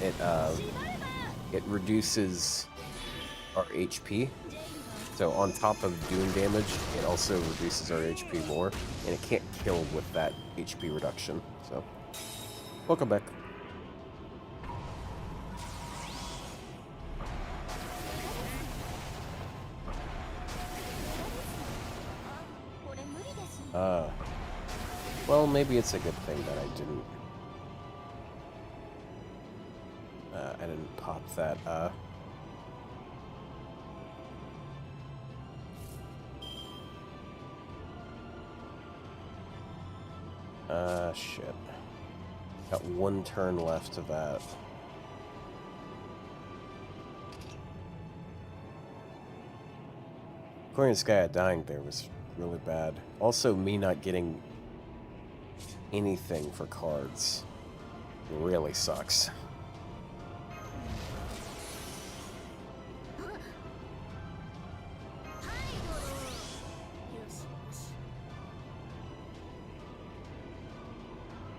it reduces our HP. So on top of doing damage, it also reduces our HP more, and it can't kill with that HP reduction. So, welcome back. Well, maybe it's a good thing that I didn't pop that, shit. Got one turn left of that. Korean Sky dying there was really bad. Also, me not getting anything for cards really sucks.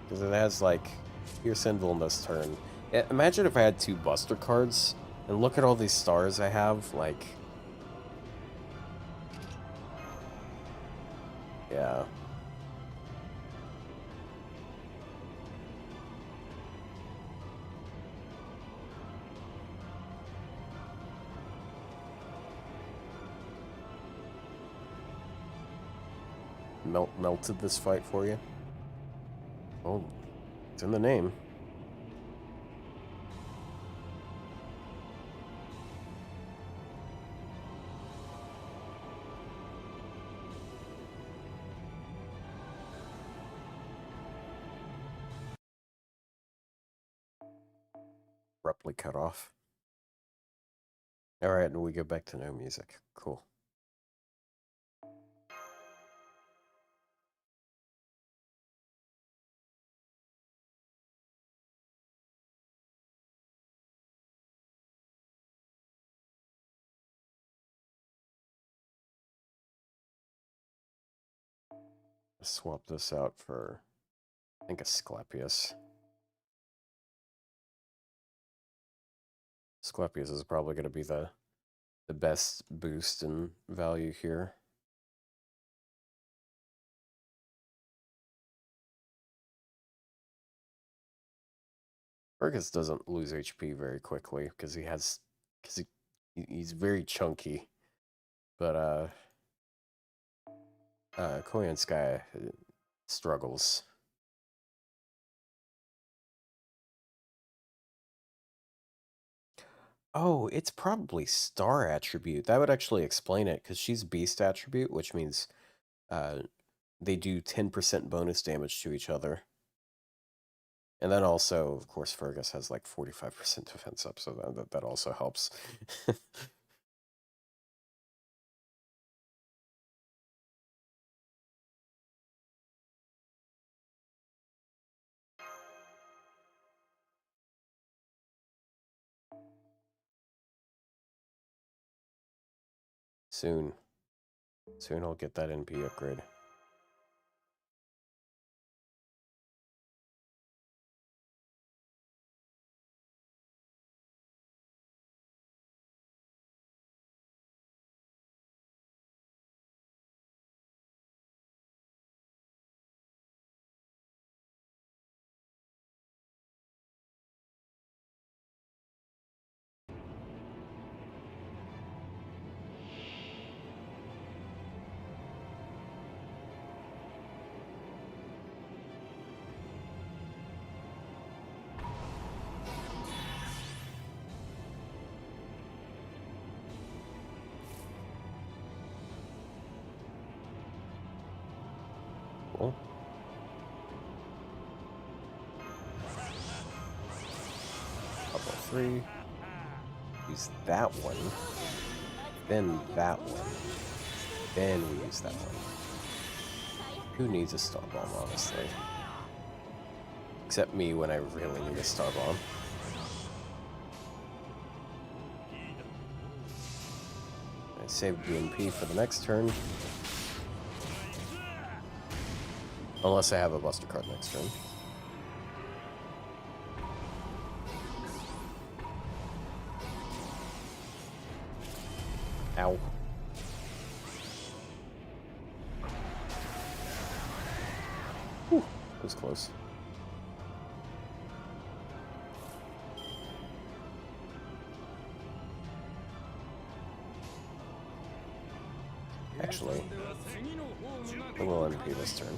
Because it has, like, Fierce Invul this turn. Imagine if I had 2 Buster cards, and look at all these stars I have, like... Yeah. Melted this fight for you? Oh, it's in the name. Abruptly cut off. Alright, and we go back to no music. Cool. Swap this out for, I think, Asclepius. Asclepius is probably going to be the best boost in value here. Fergus doesn't lose HP very quickly because he has because he's very chunky. But Koyansky struggles. Oh, it's probably star attribute. That would actually explain it, because she's beast attribute, which means they do 10% bonus damage to each other. And then also, of course, Fergus has like 45% defense up, so that also helps. Soon. Soon I'll get that NP upgrade. Cool. Level 3. Use that one. Then that one. Then we use that one. Who needs a star bomb, honestly? Except me when I really need a star bomb. I saved the MP for the next turn. Unless I have a Buster card next turn. Ow. Whew, that was close. Actually, I will MP this turn.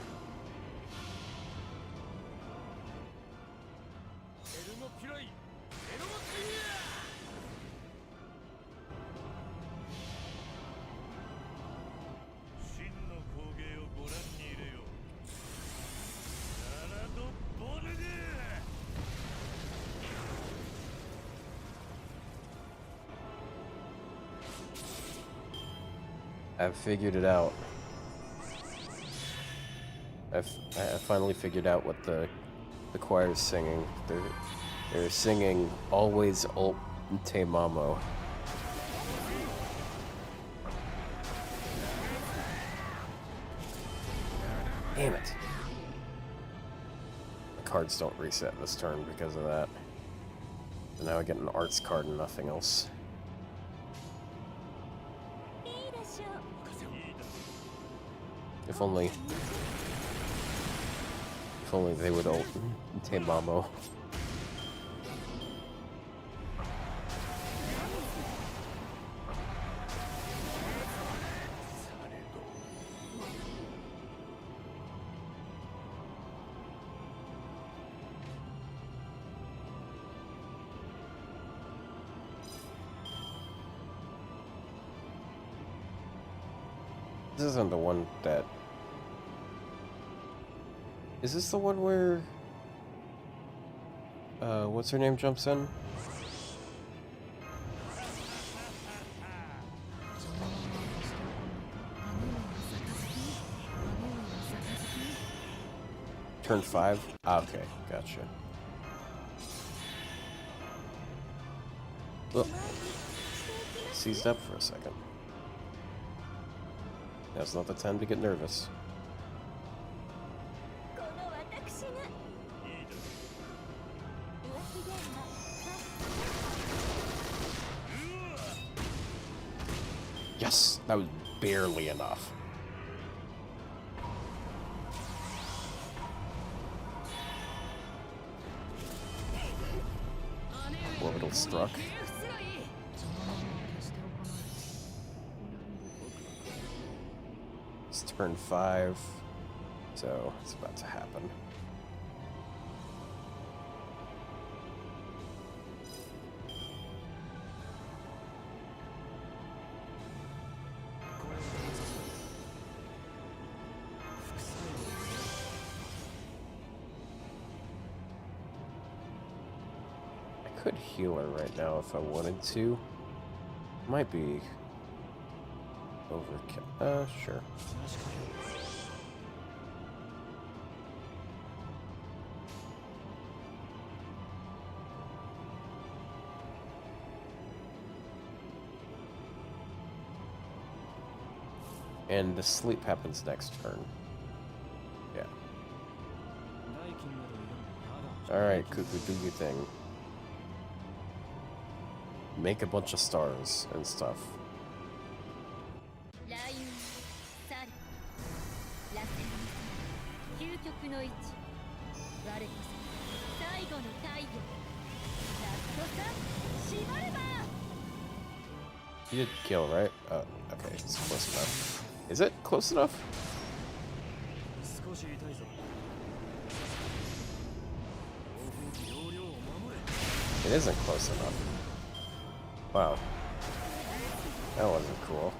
I've figured it out. I finally figured out what the choir's singing. They're singing "Always Ult Te Mamo." Damn it! The cards don't reset this turn because of that. And now I get an arts card and nothing else. If only they would ult Te Mamo. This isn't the one that... Is this the one where... what's her name jumps in? Turn 5? Ah, okay, gotcha. Look. Seized up for a second. Now's not the time to get nervous. Yes, that was barely enough. Orbital struck. turn 5. So it's about to happen. I could heal her right now if I wanted to. Might be overkill. Sure. And the sleep happens next turn. Yeah. Alright, Cuckoo, do your thing. Make a bunch of stars and stuff. Ryou, 猿、螺旋、究極の位置、我こそ最後の太陽。ラストさ、縛れば。 You did kill, right? Oh, okay, it's close enough. Is it close enough? It isn't close enough. Wow. That wasn't cool.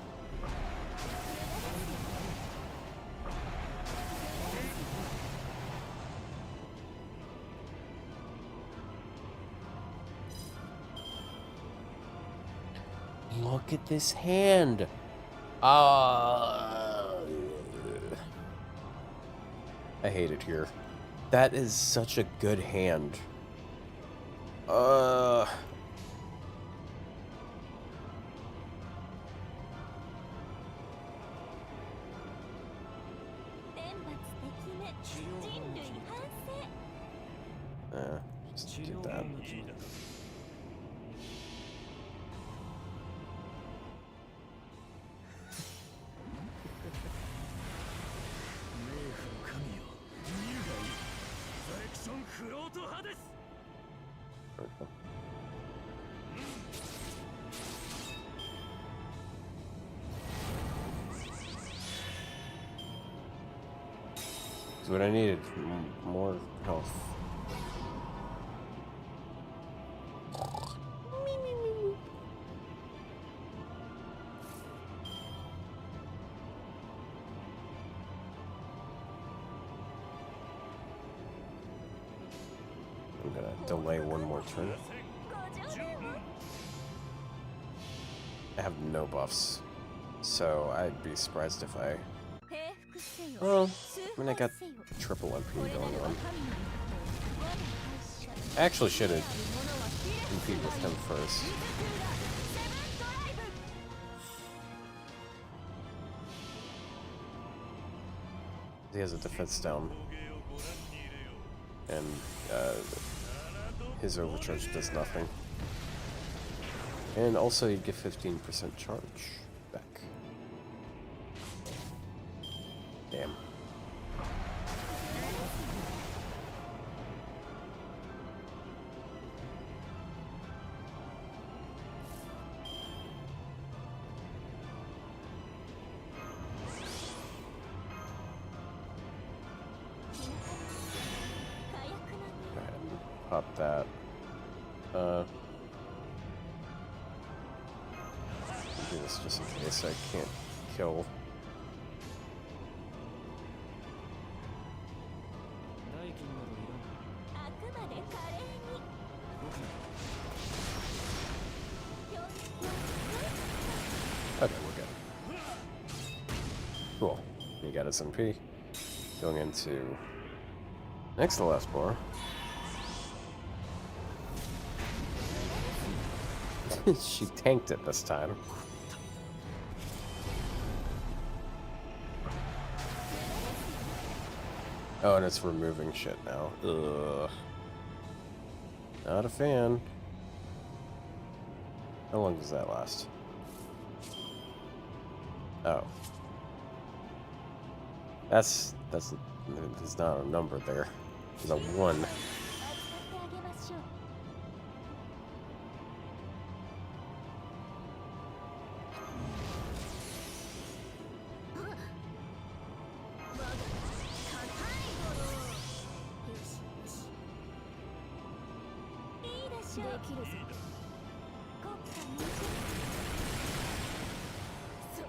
Look at this hand. I hate it here. That is such a good hand. Just do that. That's what I needed. More health. I'm gonna delay one more turn. I have no buffs, so I'd be surprised if I... Well, I mean, I got triple MP going on. I actually should have MP'd with him first. He has a defense down. And his overcharge does nothing. And also you get 15% charge back. Damn. Go ahead and pop that. Do this just in case I can't kill. Okay, we're good. Cool. He got his MP. Going into next to last bar. She tanked it this time. Oh, and it's removing shit now. Ugh. Not a fan. How long does that last? Oh. There's not a number there. There's a 1. しゃできるぞ国家認証そう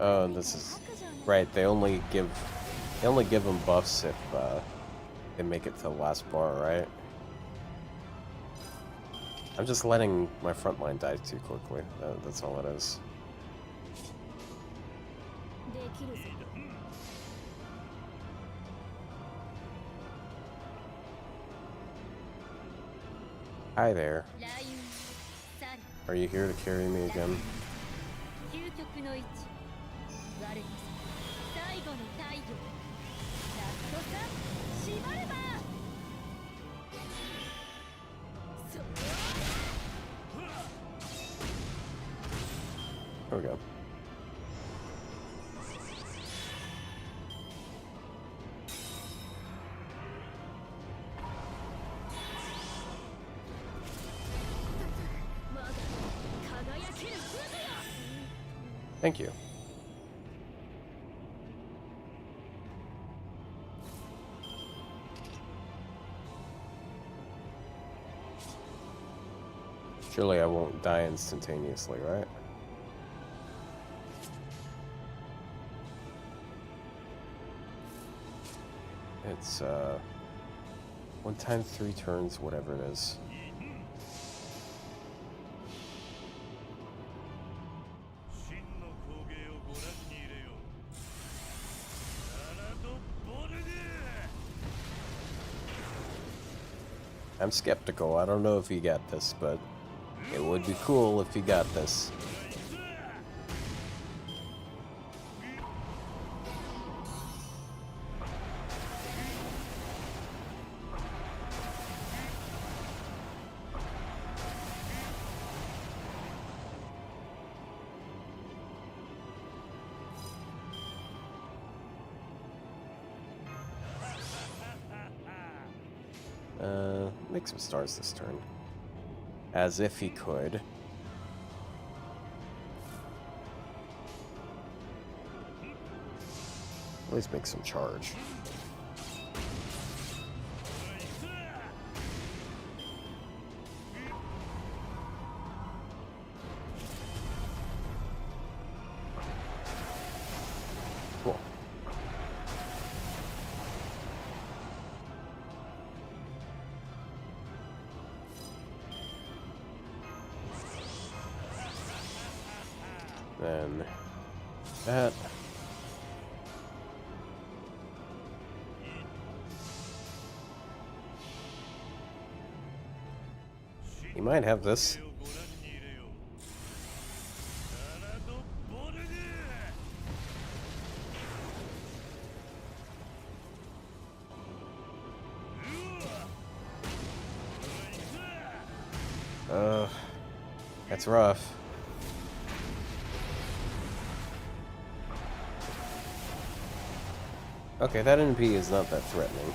Oh, this is right. They only give them buffs if they make it to the last bar, right? I'm just letting my front line die too quickly. That's all it is. Hi there. Are you here to carry me again? There we go. Thank you. Surely I won't die instantaneously, right? It's 1 time 3 turns, whatever it is. I'm skeptical. I don't know if he got this, but it would be cool if he got this. Make some stars this turn. As if he could. At least make some charge. Cool. Then that. You might have this. That's rough. Okay, that NP is not that threatening.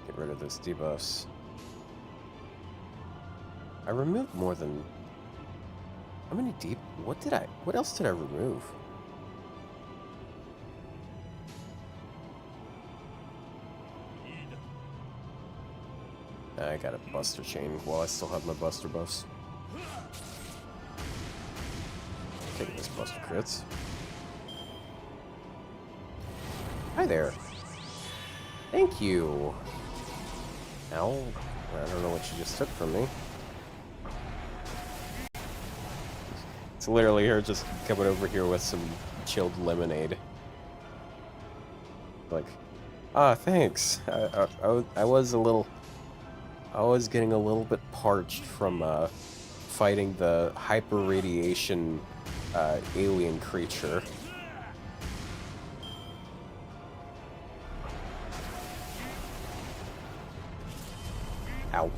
Get rid of those debuffs. I removed more than... How many deep... What else did I remove? I got a Buster Chain while I still have my Buster buffs. Taking this Buster crits. Hi there. Thank you. Ow. I don't know what you just took from me. It's literally her just coming over here with some chilled lemonade. Like, thanks. I was getting a little bit parched from fighting the hyper radiation alien creature. Ow.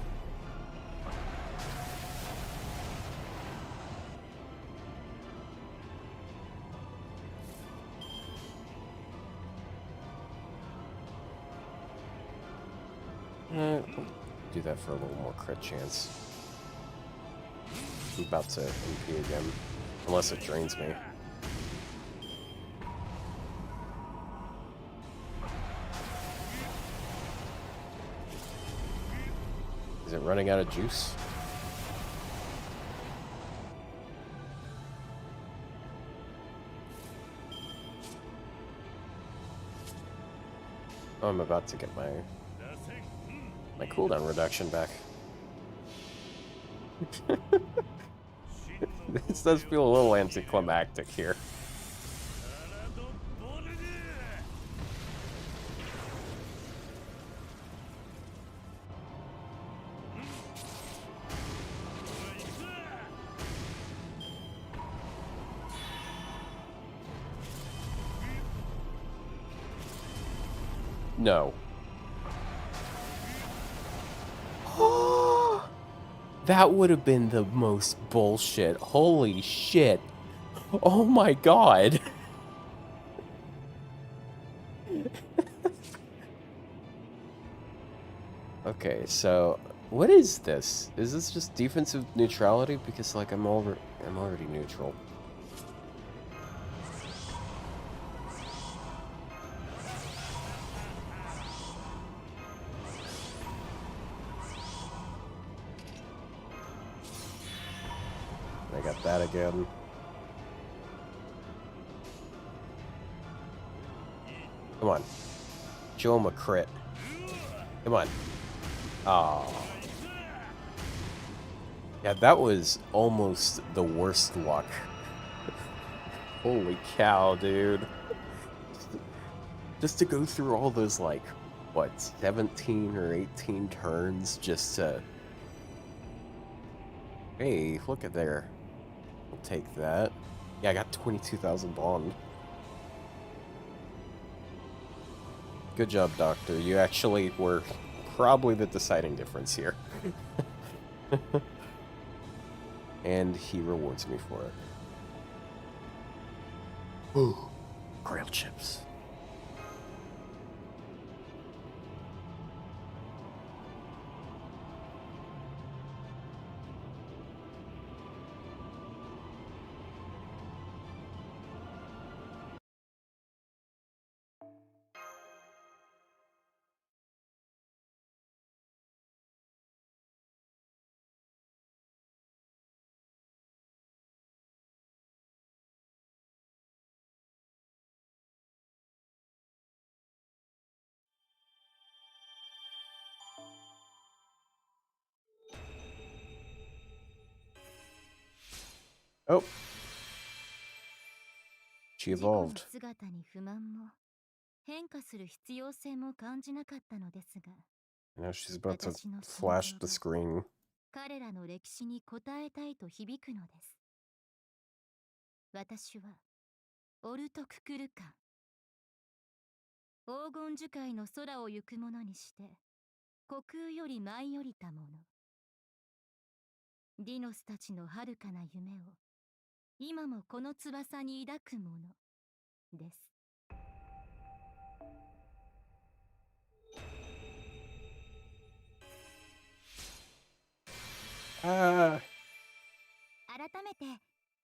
I'll do that for a little more crit chance. I'm about to MP again. Unless it drains me. Is it running out of juice? Oh, I'm about to get my cooldown reduction back. This does feel a little anticlimactic here. No. That would have been the most bullshit. Holy shit. Oh my god. Okay, so what is this? Is this just defensive neutrality? Because like I'm already neutral. I got that again. Come on. Show him a crit. Come on. Oh. Yeah, that was almost the worst luck. Holy cow, dude. Just to go through all those, like, what, 17 or 18 turns just to... Hey, look at there. I'll take that. Yeah, I got 22,000 bond. Good job, Doctor. You actually were probably the deciding difference here. And he rewards me for it. Ooh, grilled chips. Oh. She evolved. Now she's about to flash the screen. 彼らの歴史に応えたいと響くのです。私はオルト・ククルカン。黄金樹海の空を行く者にして虚空より舞い降りた者。ディノスたちの遥かな夢を今もこの翼に抱く者です。Ah. 改めて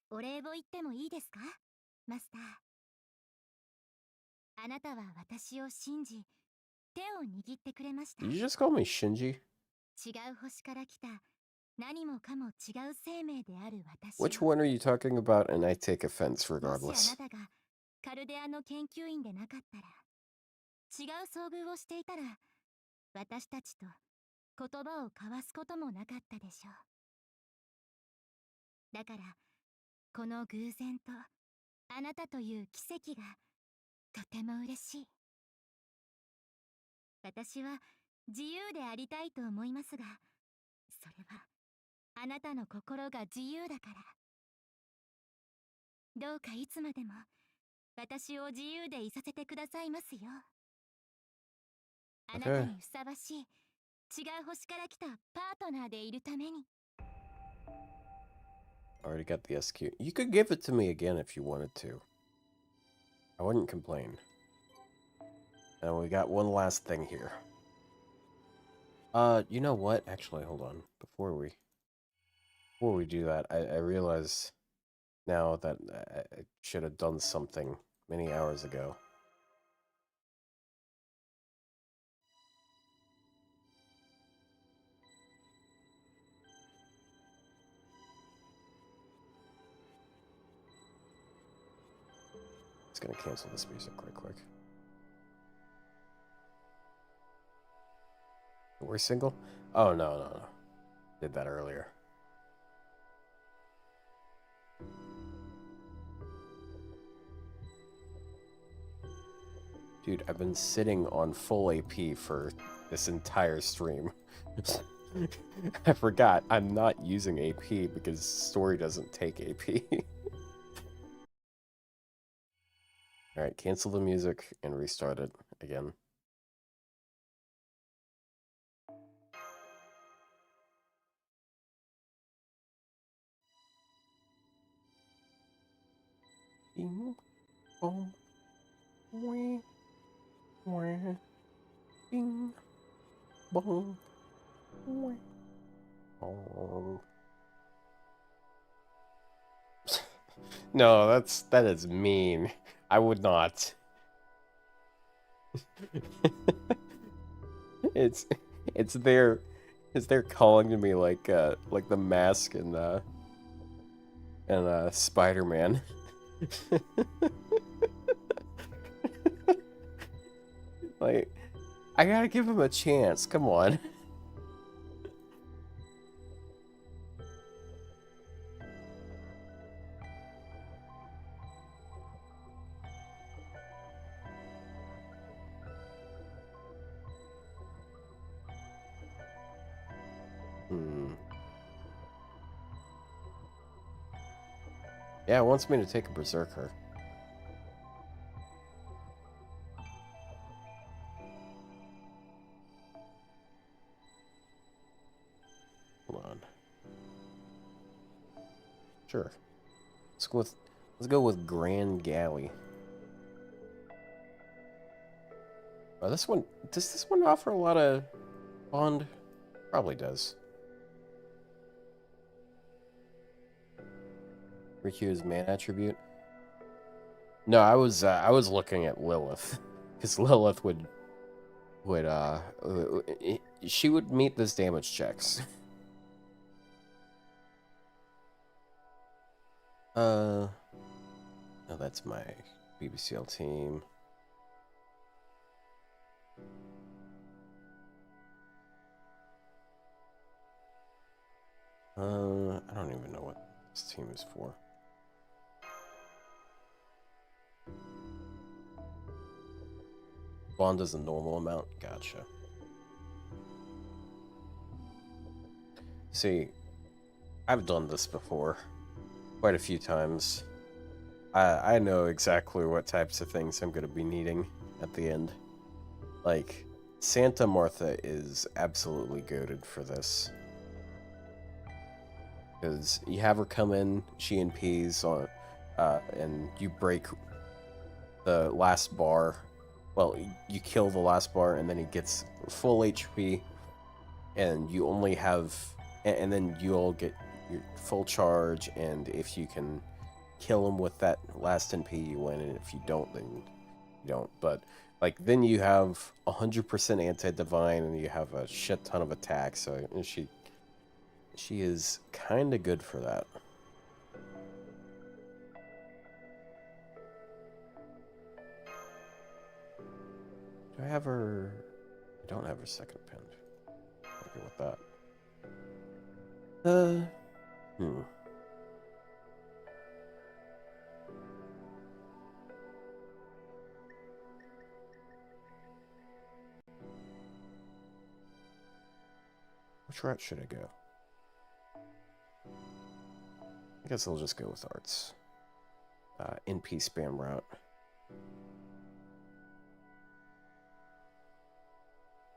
お礼を言ってもいいですか、マスター。あなたは私を信じ、手を握ってくれました。 Did you just call me Shinji? 違う星から来た何もかも違う生命である私。 Which one are you talking about? And I take offense もしあ regardless. なたがカルデアの研究員でなかったら、違う遭遇をしていたら、私たちと言葉を交わすこともなかったでしょう。だからこの偶然とあなたという奇跡がとても嬉しい。私は自由でありたいと思いますが、それはあなたの心が自由だから。どうかいつまでも私を自由でいさせてくださいますよ。あなたにふさわしい違う星から来たパートナーでいるために。 Already got the SQ. You could give it to me again if you wanted to. I wouldn't complain. And we got one last thing here. You know what? Actually, hold on. Before we do that, I realize now that I should have done something many hours ago. It's gonna cancel this music right quick. We're single? Oh no. Did that earlier. Dude, I've been sitting on full AP for this entire stream. I forgot I'm not using AP because story doesn't take AP. Alright, cancel the music and restart it again. Bing, bong, wee, wah, bing, bong, wee, bong. No, that is mean. I would not. it's it's their calling to me like the mask and Spider-Man. Like, I gotta give him a chance. Come on. Yeah, it wants me to take a berserker. Hold on. Sure. Let's go with Grand Galley. Oh, this one, does this one offer a lot of bond? Probably does. Ryou's man attribute. No, I was looking at Lilith, because Lilith would she would meet this damage checks. No, that's my BBCL team. I don't even know what this team is for. Bond is a normal amount. Gotcha. See, I've done this before quite a few times. I know exactly what types of things I'm going to be needing at the end. Like, Santa Martha is absolutely goated for this. Because you have her come in, she NPs on, and you break the last bar. Well, you kill the last bar, and then he gets full HP, and you only have, and then you all get your full charge, and if you can kill him with that last NP, you win, and if you don't, then you don't. But, like, then you have 100% anti-divine, and you have a shit ton of attacks, so she is kind of good for that. Do I have her? I don't have her second pinned. Okay with that. Which route should I go? I guess I'll just go with arts. NP spam route.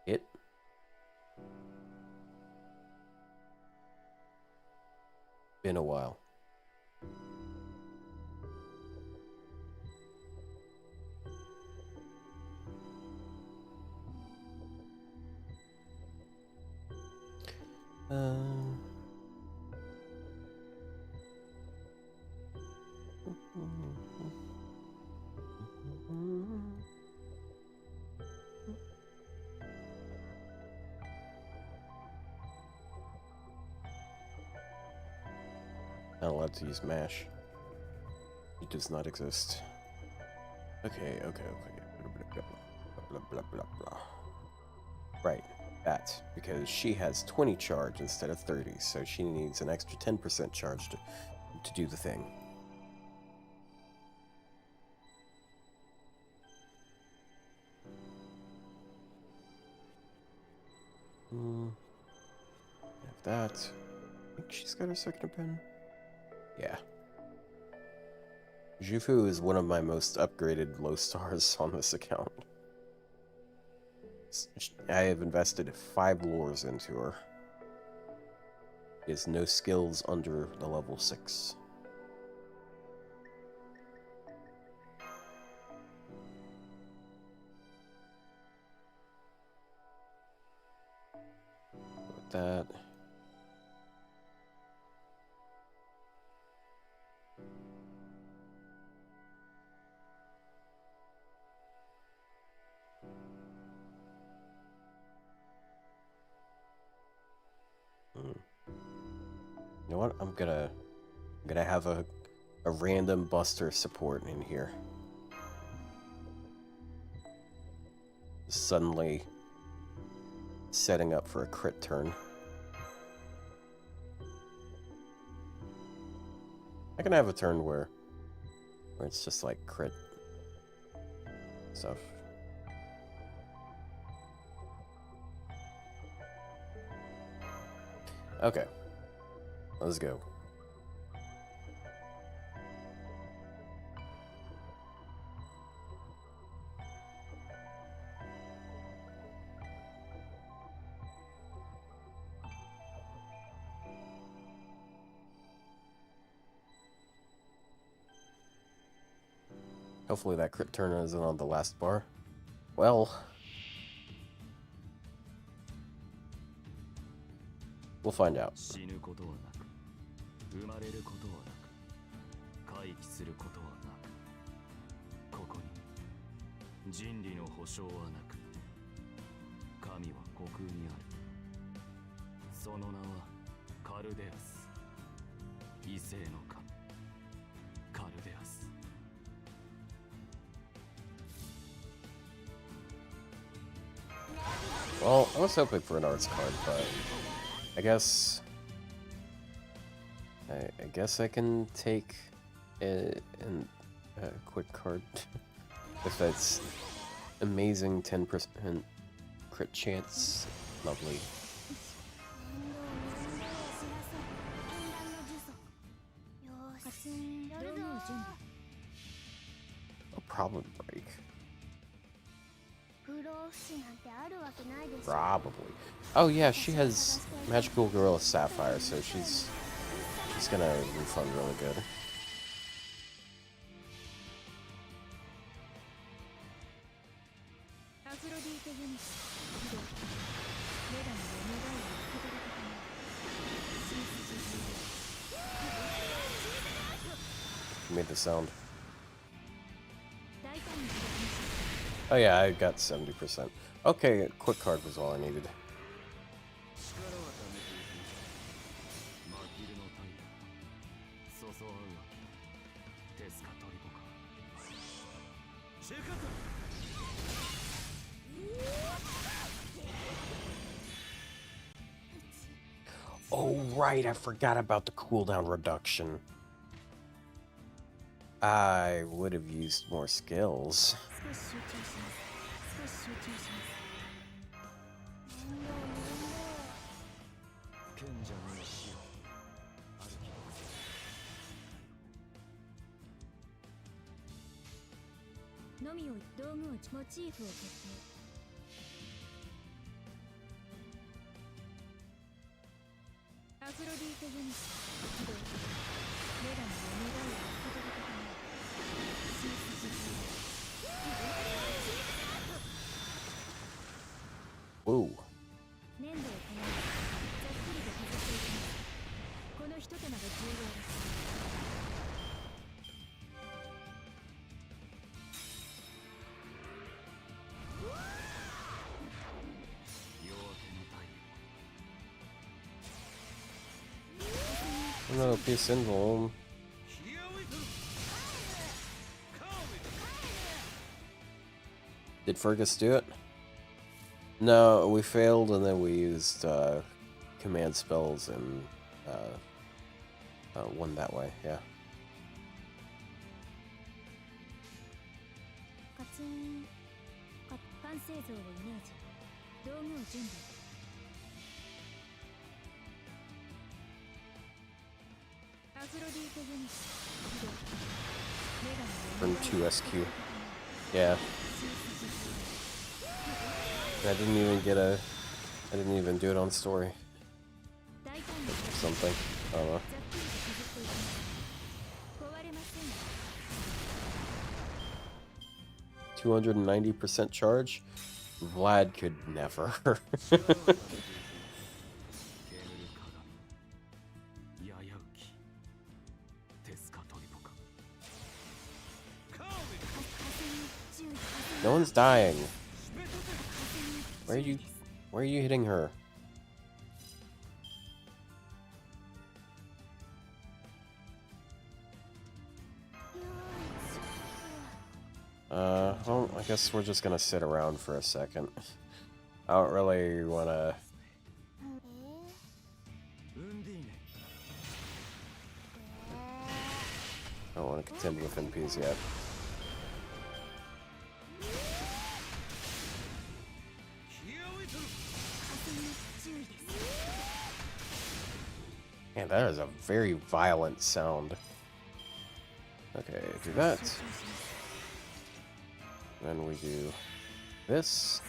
It. Been a while. Not allowed to use MASH. It does not exist. Okay. Blah, blah, blah, blah. Right, that. Because she has 20 charge instead of 30, so she needs an extra 10% charge to do the thing. Have that. I think she's got a second pen. Yeah. Jufu is one of my most upgraded low stars on this account. I have invested 5 lures into her. She has no skills under the level 6. With that. You know what? I'm gonna have a random buster support in here. Suddenly setting up for a crit turn. I can have a turn where it's just like crit stuff. Okay. Let's go. Hopefully that crit turn isn't on the last bar. Well, we'll find out. Well, I was hoping for an arts card, but I guess I can take a quick card if that's amazing 10% crit chance. Lovely. I'll probably break. Probably. Oh yeah, she has Magical Gorilla Sapphire, so she's gonna refund really good. Made the sound. Oh yeah, I got 70%. Okay, quick card was all I needed. Oh right, I forgot about the cooldown reduction. I would have used more skills. Whoa. No, peace symbol. Did Fergus do it? No, we failed, and then we used command spells and won that way. Yeah. カツン完成像をイメージ道具を準備 From 2SQ. Yeah. I didn't even get a... I didn't even do it on story. Or something. I don't know. 290% charge? Vlad could never. No one's dying. Where are you hitting her? Well, I guess we're just gonna sit around for a second. I don't really wanna... I don't wanna contend with MPs yet. Man, that is a very violent sound. Okay, do that. Then we do this.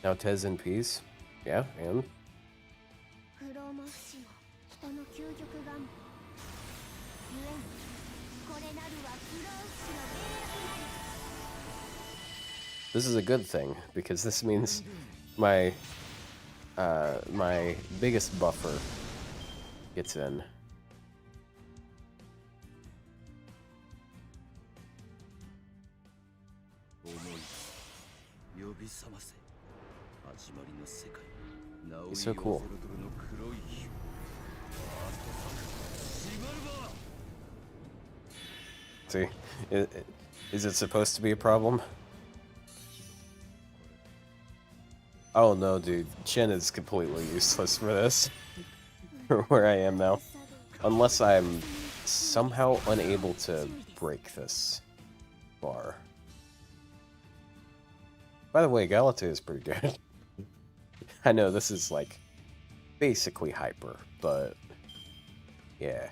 Now Tez in peace. Yeah, and? This is a good thing, because this means my my biggest buffer gets in. He's so cool. See, is it supposed to be a problem? Oh no, dude. Chen is completely useless for this. For where I am now. Unless I'm somehow unable to break this bar. By the way, Galata is pretty good. I know this is like basically hyper, but yeah.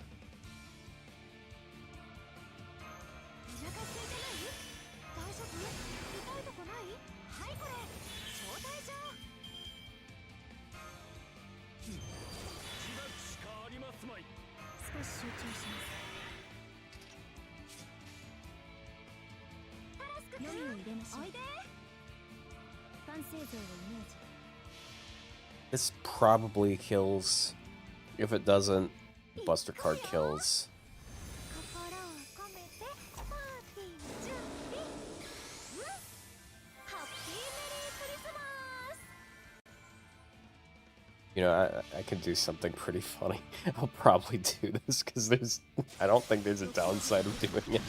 This probably kills. If it doesn't, Buster Card kills. You know, I could do something pretty funny. I'll probably do this because I don't think there's a downside of doing it.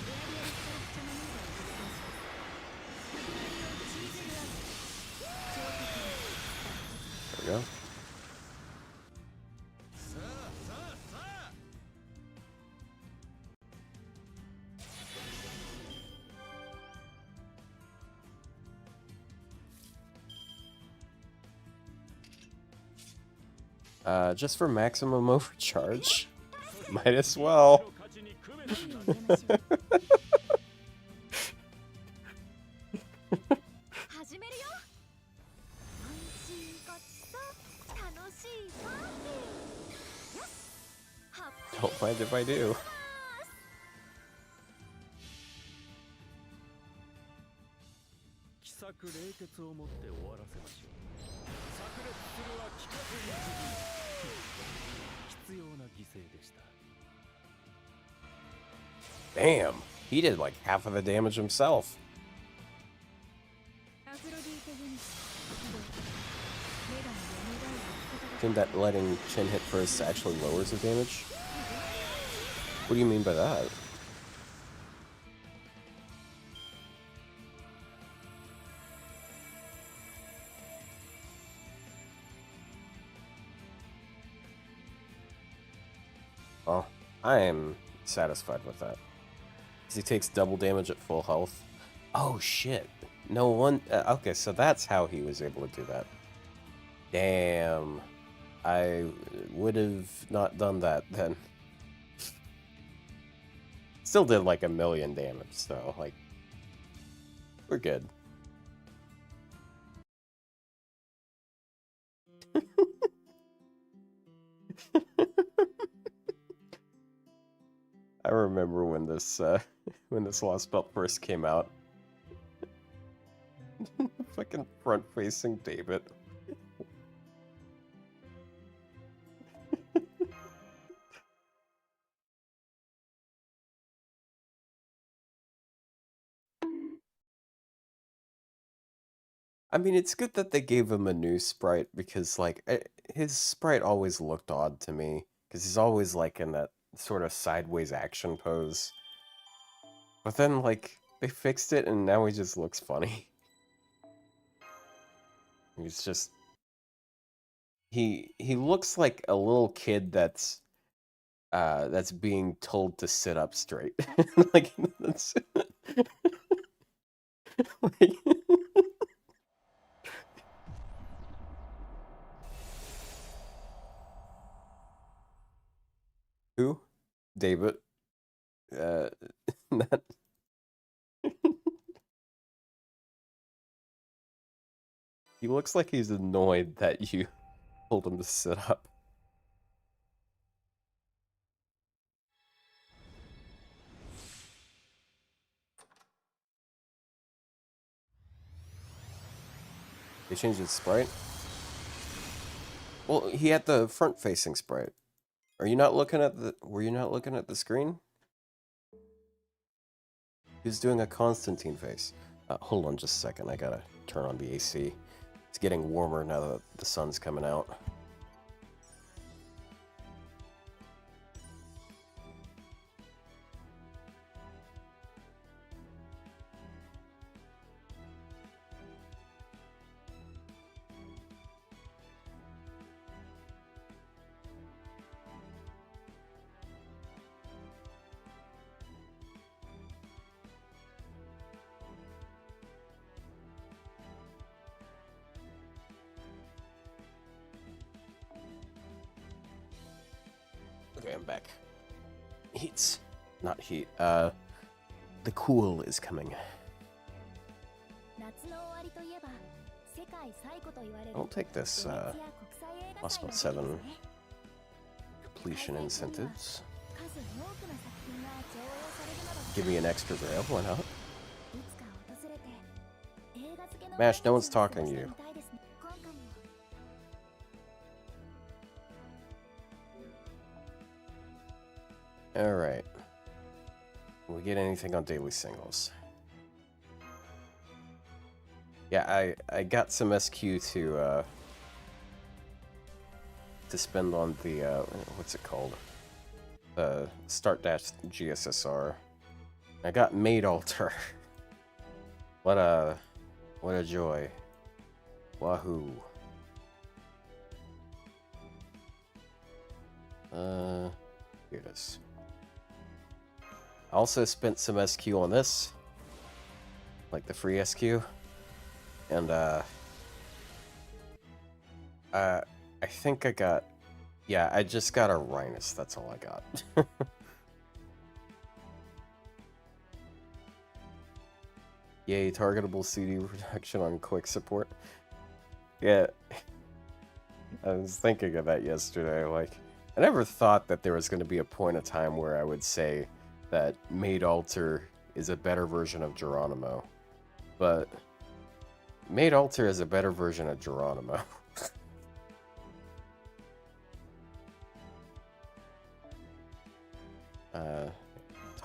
There we go. Just for maximum overcharge. Might as well. Don't mind if I do. Damn, he did like half of the damage himself. Think that letting Chin hit first actually lowers the damage? What do you mean by that? Well, I am satisfied with that. Because he takes double damage at full health. Oh shit. No one... okay, so that's how he was able to do that. Damn. I would have not done that then. Still did like 1,000,000 damage, so like... we're good. I remember when this Lost Belt first came out. Fucking front-facing David. I mean, it's good that they gave him a new sprite because, like, his sprite always looked odd to me because he's always like in that sort of sideways action pose. But then, like, they fixed it and now he just looks funny. He's just... He looks like a little kid that's being told to sit up straight. Like, that's... like... Who? David. Not... He looks like he's annoyed that you told him to sit up. They changed his sprite? Well, he had the front-facing sprite. Are you not looking at the... Were you not looking at the screen? He's doing a Constantine face. Hold on just a second. I gotta turn on the AC. It's getting warmer now that the sun's coming out. Okay, I'm back. Heat's not heat. The cool is coming. I'll take this Lost Belt 7 completion incentives. Give me an extra grail, why not? Mash, no one's talking to you. Alright. We get anything on daily singles? Yeah, I got some SQ to spend on the what's it called? The Start Dash GSSR. I got Maid Altar. What a joy. Wahoo. Here it is. I also spent some SQ on this, like the free SQ, and I think I got, yeah, I just got a Rhinus, that's all I got. Yay, targetable CD reduction on quick support. Yeah, I was thinking of that yesterday, like, I never thought that there was going to be a point of time where I would say that Maid Altar is a better version of Geronimo. But Maid Altar is a better version of Geronimo.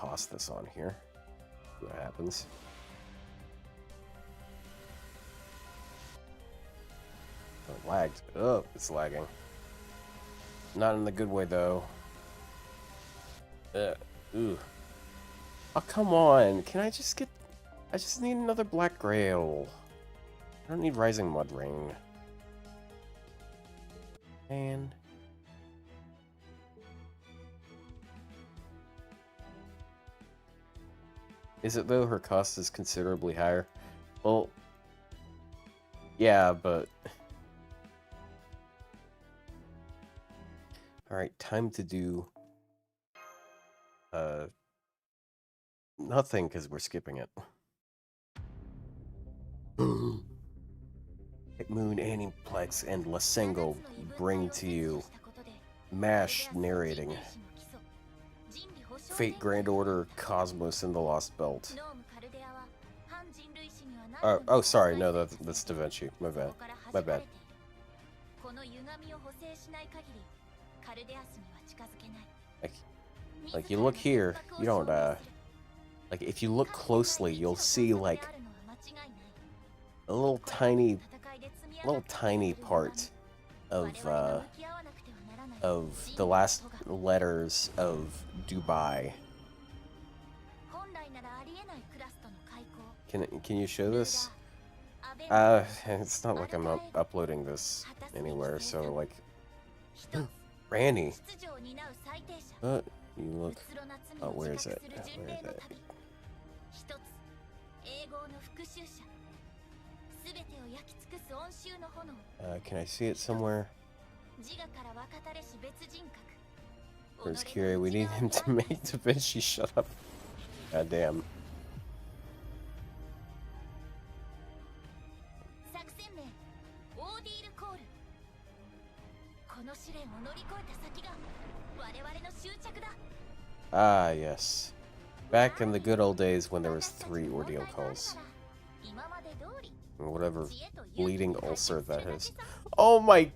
toss this on here. See what happens. Oh, it lagged. Oh, it's lagging. Not in the good way, though. Ooh. Oh, come on. Can I just get... I just need another Black Grail. I don't need Rising Mud Ring. And... Is it, though? Her cost is considerably higher? Well... Yeah, but... Alright, time to do... Nothing, because we're skipping it. Moon, Aniplex, and Lasengo bring to you MASH narrating Fate Grand Order, Cosmos, and the Lost Belt. Oh, sorry, no, that's Da Vinci. My bad. My bad. Like you look here, you don't, like, if you look closely, you'll see, like, a little tiny part of the last letters of Dubai. Can you show this? It's not like I'm not uploading this anywhere, so, like... Randy! You look... Oh, where is it? Where is it? Can I see it somewhere? Where's Kyrie? We need him to make Da Vinci shut up. God damn. Ah, yes. Back in the good old days when there was 3 ordeal calls. Whatever bleeding ulcer that is. Oh my...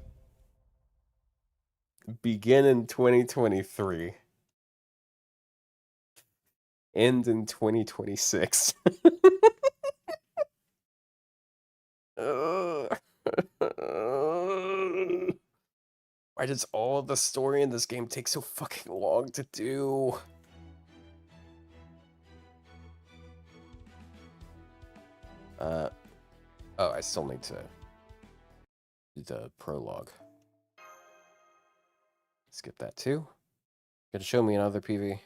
Begin in 2023. End in 2026. Why does all of the story in this game take so fucking long to do? Oh, I still need to do the prologue. Skip that too. Gonna show me another PV.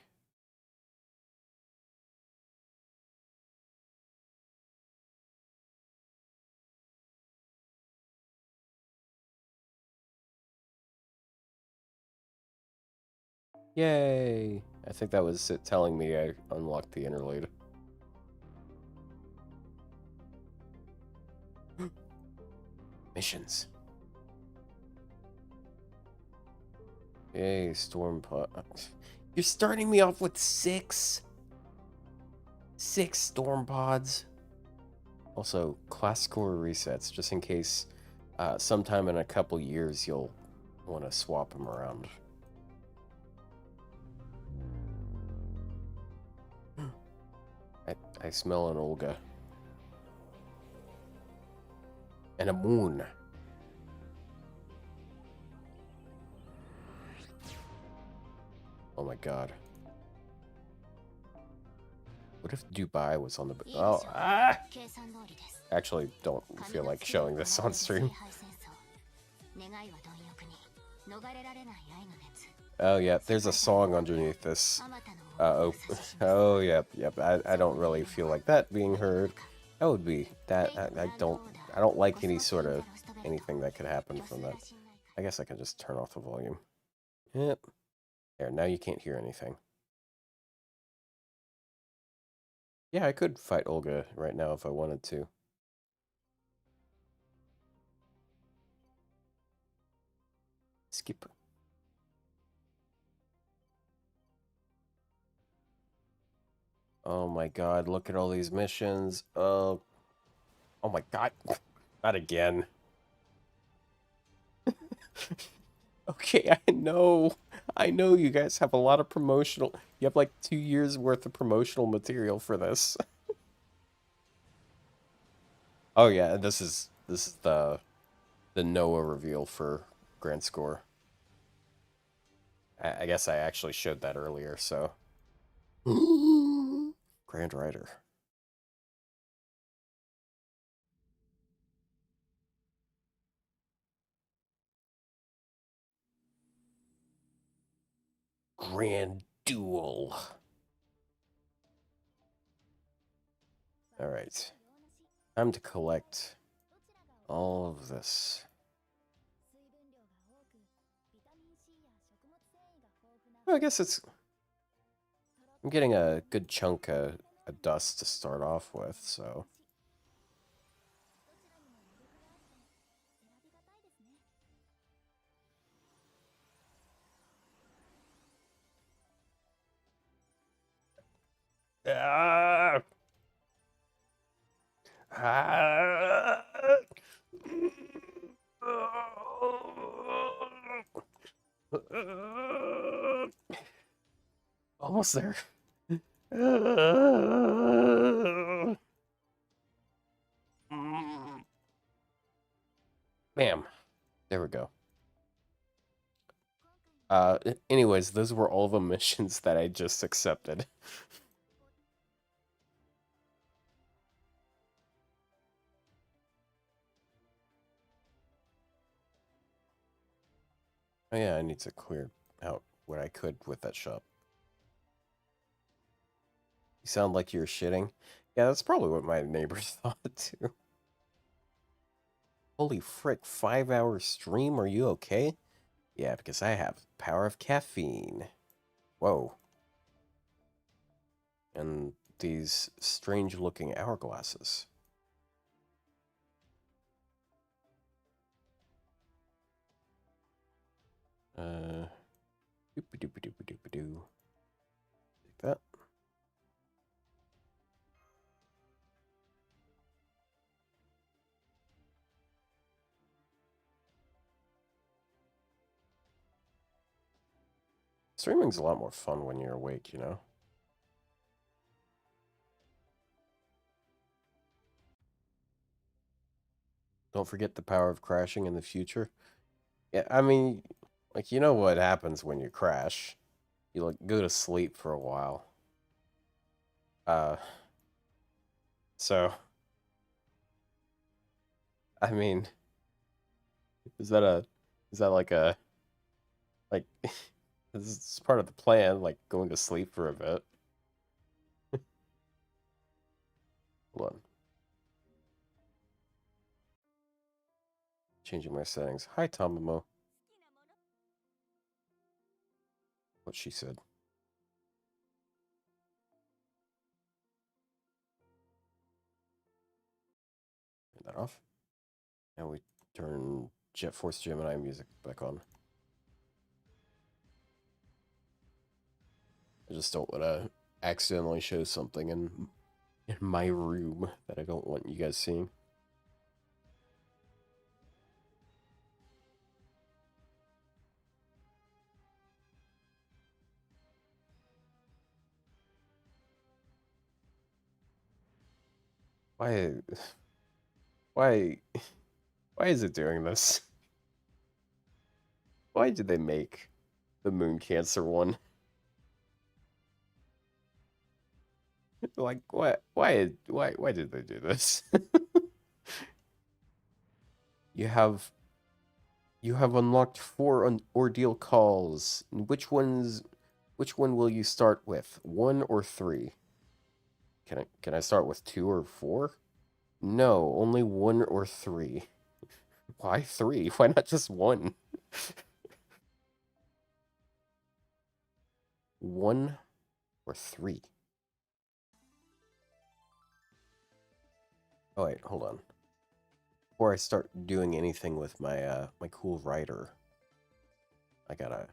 Yay! I think that was it telling me I unlocked the interlude. Missions. Yay, storm pod. You're starting me off with 6? 6 storm pods. Also, class score resets, just in case sometime in a couple years you'll want to swap them around. I smell an Olga. And a moon. Oh my god. What if Dubai was on the... Oh, ah! Actually, don't feel like showing this on stream. Oh, yeah, there's a song underneath this. Oh, yep. I don't really feel like that being heard. That would be... That, I don't like any sort of... anything that could happen from that. I guess I can just turn off the volume. Yep. There, now you can't hear anything. Yeah, I could fight Olga right now if I wanted to. Skip. Oh my god, look at all these missions. Oh my god. Not again. Okay, I know. I know you guys have a lot of promotional. You have like 2 years worth of promotional material for this. Oh yeah, this is the Noah reveal for Grand Score. I guess I actually showed that earlier, so. Grand Rider. Grand Duel. Alright. Time to collect all of this. Well, I guess I'm getting a good chunk of dust to start off with, so. Ah! Ah! Almost there. Bam. There we go. Anyways, those were all the missions that I just accepted. Oh yeah, I need to clear out what I could with that shop. You sound like you're shitting. Yeah, that's probably what my neighbors thought too. Holy frick, 5-hour stream, are you okay? Yeah, because I have power of caffeine. Whoa. And these strange looking hourglasses. Doop-a-doop-a-doop-a-doop-a-doo. Take that. Streaming's a lot more fun when you're awake, you know? Don't forget the power of crashing in the future. Yeah, I mean, like, you know what happens when you crash. You, like, go to sleep for a while. Uh, so, I mean, is that a, is that like, this is part of the plan, like, going to sleep for a bit. Hold on. Changing my settings. Hi, Tamamo. What she said. Turn that off. Now we turn Jet Force Gemini music back on. I just don't want to accidentally show something in my room that I don't want you guys seeing. Why why why is it doing this? Why did they make the Moon Cancer one? Like what why did they do this? You have unlocked 4 ordeal calls. Which one will you start with? 1 or 3? Can I start with 2 or 4? No, only 1 or 3. Why 3? Why not just 1? 1 or 3? Oh wait, hold on. Before I start doing anything with my my cool writer, I gotta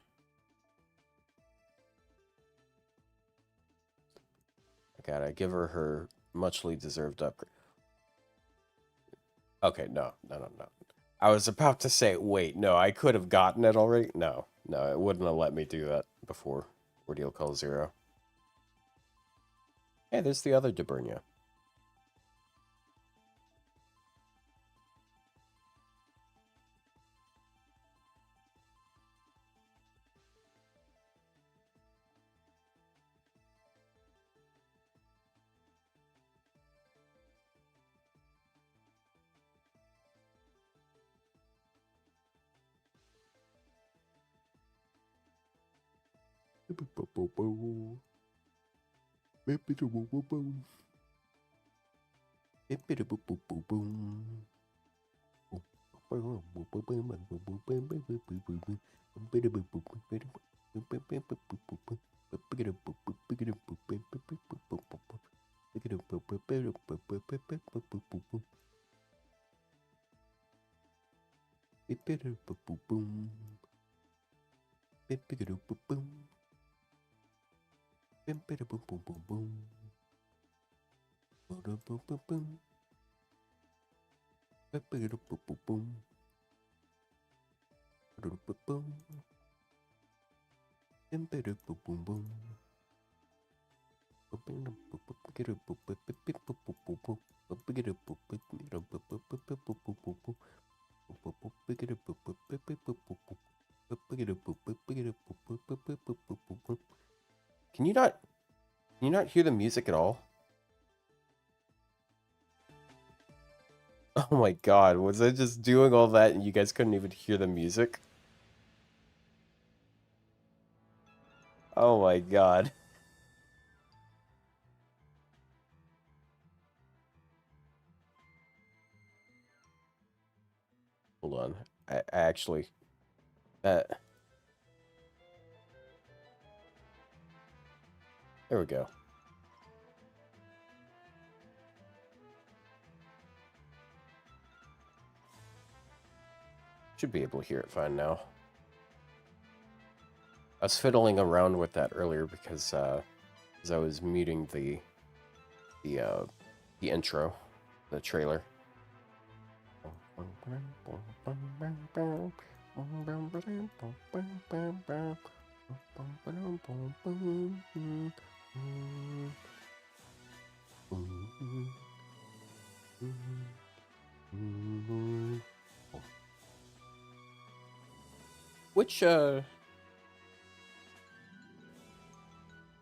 give her her muchly deserved upgrade. Okay, no. I was about to say, wait, no, I could have gotten it already. No, No, it wouldn't have let me do that before Ordeal Call 0. Hey, there's the other Deburnia. Can you not hear the music at all? Oh my god, was I just doing all that and you guys couldn't even hear the music? Oh my god. Hold on. I actually... There we go. Should be able to hear it fine now. I was fiddling around with that earlier because I was muting the intro, the trailer. Which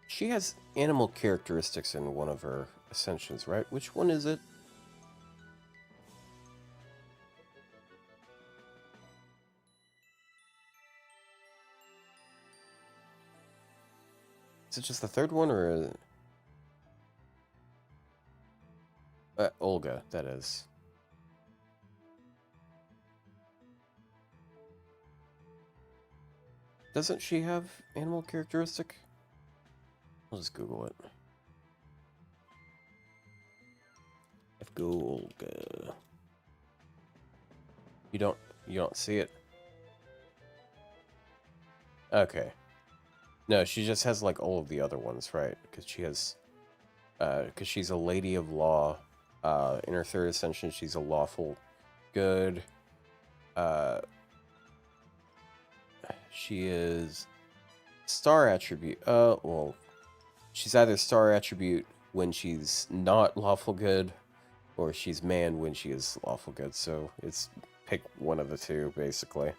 she has animal characteristics in one of her ascensions, right? Which one is it? Is it just the third one, or Olga? That is. Doesn't she have animal characteristic? I'll just Google it. Go Olga. You don't see it? Okay. No, she just has like all of the other ones, right? Because she has, because she's a lady of law. In her third ascension, she's a lawful good. She is star attribute. Well, she's either star attribute when she's not lawful good, or she's man when she is lawful good. So it's pick one of the two, basically.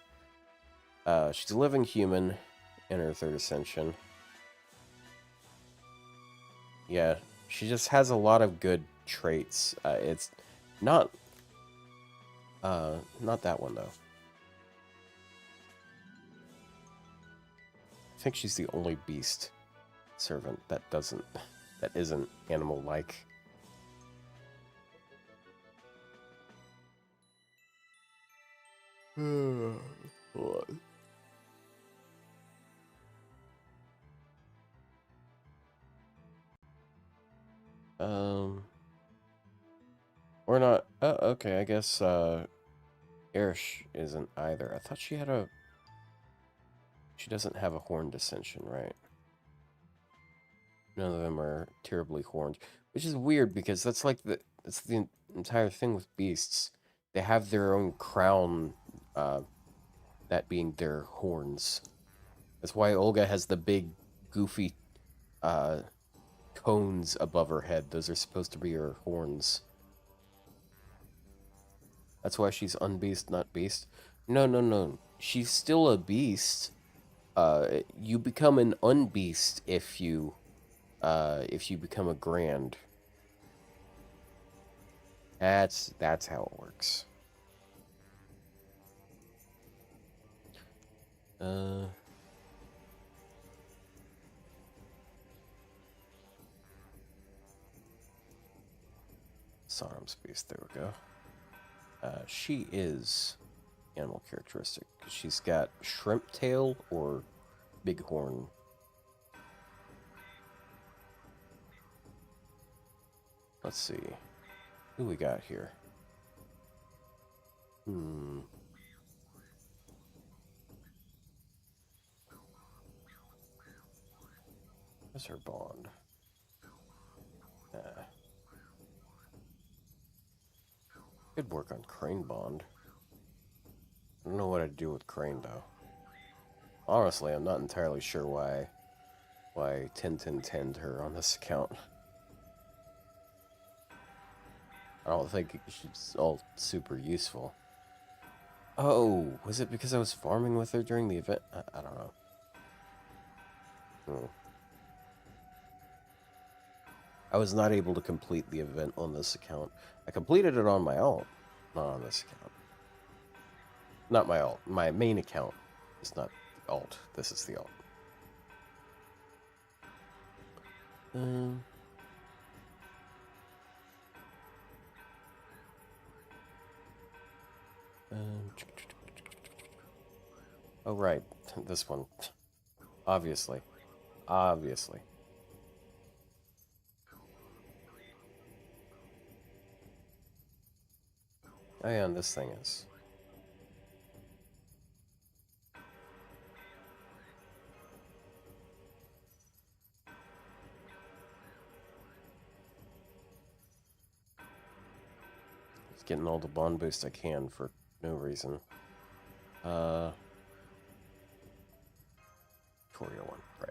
She's a living human in her third ascension. Yeah, she just has a lot of good traits. It's not that one though. I think she's the only beast servant that isn't animal-like. Or not. Okay, I guess, Erish isn't either. I thought she had a... She doesn't have a horned ascension, right? None of them are terribly horned. Which is weird, because that's like that's the entire thing with beasts. They have their own crown, that being their horns. That's why Olga has the big, goofy, cones above her head. Those are supposed to be her horns. That's why she's unbeast, not beast. No, no, no. She's still a beast. You become an unbeast if you become a grand. That's how it works. Sodom space. There we go. She is animal characteristic because she's got shrimp tail or bighorn. Let's see. Who we got here? What's her bond? Could work on Crane bond. I don't know what I'd do with Crane though. Honestly, I'm not entirely sure why 10-10-10'd her on this account. I don't think she's all super useful. Oh, was it because I was farming with her during the event? I don't know. I was not able to complete the event on this account. I completed it on my alt, not on this account. Not my alt. My main account is not the alt. This is the alt. Oh, right. This one. Obviously. Obviously. Oh yeah, and this thing is. Just getting all the bond boost I can for no reason. Victoria one, right.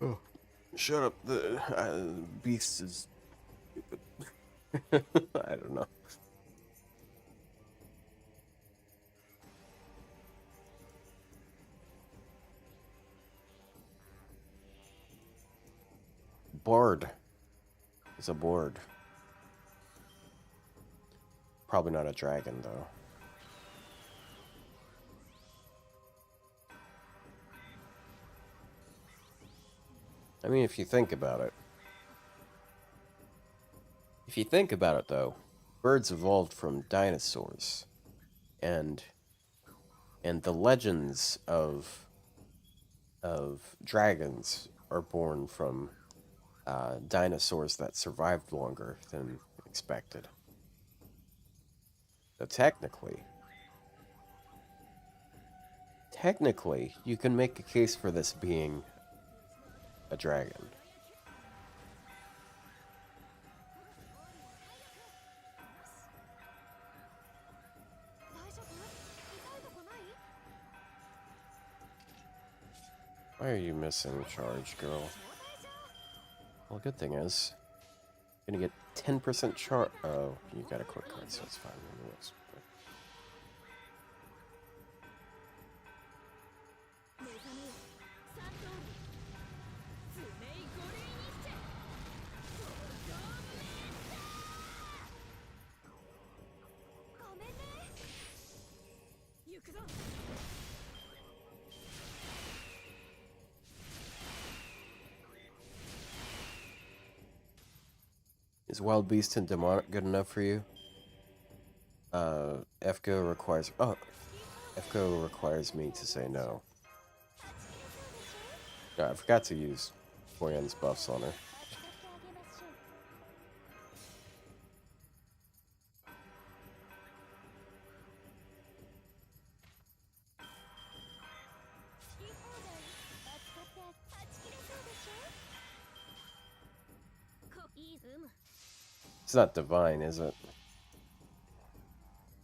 Oh, shut up. The beast is stupid. I don't know. Bard is a board. Probably not a dragon, though. I mean, if you think about it. If you think about it, though, birds evolved from dinosaurs. And the legends of dragons are born from dinosaurs that survived longer than expected. So technically, you can make a case for this being a dragon. Why are you missing charge, girl? Well, good thing is, you're gonna get 10% charge. Oh, you got a quick card, so it's fine. Anyways. Is Wild Beast and Demonic good enough for you? FGO requires... Oh, FCO requires me to say no. Yeah, I forgot to use Boyan's buffs on her. It's not divine, is it?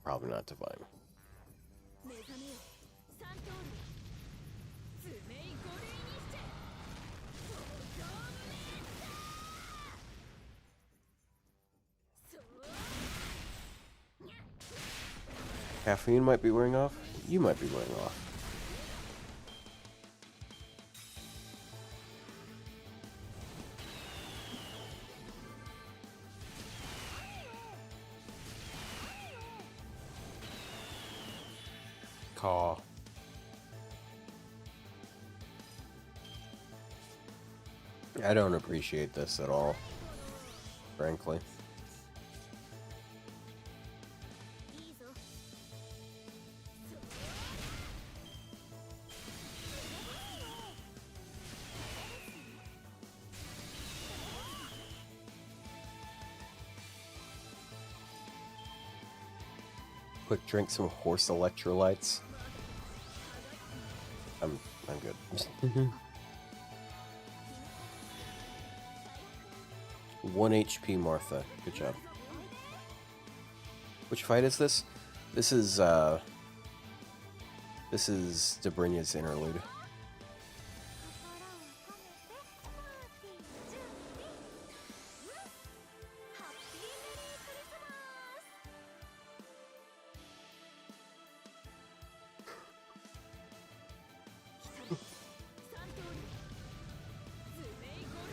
Probably not divine. Caffeine might be wearing off. You might be wearing off. Caw. I don't appreciate this at all, frankly. Quick drink some horse electrolytes. I'm good. 1 HP Martha. Good job. Which fight is this? This is Dobrinya's interlude.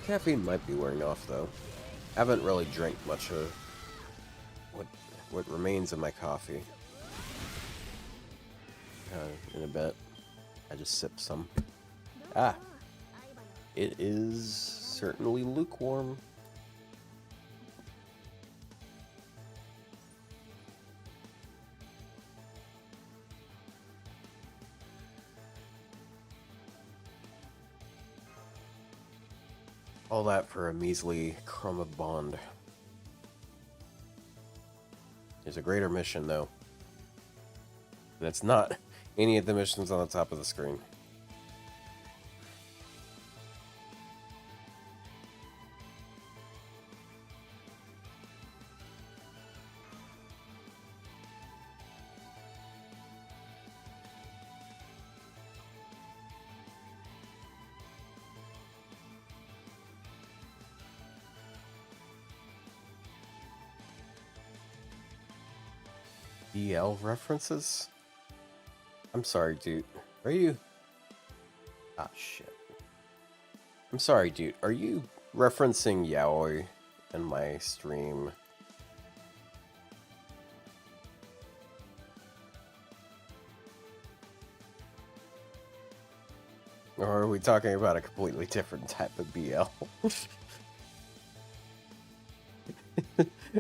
Caffeine might be wearing off though. I haven't really drank much of what remains of my coffee. In a bit, I just sip some. Ah, it is certainly lukewarm. All that for a measly crumb of bond. There's a greater mission, though. And it's not any of the missions on the top of the screen. BL references? I'm sorry, dude. Are you... Ah, shit. I'm sorry, dude. Are you referencing yaoi in my stream? Or are we talking about a completely different type of BL?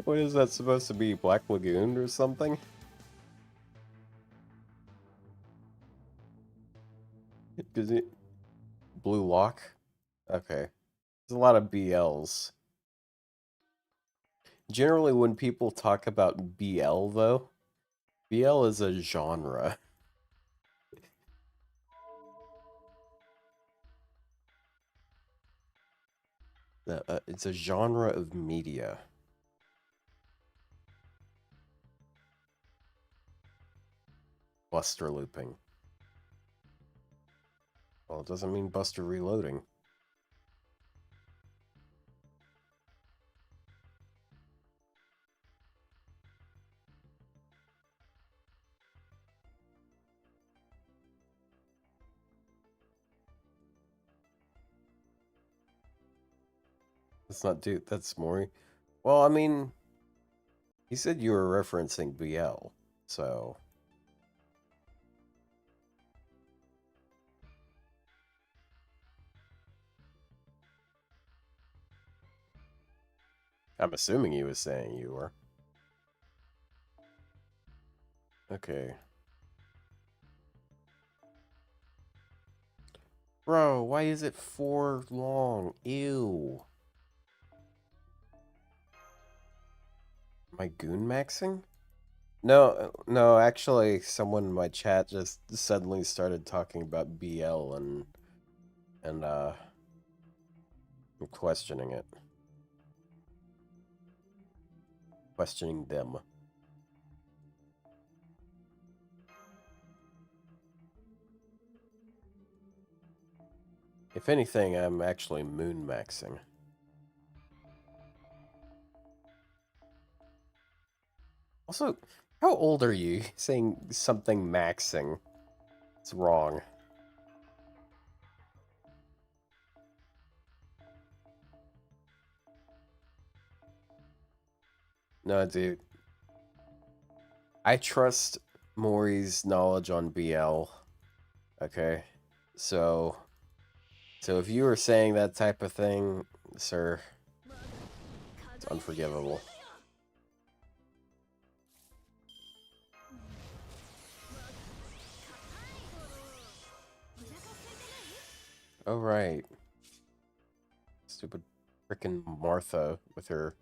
What is that supposed to be? Black Lagoon or something? Is it Blue Lock? Okay. There's a lot of BLs. Generally, when people talk about BL, though, BL is a genre. It's a genre of media. Buster looping. Well, it doesn't mean Buster reloading. That's not dude, that's Maury. Well, I mean, you said you were referencing BL, so... I'm assuming he was saying you were. Okay. Bro, why is it 4 long? Ew. Am I goon maxing? No, no, actually, someone in my chat just suddenly started talking about BL and I'm questioning it. Questioning them. If anything, I'm actually moon maxing. Also, how old are you? Saying something maxing. It's wrong. No, dude. I trust Maury's knowledge on BL. Okay? So if you were saying that type of thing, sir, it's unforgivable. Oh, right. Stupid frickin' Martha with her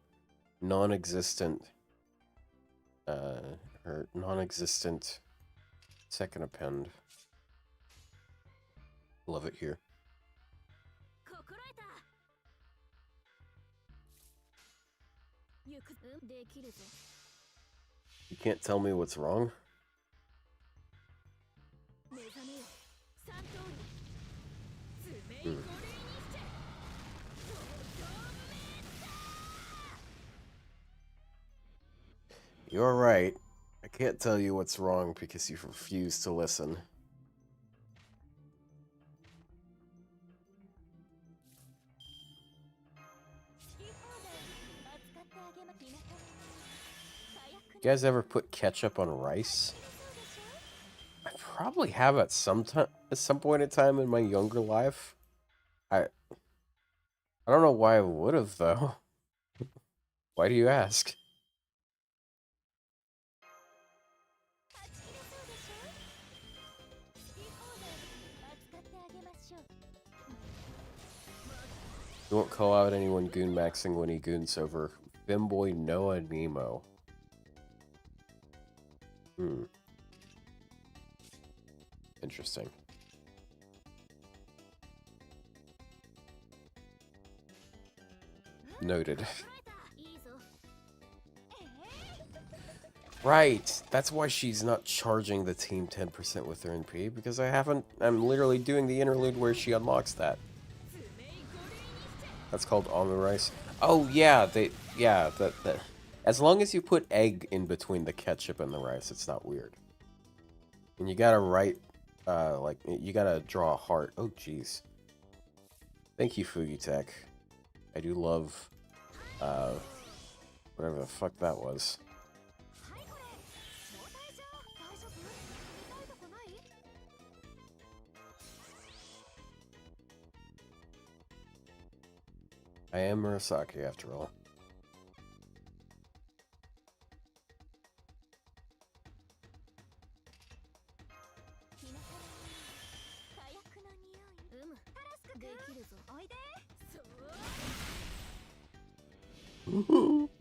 non-existent, her non-existent second append. Love it here. You can't tell me what's wrong? Hmm. You're right. I can't tell you what's wrong because you refuse to listen. You guys ever put ketchup on rice? I probably have at some point in time in my younger life. I don't know why I would have though. Why do you ask? You won't call out anyone goon maxing when he goons over Femboy Noah Nemo. Interesting. Noted. Right, that's why she's not charging the team 10% with her NP, because I'm literally doing the interlude where she unlocks that. That's called on the rice. Oh yeah, that as long as you put egg in between the ketchup and the rice, it's not weird. And you gotta write, like, you gotta draw a heart. Oh jeez. Thank you, Fugitech. I do love, whatever the fuck that was. I am Murasaki, after all.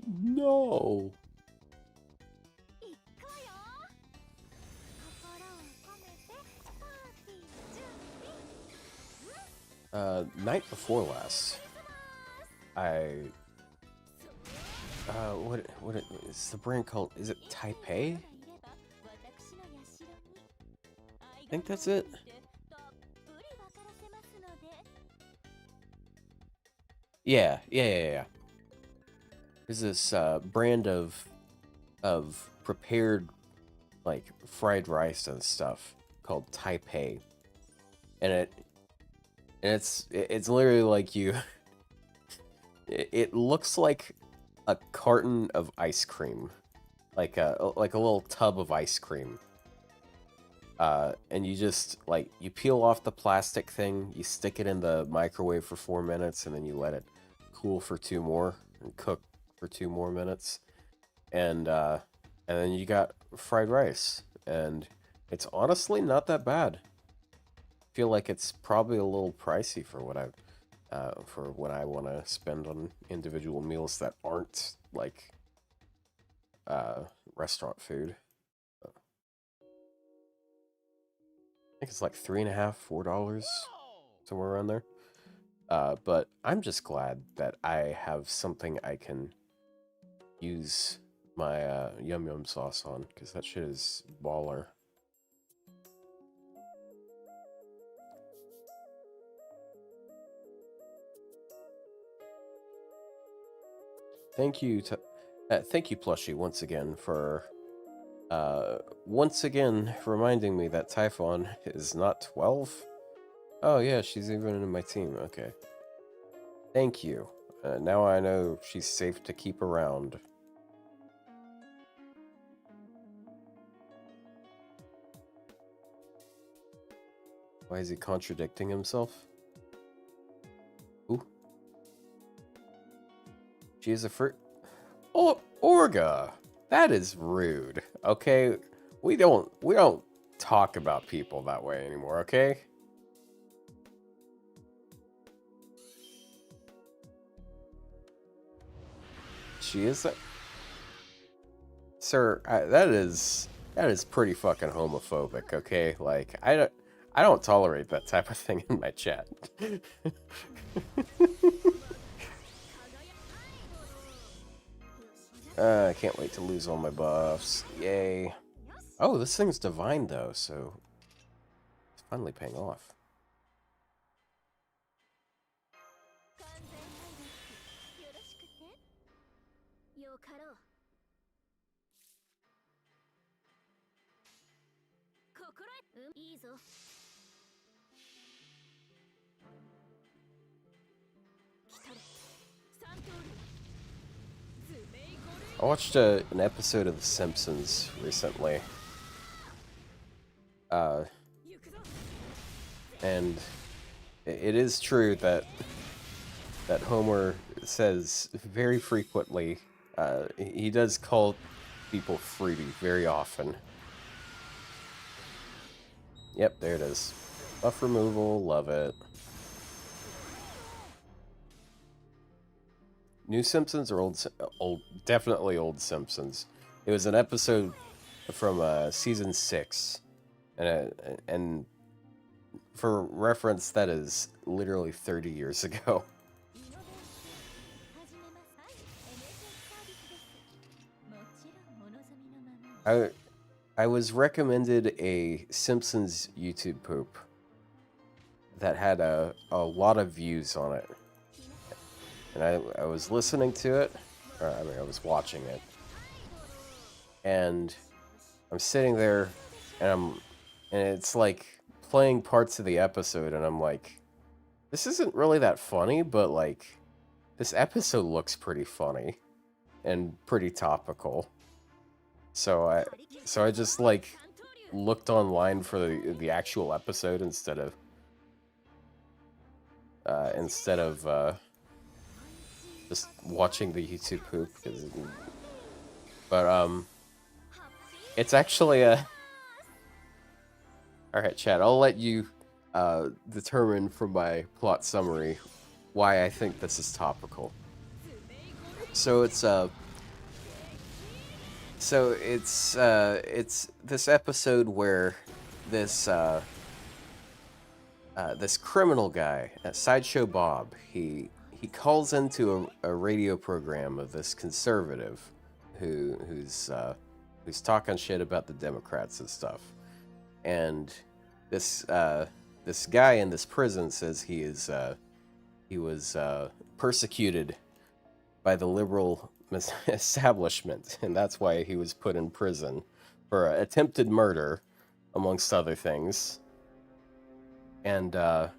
No! Night before last, what is the brand called? Is it Taipei? I think that's it. Yeah. There's this brand of prepared, like, fried rice and stuff called Taipei, and it's literally like you. It looks like a carton of ice cream, like a little tub of ice cream. And you just, like, you peel off the plastic thing, you stick it in the microwave for 4 minutes, and then you let it cool for 2 more and cook for 2 more minutes, and then you got fried rice, and it's honestly not that bad. feel like it's probably a little pricey for what for what I want to spend on individual meals that aren't like restaurant food. I think it's like $3.50, $4, somewhere around there. But I'm just glad that I have something I can use my yum yum sauce on, because that shit is baller. Thank you thank you, Plushie, once again for reminding me that Typhon is not 12. Oh yeah, she's even in my team. Okay. Thank you. Now I know she's safe to keep around. Why is he contradicting himself? Ooh. She is a fruit. Oh, Orga! That is rude. Okay? We don't talk about people that way anymore, okay? She is a... Sir, that is pretty fucking homophobic, okay? Like, I don't tolerate that type of thing in my chat. I can't wait to lose all my buffs. Yay. Oh, this thing's divine, though, so it's finally paying off. I watched an episode of The Simpsons recently. And it is true that Homer says very frequently, he does call people fruity very often. Yep, there it is. Buff removal, love it. New Simpsons or old? Definitely old Simpsons. It was an episode from season 6, and for reference, that is literally 30 years ago. I was recommended a Simpsons YouTube poop that had a lot of views on it. And I was listening to it, or I mean, I was watching it. And I'm sitting there, and it's like playing parts of the episode, and I'm like, this isn't really that funny, but like, this episode looks pretty funny and pretty topical. So I just like looked online for the actual episode instead of just watching the YouTube poop. But it's actually a... Alright, chat, I'll let you determine from my plot summary why I think this is topical. So it's this episode where this this criminal guy, Sideshow Bob, he calls into a radio program of this conservative who's talking shit about the Democrats and stuff. And this guy in this prison says he was persecuted by the liberal establishment, and that's why he was put in prison for attempted murder, amongst other things. And the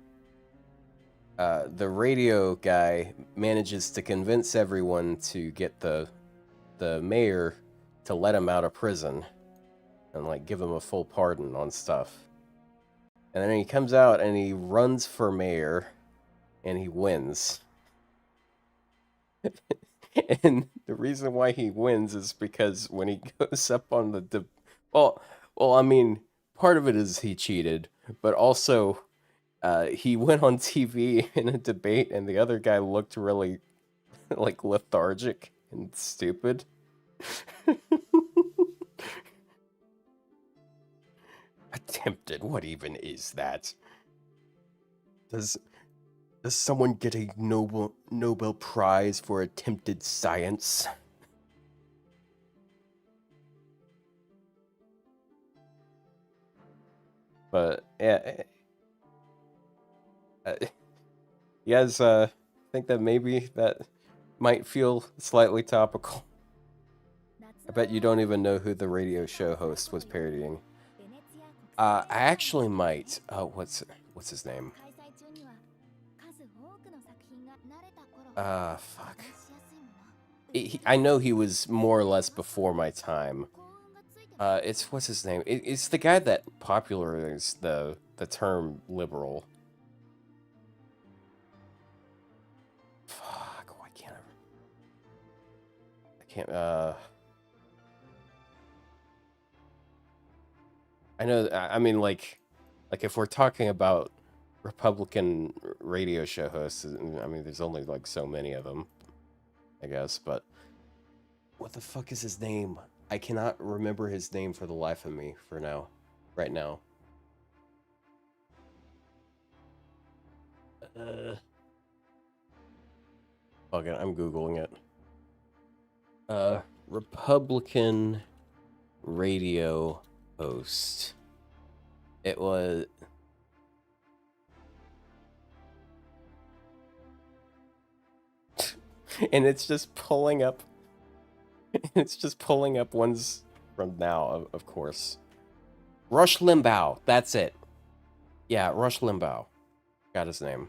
radio guy manages to convince everyone to get the mayor to let him out of prison and like give him a full pardon on stuff. And then he comes out and he runs for mayor and he wins. And the reason why he wins is because when he goes up on the well, I mean, part of it is he cheated, but also he went on TV in a debate, and the other guy looked really like lethargic and stupid. Attempted. What even is that? Does someone get a Nobel Prize for attempted science? But yeah, yes, I think that maybe that might feel slightly topical. I bet you don't even know who the radio show host was parodying. I actually might. What's his name? Fuck. I know he was more or less before my time. What's his name? It's the guy that popularized the term liberal. Fuck, why can't I can't, I know, I mean, like if we're talking about Republican radio show hosts, I mean, there's only, like, so many of them, I guess, but what the fuck is his name? I cannot remember his name for the life of me right now. Fuck it, I'm Googling it. Republican radio host. It was... and it's just pulling up... it's just pulling up ones from now, of course. Rush Limbaugh, that's it. Yeah, Rush Limbaugh. Got his name.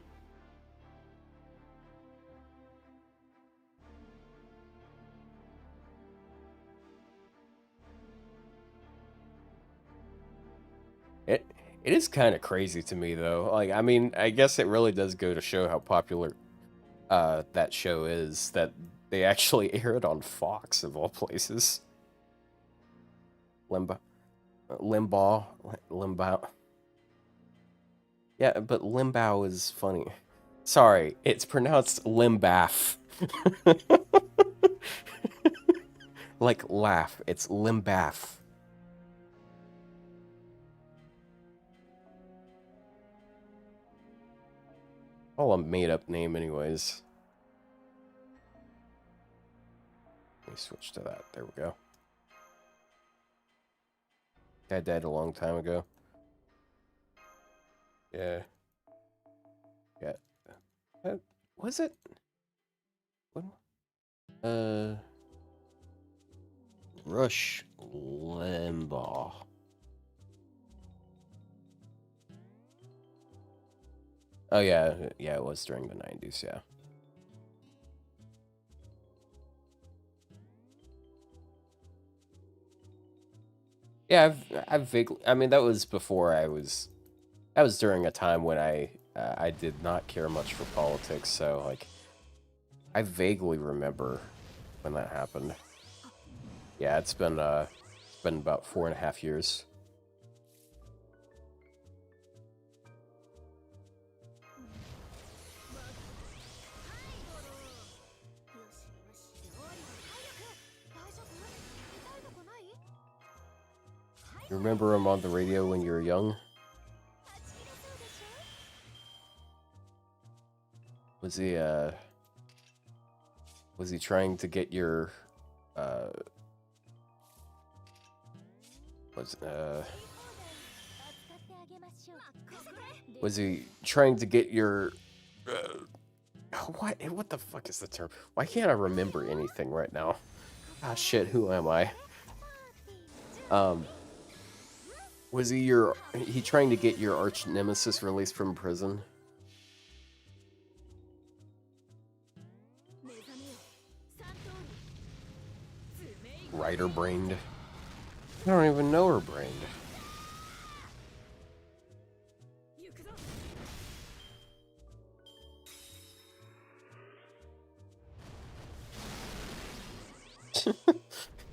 It is kind of crazy to me, though. Like, I mean, I guess it really does go to show how popular that show is, that they actually air it on Fox, of all places. Limbaugh. Yeah, but Limbaugh is funny. Sorry, it's pronounced Limbaugh. Like laugh, it's Limbaugh. All a made-up name anyways. Let me switch to that. There we go. Dad died a long time ago. Yeah. Yeah. Was it? What? Rush Limbaugh. Oh yeah, yeah, it was during the 90s, yeah. Yeah, I've vaguely, I mean, that was before that was during a time when I did not care much for politics, so, like, I vaguely remember when that happened. Yeah, it's been about 4.5 years. You remember him on the radio when you were young? Was he trying to get your, was he trying to get your, what the fuck is the term? Why can't I remember anything right now? Ah, shit, who am I? Was he trying to get your arch nemesis released from prison? Writer brained. I don't even know her brained.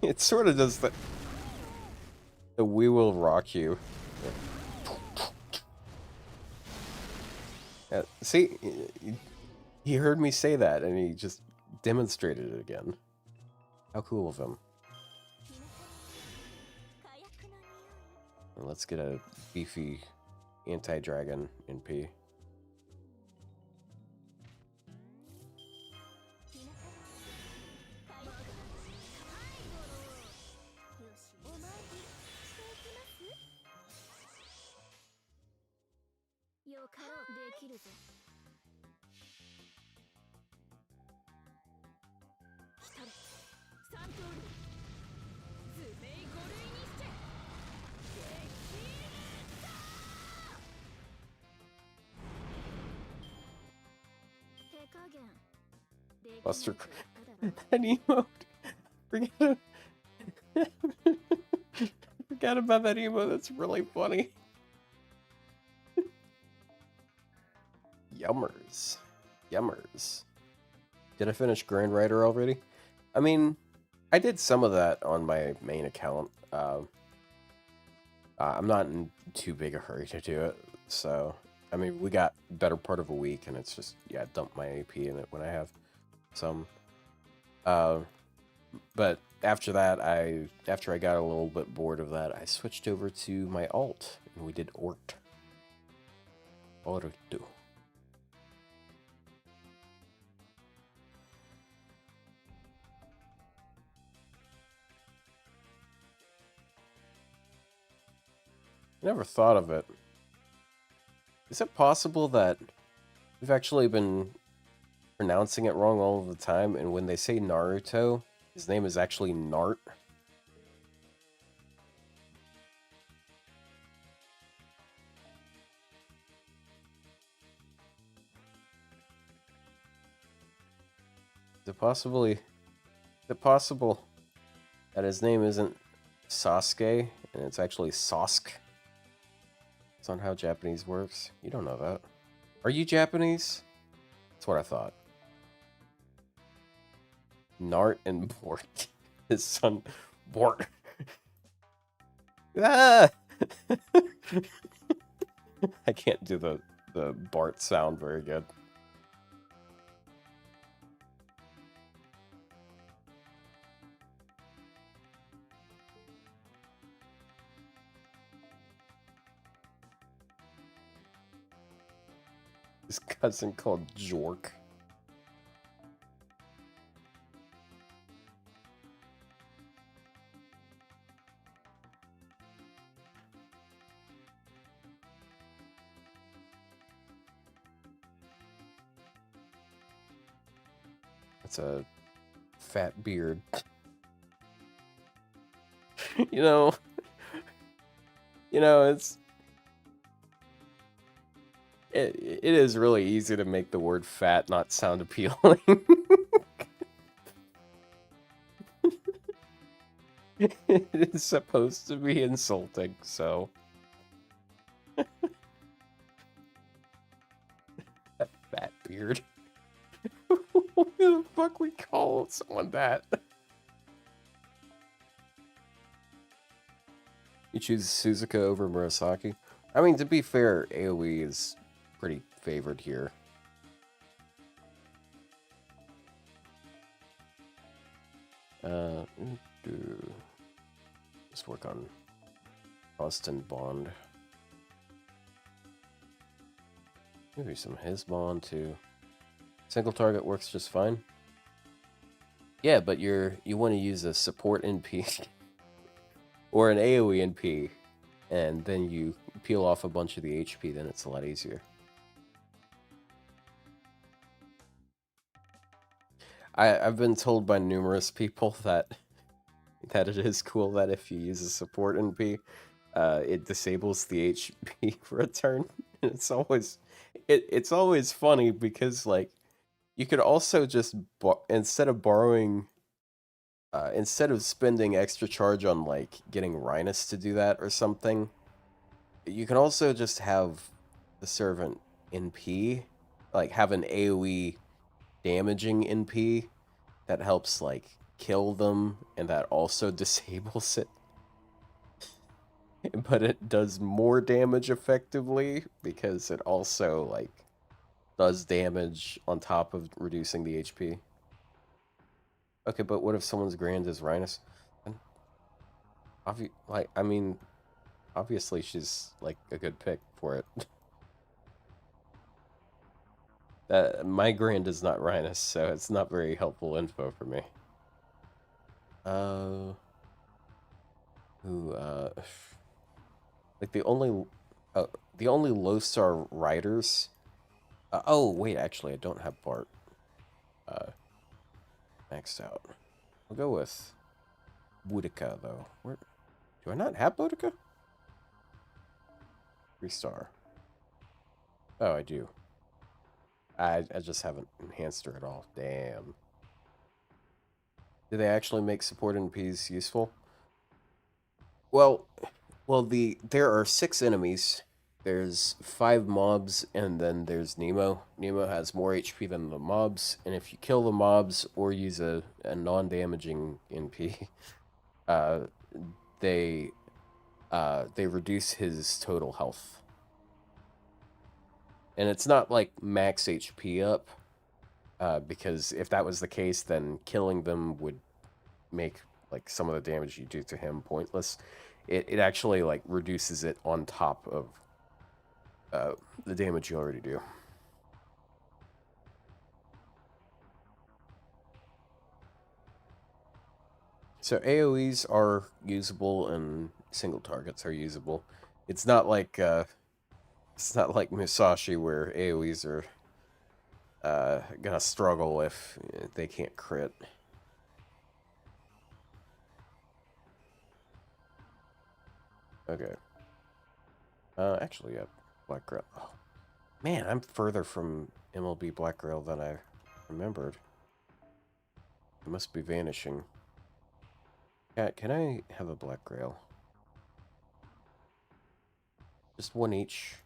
It sort of does the We Will Rock You. See, he heard me say that, and he just demonstrated it again. How cool of him. Let's get a beefy anti-dragon NP. Buster, that emote. Forget Forget about that emote. That's really funny. Yummers. Yummers. Did I finish Grand Rider already? I mean, I did some of that on my main account. I'm not in too big a hurry to do it, so I mean, we got better part of a week, and it's just, yeah, dump my AP in it when I have some. But after that, after I got a little bit bored of that, I switched over to my alt, and we did Ort. Orto. I never thought of it. Is it possible that we've actually been pronouncing it wrong all of the time, and when they say Naruto, his name is actually Nart? Is it possible that his name isn't Sasuke, and it's actually Sosk? That's not how Japanese works. You don't know that. Are you Japanese? That's what I thought. Nart and Bort. His son, Bort. Ah! I can't do the Bart sound very good. His cousin called Jork. That's a fat beard. you know, it is really easy to make the word fat not sound appealing. It is supposed to be insulting, so. That fat beard. What the fuck we call someone that? You choose Suzuka over Murasaki? I mean, to be fair, AoE is pretty favored here. Let's work on Austin Bond. Maybe some his Bond too. Single target works just fine. Yeah, but you want to use a support NP or an AoE NP, and then you peel off a bunch of the HP. Then it's a lot easier. I've been told by numerous people that it is cool that if you use a support NP, it disables the HP for a turn. It's always funny because, like, you could also just instead of spending extra charge on, like, getting Rhinus to do that or something, you can also just have the servant NP, like have an AoE damaging NP that helps, like, kill them, and that also disables it. But it does more damage effectively because it also, like, does damage on top of reducing the HP. Okay, but what if someone's grand is Rhinus? I mean, obviously she's like a good pick for it. My grand is not Rhinus, so it's not very helpful info for me. Like the only low star riders. Oh wait, actually I don't have Bart maxed out. I'll go with Boudica though. Where do I not have Boudica? 3-star. Oh, I do. I just haven't enhanced her at all. Damn. Do they actually make support NPs useful? Well, there are 6 enemies. There's 5 mobs, and then there's Nemo. Nemo has more HP than the mobs, and if you kill the mobs or use a non-damaging NP, they reduce his total health. And it's not like max HP up, because if that was the case, then killing them would make like some of the damage you do to him pointless. It actually like reduces it on top of the damage you already do. So AoEs are usable and single targets are usable. It's not like Musashi where AoEs are gonna struggle if they can't crit. Okay. Actually, yeah, Black Grail. Oh, man, I'm further from MLB Black Grail than I remembered. It must be vanishing. Cat, can I have a Black Grail? Just one each.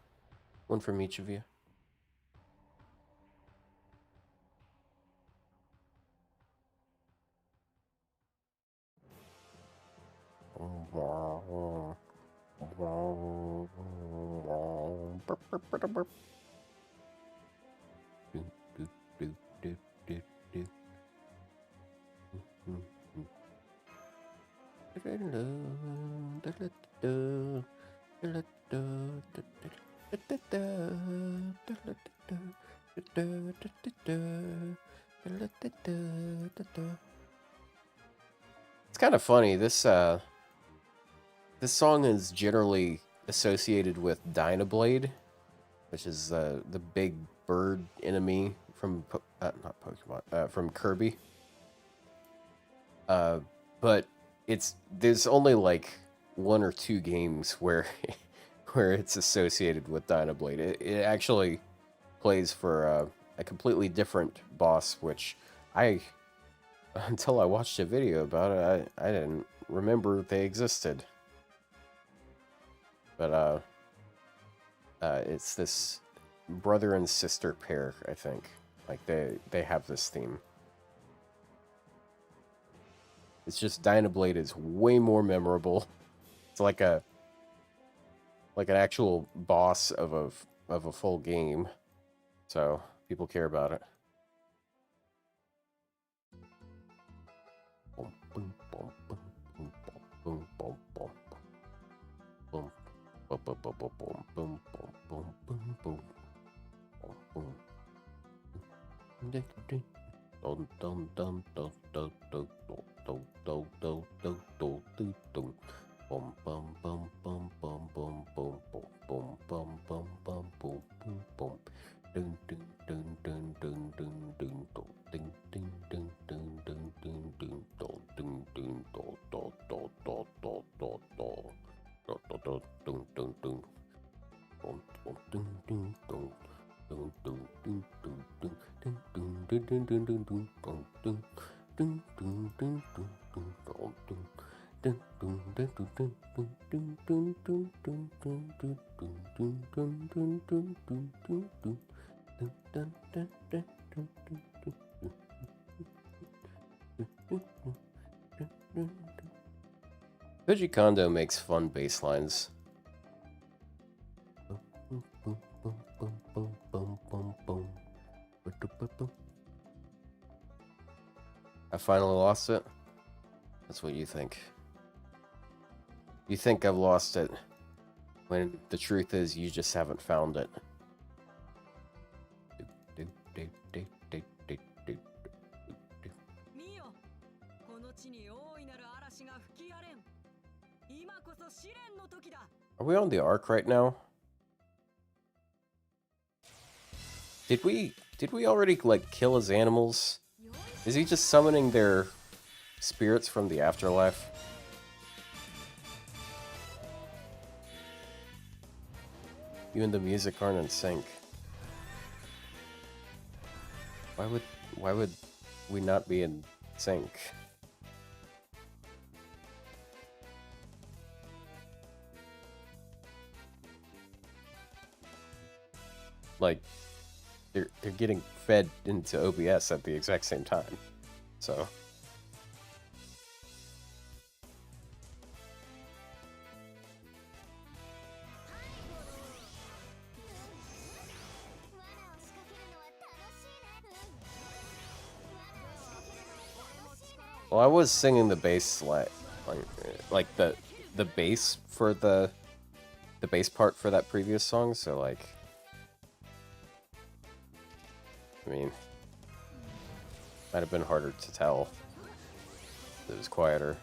One from each of you. It's kind of funny. This song is generally associated with Dynablade, which is the big bird enemy from not Pokemon, from Kirby. But there's only like 1 or 2 games where where it's associated with Dynablade. It actually plays for a completely different boss, which until I watched a video about it, I didn't remember they existed. But it's this brother and sister pair, I think. Like they have this theme. It's just Dynablade is way more memorable. It's like an actual boss of a full game. So people care about it. Koji Kondo makes fun bass lines. finally lost it? That's what you think. You think I've lost it, when the truth is you just haven't found it. 見よ、この地に大いなる嵐が吹き荒れん。今こそ試練の時だ。 Are we on the arc right now? Did we already like kill his animals? Is he just summoning their spirits from the afterlife? You and the music aren't in sync. Why would we not be in sync? Like, they're getting fed into OBS at the exact same time, so. Well, I was singing the bass like the bass for the bass part for that previous song, so like, I mean, might have been harder to tell. It was quieter.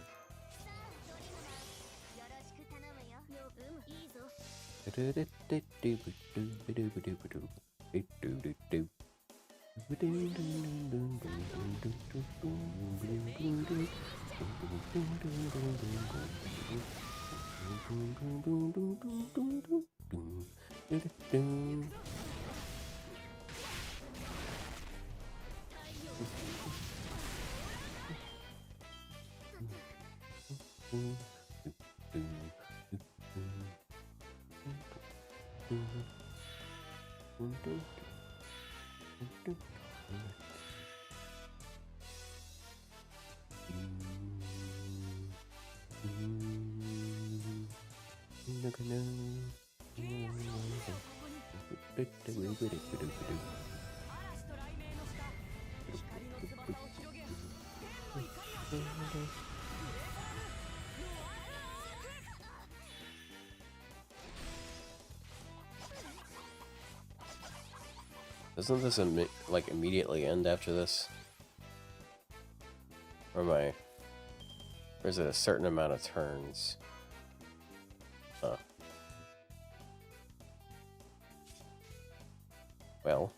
Doesn't this like immediately end after this? Or am or is it a certain amount of turns? Huh. Well.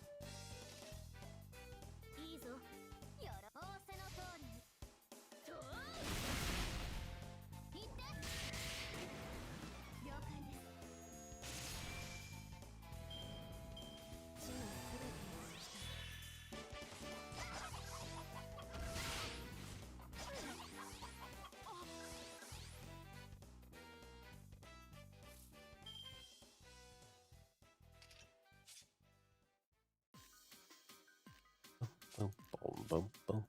Boom, boom.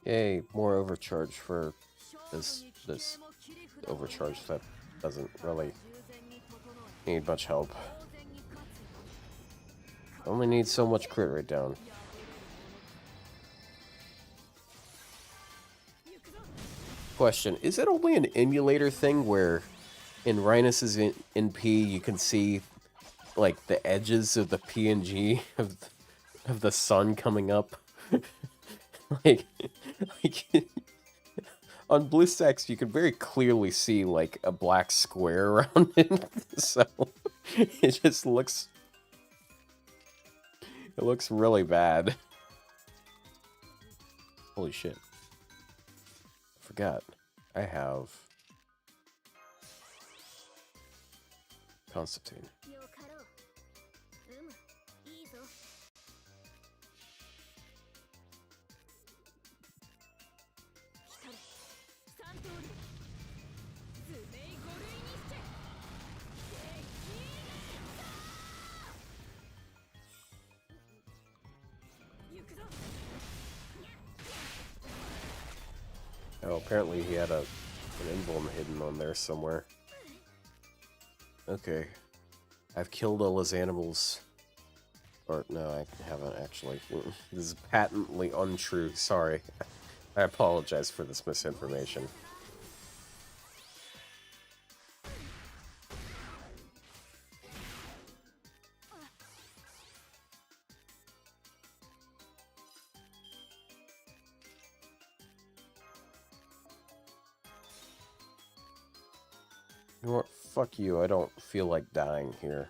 Yay, more overcharge for this overcharge that doesn't really need much help. Only needs so much crit rate down. Question, is it only an emulator thing where in Rhinus's NP you can see like the edges of the PNG of the sun coming up? like on BlueStacks you can very clearly see like a black square around it, so it just looks really bad. Holy shit. Forgot. I have Constantine. Oh, apparently he had an emblem hidden on there somewhere. Okay. I've killed all his animals. Or, no, I haven't actually. This is patently untrue. Sorry. I apologize for this misinformation. You know what? Fuck you. I don't feel like dying here.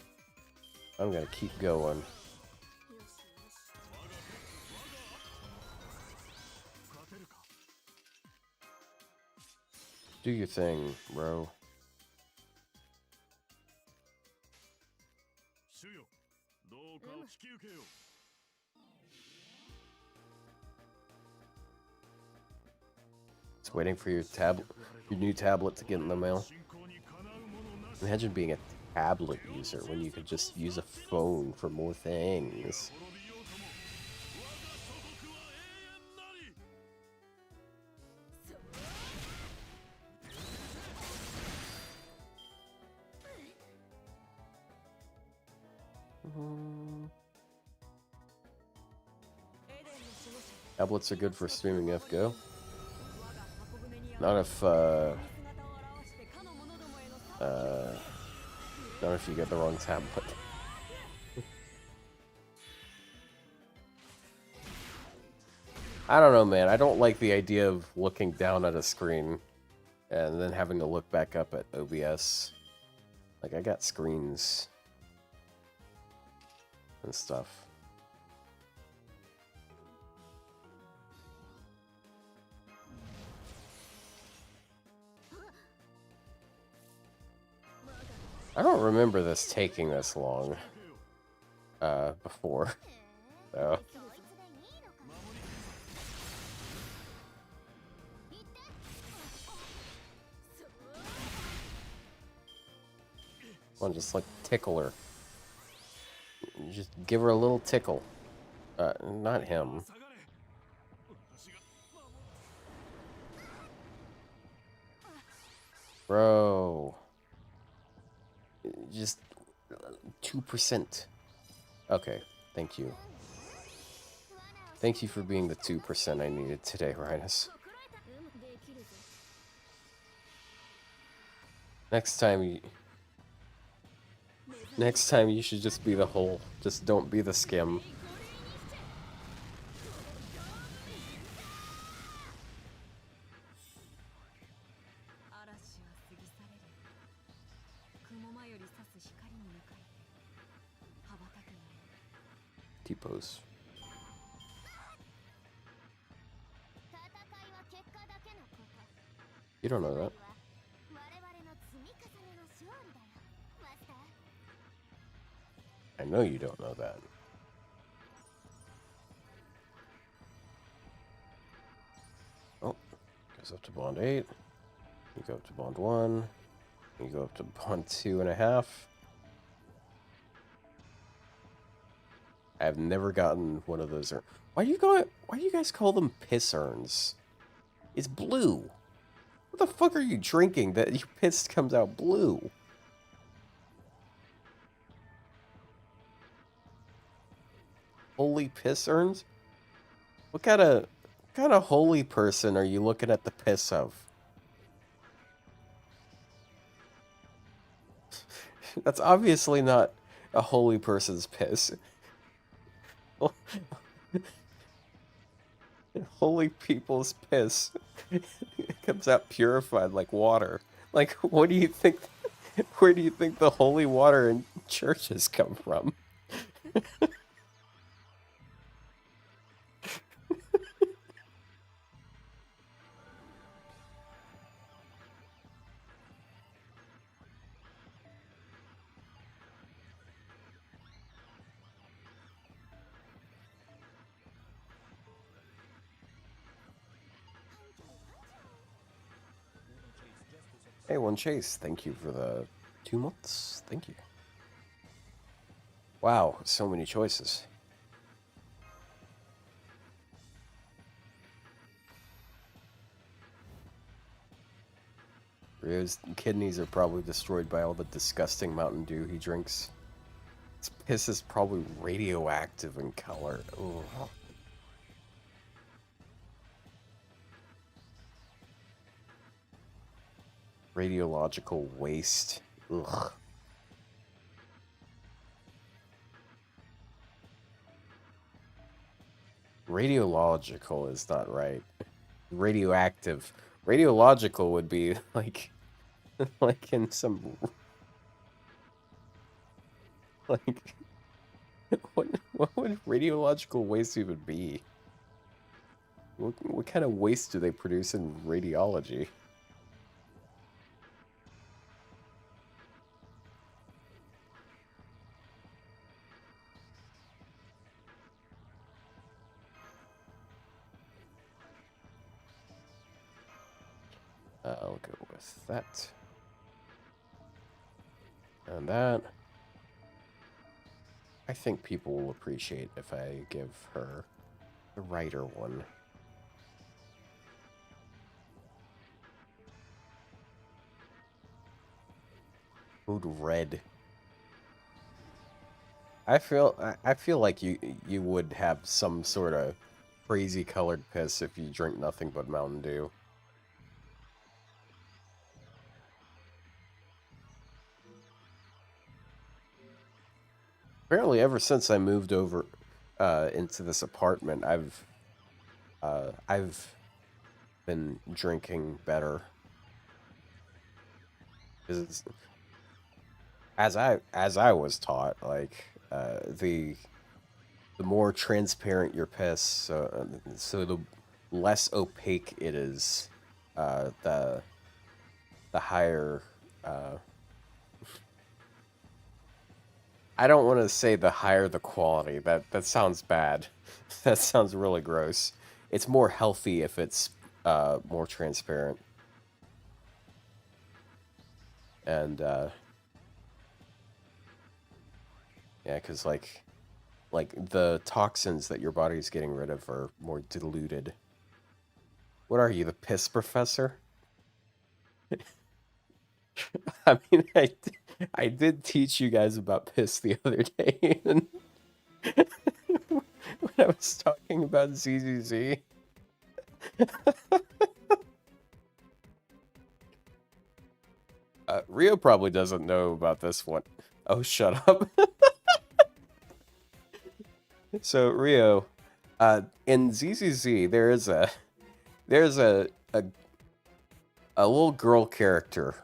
I'm gonna keep going. Do your thing, bro. It's waiting for your new tablet to get in the mail. Imagine being a tablet user when you could just use a phone for more things. Tablets are good for streaming FGO. Not if you get the wrong tablet. I don't know, man. I don't like the idea of looking down at a screen and then having to look back up at OBS. Like, I got screens and stuff. I don't remember this taking this long before. So. Come on, just like tickle her. Just give her a little tickle. Not him. Bro. Just 2%. Okay, thank you. Thank you for being the 2% I needed today, Rhinus. Next time you should just be the whole. Just don't be the skim. T-pose. You don't know that. I know you don't know that. Oh, goes up to bond 8. You go up to bond 1. You go up to bond 2.5. I've never gotten one of those. Why do you guys call them piss urns? It's blue. What the fuck are you drinking that your piss comes out blue? Holy piss urns? What kind of holy person are you looking at the piss of? That's obviously not a holy person's piss. Holy people's piss comes out purified like water. Like, what do you think? Where do you think the holy water in churches come from? Hey, One Chase, thank you for the 2 months. Thank you. Wow, so many choices. His kidneys are probably destroyed by all the disgusting Mountain Dew he drinks. His piss is probably radioactive in color. Ugh. Radiological waste. Ugh. Radiological is not right. Radioactive. Radiological would be like like in some like what would radiological waste even be? What kind of waste do they produce in radiology? I'll go with that. And that. I think people will appreciate if I give her the writer one. Mood red. I feel like you would have some sort of crazy colored piss if you drink nothing but Mountain Dew. Apparently, ever since I moved over into this apartment, I've been drinking better. Because as I was taught, like the more transparent your piss, so the less opaque it is, the higher. I don't want to say the higher the quality. That sounds bad. That sounds really gross. It's more healthy if it's more transparent. And yeah, because like the toxins that your body's getting rid of are more diluted. What are you, the piss professor? I mean, I did teach you guys about piss the other day and when I was talking about ZZZ. Rio probably doesn't know about this one. Oh, shut up. So, Rio, in ZZZ, there's a little girl character,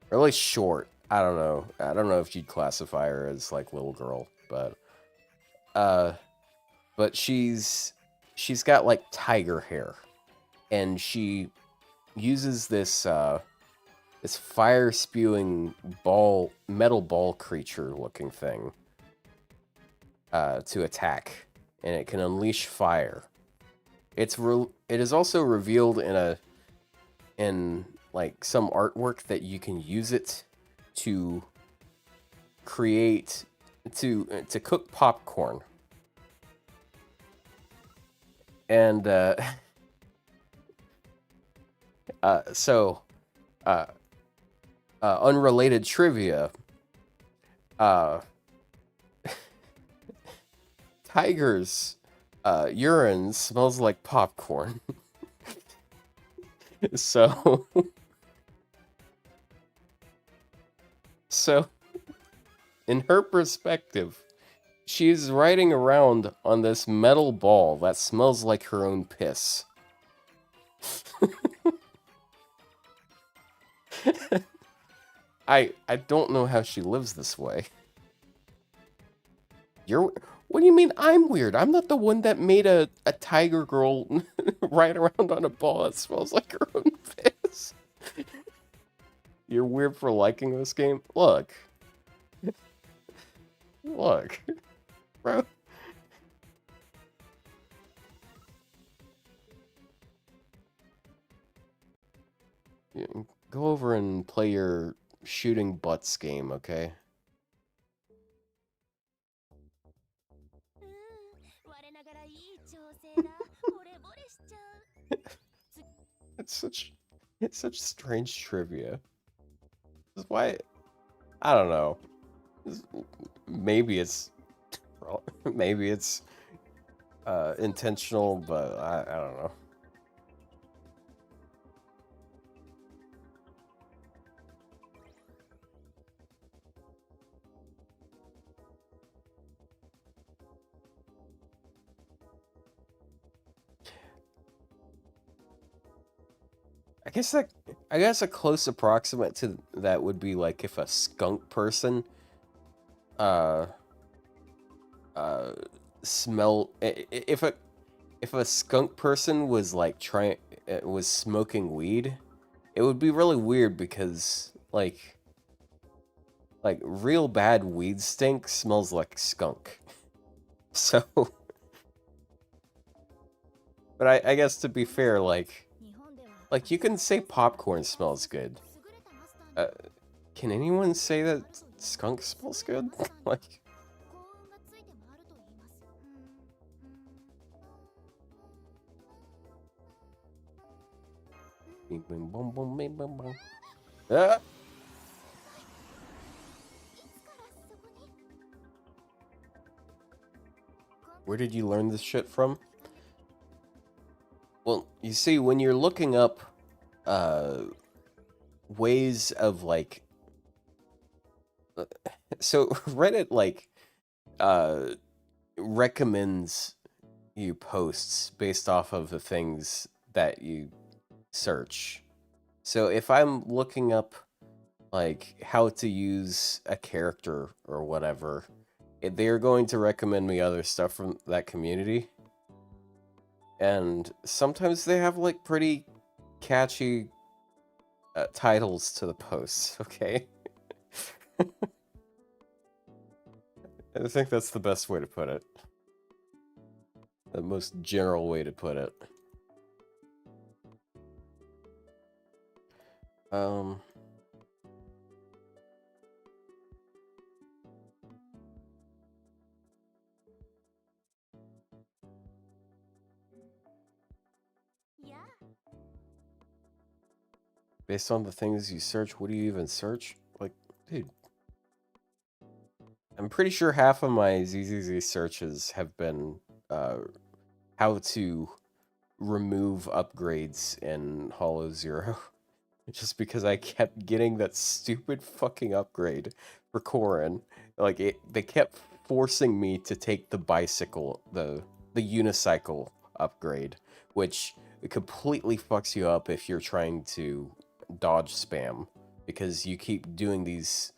really short. I don't know if you'd classify her as like little girl, but she's got like tiger hair, and she uses this this fire spewing metal ball creature looking thing to attack, and it can unleash fire. It is also revealed in like some artwork that you can use it to create to cook popcorn. And unrelated trivia. Tiger's urine smells like popcorn. So in her perspective, she's riding around on this metal ball that smells like her own piss. I don't know how she lives this way. What do you mean I'm weird? I'm not the one that made a tiger girl ride around on a ball that smells like her own piss. You're weird for liking this game? Look. Look. Bro. Yeah, go over and play your shooting butts game, okay? It's such strange trivia. Why? I don't know. Maybe it's maybe it's intentional, but I don't know. I guess a close approximate to that would be like if a skunk person uh smell if a skunk person was like trying was smoking weed, it would be really weird because like real bad weed stink smells like skunk. So, but I guess to be fair, like you can say popcorn smells good. Can anyone say that skunk smells good? Like, bing, bing, boom, boom, bing, boom, boom. Ah! Where did you learn this shit from? Well, you see, when you're looking up ways of like so Reddit like recommends you posts based off of the things that you search. So if I'm looking up like how to use a character or whatever, they're going to recommend me other stuff from that community. And sometimes they have like pretty catchy titles to the posts, okay? I think that's the best way to put it. The most general way to put it. Based on the things you search, what do you even search? Like, dude. I'm pretty sure half of my ZZZ searches have been how to remove upgrades in Hollow Zero. Just because I kept getting that stupid fucking upgrade for Corrin. Like, they kept forcing me to take the bicycle, the unicycle upgrade, which completely fucks you up if you're trying to dodge spam, because you keep doing these,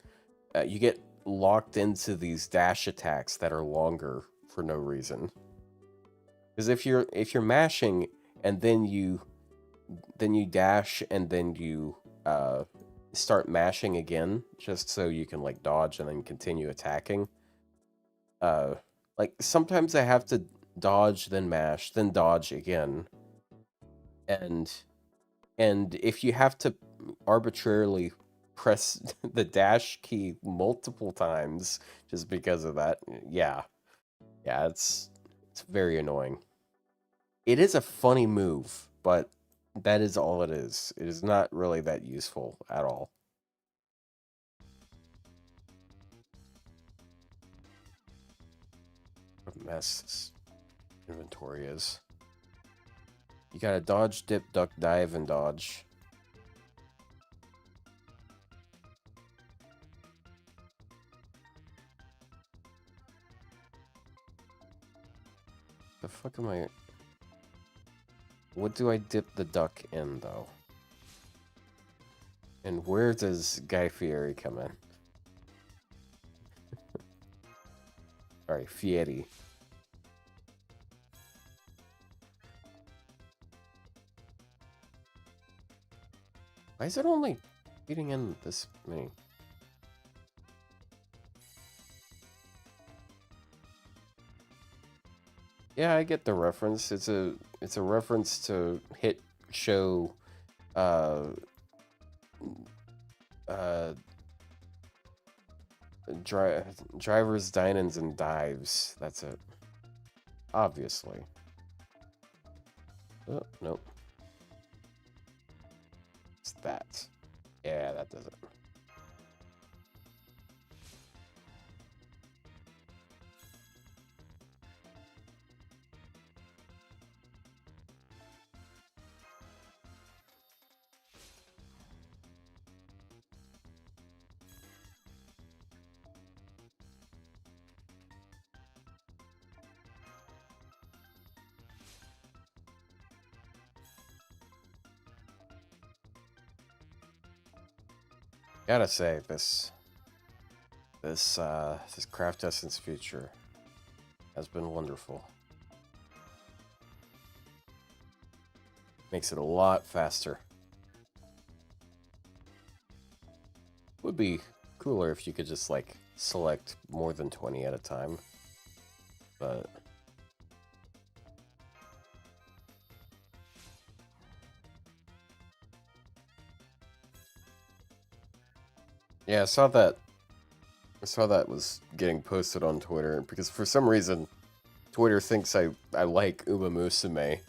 you get locked into these dash attacks that are longer for no reason. Because if you're mashing and then you dash and then you start mashing again just so you can like dodge and then continue attacking, like sometimes I have to dodge then mash then dodge again, and if you have to arbitrarily press the dash key multiple times just because of that, yeah, it's very annoying. It is a funny move, but that is all it is. It is not really that useful at all. What a mess this inventory is. You gotta dodge, dip, duck, dive, and dodge. The fuck am I... What do I dip the duck in, though? And where does Guy Fieri come in? Alright, Fieri. Why is it only feeding in this many? Yeah, I get the reference. It's a reference to hit show drivers, dine-ins, and dives. That's it. Obviously. Oh, nope. It's that. Yeah, that does it. Gotta say, this Craft Essence feature has been wonderful. Makes it a lot faster. Would be cooler if you could just like select more than 20 at a time, but yeah, I saw that was getting posted on Twitter because for some reason Twitter thinks I like Uma Musume.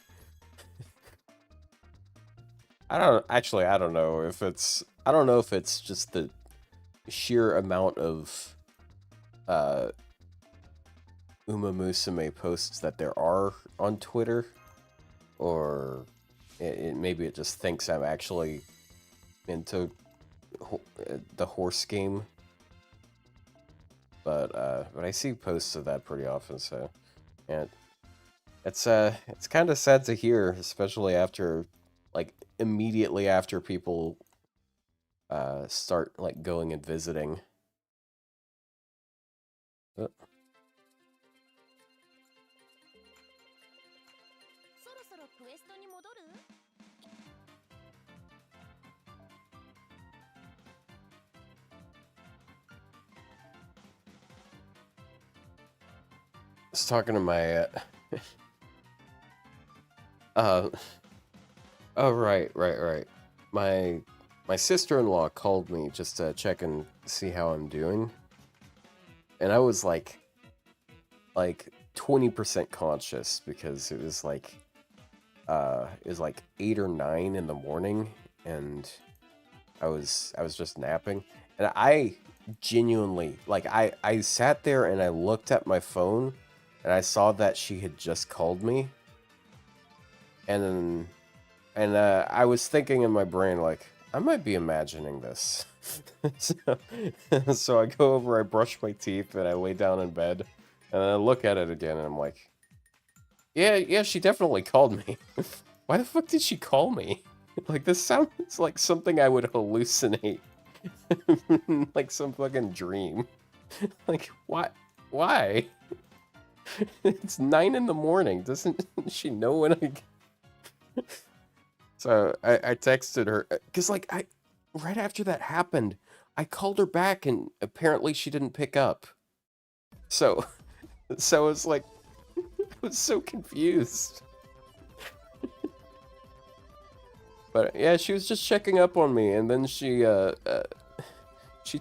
I don't know if it's just the sheer amount of Uma Musume posts that there are on Twitter, or maybe it just thinks I'm actually into the horse game. But I see posts of that pretty often, so yeah, it's kind of sad to hear, especially after like immediately after people start like going and visiting. Uh, そろそろクエストに戻る？ I was talking to my uh oh right. My sister-in-law called me just to check and see how I'm doing. And I was like 20% conscious because it was like 8 or 9 in the morning, and I was just napping. And I genuinely, like, I sat there and I looked at my phone and I saw that she had just called me. And I was thinking in my brain, like, I might be imagining this. So I go over, I brush my teeth, and I lay down in bed, and then I look at it again, and I'm like, yeah, she definitely called me. Why the fuck did she call me? Like, this sounds like something I would hallucinate. Like some fucking dream. Like, what? Why? It's 9 in the morning. Doesn't she know when I... So I texted her, because like right after that happened, I called her back and apparently she didn't pick up. So it's like, I was so confused. But yeah, she was just checking up on me, and then she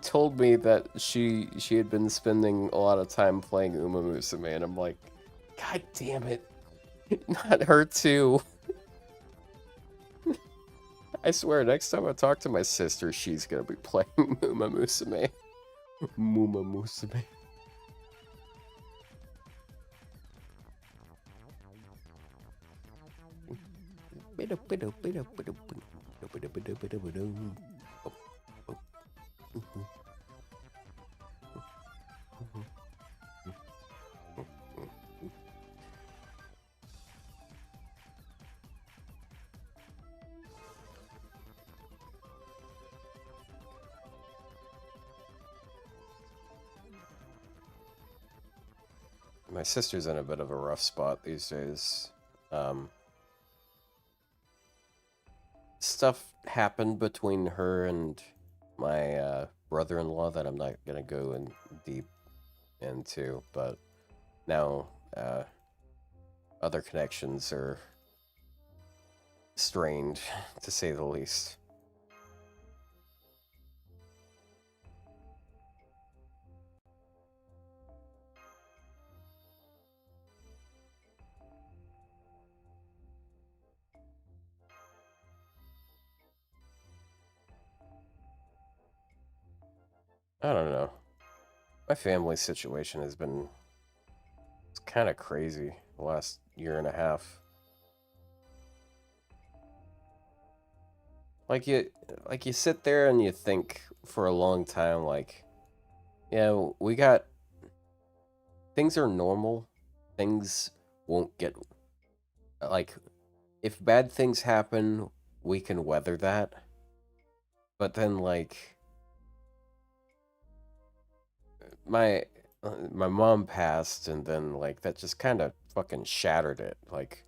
told me that she had been spending a lot of time playing Uma Musume, and I'm like, God damn it, not her too. I swear, next time I talk to my sister, she's gonna be playing Uma Musume. Muma Musume. My sister's in a bit of a rough spot these days. Stuff happened between her and my brother-in-law that I'm not gonna go in deep into, but now other connections are strained, to say the least. I don't know. My family situation has been kind of crazy the last year and a half. Like you sit there and you think for a long time, like, yeah, we got, things are normal. Things won't get, like, if bad things happen, we can weather that. But then, like, my my mom passed, and then like that just kind of fucking shattered it. Like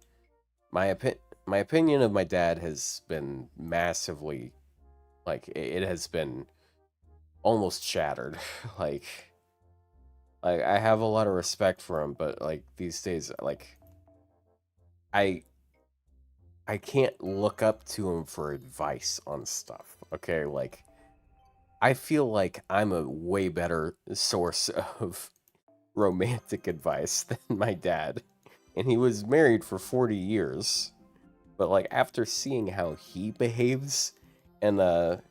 my opinion of my dad has been massively, like it has been almost shattered. like like I have a lot of respect for him, but like these days, like I I can't look up to him for advice on stuff. Okay, like I feel like I'm a way better source of romantic advice than my dad. And he was married for 40 years. But like after seeing how he behaves in a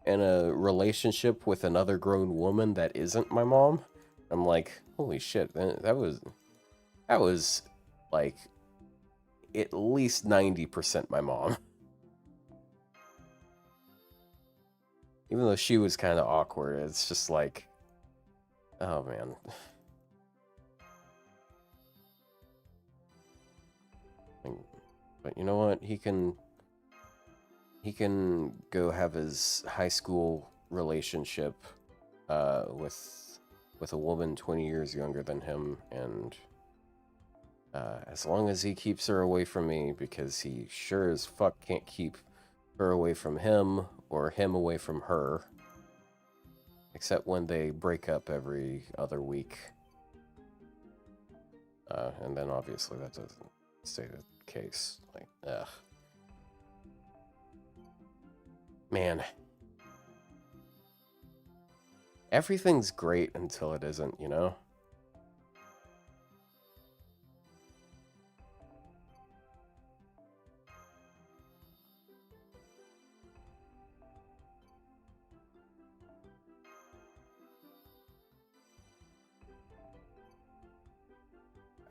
relationship with another grown woman that isn't my mom, I'm like, holy shit, that was like at least 90% my mom. Even though she was kind of awkward, it's just like, oh man. But you know what? He can go have his high school relationship with a woman 20 years younger than him, and as long as he keeps her away from me, because he sure as fuck can't keep her away from him or him away from her, except when they break up every other week. And then obviously that doesn't stay the case. Like, ugh. Man. Everything's great until it isn't, you know?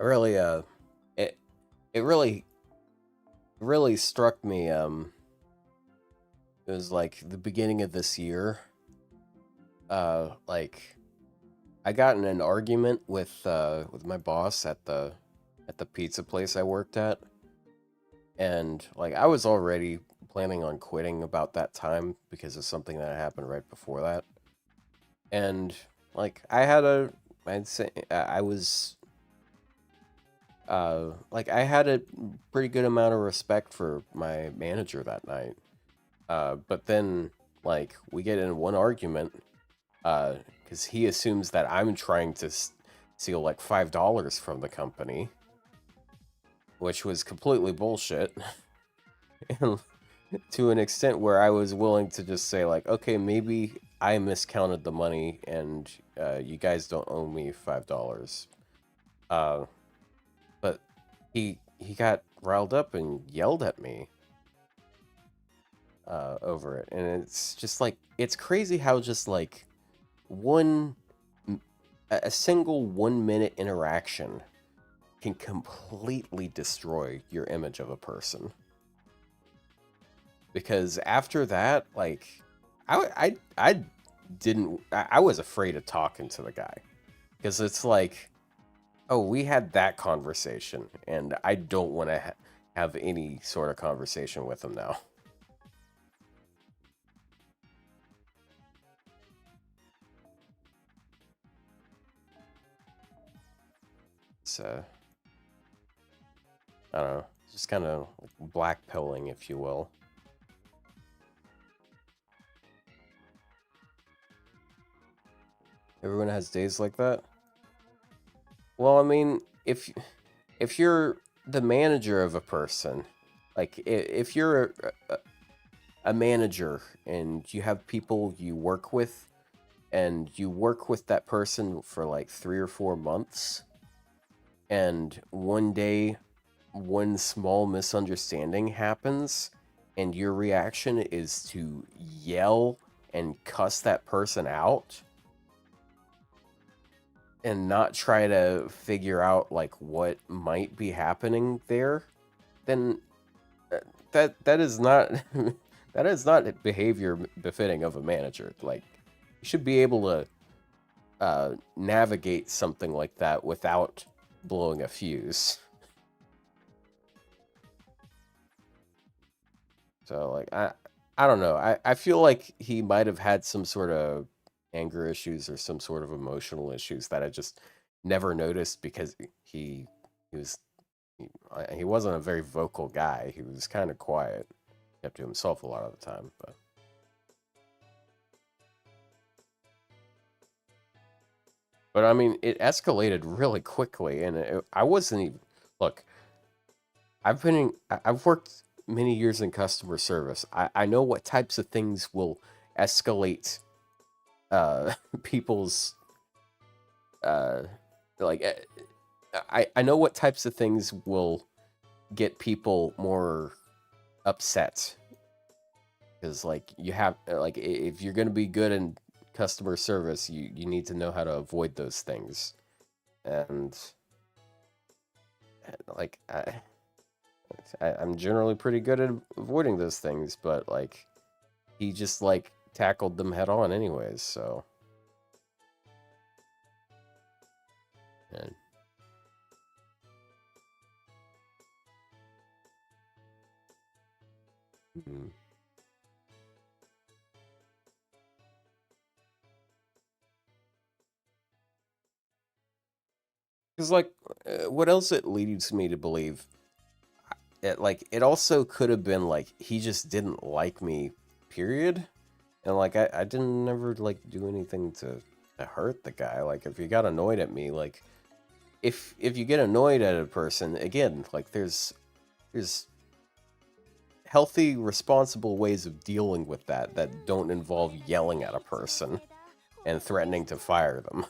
I really, it, it really struck me, it was like the beginning of this year. Like, I got in an argument with my boss at the pizza place I worked at, and like I was already planning on quitting about that time because of something that happened right before that. And like I'd say I was like I had a pretty good amount of respect for my manager that night. But then like we get in one argument because he assumes that I'm trying to steal like $5 from the company, which was completely bullshit. And to an extent where I was willing to just say like, okay, maybe I miscounted the money and you guys don't owe me $5. Uh, but he got riled up and yelled at me over it, and it's just like it's crazy how just like one a single 1 minute interaction can completely destroy your image of a person. Because after that, like, I didn't, I was afraid of talking to the guy. Because it's like, oh, we had that conversation, and I don't want to have any sort of conversation with him now. So, I don't know, just kind of black pilling, if you will. Everyone has days like that. Well, I mean, if you're the manager of a person, like if you're a manager and you have people you work with, and you work with that person for like 3 or 4 months, and one day one small misunderstanding happens, and your reaction is to yell and cuss that person out and not try to figure out like what might be happening there, then that is not that is not behavior befitting of a manager. Like, you should be able to navigate something like that without blowing a fuse. So like I don't know. I feel like he might have had some sort of anger issues or some sort of emotional issues that I just never noticed because he was he wasn't a very vocal guy. He was kind of quiet, kept to himself a lot of the time. But I mean, it escalated really quickly, and I wasn't even look. I've worked many years in customer service. I know what types of things will escalate people's uh like I know what types of things will get people more upset because like you have like if you're going to be good in customer service, you need to know how to avoid those things. And like I'm generally pretty good at avoiding those things, but like he just like tackled them head on anyways, so and because like what else it leads me to believe it also could have been like he just didn't like me, period. And like I didn't never like do anything to hurt the guy. Like if you got annoyed at me, like if you get annoyed at a person, again, like there's healthy, responsible ways of dealing with that don't involve yelling at a person and threatening to fire them.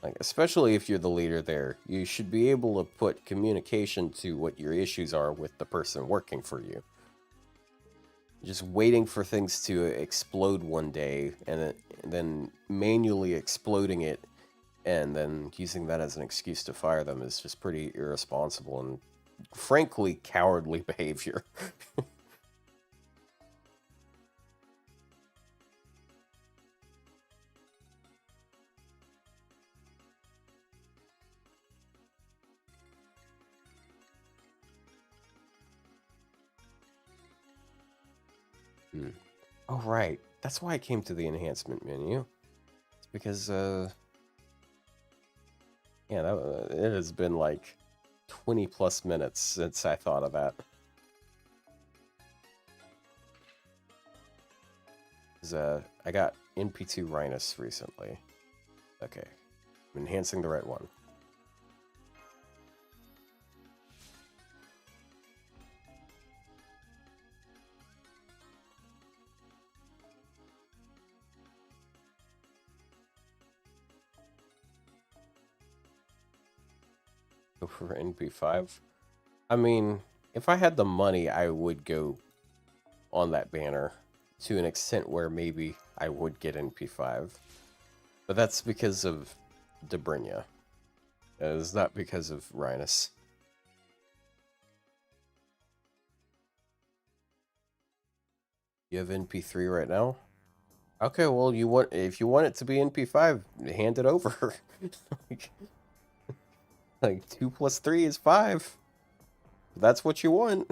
Like, especially if you're the leader there, you should be able to put communication to what your issues are with the person working for you. Just waiting for things to explode one day and then manually exploding it and then using that as an excuse to fire them is just pretty irresponsible and frankly cowardly behavior. Oh, right. That's why I came to the enhancement menu. It's because, yeah, it has been like 20 plus minutes since I thought of that. I got NP2 Rhinus recently. Okay. I'm enhancing the right one. Go for NP5. I mean, if I had the money, I would go on that banner to an extent where maybe I would get NP5. But that's because of Debrinya. It's not because of Rhinus. You have NP3 right now? Okay, well, if you want it to be NP5, hand it over. like 2 plus 3 is 5. That's what you want.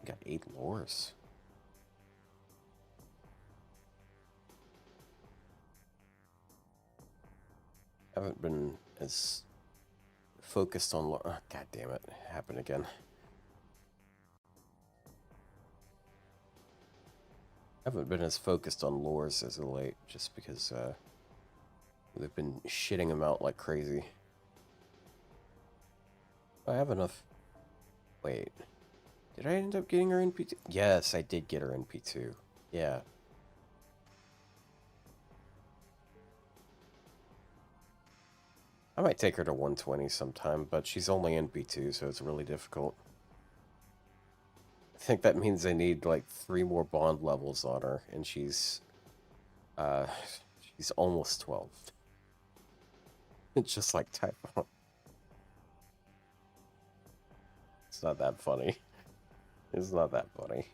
Got 8 lores. Haven't been as focused on lore. Oh, God damn it. Happened again. Haven't been as focused on lores as of late, just because they've been shitting them out like crazy. I have enough. Wait. Did I end up getting her NP2? Yes, I did get her NP2. Yeah. I might take her to 120 sometime, but she's only NP2, so it's really difficult. I think that means I need like 3 more bond levels on her, and she's almost 12. It's just like typo. It's not that funny. It's not that funny.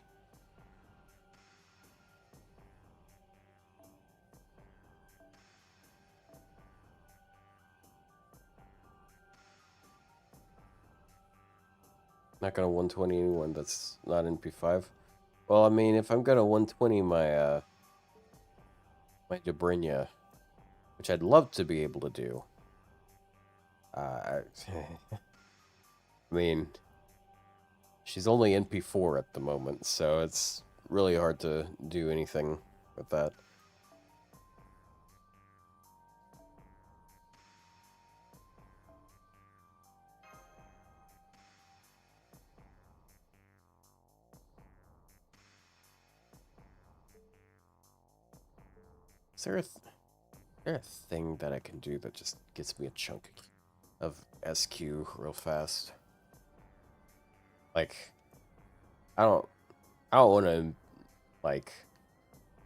Not gonna 120 anyone that's not in P5. Well, I mean, if I'm gonna 120 my my Dobrynia, which I'd love to be able to do. I mean, she's only NP4 at the moment, so it's really hard to do anything with that. Is there a thing that I can do that just gets me a chunk of SQ real fast? Like, I don't want to, like,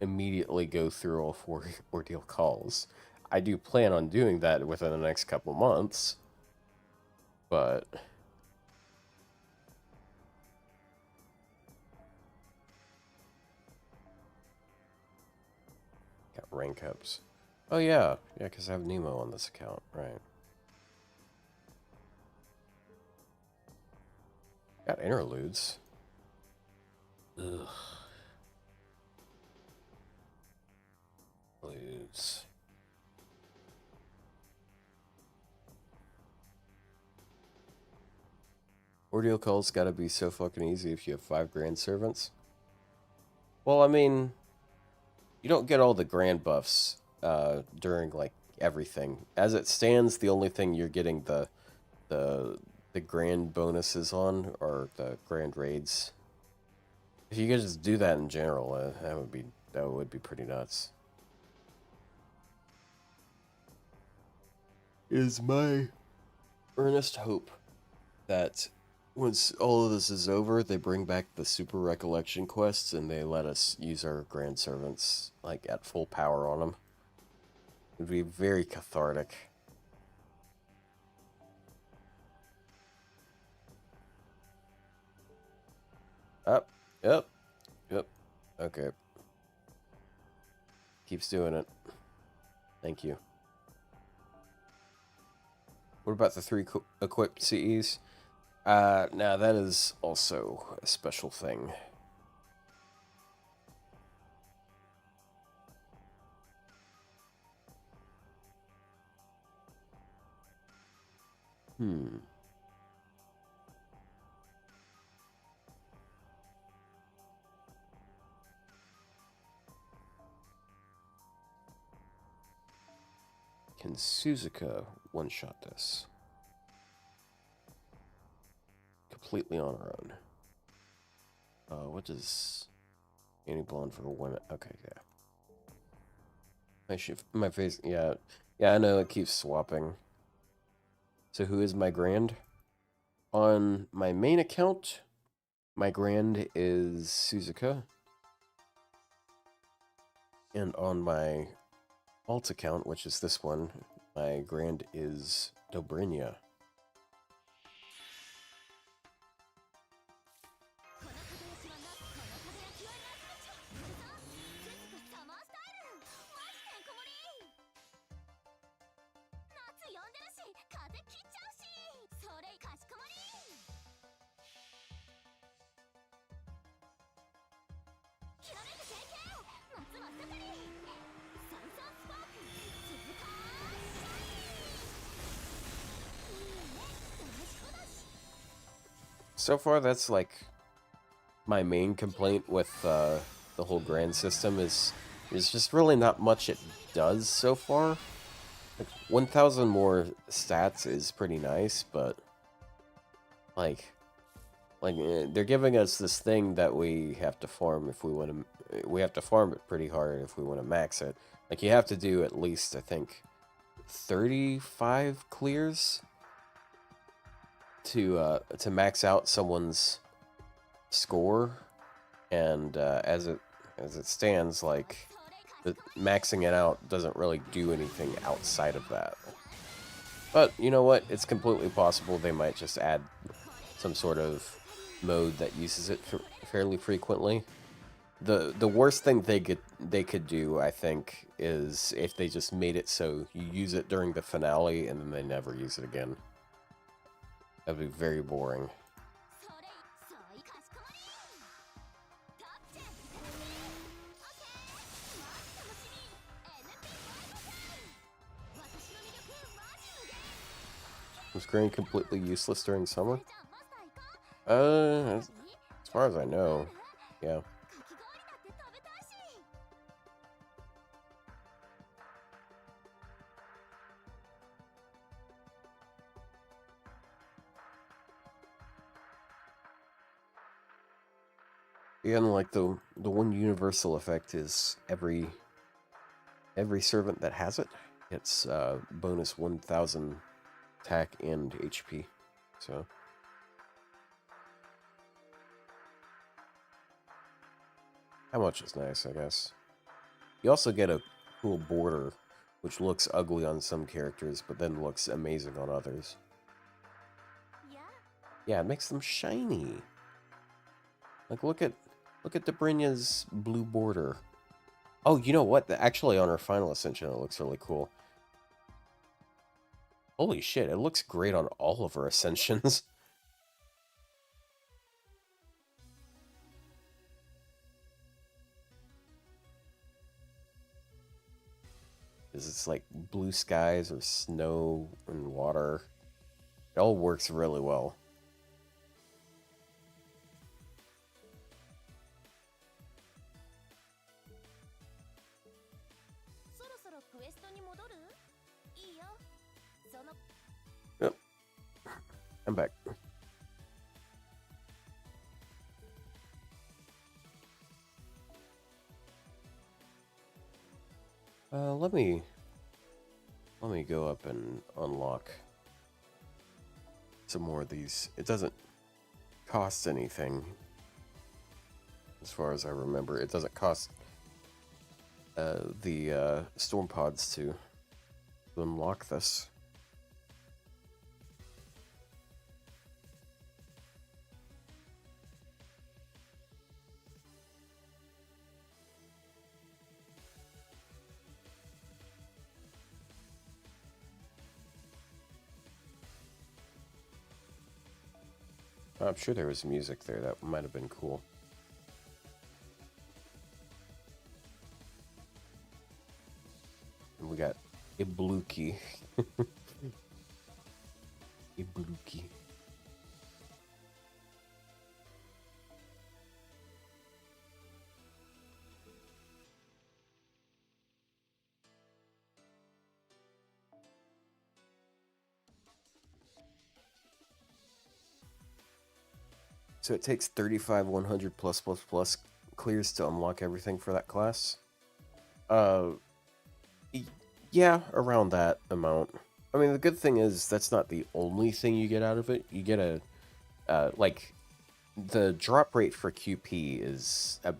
immediately go through all 4 ordeal calls. I do plan on doing that within the next couple months, but got rank ups. Oh yeah, because I have Nemo on this account, right? Got interludes. Ugh. Interludes. Ordeal calls gotta be so fucking easy if you have 5 grand servants. Well, I mean, you don't get all the grand buffs during like everything. As it stands, the only thing you're getting the grand bonuses on are the grand raids. If you could just do that in general, that would be pretty nuts. Is my earnest hope that once all of this is over, they bring back the super recollection quests and they let us use our grand servants like at full power on them. It would be very cathartic. Up, yep. Okay. Keeps doing it. Thank you. What about the 3 equipped CEs? Now that is also a special thing. Can Suzuka one-shot this? Completely on her own. What does anti-blonde for women? Okay, yeah. My face, yeah, I know it keeps swapping. So who is my grand? On my main account, my grand is Suzuka. And on my alt account, which is this one, my grand is Dobrynia. So far, that's like my main complaint with the whole grand system is just really not much it does so far. Like 1,000 more stats is pretty nice, but like they're giving us this thing that we have to farm if we want to. We have to farm it pretty hard if we want to max it. Like you have to do at least, I think, 35 clears to max out someone's score, and as it stands, like maxing it out doesn't really do anything outside of that. But you know what? It's completely possible they might just add some sort of mode that uses it fairly frequently. The worst thing they could do, I think, is if they just made it so you use it during the finale and then they never use it again. That'd be very boring. Was grain completely useless during summer? As far as I know, yeah. Yeah, and like the one universal effect is every servant that has it gets bonus 1,000 attack and HP. So how much is nice, I guess. You also get a cool border, which looks ugly on some characters, but then looks amazing on others. Yeah, it makes them shiny. Like look at Dobrinya's blue border. Oh, you know what? Actually, on her final ascension, it looks really cool. Holy shit, it looks great on all of her ascensions. It's like blue skies or snow and water. It all works really well. Yep. I'm back. Let me go up and unlock some more of these. It doesn't cost anything, as far as I remember. It doesn't cost the storm pods to unlock this. I'm sure there was music there that might have been cool. And we got Ibluki. Ibluki. So it takes 35 100 plus plus plus clears to unlock everything for that class. Uh, yeah, around that amount. I mean, the good thing is that's not the only thing you get out of it. You get a like the drop rate for QP is I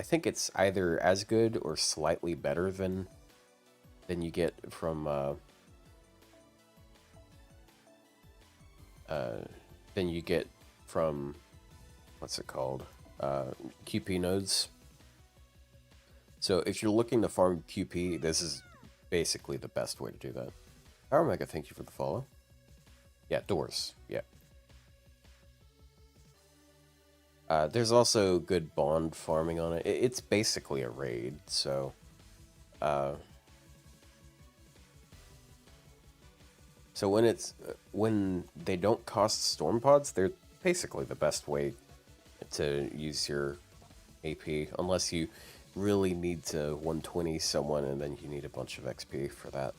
think it's either as good or slightly better than you get from than you get from what's it called, QP nodes. So if you're looking to farm QP, this is basically the best way to do that. Power Mega, thank you for the follow. Yeah, doors. Yeah. There's also good bond farming on it. It's basically a raid, so so when they don't cost storm pods, they're basically the best way to use your AP, unless you really need to 120 someone and then you need a bunch of XP for that.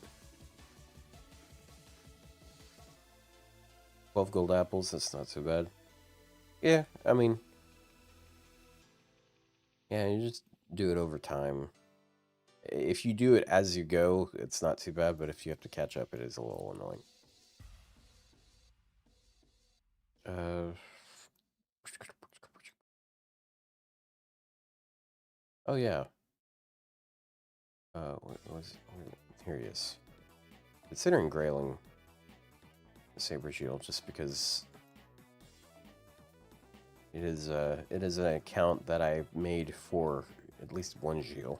12 gold apples, that's not too bad. Yeah, I mean, yeah, you just do it over time. If you do it as you go, it's not too bad, but if you have to catch up, it is a little annoying. Oh yeah. What was here he is. considering grailing the Saber Shield just because it is an account that I made for at least one shield.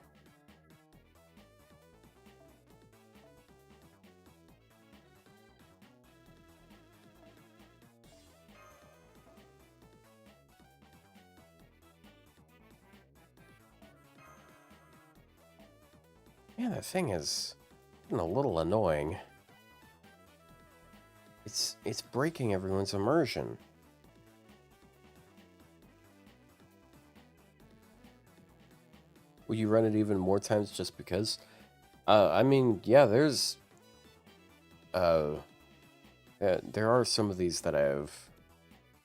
Yeah, that thing is getting a little annoying. It's breaking everyone's immersion. Will you run it even more times just because? I mean, yeah, there are some of these that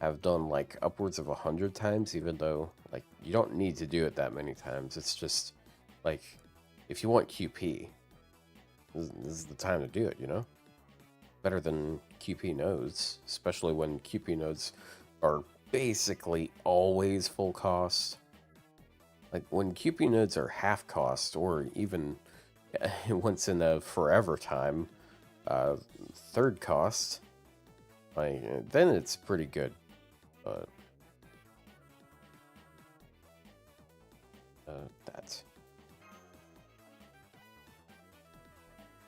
have done like upwards of 100 times, even though like you don't need to do it that many times. It's just like if you want QP, this is the time to do it, you know? Better than QP nodes, especially when QP nodes are basically always full cost. Like when QP nodes are half cost, or even once in a forever time, third cost, like then it's pretty good. But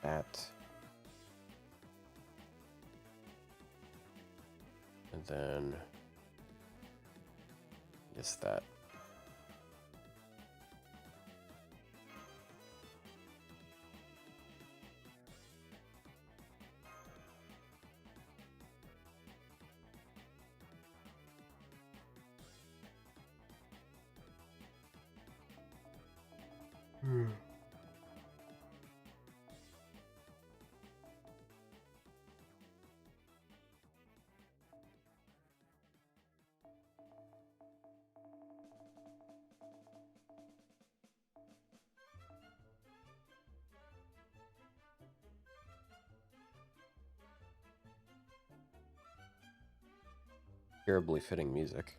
that, and then yes, that. Terribly fitting music.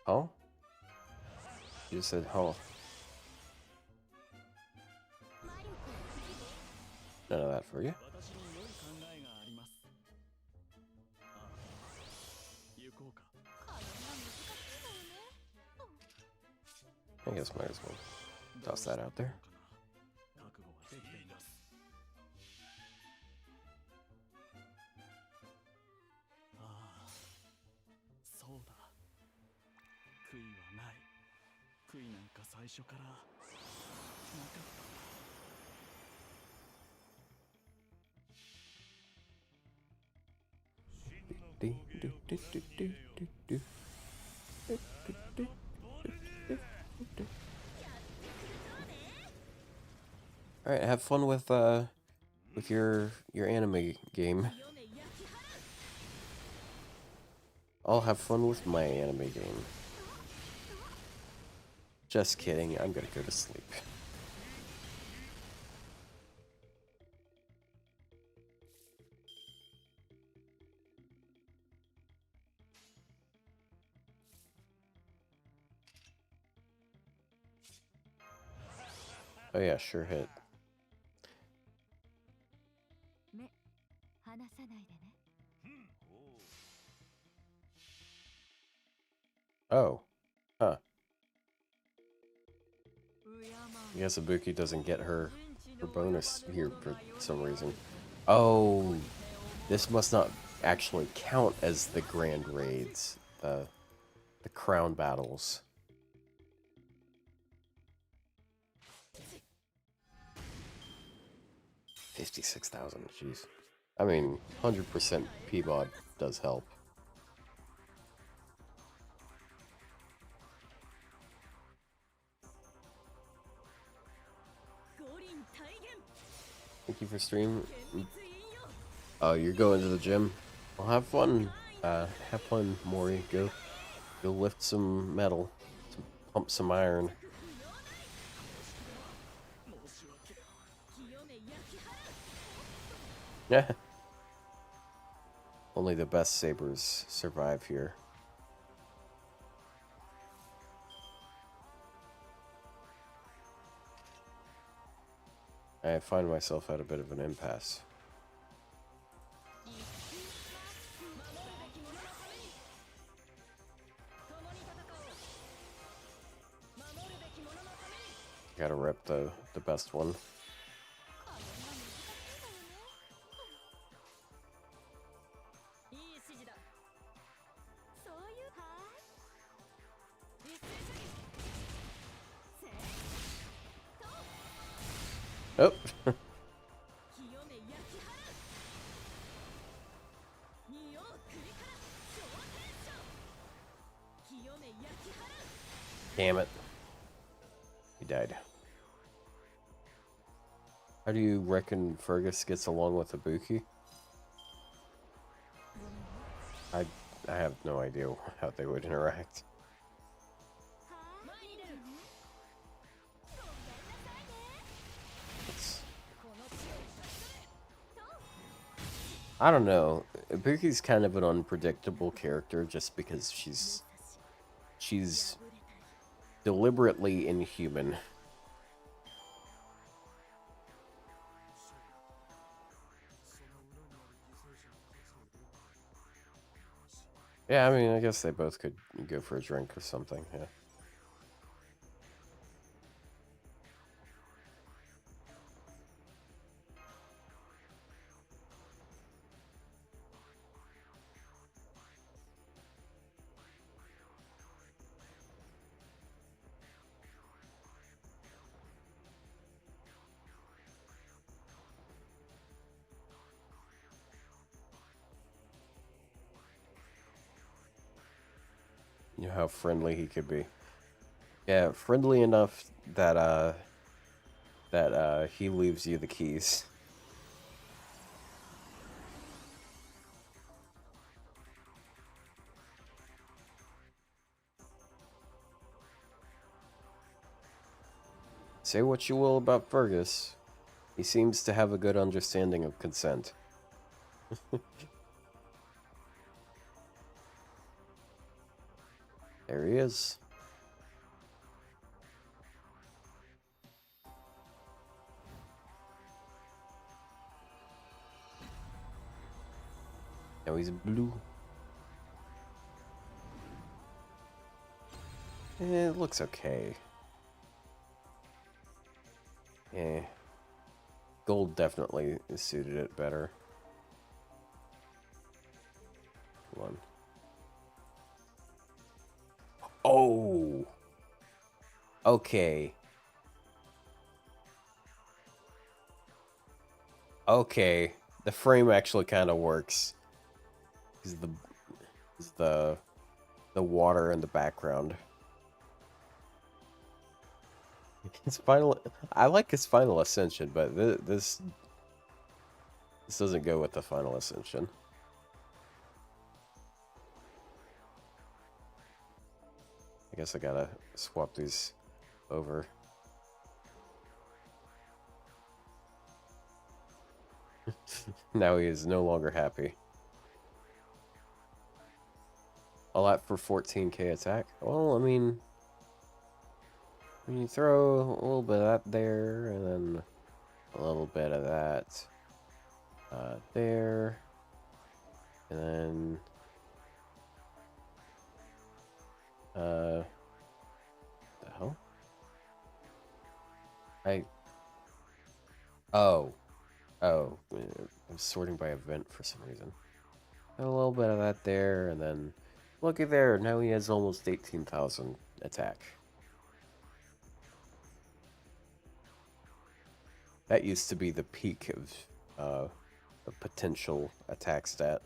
Oh? You just said, oh. None of that for you. I guess might as well toss that out there. All right, have fun with your anime game. I'll have fun with my anime game. Just kidding, I'm gonna go to sleep. Oh yeah, sure hit. Oh. Huh. I guess Ibuki doesn't get her bonus here for some reason. Oh, this must not actually count as the grand raids, the crown battles. 56,000, jeez. I mean, 100% P-mod does help. Thank you for stream. Oh, you're going to the gym? Well, have fun. Have fun, Mori. Go lift some metal, pump some iron. Yeah. Only the best sabers survive here. I find myself at a bit of an impasse. Gotta rip the best one. Oh. Damn it. He died. How do you reckon Fergus gets along with Ibuki? I have no idea how they would interact. I don't know. Ibuki's kind of an unpredictable character just because she's deliberately inhuman. Yeah, I mean, I guess they both could go for a drink or something, yeah. You know how friendly he could be. Yeah, friendly enough that he leaves you the keys. Say what you will about Fergus, he seems to have a good understanding of consent. There he is. Now he's blue. It looks okay. Yeah. Gold definitely suited it better. Come on. Oh! Okay. Okay. The frame actually kind of works. Is the water in the background. His final, I like his final ascension, but this doesn't go with the final ascension. I guess I gotta swap these over. Now he is no longer happy. All that for 14k attack? Well, I mean, when you throw a little bit of that there, and then a little bit of that there, and then the hell? Oh, I'm sorting by event for some reason. A little bit of that there, and then looky there. Now he has almost 18,000 attack. That used to be the peak of a potential attack stat.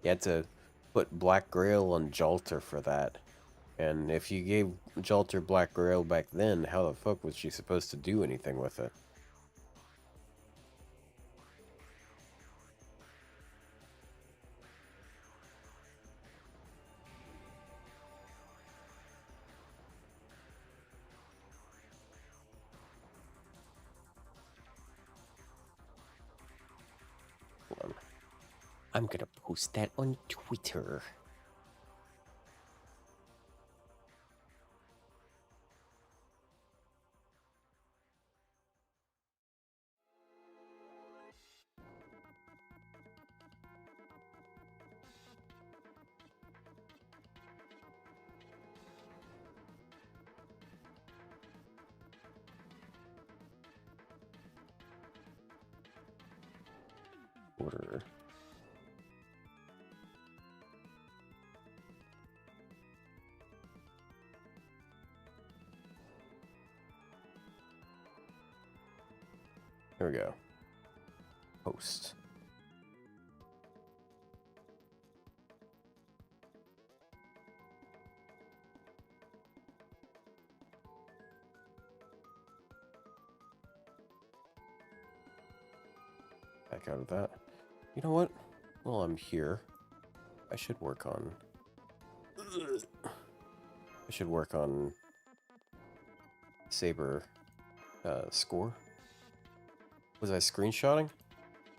You had to put Black Grail on Jalter for that. And if you gave Jalter Black Grail back then, how the fuck was she supposed to do anything with it? I'm gonna post that on Twitter. Order. There we go. Post. Back out of that. You know what? While I'm here, I should work on... Saber score. Was I screenshotting?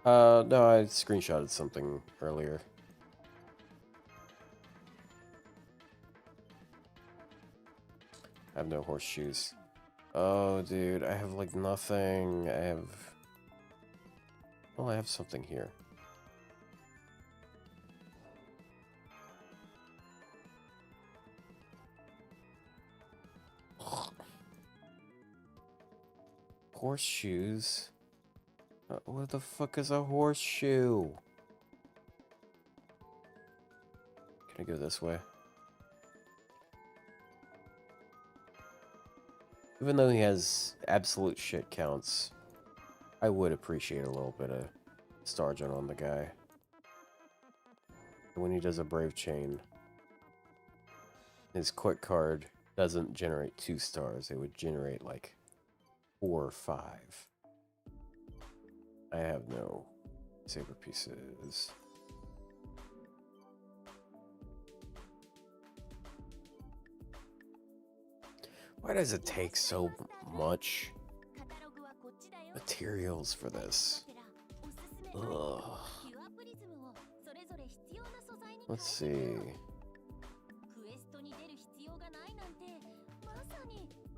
No, I screenshotted something earlier. I have no horseshoes. Oh, dude, I have like nothing. I have... Well, I have something here. Horseshoes? What the fuck is a horseshoe? Can I go this way? Even though he has absolute shit counts, I would appreciate a little bit of Stargent on the guy. When he does a Brave Chain, his quick card doesn't generate 2 stars, it would generate like 4 or 5. I have no saber pieces. Why does it take so much materials for this? Ugh. Let's see.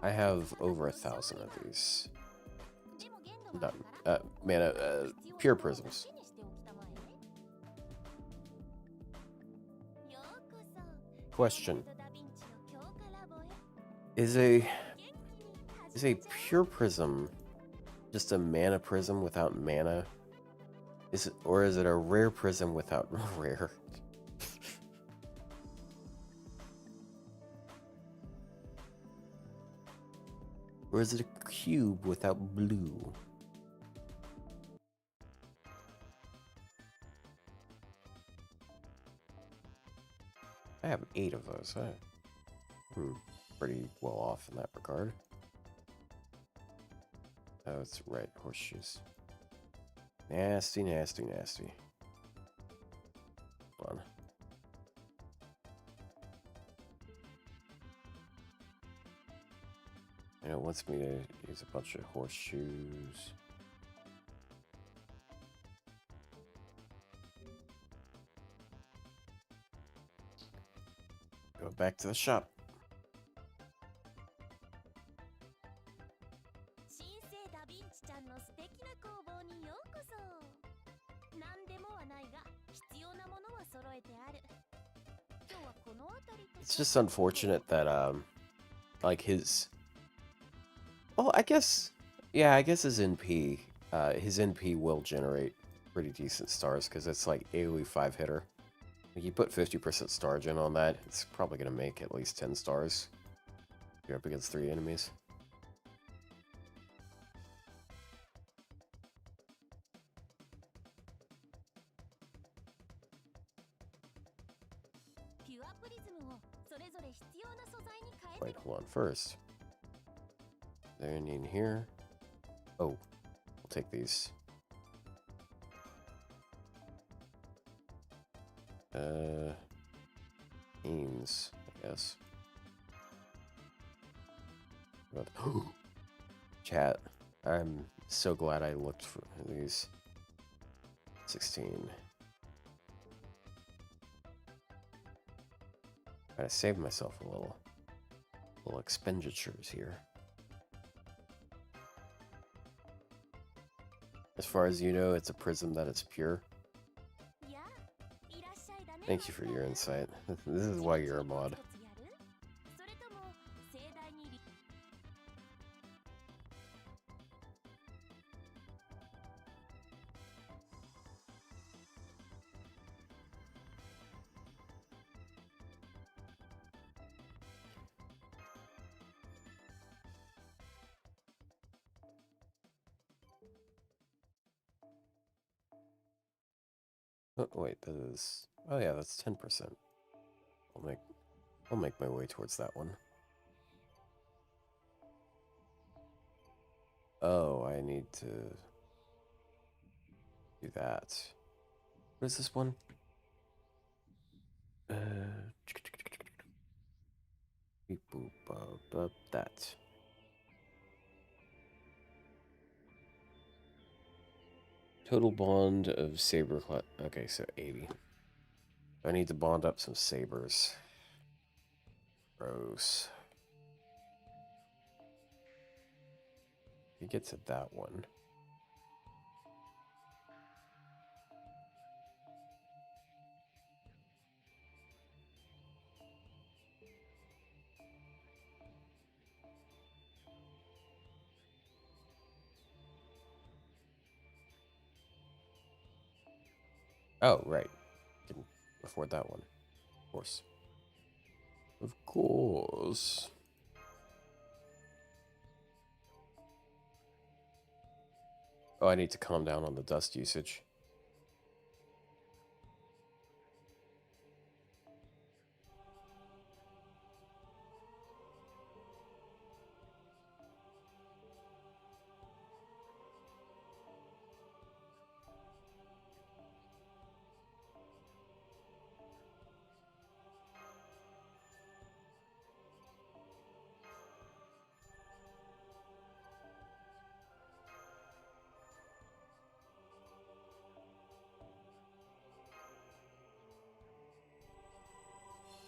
I have over 1,000 of these. Not, pure prisms. Question. Is a pure prism just a mana prism without mana? Or is it a rare prism without rare? Or is it a cube without blue? I have 8 of those. I'm pretty well off in that regard. Oh, that's right, horseshoes. Nasty, nasty, nasty. Hold on. And it wants me to use a bunch of horseshoes. Go back to the shop. It's just unfortunate that like his... Well, I guess... Yeah, I guess his NP will generate pretty decent stars, because it's like AoE 5-hitter. Like, you put 50% Stargent on that, it's probably going to make at least 10 stars. You're up against 3 enemies. Wait, hold on first. There any in here? Oh, we'll take these. Beans, I guess. Chat, I'm so glad I looked for these. 16. Gotta save myself a little expenditures here. As far as you know, it's a prism that is pure. Thank you for your insight. This is why you're a mod. Oh, wait, that is... Oh yeah, that's 10%. I'll make my way towards that one. Oh, I need to do that. What is this one? Beep boop that. Total bond of saber class. Okay, so 80. I need to bond up some sabers. Gross. You get to that one. Oh, right. Can afford that one. Of course. Of course. Oh, I need to calm down on the dust usage.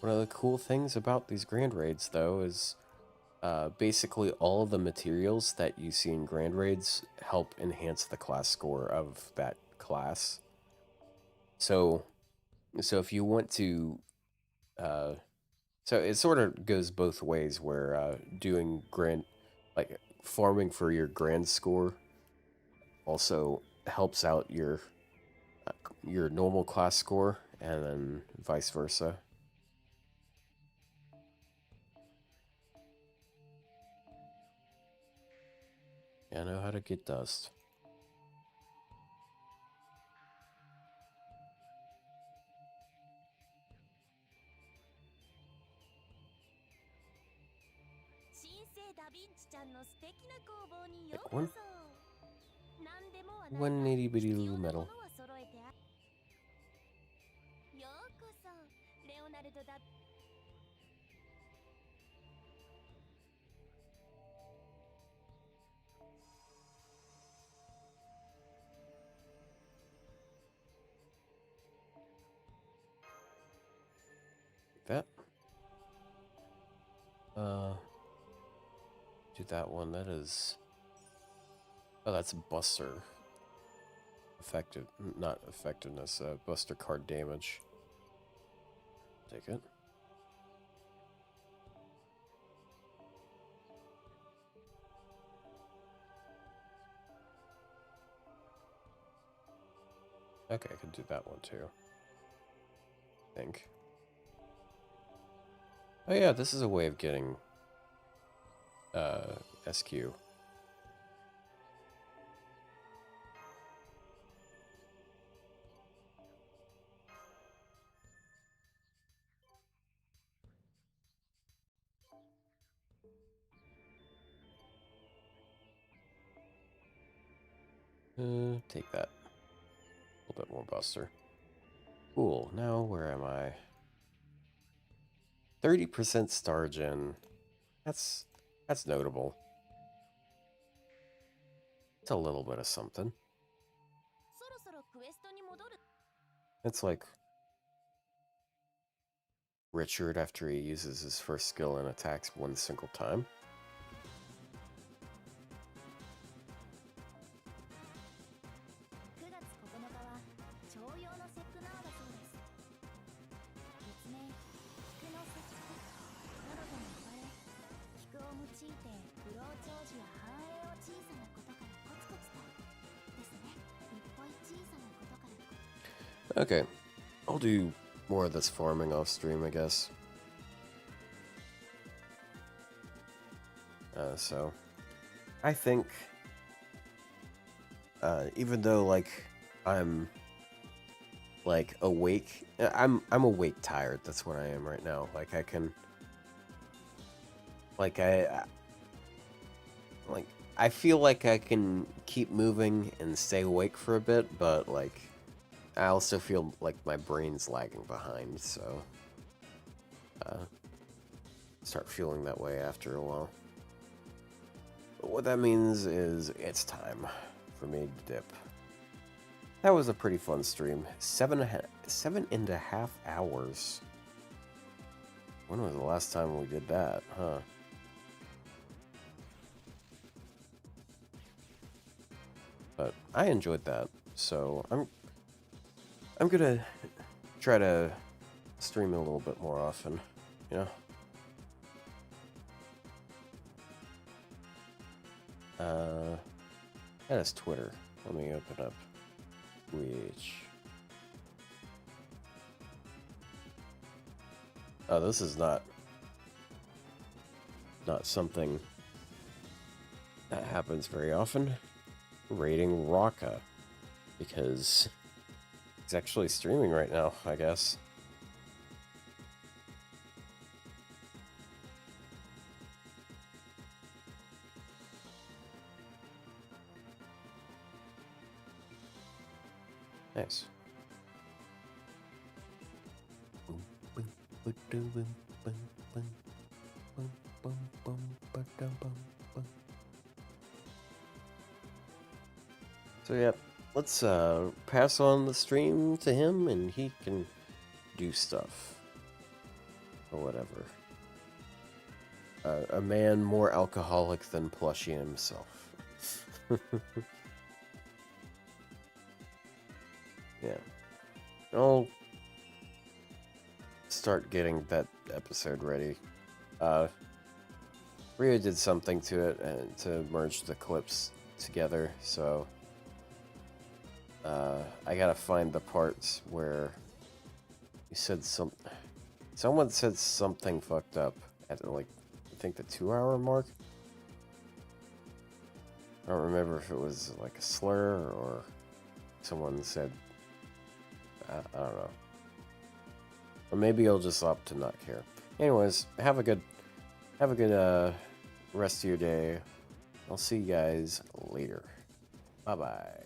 One of the cool things about these Grand Raids, though, is basically all of the materials that you see in Grand Raids help enhance the class score of that class. So if you want to, so it sort of goes both ways, where doing like farming for your grand score also helps out your normal class score, and then vice versa. I know how to get dust. Pick one. One itty bitty little metal. That. Do that one. That is. Oh, that's Buster. Effective, not effectiveness. Buster card damage. Take it. Okay, I can do that one too. I think. Oh yeah, this is a way of getting SQ. Take that. A little bit more Buster. Cool. Now where am I? 30% star gen. That's notable. It's a little bit of something. It's like Richard after he uses his first skill and attacks one single time. 9月9日は徴用の節句なのだそうです。別名菊の節句などとも呼ばれ、菊を用いて不老長寿や繁栄を小さなことからコツコツとですね。一歩一小さなことから。 Okay, I'll do more of this farming off stream, I guess. So I think even though like I'm like awake, I'm awake tired. That's what I am right now. Like I can like I feel like I can keep moving and stay awake for a bit, but like I also feel like my brain's lagging behind, so start feeling that way after a while. But what that means is it's time for me to dip. That was a pretty fun stream. 7.5 hours. When was the last time we did that, huh? But I enjoyed that, so I'm gonna try to stream a little bit more often, you know? That is Twitter. Let me open up Twitch. Oh, this is not something that happens very often. Rating Rocka, because he's actually streaming right now, I guess. Nice. So yeah, let's pass on the stream to him and he can do stuff. Or whatever. A man more alcoholic than Plushie himself. Yeah. I'll start getting that episode ready. Ryou did something to it and to merge the clips together, so I gotta find the parts where you said someone said something fucked up at like I think the 2-hour mark. I don't remember if it was like a slur or someone said I don't know. Or maybe I'll just opt to not care. Anyways, have a good rest of your day. I'll see you guys later. Bye bye.